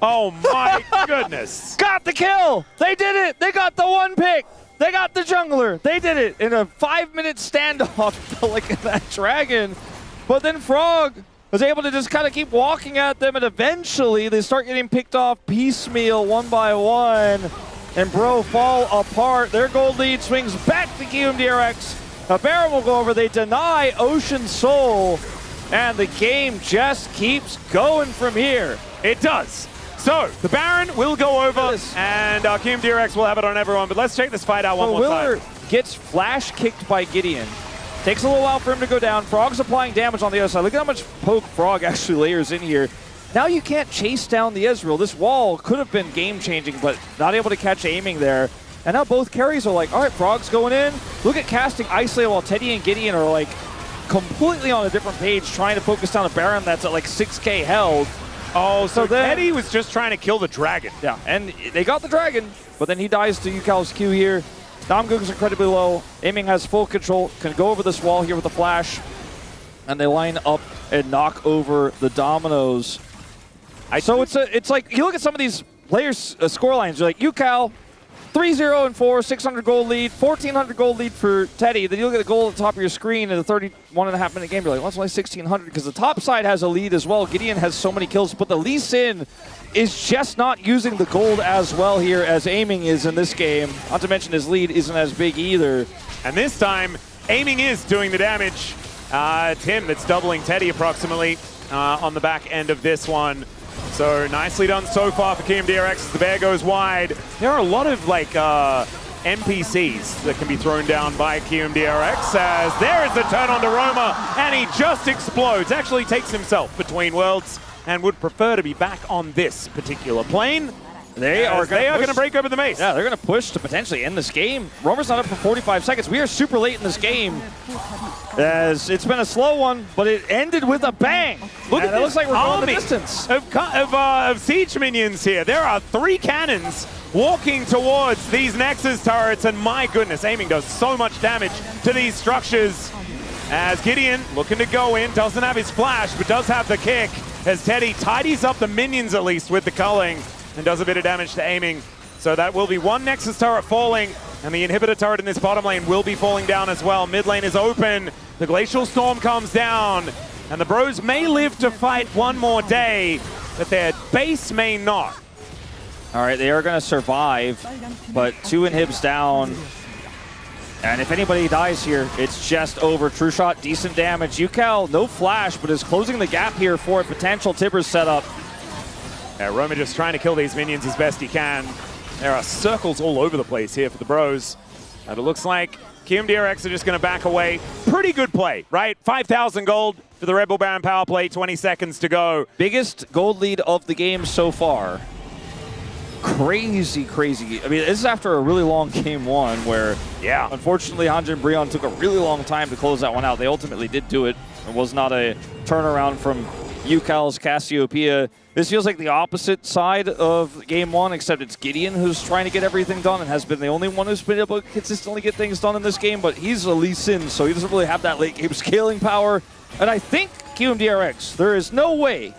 Oh my goodness. Got the kill! They did it! They got the one pick! They got the jungler! They did it in a 5-minute standoff, like that Dragon. But then Frog was able to just kind of keep walking at them, and eventually they start getting picked off piecemeal one by one. And Bro fall apart. Their gold lead swings back to KRX. A Baron will go over. They deny Ocean Soul. And the game just keeps going from here. It does. So, the Baron will go over, and KRX will have it on everyone. But let's check this fight out one more time. Willer gets flash kicked by Gideon. Takes a little while for him to go down. Frog's applying damage on the other side. Look at how much poke Frog actually layers in here. Now you can't chase down the Ezreal. This wall could have been game-changing, but not able to catch aiming there. And now both carries are like, all right, Frog's going in. Look at casting Isolate while Teddy and Gideon are like completely on a different page trying to focus down a Baron that's at like 6k health. Oh, so then Teddy was just trying to kill the dragon. Yeah, and they got the dragon, but then he dies to Yukal's Q here. Namgoong's incredibly low. Aiming has full control, can go over this wall here with a flash. And they line up and knock over the dominoes. So it's like, you look at some of these players' score lines, you're like, Yukal, 3-0 and 4, 600 gold lead, 1,400 gold lead for Teddy. Then you look at the goal at the top of your screen in a 31.5 minute game, you're like, well, it's only 1,600 because the top side has a lead as well. Gideon has so many kills, but the Lee Sin is just not using the gold as well here as Aiming is in this game. Not to mention his lead isn't as big either. And this time, Aiming is doing the damage. It's him that's doubling Teddy approximately on the back end of this one. So nicely done so far for KMDRX as the bear goes wide. There are a lot of like NPCs that can be thrown down by KMDRX as there is the turn on to Roma and he just explodes. Actually takes himself between worlds and would prefer to be back on this particular plane. They are going to break over the mace. Yeah, they're going to push to potentially end this game. Romer's not up for 45 seconds. We are super late in this game. As it's been a slow one, but it ended with a bang. Look at this. It looks like we're going the distance. Of siege minions here. There are 3 cannons walking towards these Nexus turrets, and my goodness, Aiming does so much damage to these structures. As Gideon looking to go in, doesn't have his flash, but does have the kick. As Teddy tidies up the minions at least with the culling and does a bit of damage to Aiming. So that will be 1 Nexus turret falling, and the inhibitor turret in this bottom lane will be falling down as well. Mid lane is open. The Glacial Storm comes down, and the Bros may live to fight one more day, but their base may not. All right, they are going to survive, but 2 inhibs down. And if anybody dies here, it's just over. True Shot, decent damage. Yukal, no flash, but is closing the gap here for a potential Tibbers setup. Yeah, Roma just trying to kill these minions as best he can. There are circles all over the place here for the Bros. And it looks like KMDRX are just going to back away. Pretty good play, right? 5,000 gold for the Red Bull Baron power play, 20 seconds to go. Biggest gold lead of the game so far. Crazy, crazy. I mean, this is after a really long game 1 where, yeah, unfortunately, Hanji and Breon took a really long time to close that one out. They ultimately did do it. It was not a turnaround from Yukal's Cassiopeia. This feels like the opposite side of game 1, except it's Gideon who's trying to get everything done and has been the only one who's been able to consistently get things done in this game, but he's a Lee Sin, so he doesn't really have that late game scaling power. And I think QMDRX, there is no way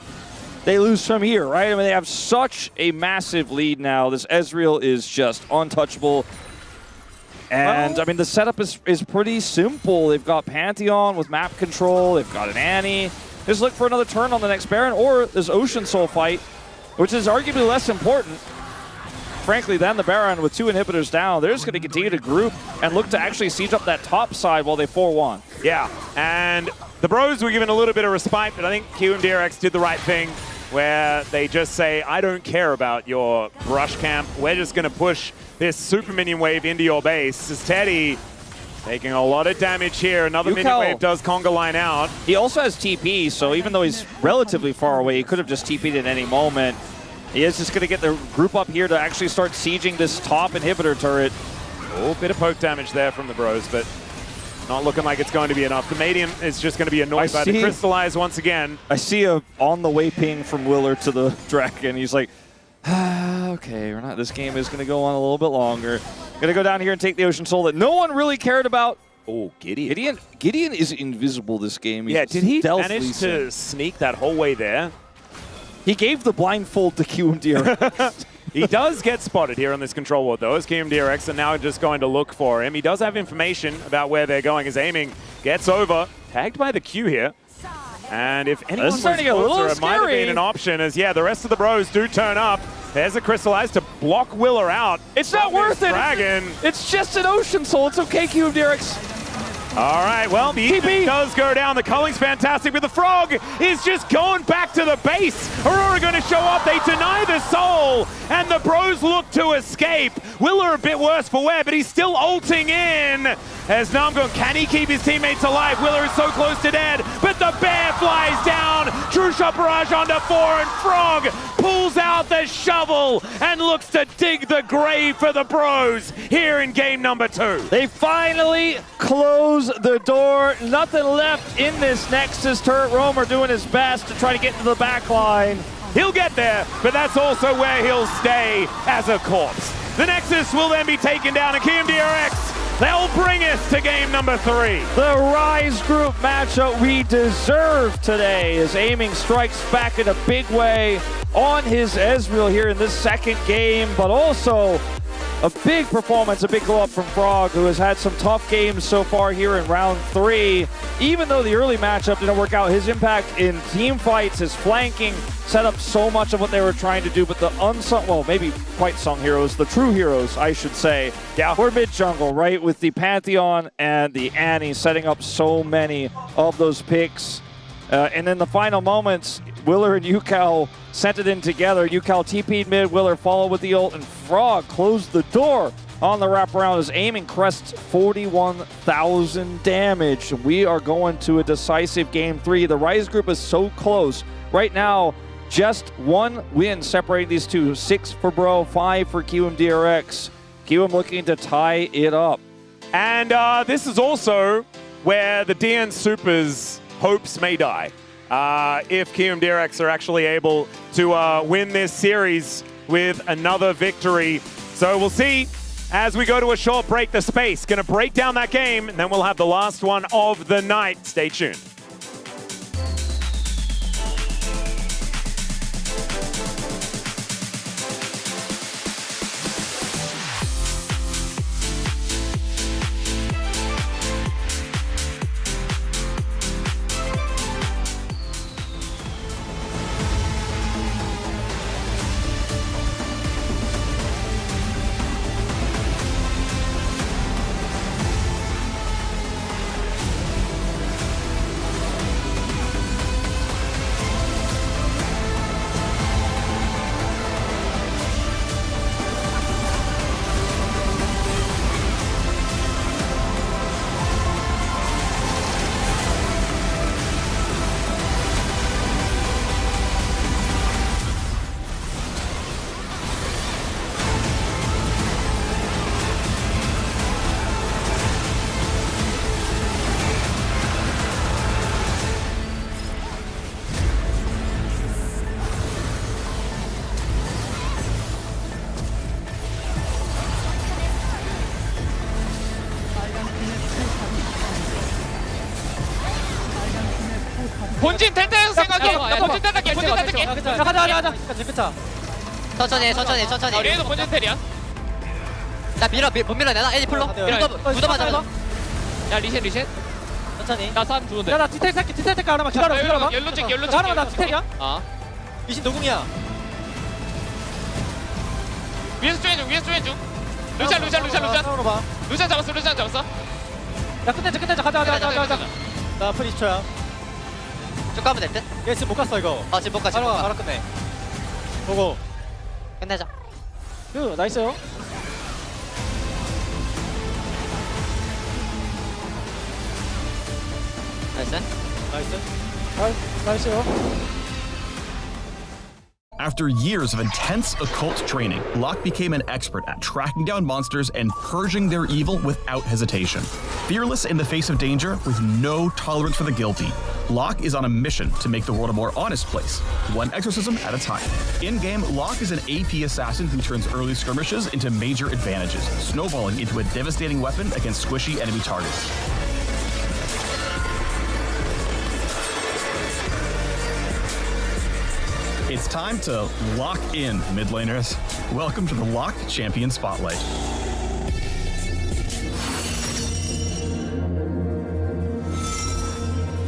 they lose from here, right? I mean, they have such a massive lead now. This Ezreal is just untouchable. And, I mean, the setup is pretty simple. They've got Pantheon with map control. They've got an Annie. Just look for another turn on the next Baron or this Ocean Soul fight, which is arguably less important, frankly, than the Baron with 2 inhibitors down. They're just going to continue to group and look to actually siege up that top side while they 4-1. Yeah, and the Bros were given a little bit of respite, but I think QMDRX did the right thing where they just say, I don't care about your brush camp. We're just going to push this super minion wave into your base. As Teddy taking a lot of damage here. Another minion wave does conga line out. He also has TP, so even though he's relatively far away, he could have just TP'd at any moment. He is just going to get the group up here to actually start sieging this top inhibitor turret. Oh, bit of poke damage there from the Bros, but not looking like it's going to be enough. The Medium is just going to be annoyed by the Crystallize once again. I see a on-the-way ping from Willer to the Dragon. He's like, okay, we're not. This game is going to go on a little bit longer. Going to go down here and take the Ocean Soul that no one really cared about. Oh, Gideon. Gideon is invisible this game. Yeah, did he manage to sneak that whole way there? He gave the blindfold to QMDRX. He does get spotted here on this control ward, though, as KMDRX are now just going to look for him. He does have information about where they're going as Aiming gets over. Tagged by the Q here. And if anyone was closer, it might have been an option as, yeah, the rest of the Bros do turn up. There's a Crystallize to block Willer out. It's not worth it. Dragon. It's just an Ocean Soul. It's okay, QMDRX. All right, well, the TP does go down. The culling's fantastic, but the Frog is just going back to the base. Aurora going to show up. They deny the soul, and the Bros look to escape. Willer a bit worse for wear, but he's still ulting in. As Namgoon, can he keep his teammates alive? Willer is so close to dead, but the bear flies down. True shot barrage onto 4, and Frog pulls out the shovel and looks to dig the grave for the Bros here in game number 2. They finally close the door. Nothing left in this Nexus. Turret Roamer doing his best to try to get to the back line. He'll get there, but that's also where he'll stay as a corpse. The Nexus will then be taken down, and KRX, they'll bring us to game number 3. The Rise Group matchup we deserve today as Aiming strikes back in a big way on his Ezreal here in this second game, but also a big performance, a big glow up from Frog, who has had some tough games so far here in round 3. Even though the early matchup didn't work out, his impact in team fights, his flanking, set up so much of what they were trying to do, but the unsung, well, maybe quite sung heroes, the true heroes, I should say, were mid-jungle, right? With the Pantheon and the Annie setting up so many of those picks. And in the final moments, Willer and Yukal sent it in together. Yukal TP'd mid, Willer followed with the ult, and Frog closed the door on the wraparound as Aiming crests 41,000 damage. We are going to a decisive game 3. The Rise Group is so close. Right now, just one win separating these two. 6 for Bro, 5 for DRX. QM looking to tie it up. And this is also where the DN Supers' hopes may die. If DRX are actually able to win this series with another victory. So we'll see as we go to a short break. The Space going to break down that game, and then we'll have the last one of the night. Stay tuned. 본진 텐트 생각해. 본진 텐트게. 본진 텐트게. 가자. 괜찮아. 천천히. 우리도 본진 텔이야. 나 못 밀어 내나 에디 풀로. 무더 맞아. 야 리셋. 천천히. 나산 좋은데. 야나 디테일 살게. 디테일 살게 하나만 기다려봐. 옐로 찍. 하나만 나 디테일이야. 미신 노궁이야. 위에서 쪼인 중. 루시안. 루시안 잡았어. 야 끝내자. 가자. 나 풀 20초야. 쭉 가면 될 듯? 얘 지금 못 갔어 이거. 지금 못 가. 바로 끝내. 보고. 끝내자. 나이스요. 나이스요. After years of intense occult training, Locke became an expert at tracking down monsters and purging their evil without hesitation. Fearless in the face of danger, with no tolerance for the guilty, Locke is on a mission to make the world a more honest place, one exorcism at a time. In-game, Locke is an AP assassin who turns early skirmishes into major advantages, snowballing into a devastating weapon against squishy enemy targets. It's time to lock in, mid laners. Welcome to the Locke Champion Spotlight.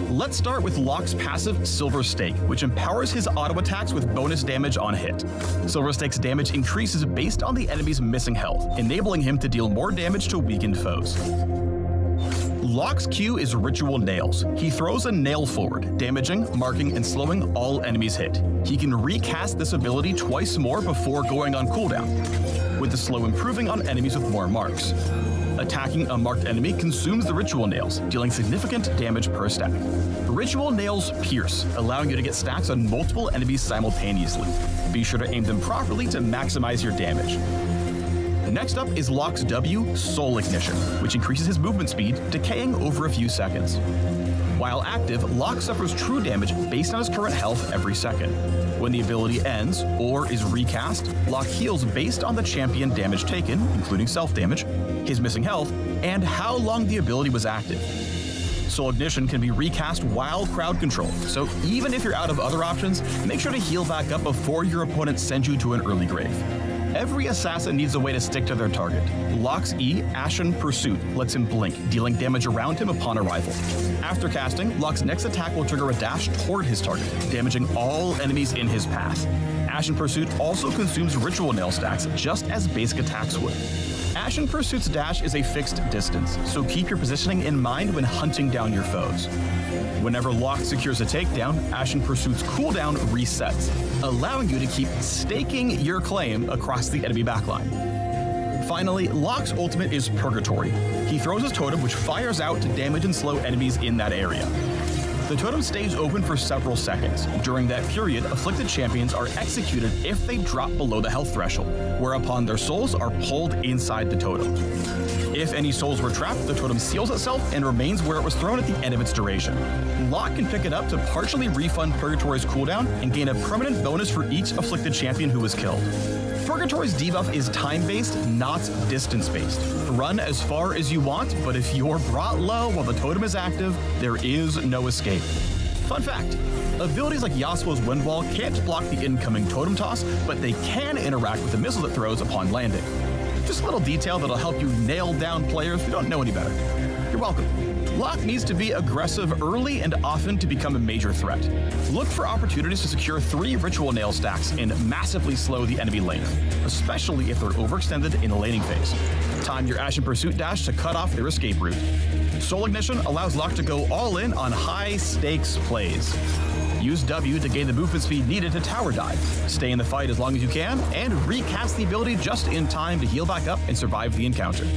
Let's start with Locke's passive Silver Stake, which empowers his auto attacks with bonus damage on hit. Silver Stake's damage increases based on the enemy's missing health, enabling him to deal more damage to weakened foes. Locke's Q is Ritual Nails. He throws a nail forward, damaging, marking, and slowing all enemies hit. He can recast this ability twice more before going on cooldown, with the slow improving on enemies with more marks. Attacking a marked enemy consumes the Ritual Nails, dealing significant damage per stack. Ritual Nails pierce, allowing you to get stacks on multiple enemies simultaneously. Be sure to aim them properly to maximize your damage. Next up is Locke's W, Soul Ignition, which increases his movement speed, decaying over a few seconds. While active, Locke suffers true damage based on his current health every second. When the ability ends or is recast, Locke heals based on the champion damage taken, including self-damage, his missing health, and how long the ability was active. Soul Ignition can be recast while crowd control, so even if you're out of other options, make sure to heal back up before your opponent sends you to an early grave. Every assassin needs a way to stick to their target. Locke's E, Ashen Pursuit, lets him blink, dealing damage around him upon arrival. After casting, Locke's next attack will trigger a dash toward his target, damaging all enemies in his path. Ashen Pursuit also consumes Ritual Nail stacks, just as basic attacks would. Ashen Pursuit's dash is a fixed distance, so keep your positioning in mind when hunting down your foes. Whenever Locke secures a takedown, Ashen Pursuit's cooldown resets, allowing you to keep staking your claim across the enemy backline. Finally, Locke's ultimate is Purgatory. He throws his totem, which fires out to damage and slow enemies in that area. The totem stays open for several seconds. During that period, afflicted champions are executed if they drop below the health threshold, whereupon their souls are pulled inside the totem. If any souls were trapped, the totem seals itself and remains where it was thrown at the end of its duration. Locke can pick it up to partially refund Purgatory's cooldown and gain a permanent bonus for each afflicted champion who was killed. Purgatory's debuff is time-based, not distance-based. Run as far as you want, but if you're brought low while the totem is active, there is no escape. Fun fact, abilities like Yasuo's Wind Wall can't block the incoming totem toss, but they can interact with the missile it throws upon landing. Just a little detail that'll help you nail down players who don't know any better. You're welcome. Locke needs to be aggressive early and often to become a major threat. Look for opportunities to secure 3 Ritual Nail stacks and massively slow the enemy laner, especially if they're overextended in the laning phase. Time your Ashen Pursuit dash to cut off their escape route. Soul Ignition allows Locke to go all in on high-stakes plays. Use W to gain the movement speed needed to tower dive. Stay in the fight as long as you can, and recast the ability just in time to heal back up and survive the encounter.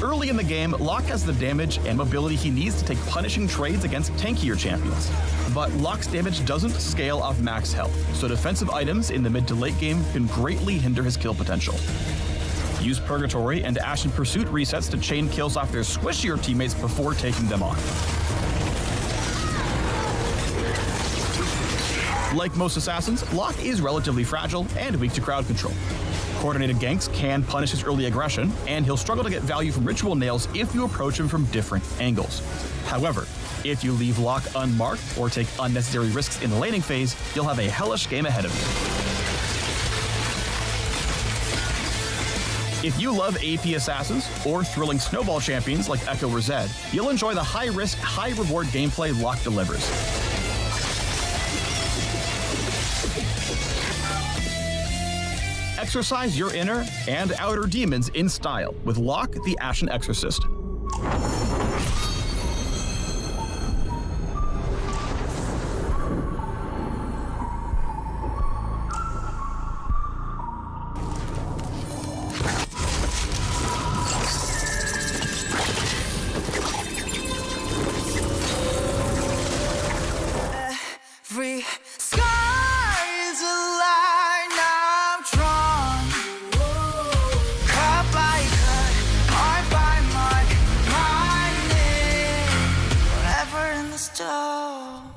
Early in the game, Locke has the damage and mobility he needs to take punishing trades against tankier champions. But Locke's damage doesn't scale off max health, so defensive items in the mid to late game can greatly hinder his kill potential. Use Purgatory and Ashen Pursuit resets to chain kills off their squishier teammates before taking them on. Like most assassins, Locke is relatively fragile and weak to crowd control. Coordinated ganks can punish his early aggression, and he'll struggle to get value from Ritual Nails if you approach him from different angles. However, if you leave Locke unmarked or take unnecessary risks in the laning phase, you'll have a hellish game ahead of you. If you love AP assassins or thrilling snowball champions like Echo or Zed, you'll enjoy the high-risk, high-reward gameplay Locke delivers. Exercise your inner and outer demons in style with Locke the Ashen Exorcist. Every sky's a line I'm drawn. Cut by cut, mark by mark, my name forever in the stone.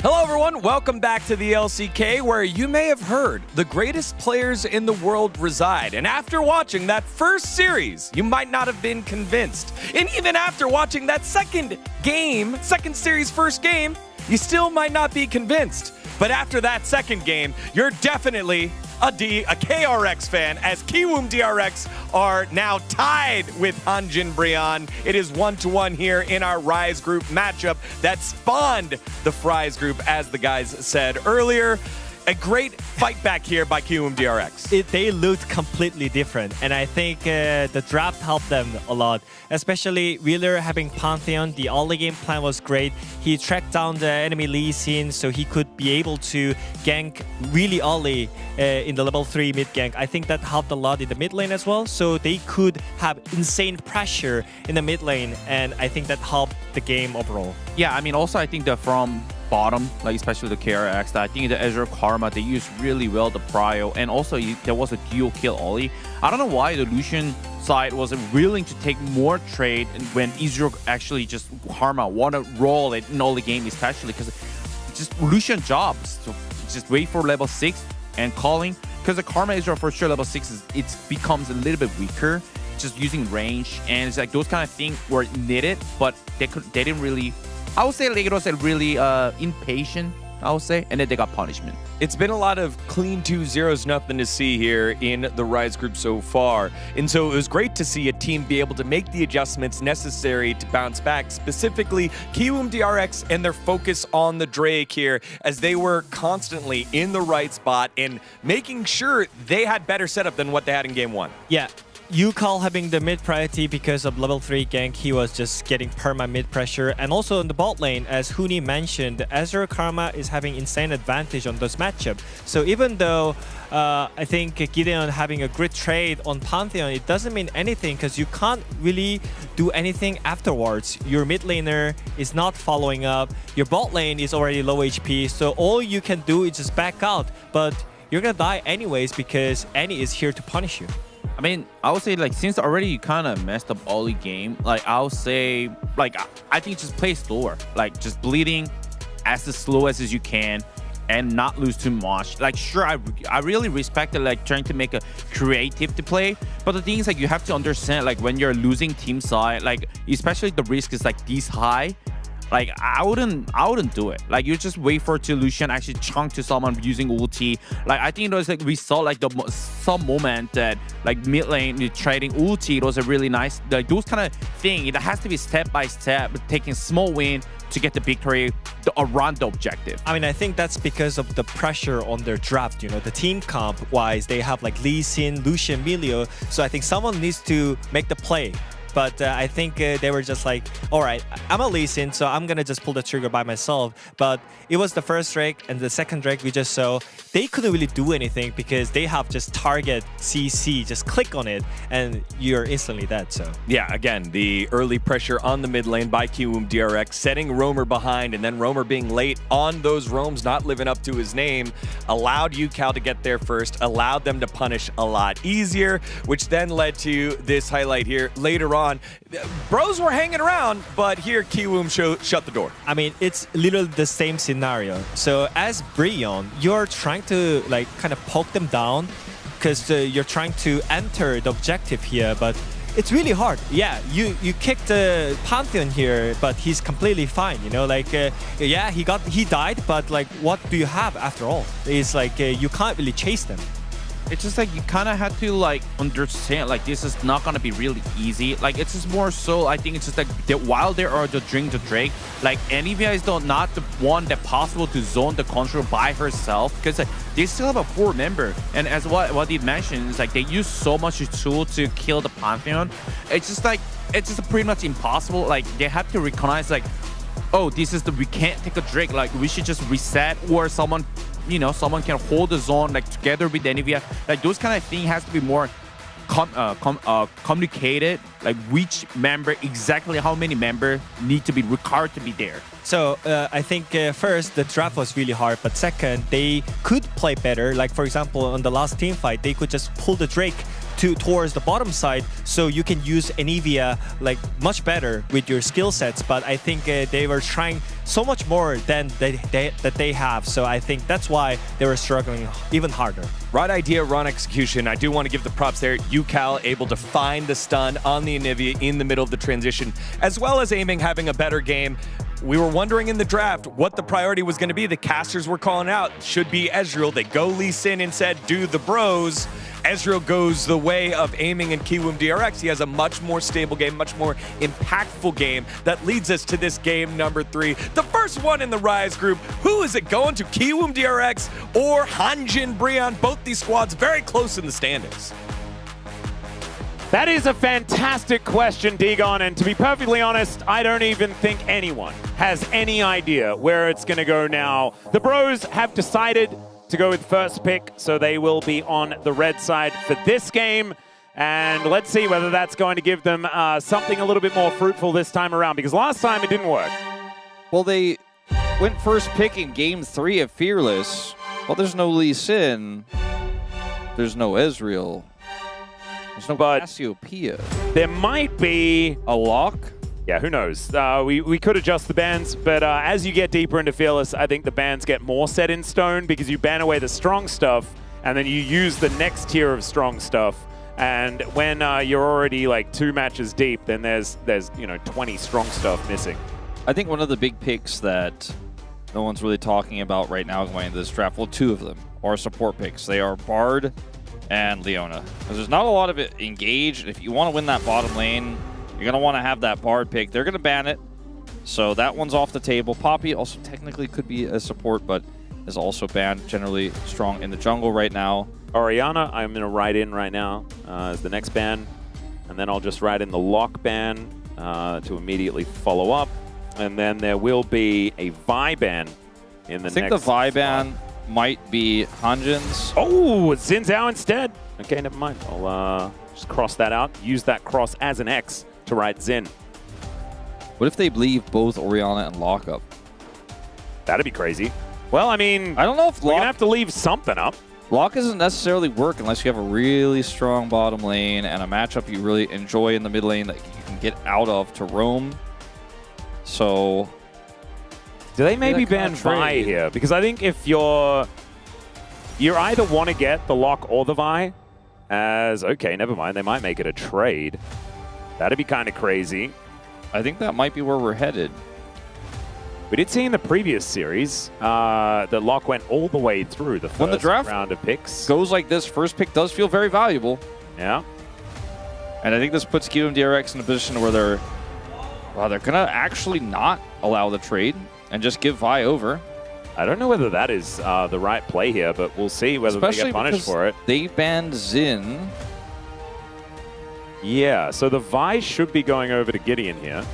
Hello everyone, welcome back to the LCK, where you may have heard the greatest players in the world reside. And after watching that first series, you might not have been convinced. And even after watching that second series, first game, you still might not be convinced. But after that second game, you're definitely a KRX fan, as Kiwoom DRX are now tied with Hanjin Brion. It is 1-1 here in our Rise group matchup that spawned the Fries group, as the guys said earlier. A great fight back here by Kiwoom DRX. They looked completely different, and I think the draft helped them a lot. Especially Wheeler having Pantheon, the early game plan was great. He tracked down the enemy Lee Sin so he could be able to gank really early in the level 3 mid gank. I think that helped a lot in the mid lane as well, so they could have insane pressure in the mid lane, and I think that helped the game overall. Yeah, I mean, also I think that from bottom, like especially the KRX, I think the Azure Karma, they used really well the prio, and also there was a dual kill Ollie. I don't know why the Lucian side wasn't willing to take more trade when Azure actually just Karma want to roll it in all the game, especially because just Lucian jobs to just wait for level 6 and calling, because the Karma Azure for sure level 6 it becomes a little bit weaker just using range, and it's like those kind of things were needed, but they didn't really. I would say like it was really impatient, I would say, and then they got punishment. It's been a lot of clean 2-0s, nothing to see here in the Rise group so far. And so it was great to see a team be able to make the adjustments necessary to bounce back, specifically Kiwoom DRX and their focus on the Drake here, as they were constantly in the right spot and making sure they had better setup than what they had in game 1. Yeah. Yukal having the mid priority because of level 3 gank, he was just getting perma mid pressure. And also in the bot lane, as Huni mentioned, Azure Karma is having insane advantage on this matchup. So even though I think Gideon having a great trade on Pantheon, it doesn't mean anything because you can't really do anything afterwards. Your mid laner is not following up, your bot lane is already low HP, so all you can do is just back out. But you're gonna die anyways because Annie is here to punish you. I mean, I would say like since already you kind of messed up all the game, like I would say like I think just play slower, like just bleeding as slow as you can and not lose too much. Like sure, I really respect it, like trying to make a creative to play, but the thing is like you have to understand like when you're losing team side, like especially the risk is like this high. Like I wouldn't do it. Like you just wait for Lucian actually chunk to someone using ulti. Like I think it was like we saw like some moment that like mid lane trading ulti. It was a really nice, like those kind of thing. It has to be step by step, taking small win to get the victory around the objective. I mean, I think that's because of the pressure on their draft. You know, the team comp wise, they have like Lee Sin, Lucian, Milio. So I think someone needs to make the play. But I think they were just like, all right, I'm a Lee Sin, so I'm going to just pull the trigger by myself. But it was the first Drake and the second Drake we just saw. They couldn't really do anything because they have just target CC, just click on it, and you're instantly dead. So yeah, again, the early pressure on the mid lane by Kiwoom DRX, setting Roamer behind, and then Roamer being late on those roams, not living up to his name, allowed UCal to get there first, allowed them to punish a lot easier, which then led to this highlight here later on. Bros were hanging around, but here Kiwoom shut the door. I mean, it's literally the same scenario. So as Brion, you're trying to like kind of poke them down because you're trying to enter the objective here, but it's really hard. Yeah, you kicked Pantheon here, but he's completely fine. You know, like yeah, he died, but like what do you have after all? It's like you can't really chase them. It's just like you kind of have to like understand like this is not gonna be really easy. Like it's just more so I think it's just like that while there are the Drake, like Anivia is not the one that possible to zone the control by herself because like, they still have a 4-member, and as what he mentioned is like they use so much tool to kill the Pantheon. It's just like it's just pretty much impossible. Like they have to recognize like, oh, we can't take a Drake. Like we should just reset, or someone can hold the zone like together with Anivia. Like those kind of thing has to be more communicated. Like which member, exactly how many member need to be required to be there. So I think first the draft was really hard, but second they could play better. Like for example, on the last team fight, they could just pull the Drake towards the bottom side, so you can use Anivia like much better with your skill sets. But I think they were trying so much more than that they have. So I think that's why they were struggling even harder. Right idea, wrong execution. I do want to give the props there. UCal able to find the stun on the Anivia in the middle of the transition, as well as aiming, having a better game. we were wondering in the draft what the priority was going to be. The casters were calling out, should be Ezreal. They go Lee Sin and said, do the bros. Ezreal goes the way of aiming in Kiwoom DRX. He has a much more stable game, much more impactful game that leads us to this game number 3. The first one in the Rise group. Who is it going to, Kiwoom DRX or Hanjin Brion? Both these squads very close in the standings. That is a fantastic question, Degon, and to be perfectly honest, I don't even think anyone has any idea where it's going to go now. The bros have decided to go with first pick, so they will be on the red side for this game. And let's see whether that's going to give them something a little bit more fruitful this time around, because last time it didn't work. Well, they went first pick in game 3 of Fearless. Well, there's no Lee Sin. There's no Ezreal. There's no Cassiopeia. There might be a lock. Yeah, who knows? We could adjust the bans, but as you get deeper into Fearless, I think the bans get more set in stone because you ban away the strong stuff, and then you use the next tier of strong stuff. And when you're already like 2 matches deep, then there's 20 strong stuff missing. I think one of the big picks that no one's really talking about right now going into this draft, well, 2 of them are support picks. They are Bard and Leona. Because there's not a lot of it engaged. If you want to win that bottom lane, you're going to want to have that Bard pick. They're going to ban it, so that one's off the table. Poppy also technically could be a support, but is also banned, generally strong in the jungle right now. Orianna, I'm going to write in right now as the next ban, and then I'll just write in the lock ban to immediately follow up. And then there will be a Vi ban in the next. I think the Vi ban might be Hanjin's. Oh, it's Xin Zhao instead. Okay, never mind. I'll just cross that out. Use that cross as an X to write Xin. What if they leave both Orianna and Lock up? That'd be crazy. Well, I mean, I don't know if we're going to have to leave something up. Lock doesn't necessarily work unless you have a really strong bottom lane and a matchup you really enjoy in the mid lane that you can get out of to roam. So, do they maybe ban Vi here? Because I think if you either want to get the Lock or the Vi as, okay, never mind, they might make it a trade. That'd be kind of crazy. I think that might be where we're headed. We did see in the previous series, the Lock went all the way through the first round of picks. Goes like this, first pick does feel very valuable. Yeah. And I think this puts Kiwoom DRX in a position where they're going to actually not allow the trade and just give Vi over. I don't know whether that is the right play here, but we'll see whether they get punished for it. They banned Xin. Yeah, so the Vi should be going over to Gideon here.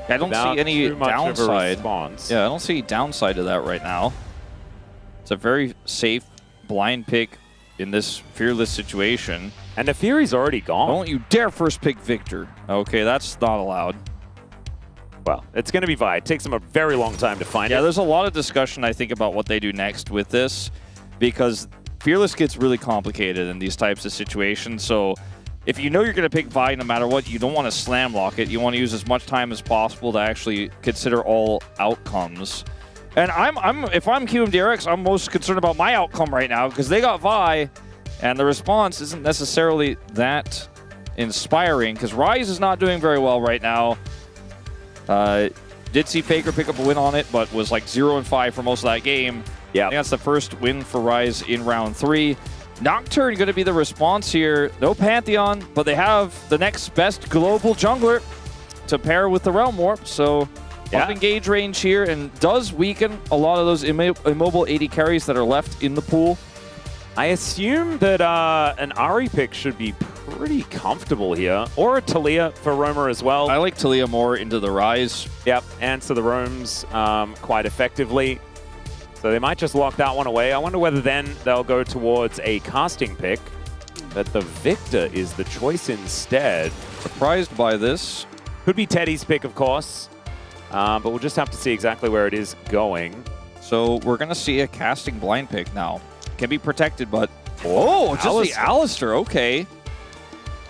I don't see any downside. Yeah, I don't see downside to that right now. It's a very safe blind pick in this Fearless situation. And the Fury's already gone. Don't you dare first pick Victor. Okay, that's not allowed. Well, it's going to be Vi. It takes them a very long time to find it. Yeah, there's a lot of discussion, I think, about what they do next with this, because Fearless gets really complicated in these types of situations. So if you know you're going to pick Vi no matter what, you don't want to slam lock it. You want to use as much time as possible to actually consider all outcomes. And if I'm Kiwoom DRX, I'm most concerned about my outcome right now because they got Vi, and the response isn't necessarily that inspiring because Rise is not doing very well right now. Did see Faker pick up a win on it, but was like 0-5 for most of that game. Yeah, that's the first win for Rise in round 3. Nocturne going to be the response here. No Pantheon, but they have the next best global jungler to pair with the Realm Warp. So up engage range here and does weaken a lot of those immobile 80 carries that are left in the pool. I assume that an Ahri pick should be pretty comfortable here. Or a Taliyah for Roamer as well. I like Taliyah more into the Rise. Yep, answer the roams quite effectively. So they might just lock that one away. I wonder whether then they'll go towards a casting pick. But the Victor is the choice instead. Surprised by this. Could be Teddy's pick, of course. But we'll just have to see exactly where it is going. So we're going to see a casting blind pick now. Can be protected, but... Oh, just the Alistar. Okay.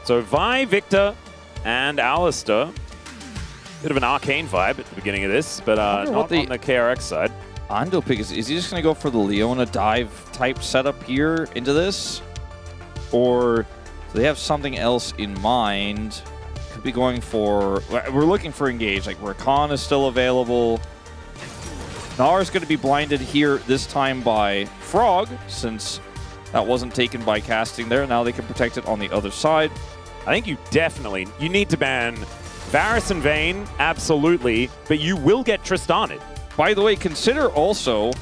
So Vi, Victor, and Alistar. Bit of an arcane vibe at the beginning of this, but not on the KRX side. Ando pick is he just going to go for the Leona dive type setup here into this? Or do they have something else in mind? Could be going for... We're looking for engage. Like Rakan is still available. Gnar is going to be blinded here this time by Frog, since that wasn't taken by casting there. Now they can protect it on the other side. I think you need to ban Varus and Vayne, absolutely, but you will get Tristana'd. By the way, consider also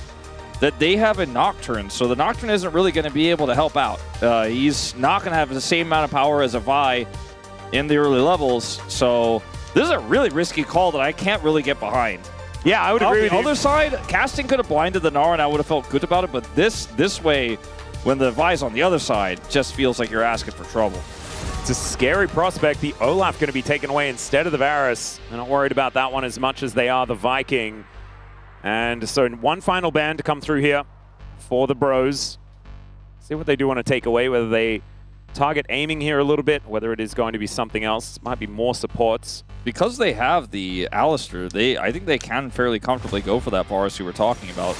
that they have a Nocturne, so the Nocturne isn't really going to be able to help out. He's not going to have the same amount of power as a Vi in the early levels, so this is a really risky call that I can't really get behind. Yeah, I would agree with you. On the other side, casting could have blinded the Gnar and I would have felt good about it, but this way, when the Vi's on the other side, just feels like you're asking for trouble. It's a scary prospect. The Olaf going to be taken away instead of the Varus. They're not worried about that one as much as they are the Viking. And so one final ban to come through here for the Bros. See what they do want to take away, whether they target aiming here a little bit, whether it is going to be something else. Might be more supports. Because they have the Alistair, I think they can fairly comfortably go for that Varus you were talking about.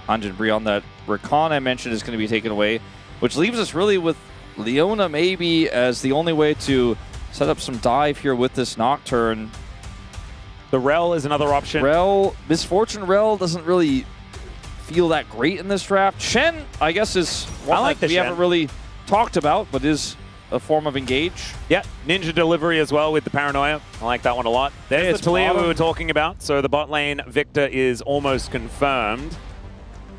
Hanjin Brion, that Rakan I mentioned is going to be taken away, which leaves us really with Leona maybe as the only way to set up some dive here with this Nocturne. The Rel is another option. Misfortune Rel doesn't really feel that great in this draft. Shen, I guess, is one that we haven't really talked about, but is a form of engage. Yeah, Ninja Delivery as well with the Paranoia. I like that one a lot. There's the Taliyah we were talking about. So the bot lane Victor is almost confirmed.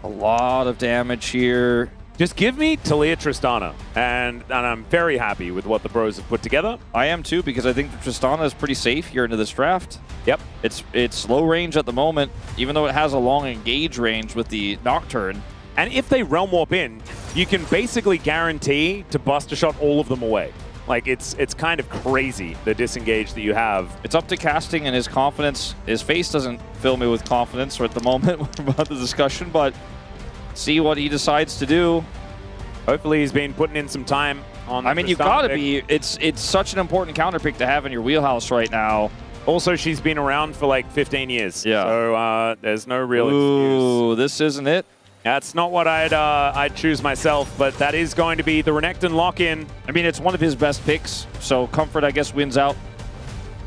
A lot of damage here. Just give me Taliyah Tristana, and I'm very happy with what the Bros have put together. I am too, because I think the Tristana is pretty safe here into this draft. Yep. It's low range at the moment, even though it has a long engage range with the Nocturne. And if they Realm Warp in, you can basically guarantee to Buster Shot all of them away. Like, it's kind of crazy, the disengage that you have. It's up to casting and his confidence. His face doesn't fill me with confidence at the moment about the discussion, but see what he decides to do. Hopefully he's been putting in some time on. I mean, you gotta be. It's such an important counter pick to have in your wheelhouse right now. Also, she's been around for like 15 years. Yeah. So there's no real excuse. Ooh, this isn't it. That's not what I'd choose myself, but that is going to be the Renekton lock-in. I mean, it's one of his best picks, so Comfort, I guess, wins out.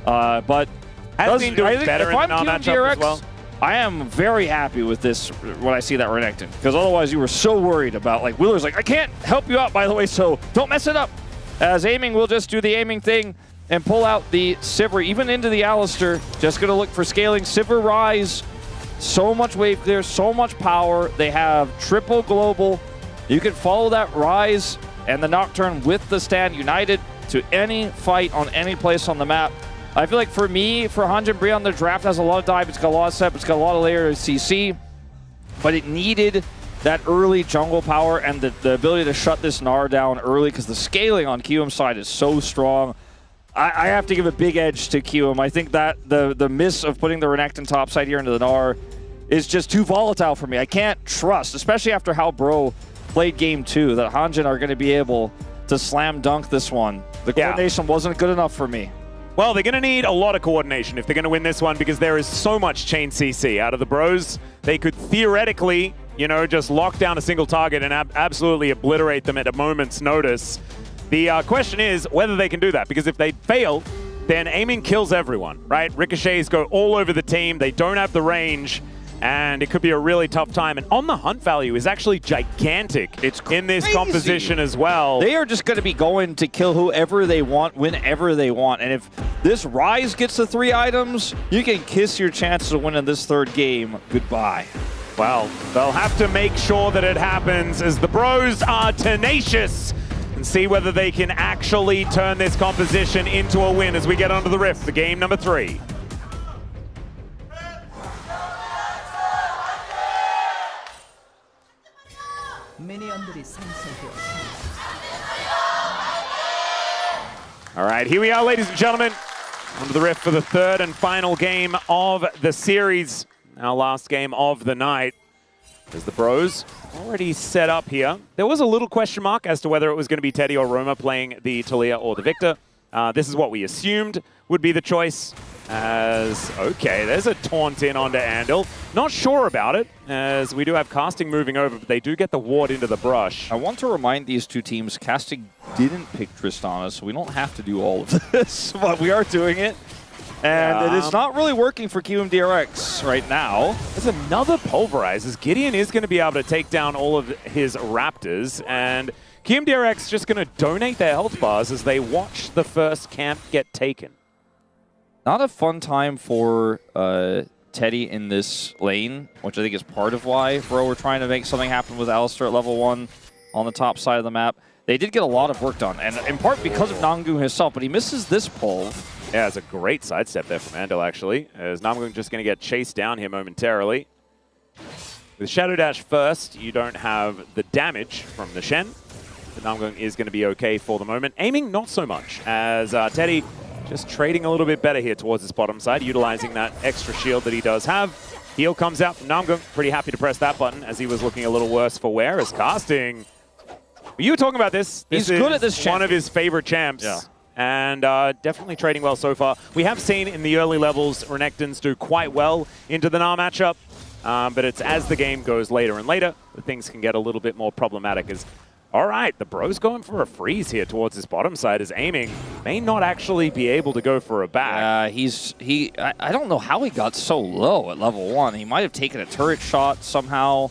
But has been doing better in that matchup KRX, as well. I am very happy with this when I see that Renekton, because otherwise you were so worried about, like, Wheeler's like, I can't help you out, by the way, so don't mess it up. As aiming, we'll just do the aiming thing and pull out the Sivir, even into the Alistair. Just going to look for scaling. Sivir Rise, so much wave clear, so much power. They have triple global. You can follow that Rise and the Nocturne with the stand united to any fight on any place on the map. I feel like for me, for Hanjin Brion, the draft has a lot of dive, it's got a lot of step, it's got a lot of layer of CC, but it needed that early jungle power and the ability to shut this Gnar down early, because the scaling on Kiwum's side is so strong. I have to give a big edge to Kiwum. I think that the miss of putting the Renekton topside here into the Gnar is just too volatile for me. I can't trust, especially after how Bro played game 2, that Hanjin are going to be able to slam dunk this one. The coordination wasn't good enough for me. Well, they're going to need a lot of coordination if they're going to win this one, because there is so much chain CC out of the Bros. They could theoretically, you know, just lock down a single target and absolutely obliterate them at a moment's notice. The question is whether they can do that, because if they fail, then aiming kills everyone, right? Ricochets go all over the team. They don't have the range, and it could be a really tough time. And on the hunt value is actually gigantic. It's crazy. In this composition as well. They are just going to be going to kill whoever they want, whenever they want. And if this Rise gets the 3 items, you can kiss your chances of winning this 3rd game goodbye. Well, they'll have to make sure that it happens, as the Bros are tenacious, and see whether they can actually turn this composition into a win as we get onto the Rift for game number 3. All right, here we are, ladies and gentlemen, onto the Rift for the 3rd and final game of the series. Our last game of the night. As the Bros already set up here. There was a little question mark as to whether it was going to be Teddy or Roma playing the Taliyah or the Victor. This is what we assumed would be the choice. As, okay, there's a taunt in onto Andal. Not sure about it, as we do have casting moving over, but they do get the ward into the brush. I want to remind these two teams, casting didn't pick Tristana, so we don't have to do all of this, but we are doing it. And it is not really working for KRX right now. There's another Pulverize, as Gideon is going to be able to take down all of his Raptors, and KRX just going to donate their health bars as they watch the first camp get taken. Not a fun time for Teddy in this lane, which I think is part of why Bro were trying to make something happen with Alistar at level 1 on the top side of the map. They did get a lot of work done, and in part because of Namgung himself, but he misses this pull. Yeah, it's a great sidestep there from Andal, actually, as Namgung just going to get chased down here momentarily. With Shadow Dash first, you don't have the damage from the Shen, but Namgung is going to be okay for the moment. Aiming, not so much, as Teddy just trading a little bit better here towards his bottom side, utilizing that extra shield that he does have. Heal comes out from Namgung, pretty happy to press that button, as he was looking a little worse for wear, as casting. You were talking about this. He's good at this champion. One of his favorite champs. Yeah. And definitely trading well so far. We have seen in the early levels Renekton's do quite well into the Gnar matchup, but it's as the game goes later and later that things can get a little bit more problematic. All right, the Bro's going for a freeze here towards his bottom side, is aiming. May not actually be able to go for a back. I don't know how he got so low at level 1. He might have taken a turret shot somehow.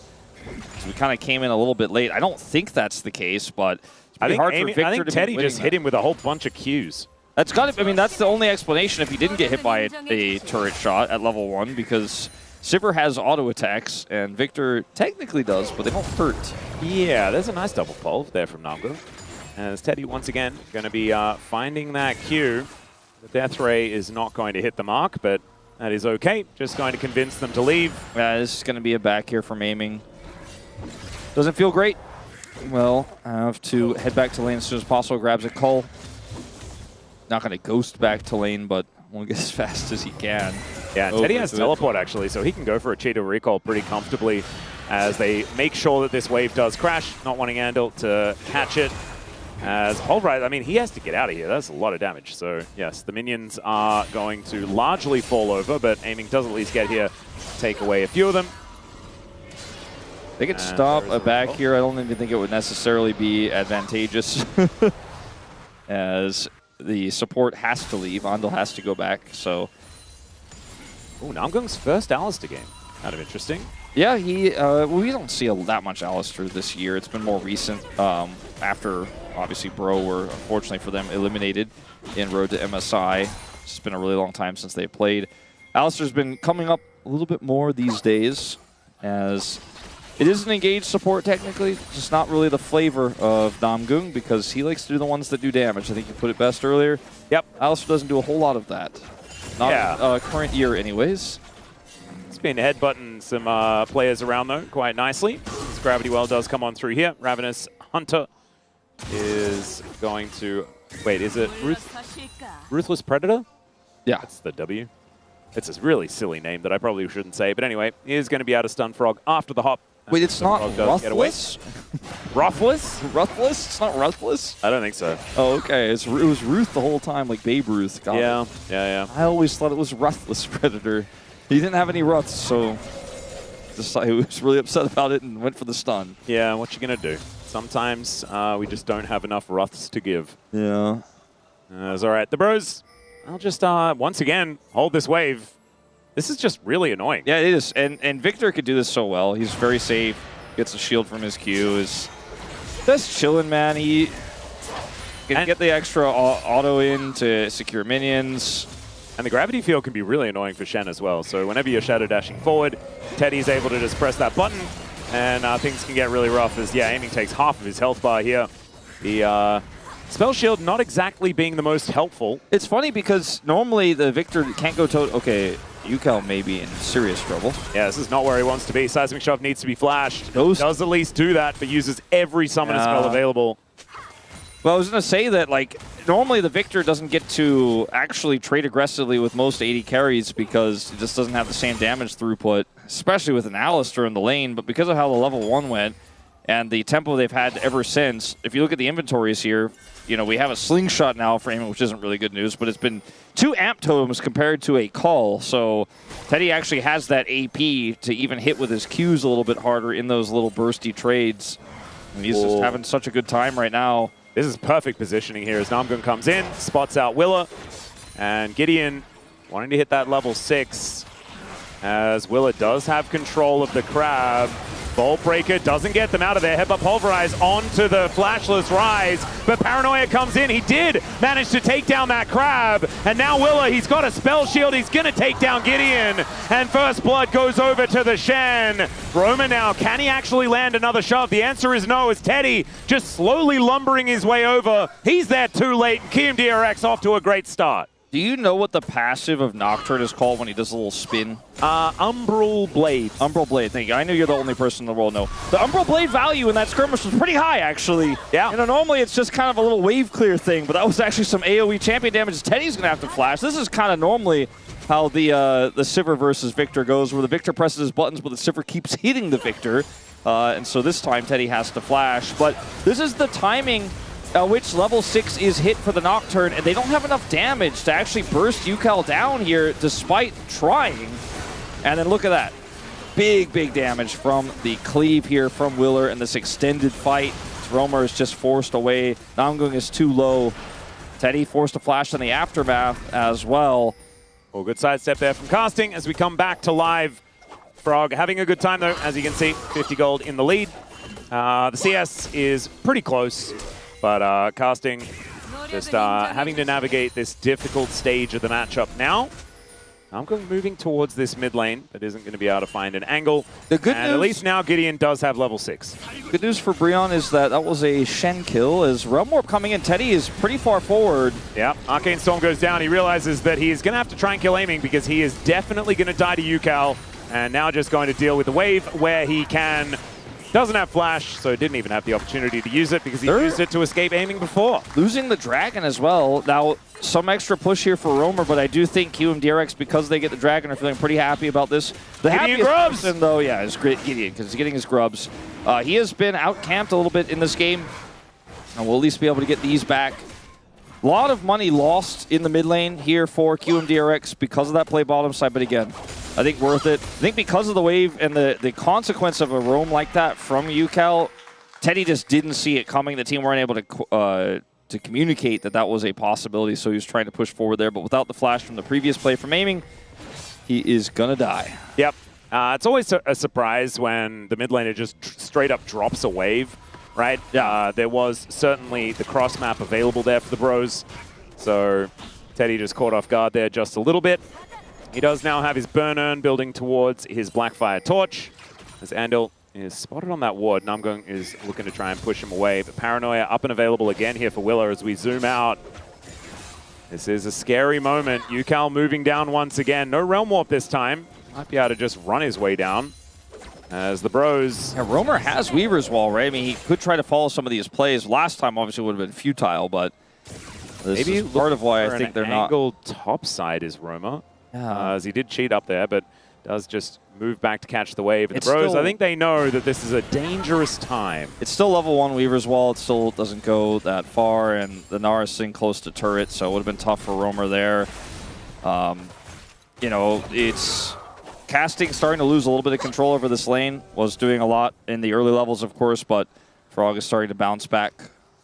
So we kind of came in a little bit late. I don't think that's the case, but it's pretty hard for Victor to be Teddy winning just hit him with a whole bunch of Qs. That's got to, I mean, that's the only explanation if he didn't get hit by a turret shot at level 1, because Sivir has auto attacks, and Victor technically does, but they don't hurt. Yeah, there's a nice double pull there from Namgung. As Teddy, once again, going to be finding that Q. The Death Ray is not going to hit the mark, but that is okay. Just going to convince them to leave. Yeah, this is going to be a back here from aiming. Doesn't feel great. Well, I have to head back to lane as soon as possible. Grabs a Cull. Not going to ghost back to lane, but won't get as fast as he can. Yeah, and Teddy has teleport, actually, so he can go for a Cheetah recall pretty comfortably as they make sure that this wave does crash, not wanting Andal to catch it. As Pulverize, I mean, he has to get out of here. That's a lot of damage. So, yes, the minions are going to largely fall over, but aiming does at least get here, take away a few of them. They could stop a back here. I don't even think it would necessarily be advantageous as the support has to leave. Andal has to go back, so. Ooh, Namgung's first Alistar game. Kind of interesting. Yeah, we don't see that much Alistar this year. It's been more recent after, obviously, Bro were, unfortunately for them, eliminated in Road to MSI. It's been a really long time since they played. Alistar's been coming up a little bit more these days, as it is an engaged support technically, just not really the flavor of Namgung, because he likes to do the ones that do damage. I think you put it best earlier. Yep. Alistar doesn't do a whole lot of that. Not current year anyways. It's been headbutting some players around though quite nicely. This Gravity Well does come on through here. Ravenous Hunter is going to... Wait, is it Ruthless Predator? Yeah. That's the W. It's a really silly name that I probably shouldn't say, but anyway, he is going to be able to stun Frog after the hop. Wait, it's not Ruthless? Ruthless? Ruthless? It's not Ruthless? I don't think so. Oh, okay. It was Ruth the whole time, like Babe Ruth. Got yeah, it. yeah. I always thought it was Ruthless Predator. He didn't have any Ruths, so he was really upset about it and went for the stun. Yeah, what you going to do? Sometimes we just don't have enough Ruths to give. Yeah. That's all right. The Bros, I'll just, once again, hold this wave. This is just really annoying. Yeah, it is. And Victor could do this so well. He's very safe. Gets a shield from his Q. Is just chilling, man. He can get the extra auto in to secure minions. And the gravity field can be really annoying for Shen as well. So whenever you're shadow dashing forward, Teddy's able to just press that button, and things can get really rough as, yeah, aiming takes half of his health bar here. The Spell Shield not exactly being the most helpful. It's funny because normally the Victor can't go toe. Okay, Yukal may be in serious trouble. Yeah, this is not where he wants to be. Seismic Shove needs to be flashed. Does at least do that, but uses every summoner spell available. Well, I was going to say that, like, normally the Victor doesn't get to actually trade aggressively with most AD carries because it just doesn't have the same damage throughput, especially with an Alistar in the lane. But because of how the level 1 went and the tempo they've had ever since, if you look at the inventories here, you know, we have a slingshot now for him, which isn't really good news, but it's been 2 amp totems compared to a call. So Teddy actually has that AP to even hit with his Qs a little bit harder in those little bursty trades. And he's just having such a good time right now. This is perfect positioning here as Namgung comes in, spots out Willa, and Gideon wanting to hit that level 6, as Willa does have control of the Crab. Bolt Breaker doesn't get them out of there. Headbutt Pulverize onto the Flashless Rise, but Paranoia comes in. He did manage to take down that Crab, and now Willa, he's got a Spell Shield. He's going to take down Gideon, and First Blood goes over to the Shen. Roma now, can he actually land another shove? The answer is no, as Teddy just slowly lumbering his way over. He's there too late, and KRX off to a great start. Do you know what the passive of Nocturne is called when he does a little spin? Umbral Blade. Umbral Blade, thank you. I know you're the only person in the world know. The Umbral Blade value in that skirmish was pretty high, actually. Yeah. You know, normally it's just kind of a little wave clear thing, but that was actually some AoE champion damage. Teddy's going to have to flash. This is kind of normally how the Sivir versus Victor goes, where the Victor presses his buttons, but the Sivir keeps hitting the Victor. And so this time Teddy has to flash. But this is the timing which level 6 is hit for the Nocturne, and they don't have enough damage to actually burst UCal down here despite trying. And then look at that. Big damage from the cleave here from Willer in this extended fight. Romer is just forced away. Namgung is too low. Teddy forced a flash in the aftermath as well. Well, good sidestep there from Casting as we come back to live. Frog having a good time though, as you can see, 50 gold in the lead. The CS is pretty close. But Casting just having to navigate this difficult stage of the matchup now. I'm moving towards this mid lane, but isn't going to be able to find an angle. The good news, at least now Gideon does have level 6. Good news for Brion is that was a Shen kill. As Realm Warp coming in, Teddy is pretty far forward. Yeah, Arcane Storm goes down. He realizes that he is going to have to try and kill aiming because he is definitely going to die to UCal. And now just going to deal with the wave where he can. Doesn't have flash, so didn't even have the opportunity to use it because he used it to escape aiming before. Losing the Dragon as well. Now, some extra push here for Romer, but I do think QMDRX, because they get the Dragon, are feeling pretty happy about this. The happiest person, though, yeah, is Gideon, because he's getting his grubs. He has been out-camped a little bit in this game, and we'll at least be able to get these back. A lot of money lost in the mid lane here for QMDRX because of that play bottom side, but again, I think worth it. I think because of the wave and the consequence of a roam like that from UCal, Teddy just didn't see it coming. The team weren't able to communicate that was a possibility, so he was trying to push forward there. But without the flash from the previous play from aiming, he is going to die. Yep. It's always a surprise when the mid laner just straight up drops a wave, right? Yeah. There was certainly the cross map available there for the bros. So Teddy just caught off guard there just a little bit. He does now have his Burn Urn building towards his Blackfire Torch. As Andal is spotted on that ward, Namgung is looking to try and push him away. But Paranoia up and available again here for Willa as we zoom out. This is a scary moment. UCal moving down once again. No Realm Warp this time. Might be able to just run his way down. As the bros... Yeah, Romer has Weaver's Wall, right? I mean, he could try to follow some of these plays. Last time, obviously, would have been futile, but this maybe is part of why I think they're not... angled top side is Roma. As he did cheat up there, but does just move back to catch the wave. And the bros, I think they know that this is a dangerous time. It's still level 1 Weaver's Wall. It still doesn't go that far, and the Nara's sitting close to turret, so it would have been tough for Romer there. You know, it's... Casting starting to lose a little bit of control over this lane. Was doing a lot in the early levels, of course, but Frog is starting to bounce back,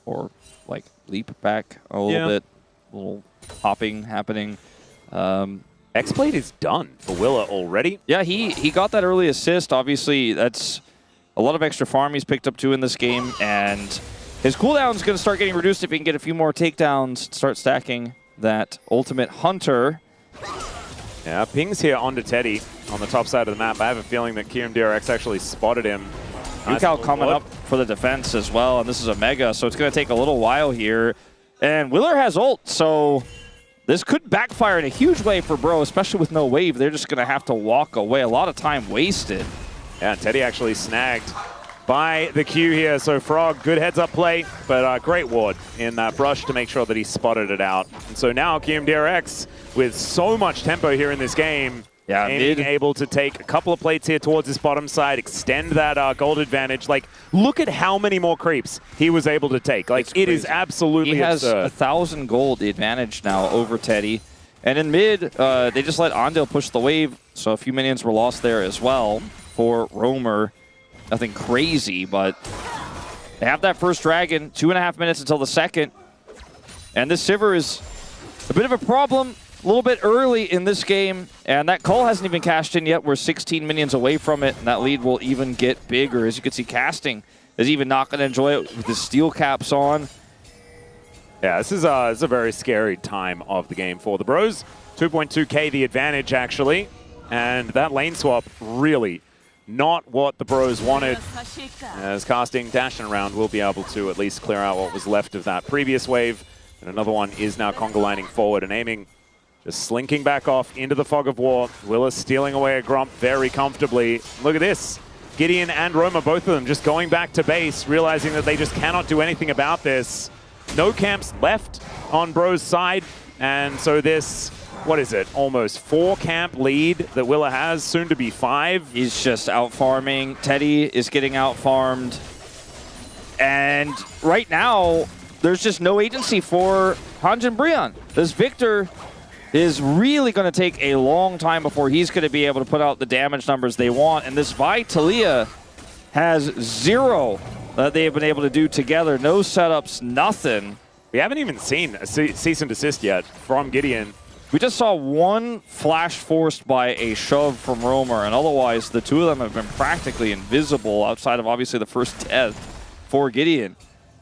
or, like, leap back a little bit. A little hopping happening. X-Blade is done for Willa already. Yeah, he got that early assist. Obviously, that's a lot of extra farm he's picked up too in this game, and his cooldown is going to start getting reduced if he can get a few more takedowns, start stacking that ultimate hunter. Yeah, pings here onto Teddy on the top side of the map. I have a feeling that KMDRX actually spotted him. UCal coming up for the defense as well, and this is a mega, so it's going to take a little while here. And Willer has ult, so... this could backfire in a huge way for Bro, especially with no wave. They're just going to have to walk away. A lot of time wasted. Yeah, Teddy actually snagged by the Q here. So Frog, good heads-up play, but great ward in that brush to make sure that he spotted it out. And so now KMDRX, with so much tempo here in this game, being able to take a couple of plates here towards his bottom side, extend that gold advantage. Like, look at how many more creeps he was able to take. Like, it is absolutely absurd. He has 1,000 gold, the advantage now over Teddy. And in mid, they just let Andal push the wave, so a few minions were lost there as well for Romer. Nothing crazy, but they have that first dragon, 2.5 minutes until the second. And this Sivir is a bit of a problem. a little bit early in this game, and that call hasn't even cashed in yet. We're 16 minions away from it, and that lead will even get bigger. As you can see, Casting is even not going to enjoy it with the steel caps on. Yeah, this is a very scary time of the game for the Bros. 2.2k the advantage, actually. And that lane swap, really not what the Bros wanted. As Casting dashing around will be able to at least clear out what was left of that previous wave. And another one is now conga lining forward and aiming, just slinking back off into the fog of war. Willis stealing away a Grump very comfortably. Look at this. Gideon and Roma, both of them just going back to base, realizing that they just cannot do anything about this. No camps left on Bro's side. And so this, what is it, almost 4 camp lead that Willa has, soon to be 5. He's just out farming. Teddy is getting out farmed. And right now, there's just no agency for Hanjin Brion. This Victor is really going to take a long time before he's going to be able to put out the damage numbers they want. And this Vi Talia has 0 that they have been able to do together. No setups, nothing. We haven't even seen a cease and desist yet from Gideon. We just saw 1 flash forced by a shove from Romer, and otherwise the 2 of them have been practically invisible outside of obviously the first death for Gideon.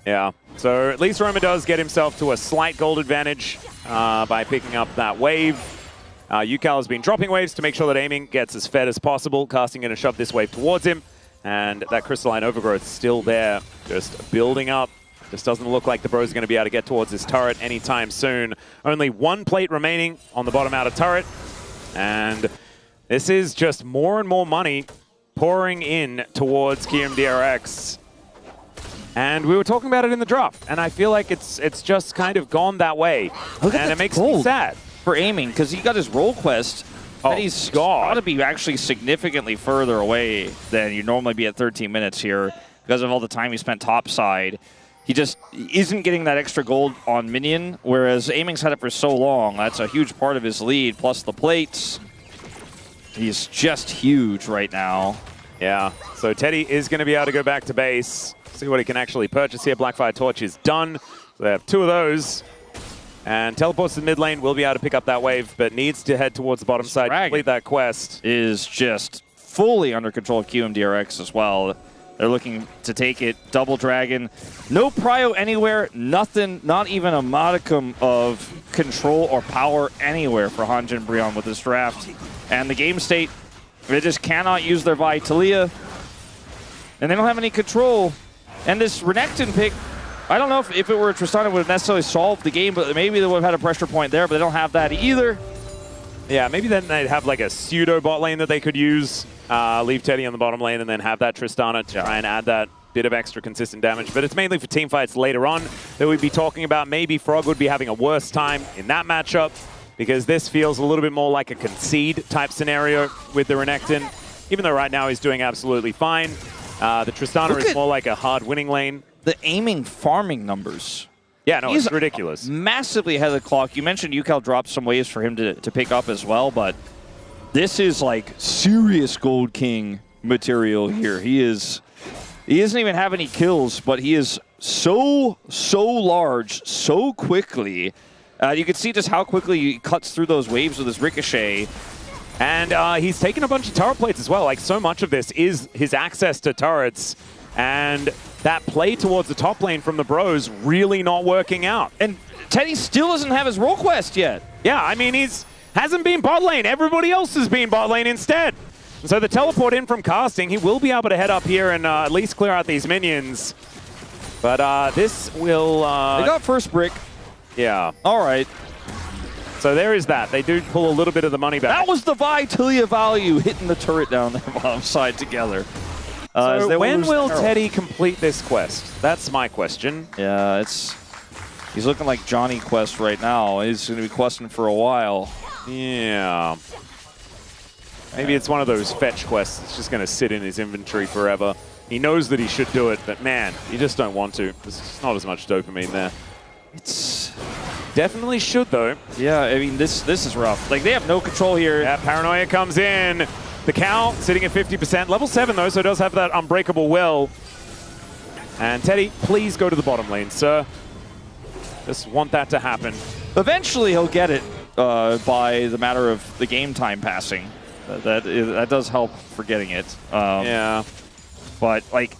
Yeah, so at least Roma does get himself to a slight gold advantage by picking up that wave. Yukal has been dropping waves to make sure that aiming gets as fed as possible. Casting going to shove this wave towards him, and that crystalline overgrowth still there, just building up. Just doesn't look like the Bros are going to be able to get towards this turret anytime soon. Only 1 plate remaining on the bottom outer turret, and this is just more and more money pouring in towards KRX. And we were talking about it in the draft, and I feel like it's just kind of gone that way. Look at and the it makes me sad for aiming, because he got his roll quest. Oh, and he's got to be actually significantly further away than you normally be at 13 minutes here because of all the time he spent topside. He just isn't getting that extra gold on minion, whereas aiming's had it for so long. That's a huge part of his lead, plus the plates. He's just huge right now. Yeah, so Teddy is going to be able to go back to base. See what he can actually purchase here. Blackfire Torch is done. So they have 2 of those. And teleports to the mid lane, will be able to pick up that wave, but needs to head towards the bottom side to complete that quest. Is just fully under control of QMDRX as well. They're looking to take it. Double Dragon. No prio anywhere. Nothing, not even a modicum of control or power anywhere for Hanjin Brion with this draft. And the game state, they just cannot use their Vi Talia. And they don't have any control. And this Renekton pick, I don't know if it were Tristana, it would have necessarily solved the game, but maybe they would have had a pressure point there, but they don't have that either. Yeah, maybe then they'd have like a pseudo bot lane that they could use, leave Teddy on the bottom lane, and then have that Tristana to try and add that bit of extra consistent damage. But it's mainly for team fights later on that we'd be talking about. Maybe Frog would be having a worse time in that matchup, because this feels a little bit more like a concede type scenario with the Renekton, even though right now he's doing absolutely fine. The Tristana is more like a hard winning lane. The aiming farming numbers. Yeah, no, He's it's ridiculous. Massively ahead of the clock. You mentioned Yukal dropped some waves for him to pick up as well, but this is like serious Gold King material here. He doesn't even have any kills, but he is so large, so quickly. You can see just how quickly he cuts through those waves with his ricochet. And he's taken a bunch of turret plates as well. Like, so much of this is his access to turrets. And that play towards the top lane from the Bros really not working out. And Teddy still doesn't have his role quest yet. Yeah, I mean, hasn't been bot lane. Everybody else has been bot lane instead. So the teleport in from Casting, he will be able to head up here and at least clear out these minions. But this will... they got first brick. Yeah. All right. So there is that. They do pull a little bit of the money back. That was the Vi Talia value, hitting the turret down the bottom side together. So when will Teddy complete this quest? That's my question. Yeah, he's looking like Johnny Quest right now. He's going to be questing for a while. Yeah. Maybe it's one of those fetch quests. It's just going to sit in his inventory forever. He knows that he should do it, but man, you just don't want to. There's just not as much dopamine there. It's definitely should, though. Yeah, I mean, this is rough. Like, they have no control here. Yeah, Paranoia comes in. The Cow sitting at 50%. Level 7, though, so it does have that unbreakable will. And Teddy, please go to the bottom lane, sir. Just want that to happen. Eventually, he'll get it. by the matter of the game time passing. That does help for getting it. Yeah. But, like,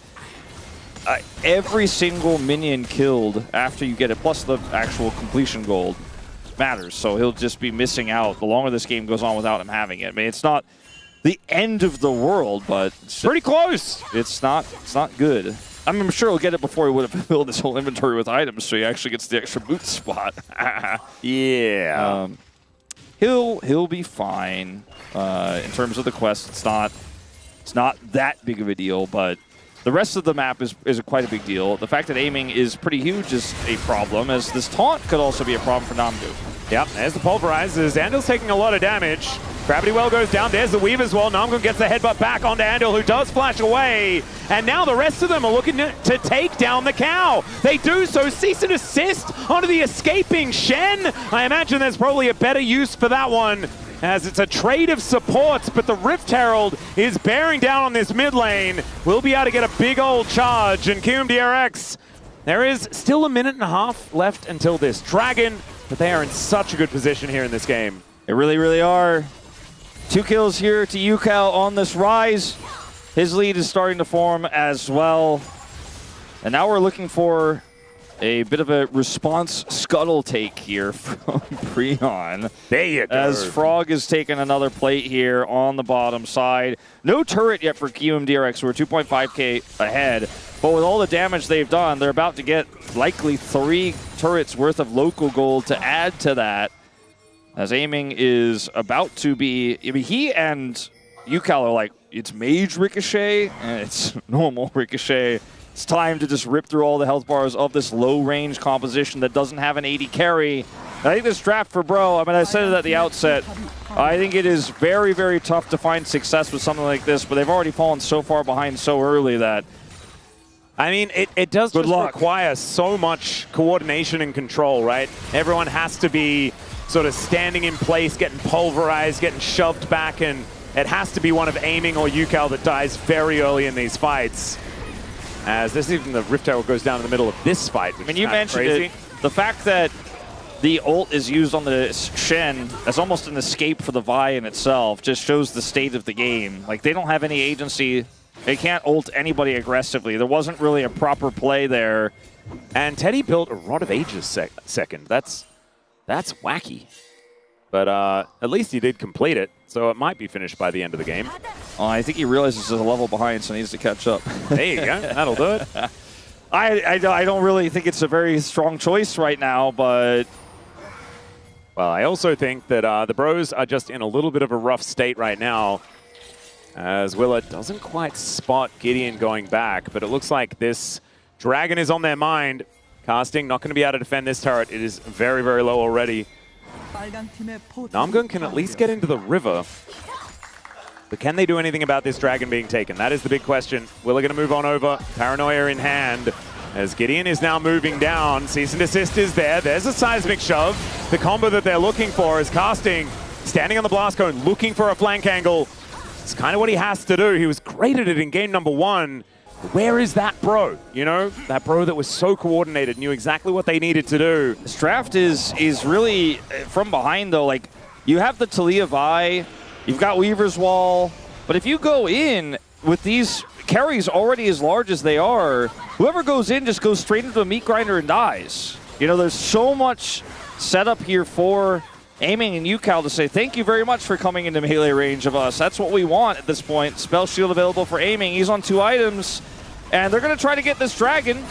every single minion killed after you get it, plus the actual completion gold, matters. So he'll just be missing out the longer this game goes on without him having it. I mean, it's not the end of the world, but it's pretty close. It's not good. I mean, I'm sure he'll get it before he would have filled his whole inventory with items, so he actually gets the extra boot spot. Yeah. He'll be fine. In terms of the quest, it's not that big of a deal, but the rest of the map is quite a big deal. The fact that aiming is pretty huge is a problem, as this taunt could also be a problem for Namgu. Yep, there's the pulverizers. Andal's taking a lot of damage. Gravity Well goes down. There's the weave as well. Namgun gets the headbutt back onto Andal, who does flash away. And now the rest of them are looking to take down the cow. They do so. Cease and assist onto the escaping Shen. I imagine there's probably a better use for that one, as it's a trade of supports, but the Rift Herald is bearing down on this mid lane. We'll be able to get a big old charge, and KRX, there is still a minute and a half left until this Dragon, but they are in such a good position here in this game. They really, really are. 2 kills here to Yukal on this rise. His lead is starting to form as well. And now we're looking for a bit of a response scuttle take here from Prion. There you go. As Frog is taking another plate here on the bottom side. No turret yet for KRX, who are 2.5k ahead. But with all the damage they've done, they're about to get likely 3 turrets worth of local gold to add to that. As aiming is about to be, I mean, he and Yukal are like, it's Mage Ricochet and it's normal Ricochet. It's time to just rip through all the health bars of this low-range composition that doesn't have an 80 carry. I think this draft for Bro, I mean, I said it at the outset, I think it is very, very tough to find success with something like this, but they've already fallen so far behind so early that... I mean, it does just require so much coordination and control, right? Everyone has to be sort of standing in place, getting pulverized, getting shoved back, and it has to be one of aiming or Yukal that dies very early in these fights. As this even the Rift Herald goes down in the middle of this fight, which I mean, you mentioned it. The fact that the ult is used on the Shen as almost an escape for the Vi in itself just shows the state of the game. Like, they don't have any agency. They can't ult anybody aggressively. There wasn't really a proper play there. And Teddy built a Rod of Ages second. That's wacky. But at least he did complete it, so it might be finished by the end of the game. I think he realizes he's a level behind, so he needs to catch up. There you go. That'll do it. I don't really think it's a very strong choice right now, but... Well, I also think that the Bros are just in a little bit of a rough state right now, as Willa doesn't quite spot Gideon going back, but it looks like this Dragon is on their mind. Casting, not going to be able to defend this turret. It is very, very low already. Namgun can at least get into the river. But can they do anything about this Dragon being taken? That is the big question. Willa going to move on over. Paranoia in hand. As Gideon is now moving down. Cease and desist is there. There's a seismic shove. The combo that they're looking for is Casting, standing on the blast cone, looking for a flank angle. It's kind of what he has to do. He was great at it in game number 1. Where is that Bro? You know, that Bro that was so coordinated, knew exactly what they needed to do. This draft is really from behind, though. Like, you have the Talia Vi, you've got Weaver's Wall, but if you go in with these carries already as large as they are, whoever goes in just goes straight into a meat grinder and dies. You know, there's so much setup here for aiming and Yukal to say, thank you very much for coming into melee range of us. That's what we want at this point. Spell shield available for aiming. He's on 2 items, and they're going to try to get this Dragon.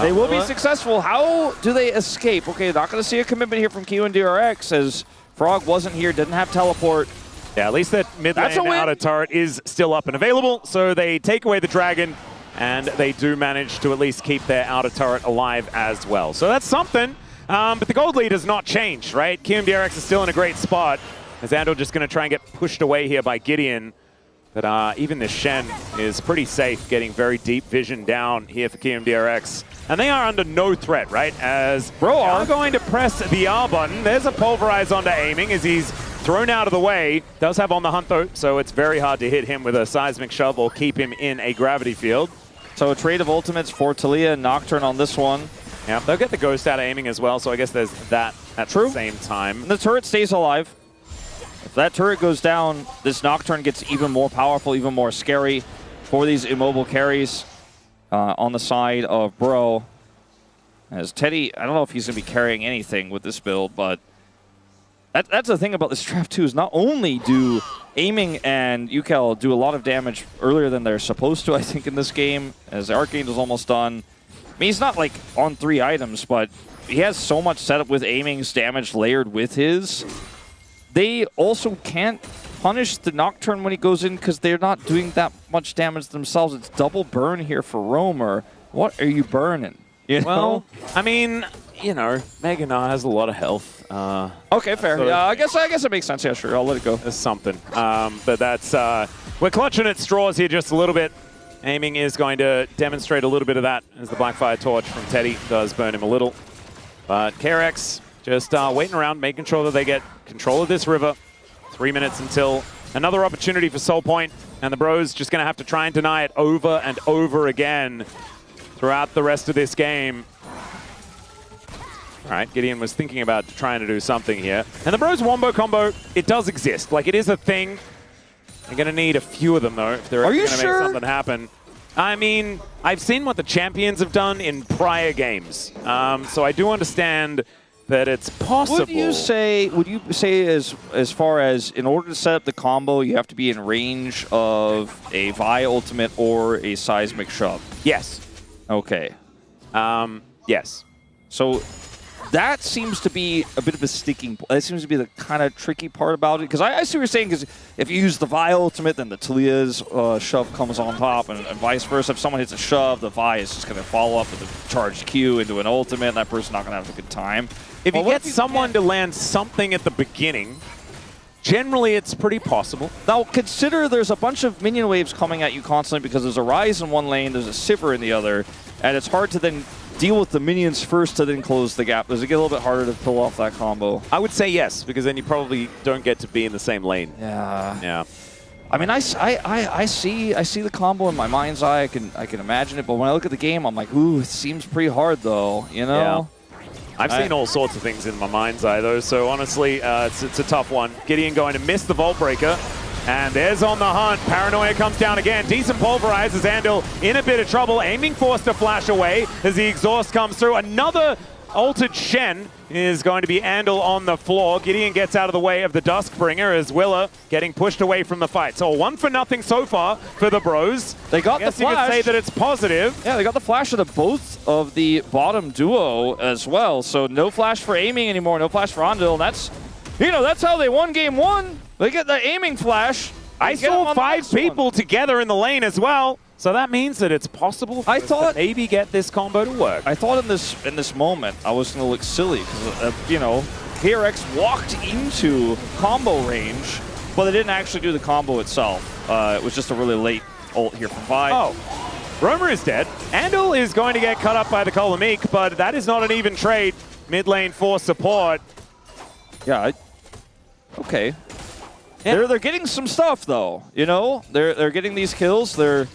They will be successful. How do they escape? Okay, not going to see a commitment here from KRX, as Frog wasn't here, didn't have teleport. Yeah, at least that mid lane outer turret is still up and available, so they take away the Dragon, and they do manage to at least keep their outer turret alive as well. So that's something. But the gold lead has not changed, right? KRX is still in a great spot, as Andal just going to try and get pushed away here by Gideon. But even this Shen is pretty safe, getting very deep vision down here for KRX. And they are under no threat, right? As Bro are going to press the R button. There's a pulverize onto aiming as he's thrown out of the way. Does have on the hunt though, so it's very hard to hit him with a seismic shove or keep him in a gravity field. So a trade of ultimates for Talia and Nocturne on this one. Yeah, they'll get the ghost out of aiming as well, so I guess there's that at the same time. And the turret stays alive. If that turret goes down, this Nocturne gets even more powerful, even more scary for these immobile carries on the side of Bro. As Teddy, I don't know if he's going to be carrying anything with this build, but that's the thing about this draft too, is not only do aiming and UCal do a lot of damage earlier than they're supposed to, I think, in this game, as Arcane is almost done. I mean, he's not like on 3 items, but he has so much setup with aiming's damage layered with his. They also can't punish the Nocturne when he goes in because they're not doing that much damage themselves. It's double burn here for Roamer. What are you burning? You know? Well, I mean, you know, Mega Gnar has a lot of health. Okay, fair. So yeah, I guess it makes sense. Yeah, sure. I'll let it go. There's something. But that's we're clutching at straws here just a little bit. Aiming is going to demonstrate a little bit of that as the Blackfire Torch from Teddy does burn him a little. But KRX just waiting around, making sure that they get control of this river. 3 minutes until another opportunity for Soul Point, and the Bros just going to have to try and deny it over and over again throughout the rest of this game. All right, Gideon was thinking about trying to do something here. And the Bros Wombo combo, it does exist. Like, it is a thing. They're going to need a few of them, though, if they're going to make something happen. I mean, I've seen what the champions have done in prior games. So I do understand that it's possible. Would you say as far as in order to set up the combo, you have to be in range of a Vi ultimate or a seismic shove? Yes. Okay. Yes. So that seems to be a bit of a sticking point. That seems to be the kind of tricky part about it. Because I see what you're saying, because if you use the Vi ultimate, then the Talia's shove comes on top, and vice versa. If someone hits a shove, the Vi is just going to follow up with a charged Q into an ultimate, and that person's not going to have a good time. If you get someone to land something at the beginning, generally it's pretty possible. Now, consider there's a bunch of minion waves coming at you constantly because there's a Rise in one lane, there's a Sivir in the other, and it's hard to then deal with the minions first to then close the gap. Does it get a little bit harder to pull off that combo? I would say yes, because then you probably don't get to be in the same lane. Yeah. Yeah. I mean, I see the combo in my mind's eye. I can imagine it, but when I look at the game, I'm like, ooh, it seems pretty hard though. You know. Yeah. I've seen all sorts of things in my mind's eye, though, so honestly, it's a tough one. Gideon going to miss the Vault Breaker, and there's on the hunt. Paranoia comes down again. Decent pulverize as Andal in a bit of trouble, aiming forced to flash away as the exhaust comes through. Another altered Shen is going to be Andal on the floor. Gideon gets out of the way of the Duskbringer as Willa getting pushed away from the fight. So 1-0 so far for the Bros. They got the flash. You could say that it's positive. Yeah, they got the flash of both of the bottom duo as well. So no flash for aiming anymore, no flash for Andal. That's, that's how they won game 1. They get the aiming flash. I saw 5 people together in the lane as well. So that means that it's possible for us to maybe get this combo to work. I thought in this moment I was going to look silly because, KRX walked into combo range, but they didn't actually do the combo itself. It was just a really late ult here from Vi. Oh, Roamer is dead. Andal is going to get cut up by the Kolomeek, but that is not an even trade. Mid lane for support. Yeah, okay. Yeah. They're getting some stuff though, They're getting these kills. They're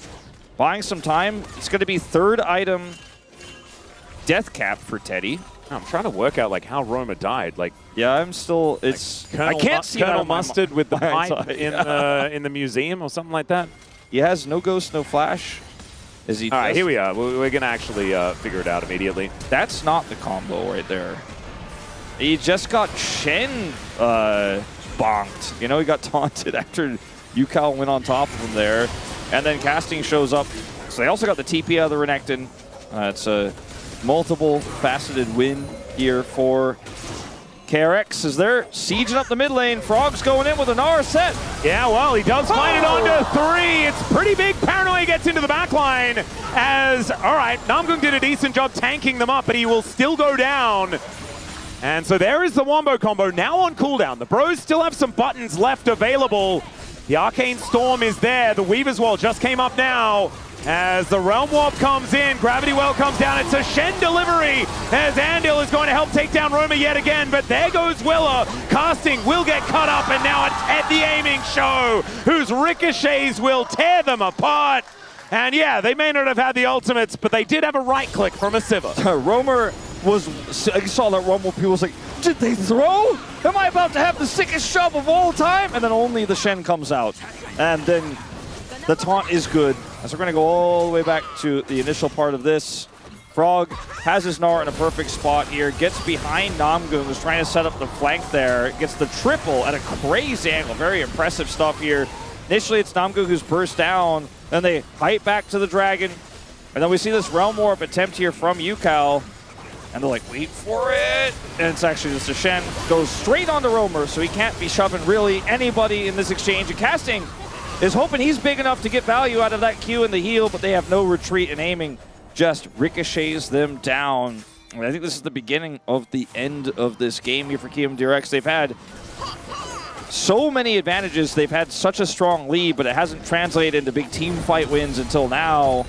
buying some time. It's going to be 3rd item death cap for Teddy. I'm trying to work out how Roamer died. Yeah, I'm still. It's I can't see Colonel Mustard with the pipe in the museum or something like that. He has no ghost, no flash. Is he? All right, here we are. We're going to actually figure it out immediately. That's not the combo right there. He just got Shen bonked. He got taunted after UCal went on top of him there. And then casting shows up. So they also got the TP out of the Renekton. It's a multiple faceted win here for KRX as they're sieging up the mid lane. Frog's going in with an R set. Yeah, well, he does find it onto 3. It's pretty big. Paranoia gets into the back line as, all right, Namgung did a decent job tanking them up, but he will still go down. And so there is the Wombo combo now on cooldown. The Bros still have some buttons left available. The Arcane Storm is there. The Weaver's Wall just came up now. As the Realm Warp comes in, Gravity Well comes down. It's a Shen delivery as Andal is going to help take down Roamer yet again. But there goes Willa. Casting will get cut up, and now it's at the aiming show, whose ricochets will tear them apart. And yeah, they may not have had the ultimates, but they did have a right click from a Sivir. Roamer I saw that rumble, people was like, did they throw? Am I about to have the sickest shove of all time? And then only the Shen comes out. And then the taunt is good. As we're going to go all the way back to the initial part of this. Frog has his Gnar in a perfect spot here, gets behind Namgung, who's trying to set up the flank there, gets the triple at a crazy angle. Very impressive stuff here. Initially, it's Namgung who's burst down, then they fight back to the Dragon, and then we see this Realm Warp attempt here from Yukal, and they're like, wait for it, and it's actually just a Shen. Goes straight onto Roamer, so he can't be shoving really anybody in this exchange. And Casting is hoping he's big enough to get value out of that Q and the heal, but they have no retreat, and aiming just ricochets them down. And I think this is the beginning of the end of this game here for KRX. They've had so many advantages. They've had such a strong lead, but it hasn't translated into big team fight wins until now.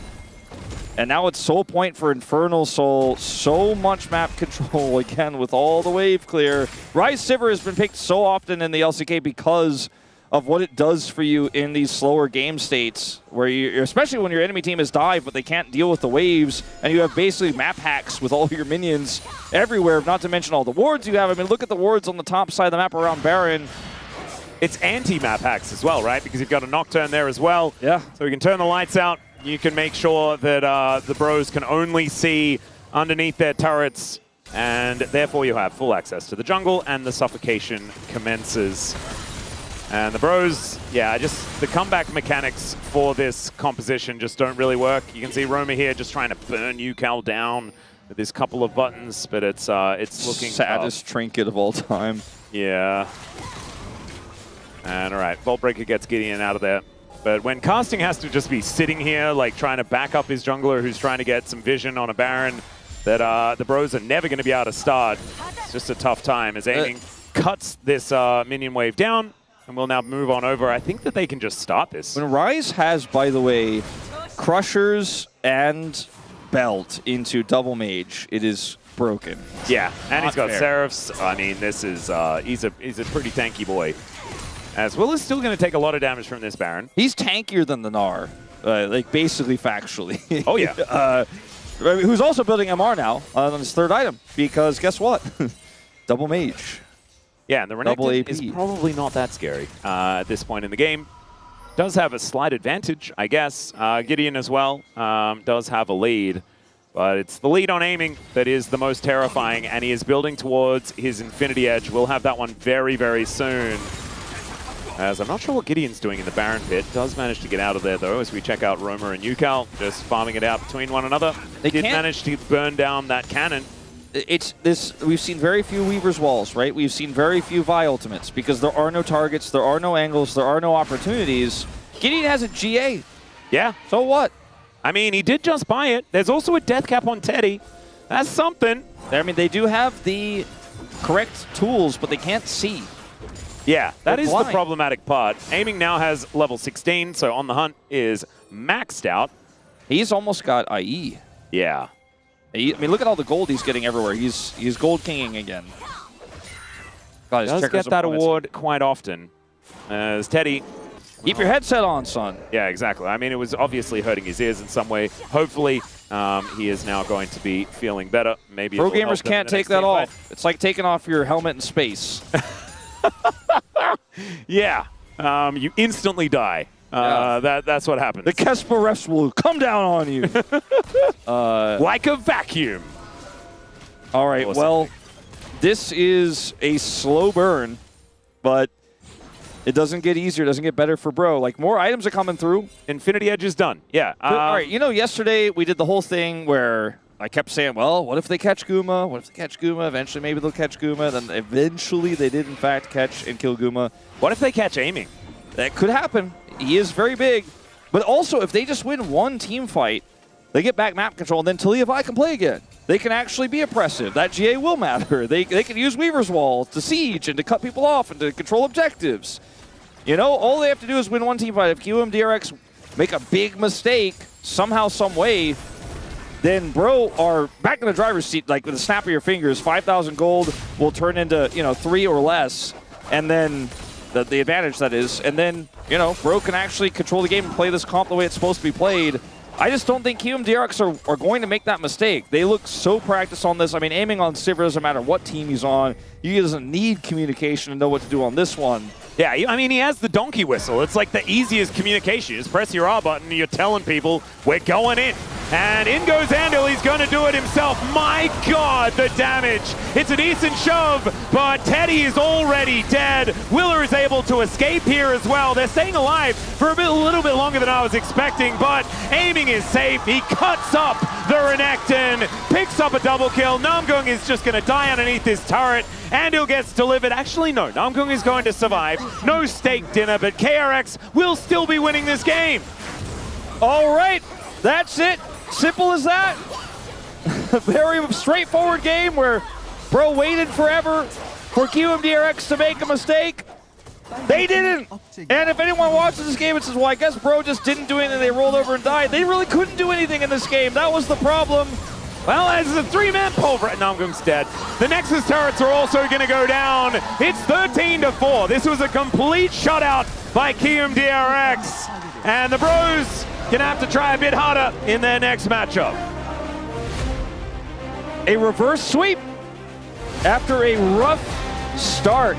And now it's Soul Point for Infernal Soul. So much map control again with all the wave clear. Rise Sivir has been picked so often in the LCK because of what it does for you in these slower game states, where you, especially when your enemy team has dive, but they can't deal with the waves, and you have basically map hacks with all your minions everywhere, not to mention all the wards you have. I mean, look at the wards on the top side of the map around Baron. It's anti-map hacks as well, right? Because you've got a Nocturne there as well. Yeah. So you can turn the lights out. You can make sure that the bros can only see underneath their turrets, and therefore you have full access to the jungle, and the suffocation commences. And the bros, yeah, just the comeback mechanics for this composition just don't really work. You can see Roamer here just trying to burn Yukal down with this couple of buttons, but it's looking saddest trinket of all time. Yeah. And all right, Vault Breaker gets Gideon out of there. But when Casting has to just be sitting here, like trying to back up his jungler who's trying to get some vision on a Baron, that the bros are never going to be able to start. It's just a tough time as aiming cuts this minion wave down. And we'll now move on over. I think that they can just start this. When Rise has, by the way, Crushers and Belt into double mage, it is broken. Yeah, and he's got fair. Seraphs. I mean, this is he's a pretty tanky boy. As Will is still going to take a lot of damage from this Baron. He's tankier than the Gnar, like basically factually. Oh yeah. Who's also building MR now on his third item, because guess what? Double mage. Yeah, and the Renekton is probably not that scary at this point in the game. Does have a slight advantage, I guess. Gideon as well does have a lead. But it's the lead on aiming that is the most terrifying, and he is building towards his Infinity Edge. We'll have that one very, very soon. As I'm not sure what Gideon's doing in the Baron pit. Does manage to get out of there, though, as we check out Roamer and Yukal, just farming it out between one another. They did manage to burn down that cannon. It's this. We've seen very few Weaver's Walls, right? We've seen very few Vi ultimates because there are no targets, there are no angles, there are no opportunities. Gideon has a GA. Yeah. So what? I mean, he did just buy it. There's also a death cap on Teddy. That's something. I mean, they do have the correct tools, but they can't see. Yeah, that is blind. the problematic part. Aiming now has level 16, so On the Hunt is maxed out. He's almost got IE. Yeah. I mean, look at all the gold he's getting everywhere. He's gold kinging again. God, Does get that award quite often. As Teddy... Keep your headset on, son. Yeah, exactly. I mean, it was obviously hurting his ears in some way. Hopefully, he is now going to be feeling better. Maybe Pro gamers can't take that off. It's like taking off your helmet in space. Yeah. You instantly die. That's what happens. The Kesper refs will come down on you. Like a vacuum. All right, well, this is a slow burn, but it doesn't get easier, it doesn't get better for Bro. Like, more items are coming through. Infinity Edge is done. Yeah. All right, you know, yesterday we did the whole thing where I kept saying, well, what if they catch Guma? What if they catch Guma? Eventually, maybe they'll catch Guma. Then eventually they did, in fact, catch and kill Guma. What if they catch aiming? That could happen. He is very big. But also, if they just win one team fight, they get back map control, and then Taliavi can play again. They can actually be oppressive. That GA will matter. They can use Weaver's Wall to siege and to cut people off and to control objectives. You know, all they have to do is win one team fight. If KRX make a big mistake, somehow, some way, then Bro are back in the driver's seat, like with a snap of your fingers. 5,000 gold will turn into, 3 or less, and then the advantage that is, and then you know, Bro can actually control the game and play this comp the way it's supposed to be played. I just don't think KRX are going to make that mistake. They look so practiced on this. I mean, aiming on Sivir doesn't matter what team he's on. He doesn't need communication to know what to do on this one. Yeah, I mean, he has the donkey whistle. It's like the easiest communication. You just press your R button and you're telling people, we're going in. And in goes Andil. He's going to do it himself. My God, the damage. It's a decent shove, but Teddy is already dead. Willer is able to escape here as well. They're staying alive for a little bit longer than I was expecting, but aiming is safe. He cuts up the Renekton, picks up a double kill. Namgung is just going to die underneath this turret. Andil gets delivered. Actually, no. Namgung is going to survive. No steak dinner, but KRX will still be winning this game. All right, that's it. Simple as that. A very straightforward game where Bro waited forever for KRX to make a mistake. They didn't. And if anyone watches this game and says, well, I guess Bro just didn't do anything, they rolled over and died, they really couldn't do anything in this game. That was the problem. Well, as a three-man pulver, Namgung's dead. The Nexus turrets are also going to go down. It's 13-4. This was a complete shutout by KRX. And the Bros gonna have to try a bit harder in their next matchup. A reverse sweep after a rough start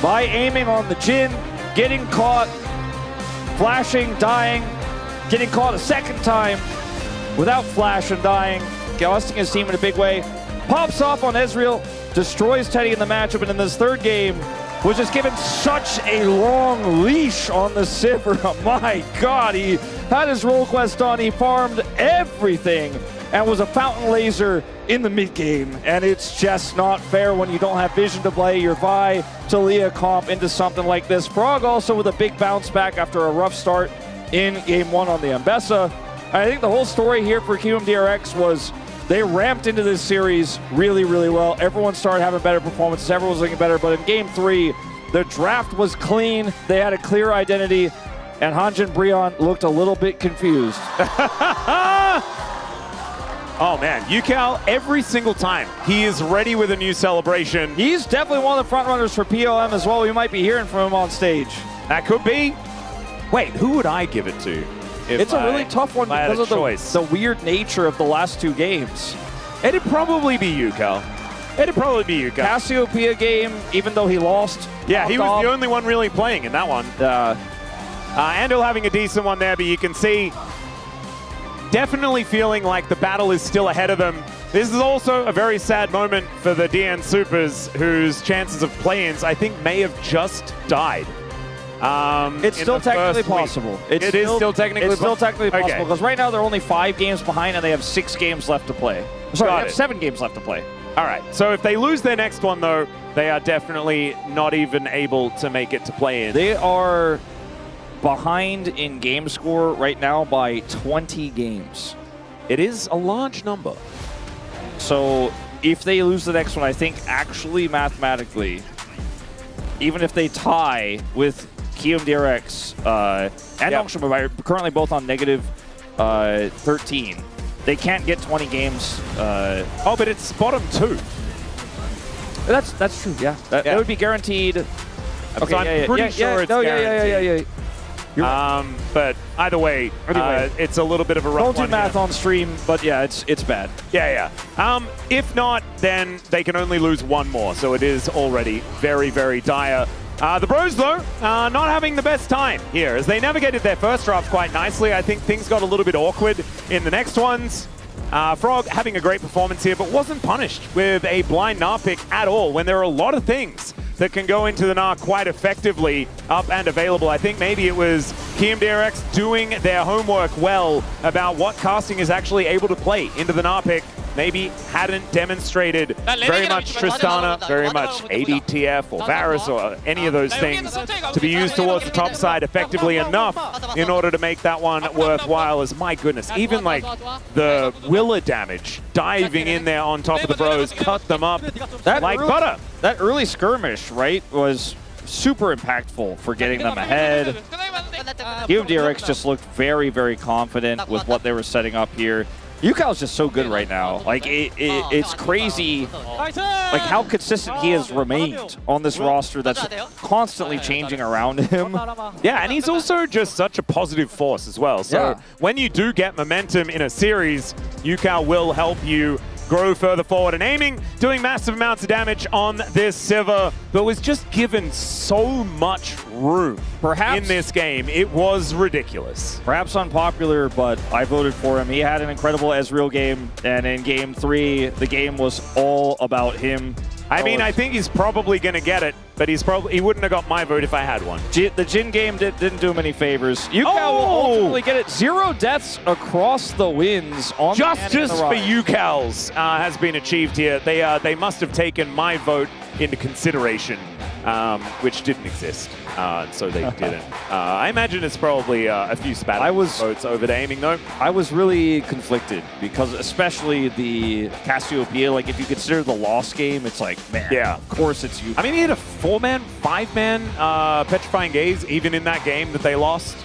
by aiming on the Jhin, getting caught, flashing, dying, getting caught a second time without flash and dying, costing his team in a big way. Pops off on Ezreal, destroys Teddy in the matchup, and in this third game was just given such a long leash on the Sivir. My God, he had his role quest on, he farmed everything, and was a fountain laser in the mid game. And it's just not fair when you don't have vision to play your Vi to Leah comp into something like this. Frog also with a big bounce back after a rough start in game one on the Ambessa. I think the whole story here for KRX was they ramped into this series really, really well. Everyone started having better performances. Everyone was looking better. But in game three, the draft was clean. They had a clear identity. And Hanjin Brion looked a little bit confused. Oh, man. Yukal, every single time, he is ready with a new celebration. He's definitely one of the front runners for POM as well. We might be hearing from him on stage. That could be. Wait, who would I give it to? It's a really tough one because of the weird nature of the last two games. It'd probably be Yukal. It'd probably be Yukal. Cassiopeia game, even though he lost. Yeah, he was the only one really playing in that one. Andil having a decent one there, but you can see definitely feeling like the battle is still ahead of them. This is also a very sad moment for the DN Supers, whose chances of play-ins, I think, may have just died. It's still technically possible. It is still technically possible because right now they're only 5 games behind and they have 6 games left to play. Sorry, they have 7 games left to play. All right, so if they lose their next one, though, they are definitely not even able to make it to play in. They are behind in game score right now by 20 games. It is a large number. So if they lose the next one, I think actually mathematically, even if they tie with KRX and Nongshimu are currently both on negative 13. They can't get 20 games. Oh, but it's bottom 2. That's true, yeah. That would be guaranteed. Okay, so I'm pretty sure it's guaranteed. But either way, it's a little bit of a rough one. Don't do math on stream, but yeah, it's bad. Yeah. If not, then they can only lose one more, so it is already very, very dire. The Bros, though, not having the best time here, as they navigated their first draft quite nicely. I think things got a little bit awkward in the next ones. Frog having a great performance here, but wasn't punished with a blind Gnar pick at all, when there are a lot of things that can go into the Gnar quite effectively up and available. I think maybe it was KRX doing their homework well about what casting is actually able to play into the Gnar pick. Maybe hadn't demonstrated very much Tristana, very much ADTF or Varus or any of those things to be used towards the top side effectively enough in order to make that one worthwhile. As my goodness, even like the Willa damage diving in there on top of the Bros cut them up like butter. That early skirmish, right, was super impactful for getting them ahead. KRX just looked very, very confident with what they were setting up here. Yukao's just so good right now. Like, it's crazy like how consistent he has remained on this roster that's constantly changing around him. Yeah, and he's also just such a positive force as well. So when you do get momentum in a series, Yukao will help you grow further forward. And aiming, doing massive amounts of damage on this Sivir, but was just given so much room in this game. It was ridiculous. Perhaps unpopular, but I voted for him. He had an incredible Ezreal game, and in game 3, the game was all about him. I mean, I think he's probably going to get it, but he wouldn't have got my vote if I had one. The Jhin game didn't do him any favors. Yukao will ultimately get it. 0 deaths across the wins on Justice for Yukao's has been achieved here. They must have taken my vote into consideration, which didn't exist, so they didn't. I imagine it's probably a few spat votes over to aiming, though. I was really conflicted because especially the Cassiopeia, like if you consider the lost game, it's like, man, of course it's you. I mean, he had a 4-man, 5-man Petrifying Gaze, even in that game that they lost.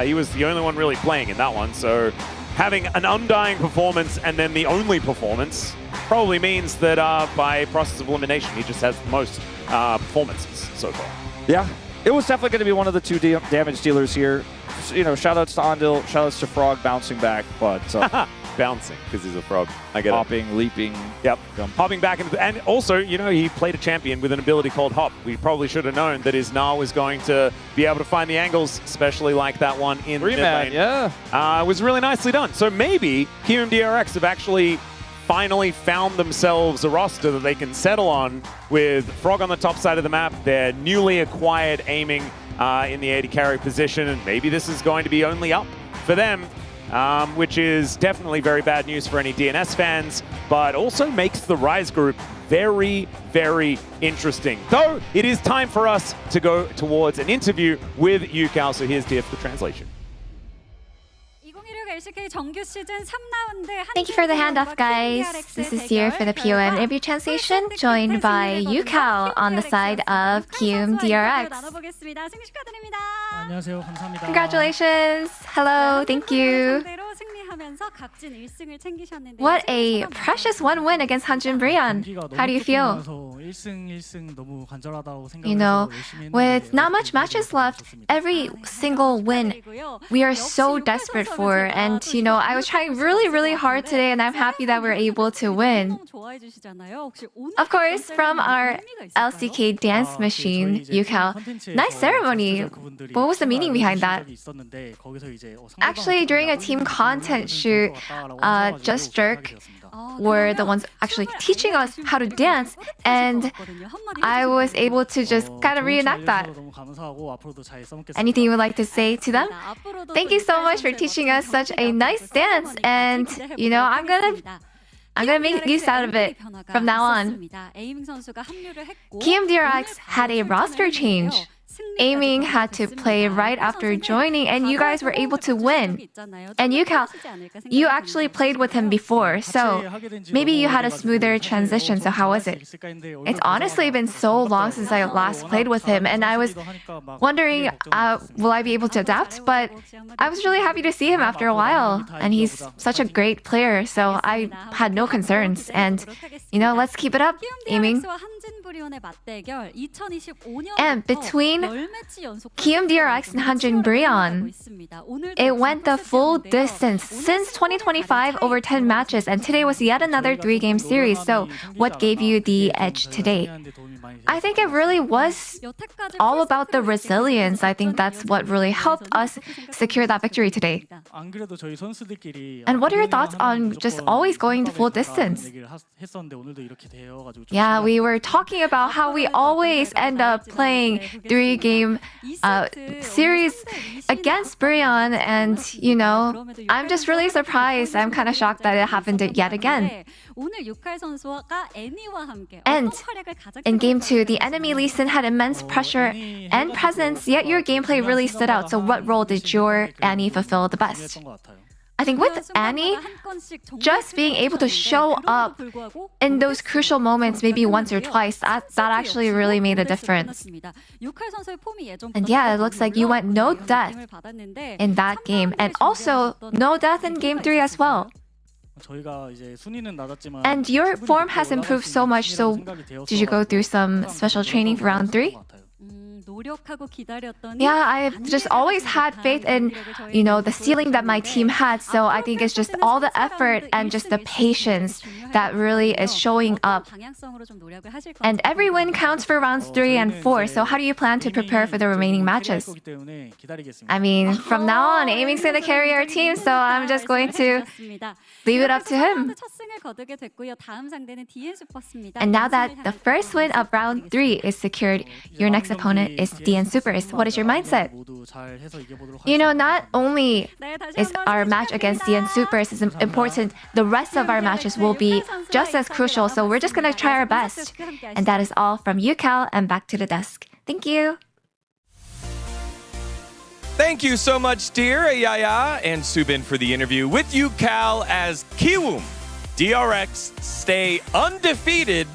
He was the only one really playing in that one, so having an undying performance and then the only performance probably means that by process of elimination, he just has the most performances so far. Yeah, it was definitely going to be one of the 2 damage dealers here. You know, shout-outs to Andil, shout-outs to Frog bouncing back, but... bouncing, because he's a frog. I get Hopping, leaping. Yep. Hopping back. And also, you know, he played a champion with an ability called Hop. We probably should have known that his Gnar was going to be able to find the angles, especially like that one in the mid lane. It was really nicely done. So maybe KRX have actually finally found themselves a roster that they can settle on with Frog on the top side of the map, their newly acquired aiming in the AD carry position, and maybe this is going to be only up for them, which is definitely very bad news for any DNS fans, but also makes the Rise group very, very interesting. Though it is time for us to go towards an interview with Yukao, so here's DF the translation. Thank you for the handoff, guys. This is here for the POM interview translation, joined by Yukao on the side of DRX. Congratulations. Hello. Thank you. What a precious one win against Hanjin Brion. How do you feel? You know, with not much matches left, every single win we are so desperate for. And, you know, I was trying really, really hard today, and I'm happy that we're able to win. Of course, from our LCK dance machine, Yukao, nice ceremony. What was the meaning behind that? Actually, during a team content shoot, Just Jerk were the ones actually teaching us how to dance, and I was able to just kind of reenact that. Anything you would like to say to them? Thank you so much for teaching us such a nice dance, and you know, I'm gonna make use out of it from now on. DRX had a roster change. Aiming had to play right after joining, and you guys were able to win. And Yukao, you actually played with him before, so maybe you had a smoother transition, so how was it? It's honestly been so long since I last played with him, and I was wondering, will I be able to adapt? But I was really happy to see him after a while, and he's such a great player, so I had no concerns. And, you know, let's keep it up, Aiming. And between DRX and Hanjin Brion, it went the full distance since 2025, over 10 matches, and today was yet another 3-game series. So what gave you the edge today? I think it really was all about the resilience. I think that's what really helped us secure that victory today. And what are your thoughts on just always going the full distance? Yeah, we were talking about how we always end up playing 3-game series against Brion, and you know, I'm just really surprised. I'm kind of shocked that it happened yet again. And in Game 2, the enemy Lee Sin had immense pressure and presence, yet your gameplay really stood out. So what role did your Annie fulfill the best? I think with Annie, just being able to show up in those crucial moments, maybe once or twice, that actually really made a difference. And yeah, it looks like you went no death in that game, and also no death in Game 3 as well. And your form has improved so much, so did you go through some special training for round 3? Yeah, I've just always had faith in, the ceiling that my team had. So I think it's just all the effort and just the patience that really is showing up. And every win counts for rounds 3 and 4. So how do you plan to prepare for the remaining matches? I mean, from now on, Aiming's going to carry our team, so I'm just going to leave it up to him. And now that the first win of round 3 is secured, your next opponent is DN Supers. What is your mindset? Not only is our match against DN Supers is important, the rest of our matches will be just as crucial. So we're just going to try our best. And that is all from UCal and back to the desk. Thank you. Thank you so much, dear Yaya and Subin, for the interview with you, Cal, as Kiwoom DRX stay undefeated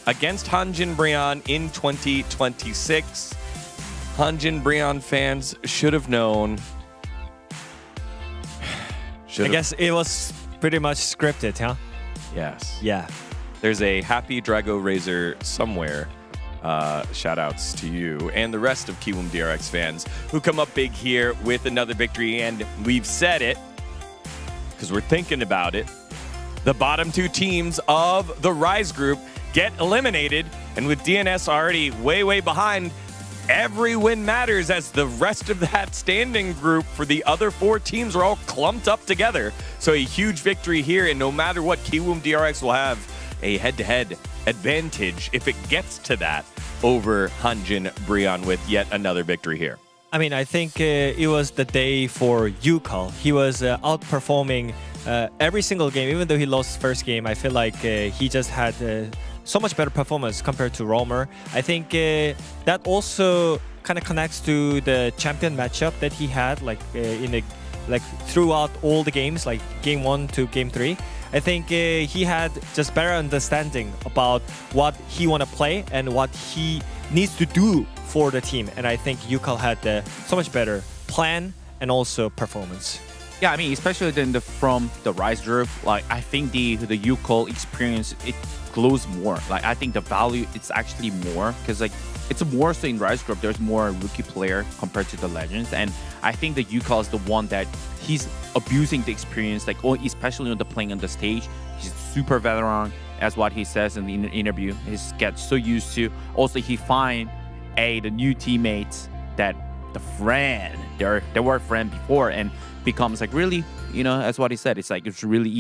against Hanjin Brion in 2026. Hanjin Brion fans should have known. I guess it was pretty much scripted, huh? Yes. Yeah. There's a happy Drago Razor somewhere. Shout outs to you and the rest of Kiwoom DRX fans who come up big here with another victory. And we've said it because we're thinking about it. The bottom 2 teams of the Rise group get eliminated. And with DNS already way, way behind, every win matters as the rest of that standing group for the other 4 teams are all clumped up together. So a huge victory here. And no matter what, Kiwoom DRX will have a head-to-head advantage if it gets to that over Hanjin Brion with yet another victory here. I mean, I think it was the day for UCal. He was outperforming every single game. Even though he lost his first game, I feel like he just had so much better performance compared to Romer. I think that also kind of connects to the champion matchup that he had, throughout all the games, like game 1 to game 3. I think he had just better understanding about what he want to play and what he needs to do for the team. And I think UCal had so much better plan and also performance. Yeah, I mean, especially from the Rise group, I think the UCal experience, it glows more. I think the value, it's actually more because it's more so in Rise group. There's more rookie player compared to the Legends, and I think the UCal is the one that he's abusing the experience, especially on the playing on the stage. He's super veteran, as what he says in the interview. He's get so used to. Also, he find the new teammates that they were friend before and becomes really, as what he said. It's it was really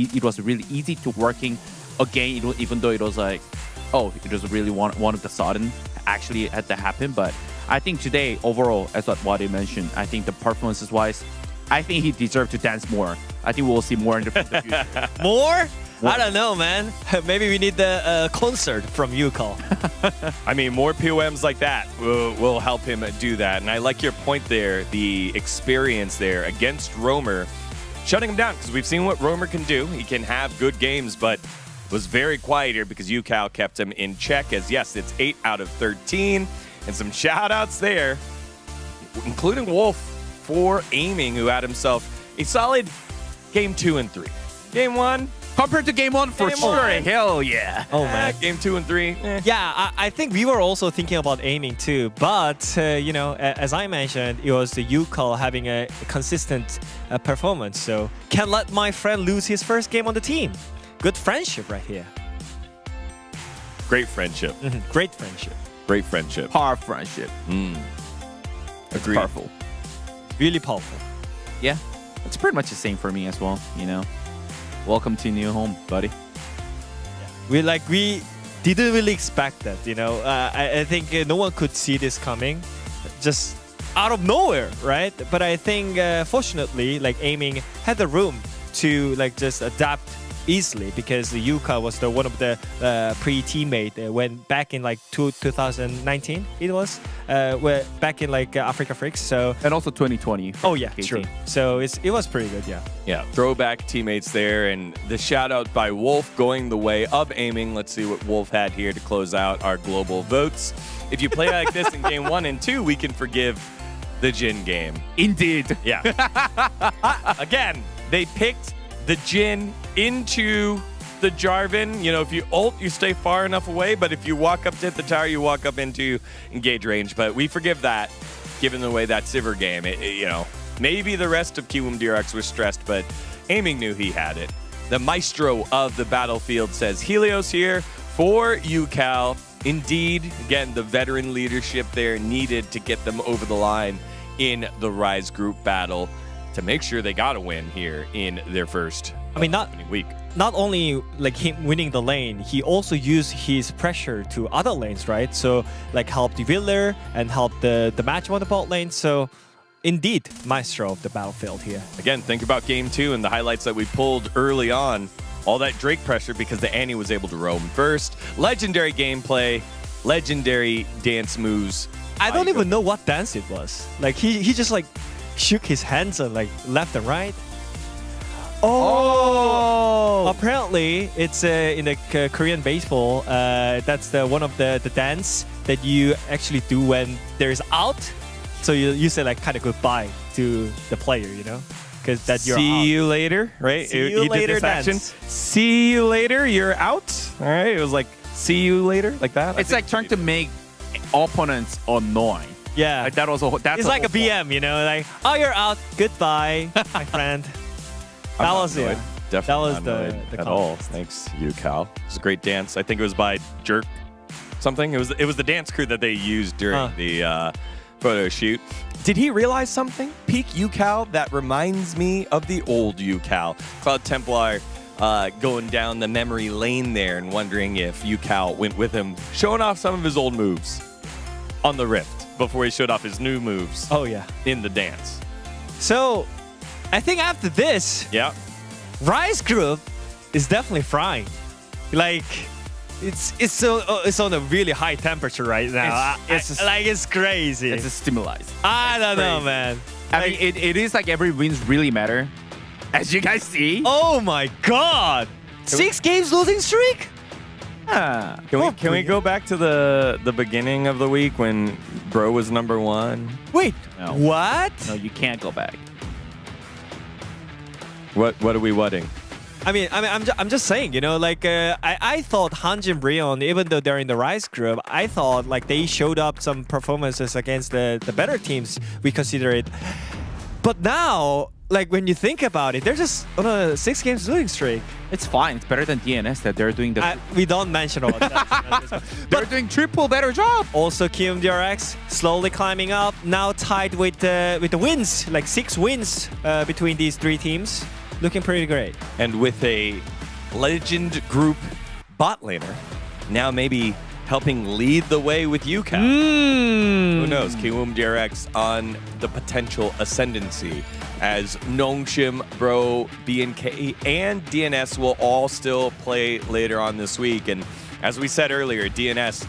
easy to working again, even though it was it was really one of the sudden actually had to happen. But I think today overall, as what he mentioned, I think the performances wise, I think he deserved to dance more. I think we'll see more in the future. More? I don't know, man. Maybe we need the concert from UCal. I mean, more POMs like that will help him do that. And I like your point there, the experience there against Romer, shutting him down, because we've seen what Romer can do. He can have good games, but was very quiet here because UCal kept him in check. As yes, it's 8 out of 13. And some shout outs there, including Wolf for Aiming, who had himself a solid game 2 and 3. Game 1, compared to game 1, for sure. Hell yeah. Oh, man. Game 2 and 3. Yeah, I think we were also thinking about Aiming too. But, as I mentioned, it was the UCal having a consistent performance. So can't let my friend lose his first game on the team. Good friendship right here. Great friendship. Great friendship. Great friendship. Power friendship. Agreed. Powerful. Really powerful. Yeah, it's pretty much the same for me as well, Welcome to new home, buddy. We didn't really expect that, I think no one could see this coming, just out of nowhere, right? But I think fortunately, Aiming had the room to just adapt easily, because the UCal was one of the pre-teammate when back in 2019 it was back in Africa Freaks, so and also 2020. Oh yeah, true. So it was pretty good, yeah. Throwback teammates there, and the shout out by Wolf going the way of Aiming. Let's see what Wolf had here to close out our global votes. If you play like this in game 1 and 2, we can forgive the Jin game. Indeed. Yeah. Again, they picked the Jin into the Jarvan. You know, if you ult, you stay far enough away, but if you walk up to hit the tower, you walk up into engage range. But we forgive that, given the way that Sivir game, you know, maybe the rest of Kiwoom DRX was stressed, but Aiming knew he had it. The maestro of the battlefield says Helios here for UCal. Indeed, again, the veteran leadership there needed to get them over the line in the Rise group battle to make sure they got a win here in their first week. Not only like him winning the lane, he also used his pressure to other lanes, right? So like help the Viller and help the match on the bot lane. So indeed, maestro of the battlefield here. Again, think about game 2 and the highlights that we pulled early on. All that Drake pressure because the Annie was able to roam first. Legendary gameplay, legendary dance moves. I don't even know what dance it was. Like he just like shook his hands on like left and right. Oh! Apparently, it's in the Korean baseball. That's one of the dance that you actually do when there's out. So you say like kind of goodbye to the player, you know, because that you're See out. you later, right? See you later action. dance. See you later, you're out. All right, it was like see you later, like that. It's like trying to make opponents annoying. Yeah, like that was it's like a BM, you know, like oh you're out, goodbye, my friend. That was it. Definitely that was not the annoyed at all. Thanks, UCal. It was a great dance. I think it was by Jerk something. It was the dance crew that they used during the photo shoot. Did he realize something? Peak UCal that reminds me of the old UCal. Cloud Templar going down the memory lane there and wondering if UCal went with him, showing off some of his old moves on the Rift before he showed off his new moves. Oh yeah, in the dance. So I think after this, yeah, Rise Group is definitely frying. Like it's on a really high temperature right now. It's crazy. It's a stimuli. I don't know, man. I mean, it is like every wins really matter, as you guys see. Oh my God! 6 games losing streak. Can we go back to the beginning of the week when Bro was #1? Wait, no. What? No, you can't go back. What are we whatting? I'm just saying, you know, like I thought Hanjin Brion, even though they're in the Rise group, I thought like they showed up some performances against the better teams we consider it. But now, like when you think about it, they're just on a 6 games losing streak. It's fine. It's better than DNS that they're doing the. We don't mention all of that. They're doing triple better job. Also, Kiwoom DRX slowly climbing up, now tied with the wins, like 6 wins between these 3 teams. Looking pretty great. And with a legend group bot laner, now maybe helping lead the way with UCal. Who knows? Kiwoom DRX on the potential ascendancy as Nongshim, Bro, BNK, and DNS will all still play later on this week. And as we said earlier, DNS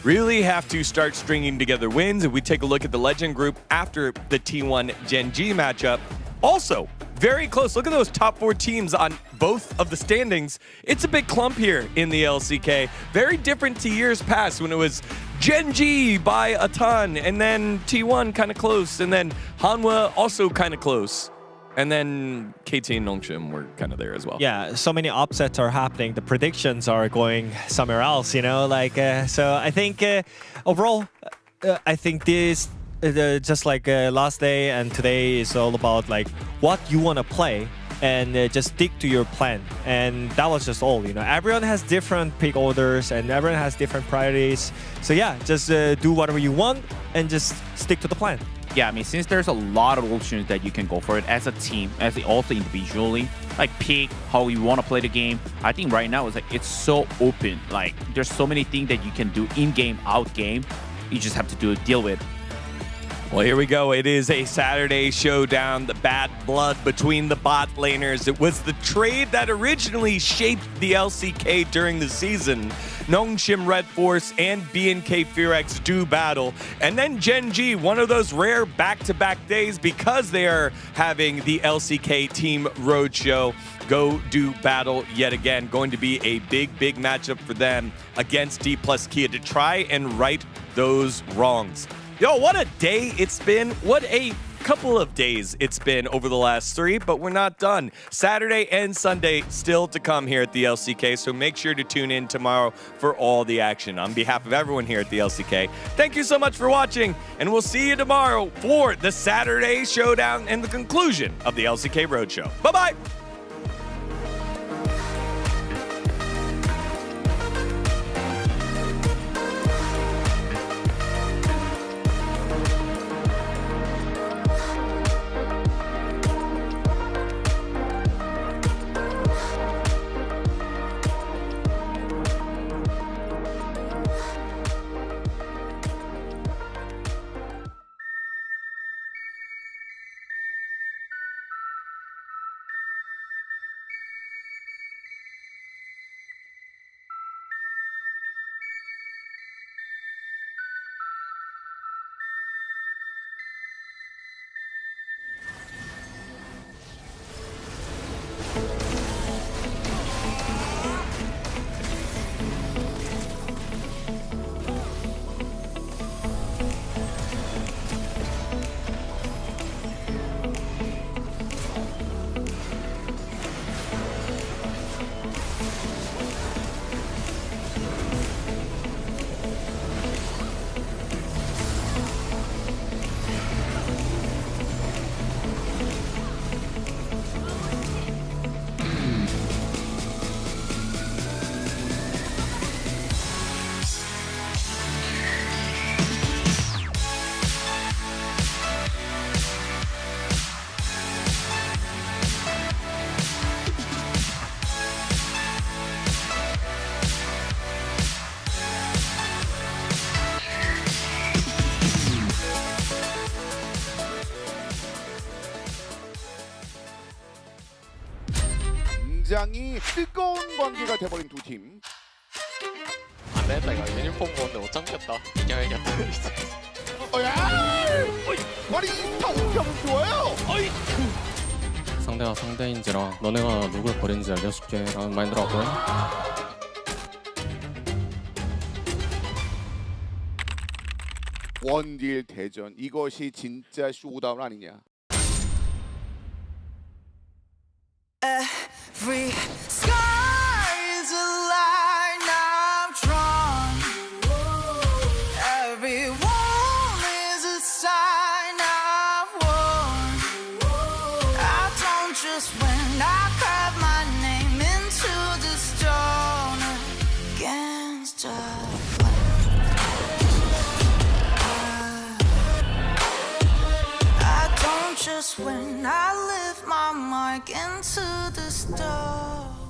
really have to start stringing together wins. If we take a look at the legend group after the T1 Gen G matchup, also very close. Look at those top 4 teams on both of the standings. It's a big clump here in the LCK. Very different to years past when it was Gen G by a ton, and then T1 kind of close, and then Hanwha also kind of close. And then KT and Nongshim were kind of there as well. Yeah, so many upsets are happening. The predictions are going somewhere else, you know? Like, so I think overall, I think this just like last day and today is all about like what you want to play and just stick to your plan. And that was just all, you know. Everyone has different pick orders and everyone has different priorities. So yeah, just do whatever you want and just stick to the plan. Yeah, I mean, since there's a lot of options that you can go for it as a team, as also individually, like pick how you want to play the game. I think right now it's so open. Like there's so many things that you can do in-game, out-game. You just have to deal with. Well, here we go. It is a Saturday showdown, the bad blood between the bot laners. It was the trade that originally shaped the LCK during the season. Nongshim Red Force and BNK KRX do battle. And then Gen G, one of those rare back-to-back days because they are having the LCK Team Roadshow, go do battle yet again. Going to be a big matchup for them against D plus Kia to try and right those wrongs. Yo, what a day it's been. What a couple of days it's been over the last 3, but we're not done. Saturday and Sunday still to come here at the LCK, so make sure to tune in tomorrow for all the action. On behalf of everyone here at the LCK, thank you so much for watching, and we'll see you tomorrow for the Saturday Showdown and the conclusion of the LCK Roadshow. Bye-bye! 굉장히 뜨거운 관계가 돼버린 두 팀. 안 되겠다 이거. 유니폼 보는데 못 참겠다. 이겨야겠다. 야! 아니 이타 우평은 좋아요. 상대가 상대인지라 너네가 누굴 버린지 알려줄게 라는 마인드라고. 원딜 대전, 이것이 진짜 쇼다운 아니냐. Every sky is a line I've drawn. Every wall is a sign I've worn. I don't just win, I carve my name into the stone against a I don't just win, I live my mark into the stars.